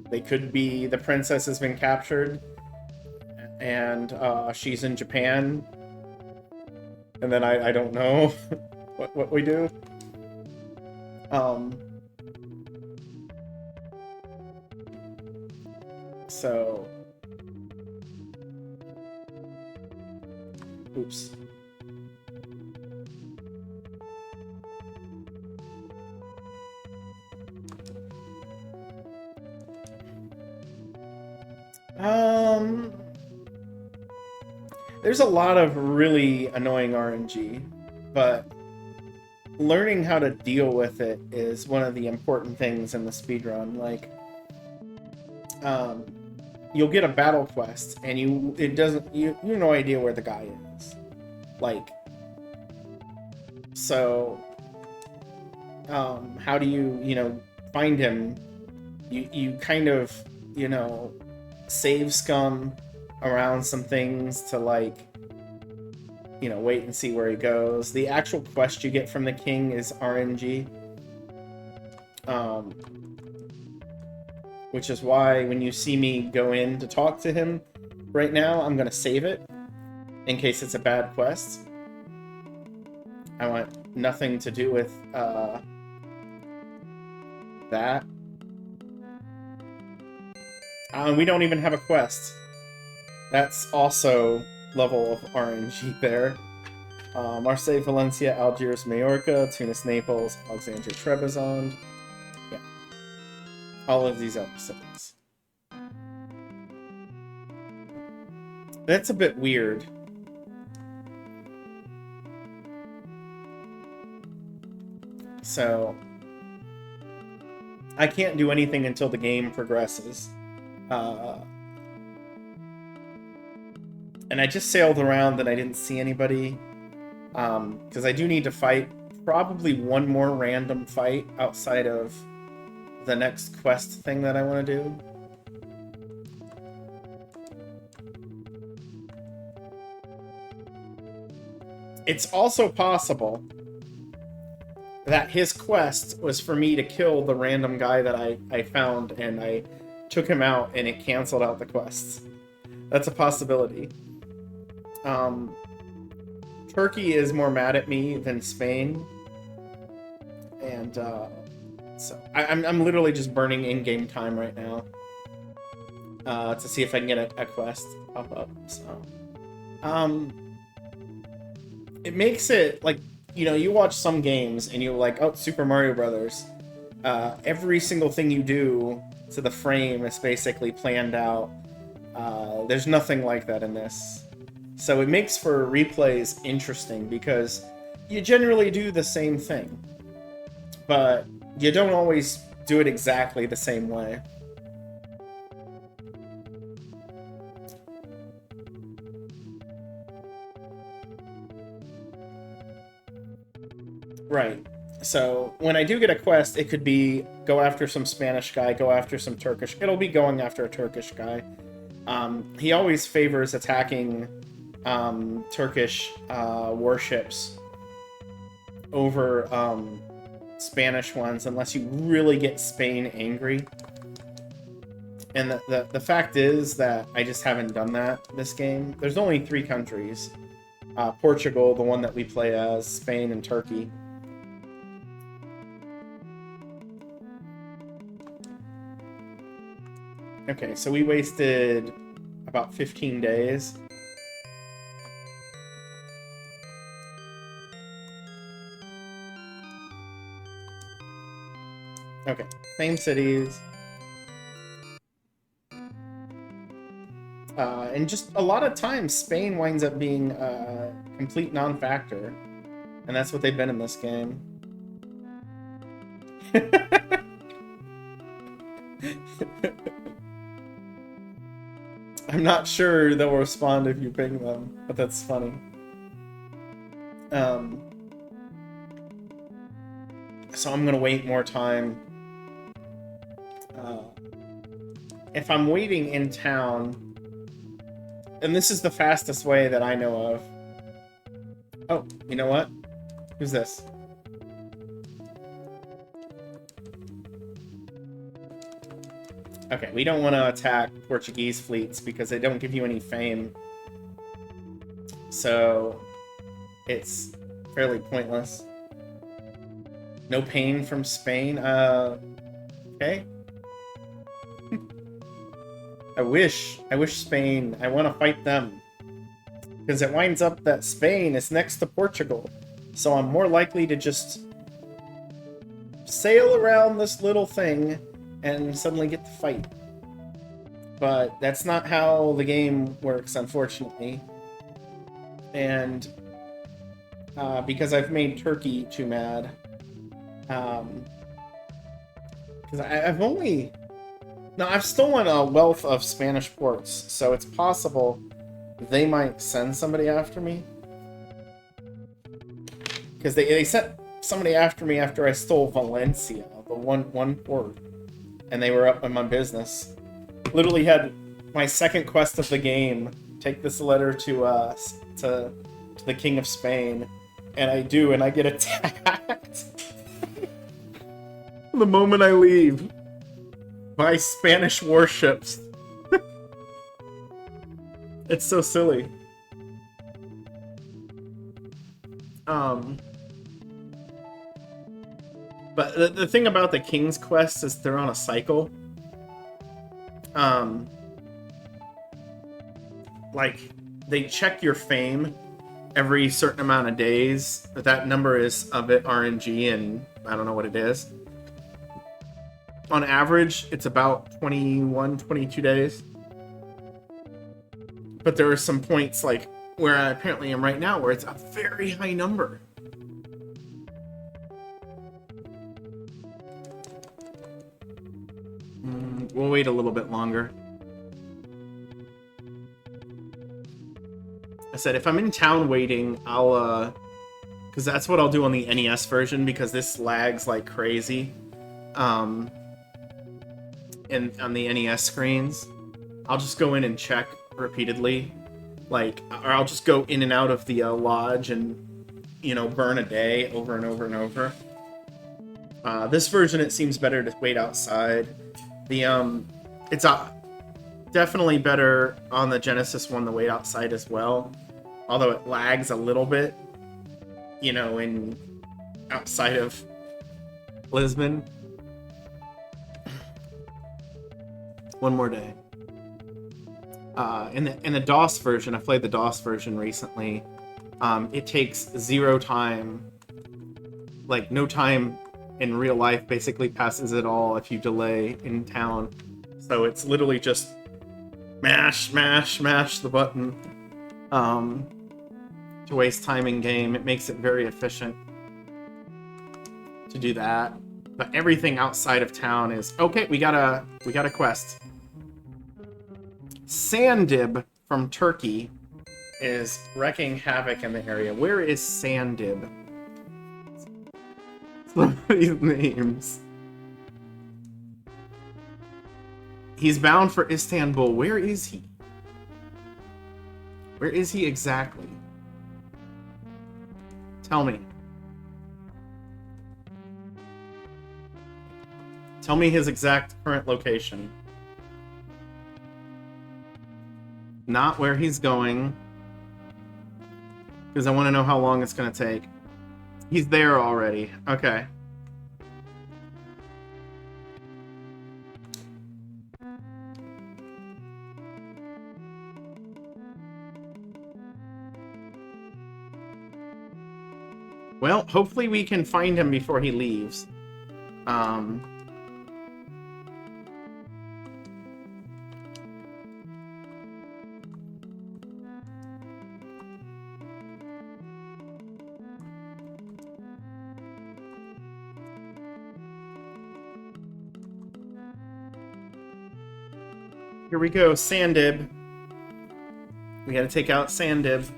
They could be the princess has been captured and she's in Japan. And then I don't know what we do. So, oops. There's a lot of really annoying RNG, but learning how to deal with it is one of the important things in the speedrun. Like, you'll get a battle quest, and you have no idea where the guy is. Like, so, how do you, find him? You kind of, save scum around some things to, like, wait and see where he goes. The actual quest you get from the king is RNG. Which is why when you see me go in to talk to him right now, I'm going to save it in case it's a bad quest. I want nothing to do with that. We don't even have a quest. That's also level of RNG there. Marseille, Valencia, Algiers, Majorca, Tunis, Naples, Alexandria, Trebizond. Yeah. All of these episodes. That's a bit weird. So, I can't do anything until the game progresses. And I just sailed around and I didn't see anybody. Because I do need to fight probably one more random fight outside of the next quest thing that I want to do. It's also possible that his quest was for me to kill the random guy that I found, and I took him out and it canceled out the quests. That's a possibility. Turkey is more mad at me than Spain. And so I'm literally just burning in-game time right now to see if I can get a quest pop up. So it makes it like, you know, you watch some games and you're like, oh, Super Mario Brothers. Every single thing you do to the frame is basically planned out. There's nothing like that in this. So it makes for replays interesting because you generally do the same thing, but you don't always do it exactly the same way. Right. So when I do get a quest, it could be go after some Spanish guy, go after some Turkish. It'll be going after a Turkish guy. He always favors attacking Turkish warships over Spanish ones unless you really get Spain angry. And the fact is that I just haven't done that this game. There's only 3 countries. Portugal, the one that we play as, Spain, and Turkey. Okay, so we wasted about 15 days. Okay, same cities. And just a lot of times, Spain winds up being a complete non-factor. And that's what they've been in this game. I'm not sure they'll respond if you ping them, but that's funny. So I'm gonna wait more time. If I'm waiting in town, and this is the fastest way that I know of. Oh, you know what? Who's this? Okay, we don't want to attack Portuguese fleets because they don't give you any fame. So, it's fairly pointless. No pain from Spain? Okay. I wish Spain, I want to fight them. Because it winds up that Spain is next to Portugal. So I'm more likely to just sail around this little thing and suddenly get the fight. But that's not how the game works, unfortunately. And because I've made Turkey too mad. Because I've only... No, I've stolen a wealth of Spanish ports, so it's possible they might send somebody after me. Because they sent somebody after me after I stole Valencia, the one port. And they were up in my business. Literally had my second quest of the game, take this letter to the King of Spain. And I do, and I get attacked. The moment I leave. By Spanish warships. It's so silly. But the thing about the King's Quest is they're on a cycle. Like, they check your fame every certain amount of days. But that number is a bit RNG, and I don't know what it is. On average, it's about 21, 22 days. But there are some points, like, where I apparently am right now, where it's a very high number. We'll wait a little bit longer. I said, if I'm in town waiting, I'll Because that's what I'll do on the NES version, because this lags like crazy. And on the NES screens, I'll just go in and check repeatedly. Like, or I'll just go in and out of the lodge and, you know, burn a day over and over and over. This version, it seems better to wait outside. It's definitely better on the Genesis one to wait outside as well. Although it lags a little bit, you know, in outside of Lisbon. One more day. In the DOS version, I played the DOS version recently. It takes 0 time, like no time in real life basically passes at all if you delay in town. So it's literally just mash the button to waste time in game. It makes it very efficient to do that. But everything outside of town is okay. We got a quest. Sandib from Turkey is wrecking havoc in the area. Where is Sandib? Some of these names. He's bound for Istanbul. Where is he? Where is he exactly? Tell me. Tell me his exact current location. Not where he's going. Because I want to know how long it's going to take. He's there already. Okay. Well, hopefully we can find him before he leaves. Here we go, Sandib. We gotta take out Sandib.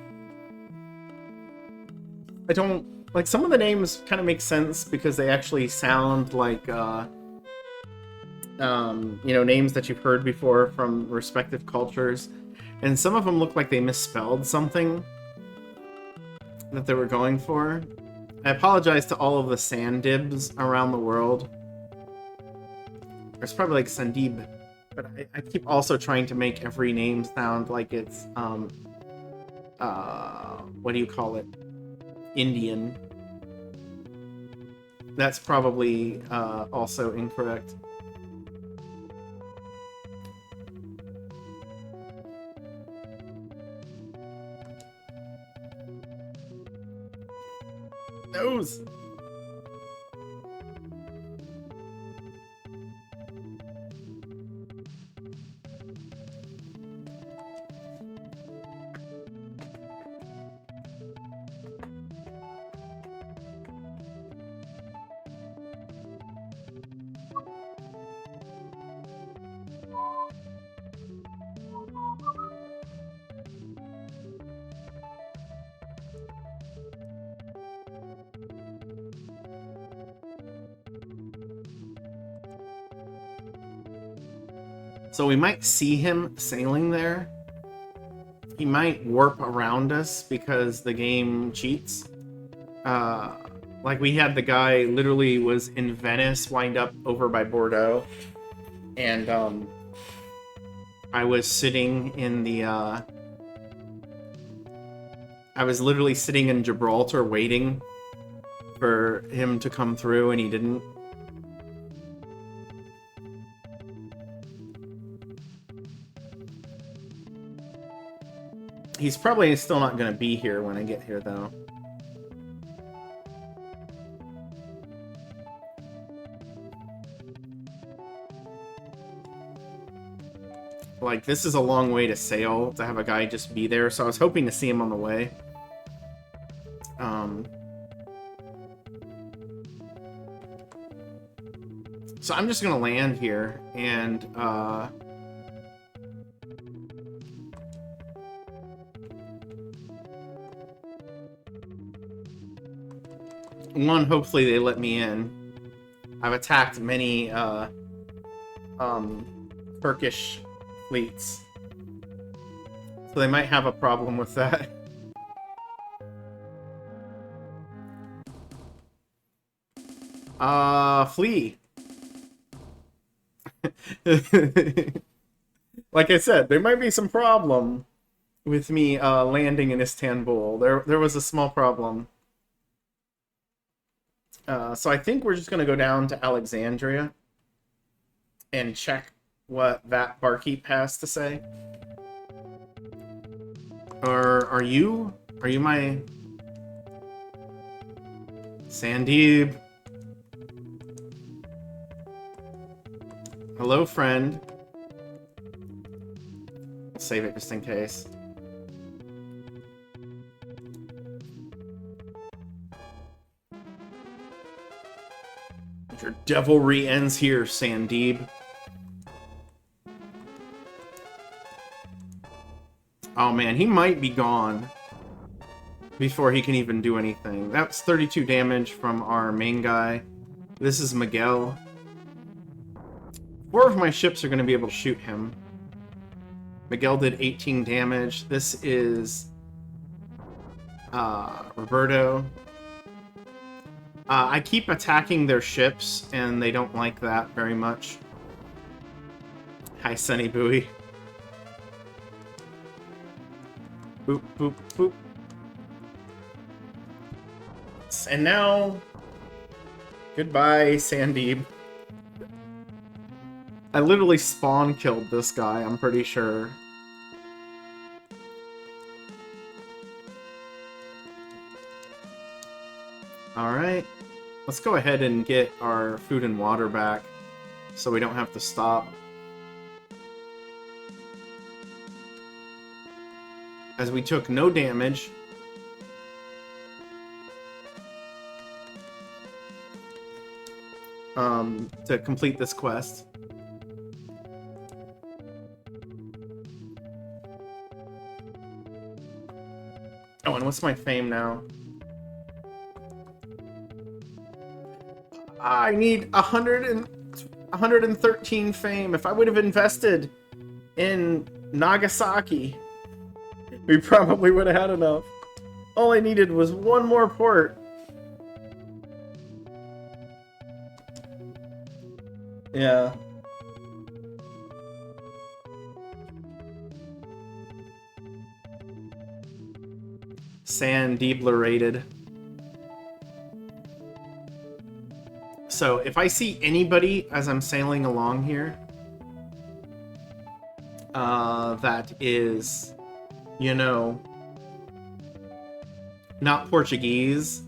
I don't... Like, some of the names kind of make sense because they actually sound like, you know, names that you've heard before from respective cultures. And some of them look like they misspelled something that they were going for. I apologize to all of the Sandibs around the world. There's probably like Sandib. But I keep also trying to make every name sound like it's, what do you call it? Indian. That's probably also incorrect. Nose! So we might see him sailing there. He might warp around us because the game cheats. Like we had the guy literally was in Venice, wind up over by Bordeaux. And I was sitting in the... I was literally sitting in Gibraltar waiting for him to come through, and he didn't. He's probably still not going to be here when I get here, though. Like, this is a long way to sail to have a guy just be there, so I was hoping to see him on the way. So I'm just going to land here, and, One, hopefully they let me in. I've attacked many Turkish fleets, so they might have a problem with that. Flee. Like I said, there might be some problem with me landing in Istanbul. There was a small problem. So I think we're just gonna go down to Alexandria and check what that barkeep has to say. Or are you my Sandeep? Hello, friend. I'll save it just in case. Your devilry ends here, Sandeep. Oh man, he might be gone before he can even do anything. That's 32 damage from our main guy. This is Miguel. 4 of my ships are going to be able to shoot him. Miguel did 18 damage. This is Roberto. I keep attacking their ships, and they don't like that very much. Hi, Sunny Buoy. Boop, boop, boop. And now, goodbye, Sandeep. I literally spawn killed this guy, I'm pretty sure. Alright. Let's go ahead and get our food and water back, so we don't have to stop. As we took no damage. To complete this quest. Oh, and what's my fame now? I need 113 fame. If I would have invested in Nagasaki, we probably would have had enough. All I needed was one more port. Yeah. Sandeep-rated. So, if I see anybody as I'm sailing along here, that is, you know, not Portuguese,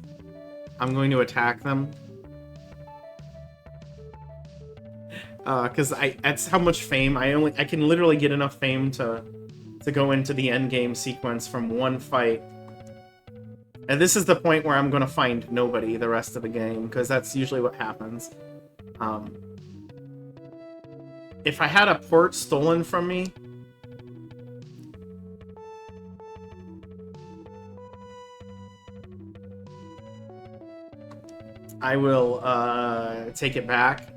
I'm going to attack them. Because that's how much fame I can literally get enough fame to go into the end game sequence from one fight. And this is the point where I'm going to find nobody the rest of the game, because that's usually what happens. If I had a port stolen from me, I will take it back.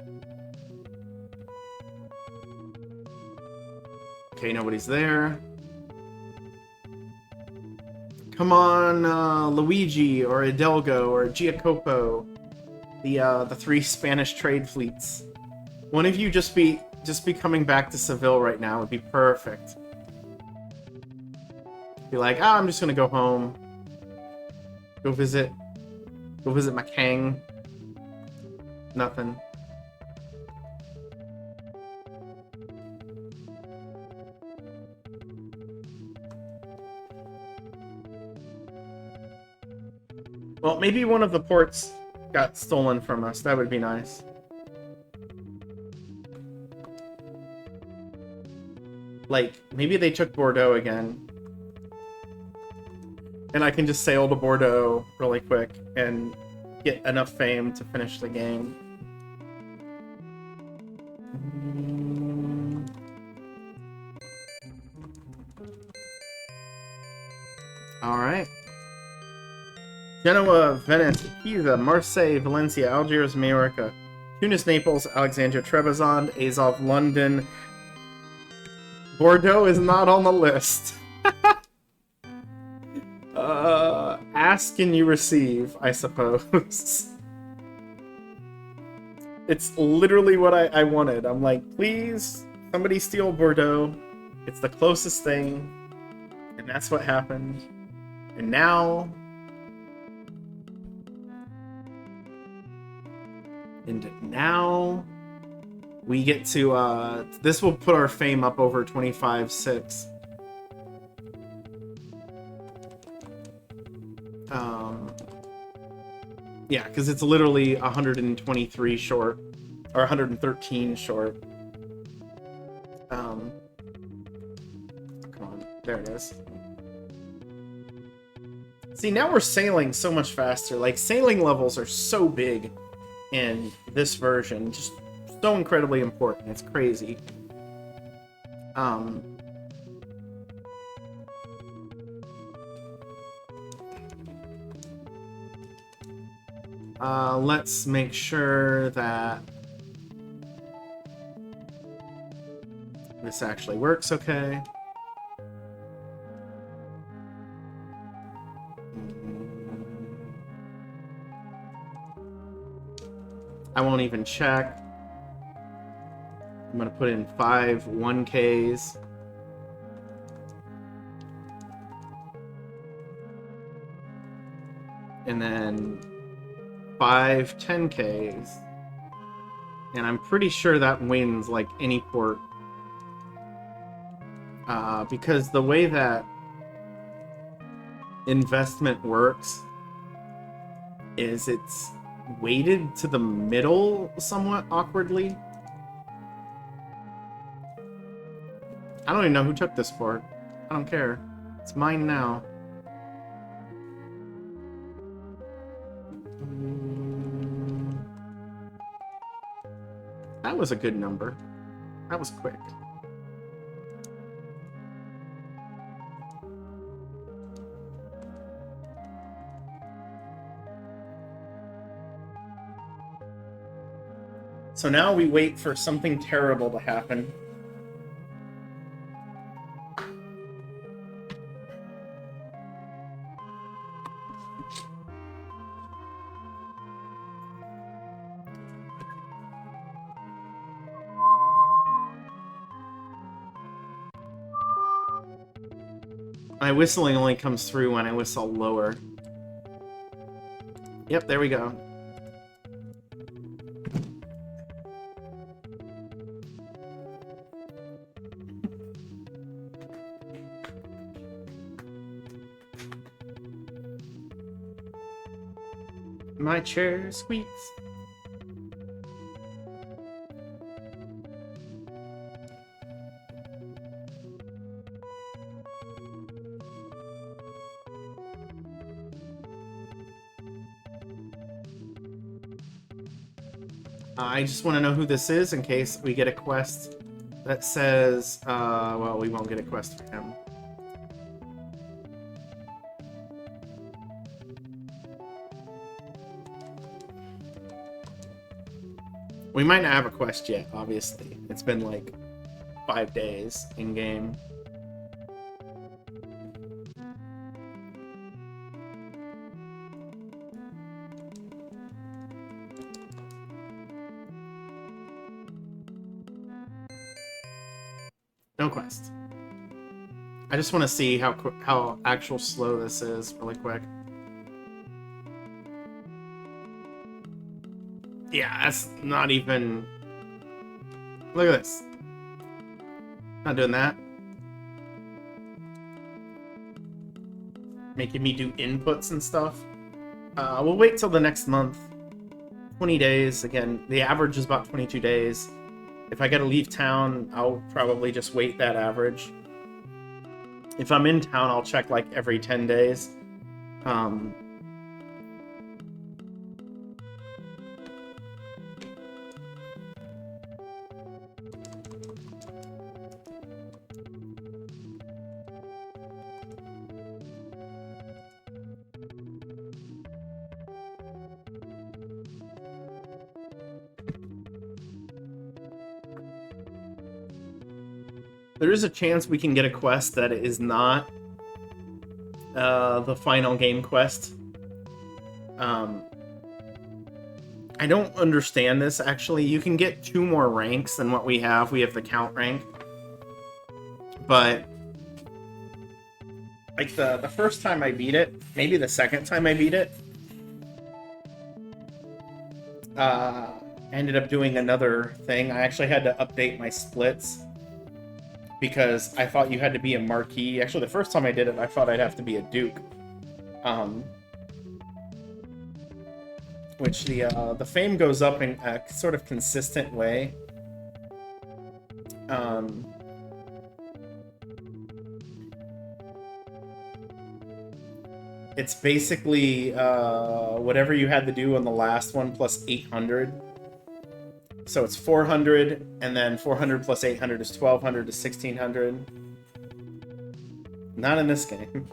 Okay, nobody's there. Come on, Luigi, or Hidalgo, or Giacopo, the 3 Spanish trade fleets. One of you just be coming back to Seville right now would be perfect. Be like, I'm just gonna go home. Go visit my king. Nothing. Well, maybe one of the ports got stolen from us. That would be nice. Like, maybe they took Bordeaux again. And I can just sail to Bordeaux really quick and get enough fame to finish the game. Alright. Genoa, Venice, Pisa, Marseille, Valencia, Algiers, Majorca, Tunis, Naples, Alexandria, Trebizond, Azov, London. Bordeaux is not on the list. Ask and you receive, I suppose. It's literally what I wanted. I'm like, please, somebody steal Bordeaux. It's the closest thing. And that's what happened. And now... we get to, this will put our fame up over 25.6. Yeah, because it's literally 123 short, or 113 short. Come on, there it is. See, now we're sailing so much faster. Like, sailing levels are so big in this version. Just so incredibly important. It's crazy. Let's make sure that this actually works okay. I won't even check. I'm gonna put in 5 1Ks. And then 5 10Ks. And I'm pretty sure that wins like any port. Because the way that investment works is it's weighted to the middle somewhat awkwardly. I don't even know who took this port. I don't care. It's mine now. That was a good number. That was quick. So now we wait for something terrible to happen. My whistling only comes through when I whistle lower. Yep, there we go. My chair squeaks. I just want to know who this is in case we get a quest that says, well, we won't get a quest for him. We might not have a quest yet, obviously. It's been like 5 days in-game. No quest. I just want to see how actual slow this is really quick. Yeah, that's not even... Look at this. Not doing that. Making me do inputs and stuff. We'll wait till the next month. 20 days. Again, the average is about 22 days. If I gotta leave town, I'll probably just wait that average. If I'm in town, I'll check like every 10 days. There is a chance we can get a quest that is not the final game quest. I don't understand this, actually. You can get 2 more ranks than what we have. We have the count rank. But, like, the first time I beat it, maybe the second time I beat it, I ended up doing another thing. I actually had to update my splits because I thought you had to be a marquis. Actually, the first time I did it, I thought I'd have to be a duke. Which the fame goes up in a sort of consistent way. It's basically whatever you had to do on the last one plus 800. So it's 400, and then 400 plus 800 is 1200 to 1600. Not in this game.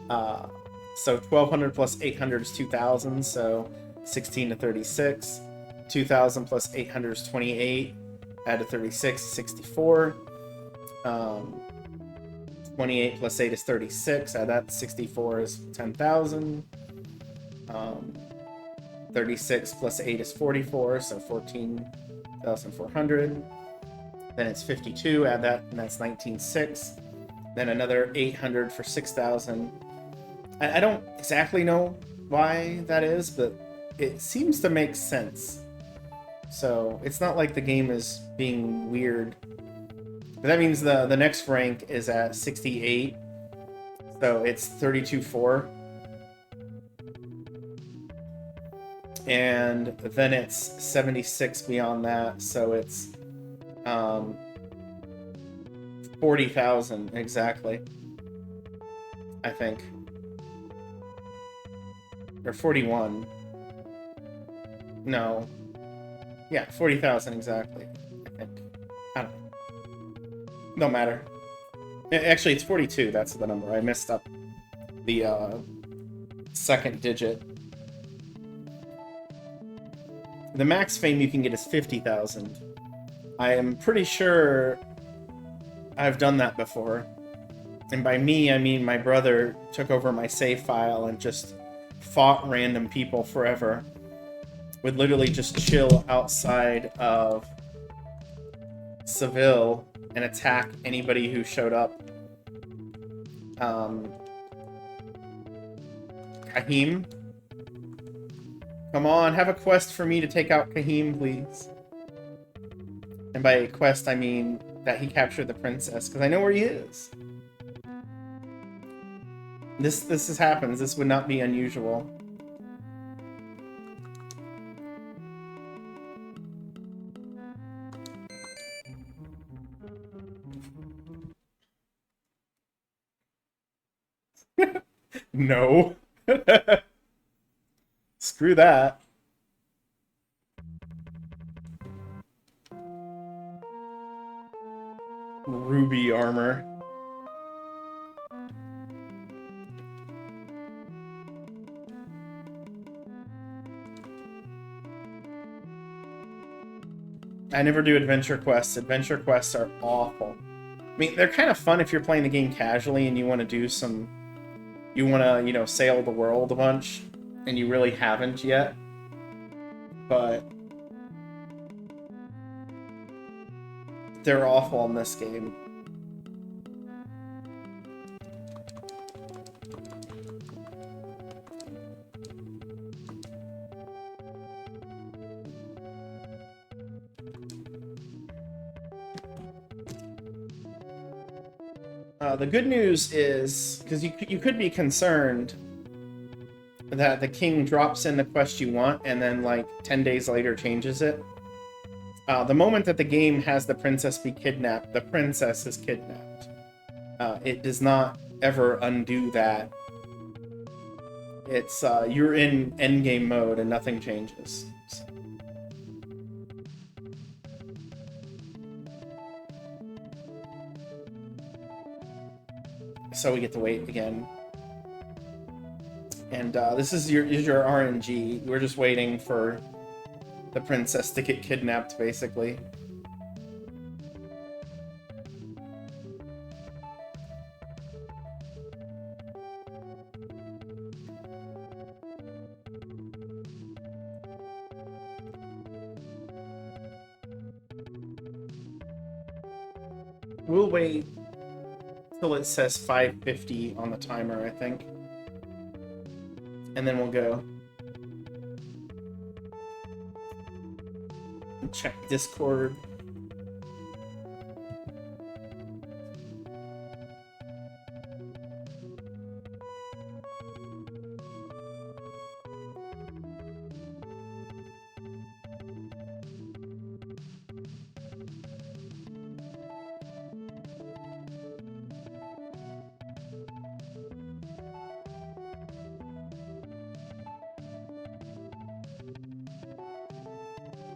So 1200 plus 800 is 2000, so 16 to 36. 2000 plus 800 is 28. Add to 36 is 64. 28 plus 8 is 36. Add that to 64 is 10,000. 36 plus 8 is 44, so 14,400. Then it's 52. Add that, and that's 19,600. Then another 800 for 6,000. I don't exactly know why that is, but it seems to make sense. So it's not like the game is being weird. But that means the next rank is at 68. So it's 32.4. And then it's 76 beyond that, so it's 40,000 exactly. I think. Or 41. No. Yeah, 40,000 exactly, I think. I don't know. No matter. Actually, it's 42, that's the number. I messed up the second digit. The max fame you can get is 50,000. I am pretty sure I've done that before. And by me, I mean my brother took over my save file and just fought random people forever. Would literally just chill outside of Seville and attack anybody who showed up. Kahim? Come on, have a quest for me to take out Kahim, please. And by quest, I mean that he captured the princess, because I know where he is. This happens. This would not be unusual. No. Screw that. Ruby armor. I never do adventure quests. Adventure quests are awful. I mean, they're kind of fun if you're playing the game casually and you want to do some... You want to, you know, sail the world a bunch, and you really haven't yet. But... they're awful in this game. The good news is, because you could be concerned that the king drops in the quest you want and then like 10 days later changes it. The moment that the game has the princess be kidnapped, the princess is kidnapped. It does not ever undo that. It's you're in endgame mode and nothing changes. So we get to wait again. And this is your RNG. We're just waiting for the princess to get kidnapped, basically. We'll wait till it says 5:50 on the timer, I think. And then we'll go. Check Discord.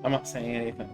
I'm not saying anything.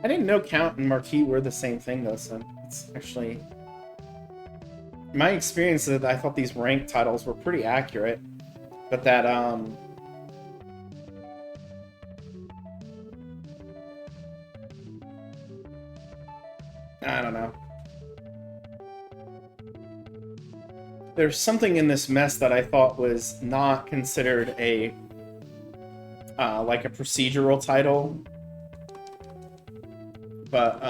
I didn't know Count and Marquis were the same thing, though, so it's actually... My experience is that I thought these ranked titles were pretty accurate, but that, I don't know. There's something in this mess that I thought was not considered a, like a procedural title. But,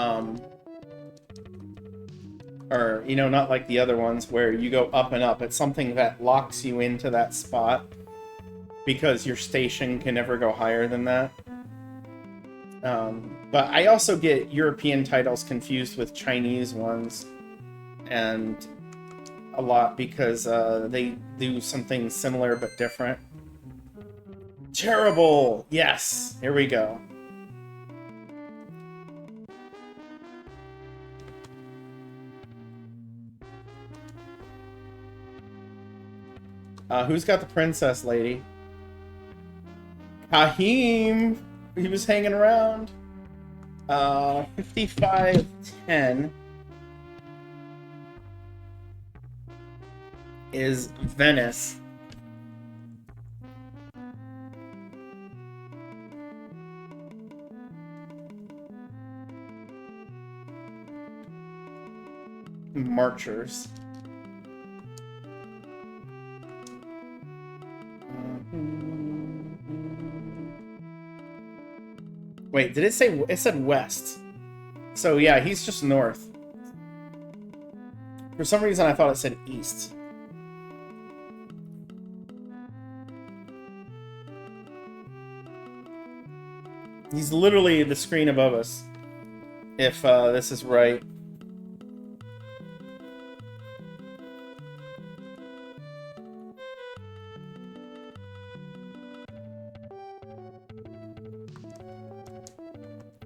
or, you know, not like the other ones where you go up and up. It's something that locks you into that spot because your station can never go higher than that. But I also get European titles confused with Chinese ones, and a lot because they do something similar but different. Terrible! Yes! Here we go. Who's got the princess lady? Kahim! He was hanging around. 5510 is Venice. Marchers. Wait, did it say... It said west. So, yeah, he's just north. For some reason, I thought it said east. He's literally the screen above us. If this is right.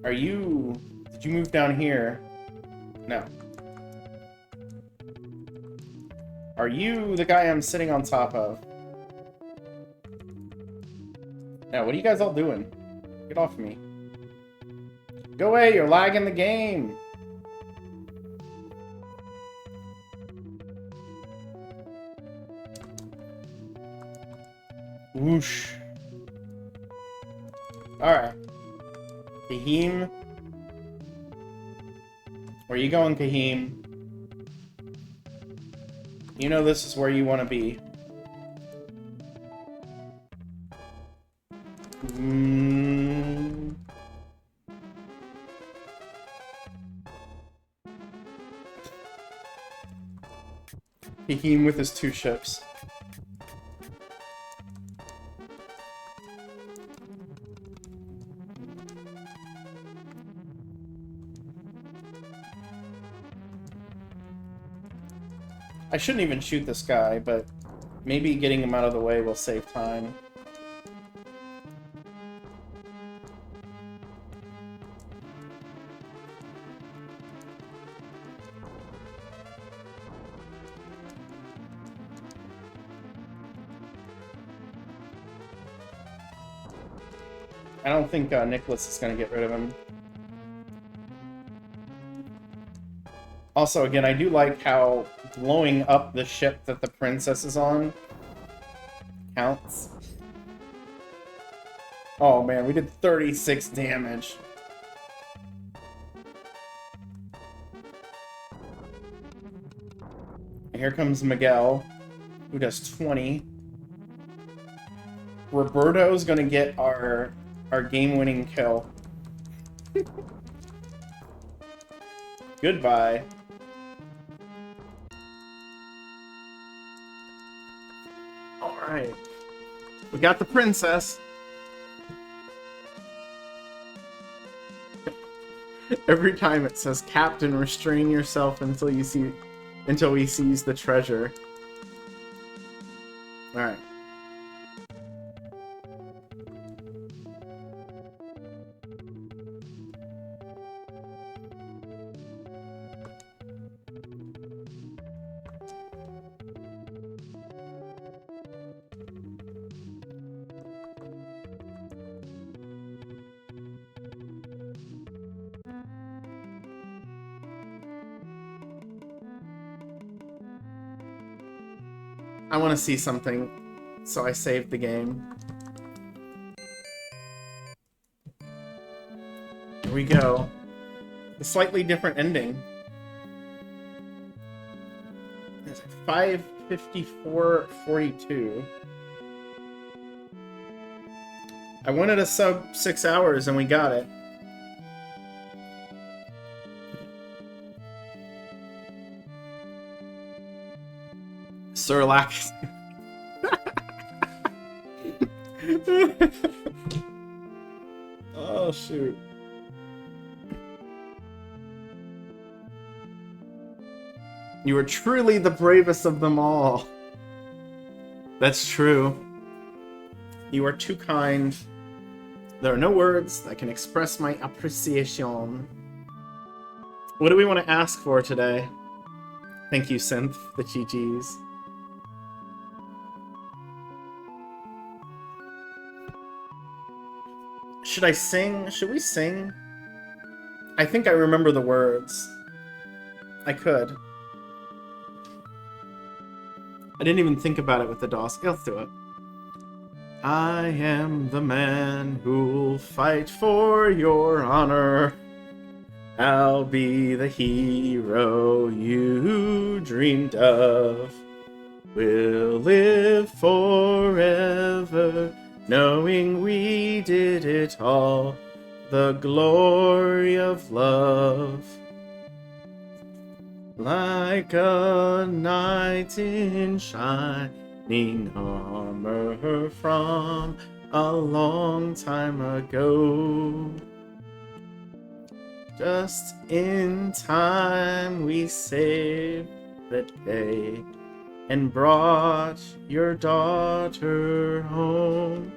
Are you... Did you move down here? No. Are you the guy I'm sitting on top of? Now, what are you guys all doing? Get off of me. Go away, you're lagging the game! Whoosh. Alright. Kahim. Where you going, Kahim? You know this is where you want to be. Kahim with his 2 ships. I shouldn't even shoot this guy, but maybe getting him out of the way will save time. I don't think Nicholas is going to get rid of him. Also, again, I do like how blowing up the ship that the princess is on counts. Oh man, we did 36 damage. And here comes Miguel, who does 20. Roberto's gonna get our game-winning kill. Goodbye. Alright. We got the princess. Every time it says, Captain, restrain yourself until he sees the treasure. Alright. I want to see something, so I saved the game. Here we go. A slightly different ending. It's 5:54:42. I wanted a sub 6 hours and we got it. Surlac. Oh, shoot. You are truly the bravest of them all. That's true. You are too kind. There are no words that can express my appreciation. What do we want to ask for today? Thank you, Synth, the GGs. Should I sing? Should we sing? I think I remember the words. I could. I didn't even think about it with the DOS. Let's do it. I am the man who'll fight for your honor. I'll be the hero you dreamed of. We'll live forever, knowing we did it all. The glory of love. Like a knight in shining armor from a long time ago. Just in time we saved the day and brought your daughter home.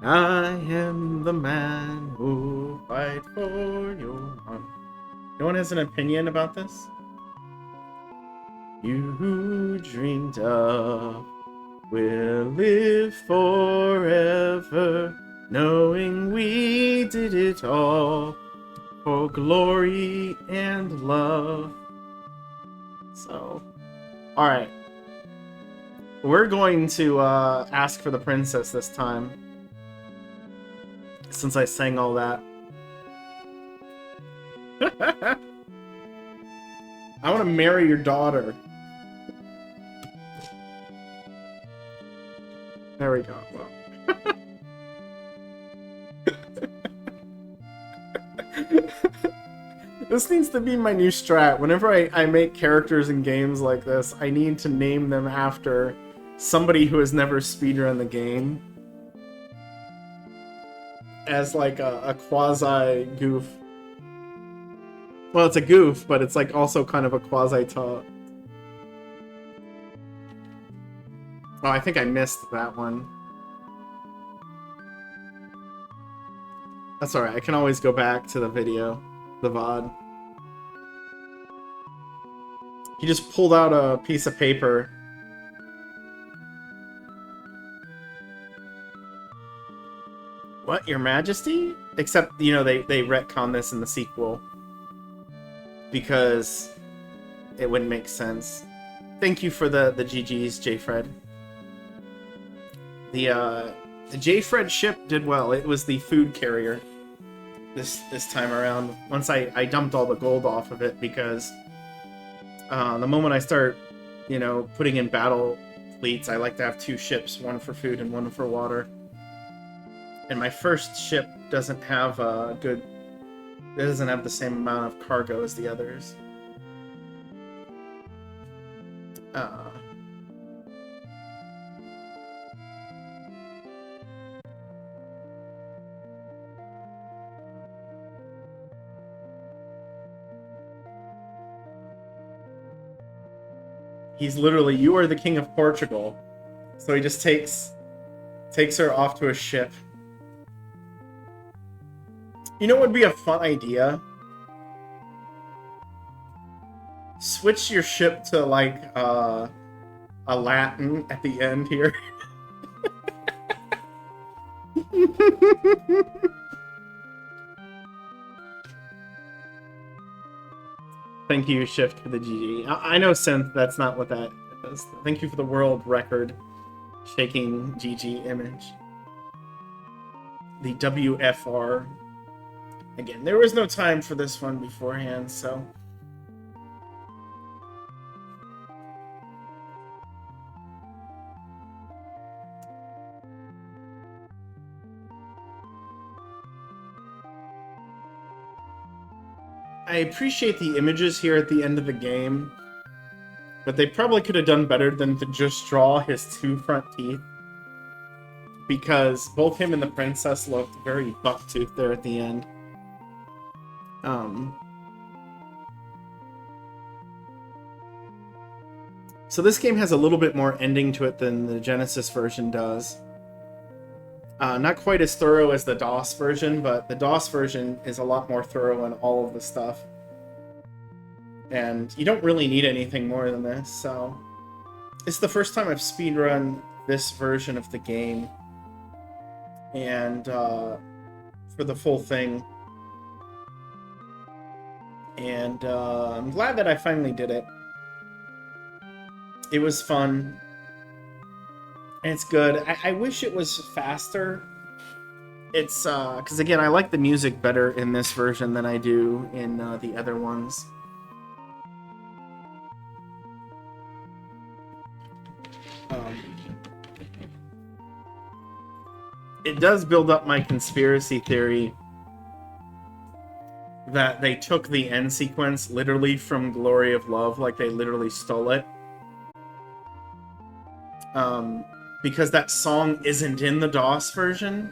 I am the man who fight for your honor. No one has an opinion about this? You dreamed of will live forever, knowing we did it all for glory and love. So, alright. We're going to ask for the princess this time, since I sang all that. I want to marry your daughter. There we go. Well. This needs to be my new strat. Whenever I make characters in games like this, I need to name them after somebody who has never speedrun the game. As like a quasi-goof. Well, it's a goof, but it's like also kind of a quasi-taunt. Oh, I think I missed that one. That's alright, I can always go back to the video, the VOD. He just pulled out a piece of paper. What, Your Majesty? Except, you know, they retcon this in the sequel. Because it wouldn't make sense. Thank you for the GGs, JFred. The JFred ship did well. It was the food carrier this time around. Once I dumped all the gold off of it, because the moment I start, you know, putting in battle fleets, I like to have 2 ships, one for food and one for water. And my first ship doesn't have it doesn't have the same amount of cargo as the others. He's literally, you are the king of Portugal. So he just takes her off to a ship. You know what would be a fun idea? Switch your ship to, like, a Latin at the end here. Thank you, Shift, for the GG. I know, Synth, that's not what that is. Thank you for the world record shaking GG image. The WFR. Again, there was no time for this one beforehand, so... I appreciate the images here at the end of the game, but they probably could have done better than to just draw his 2 front teeth. Because both him and the princess looked very buck-toothed there at the end. So this game has a little bit more ending to it than the Genesis version does. Not quite as thorough as the DOS version, but the DOS version is a lot more thorough in all of the stuff. And you don't really need anything more than this, so... It's the first time I've speedrun this version of the game. And, for the full thing. And, I'm glad that I finally did it. It was fun. And it's good. I wish it was faster. It's, because again, I like the music better in this version than I do in the other ones. It does build up my conspiracy theory that they took the end sequence literally from Glory of Love, like they literally stole it. Because that song isn't in the DOS version.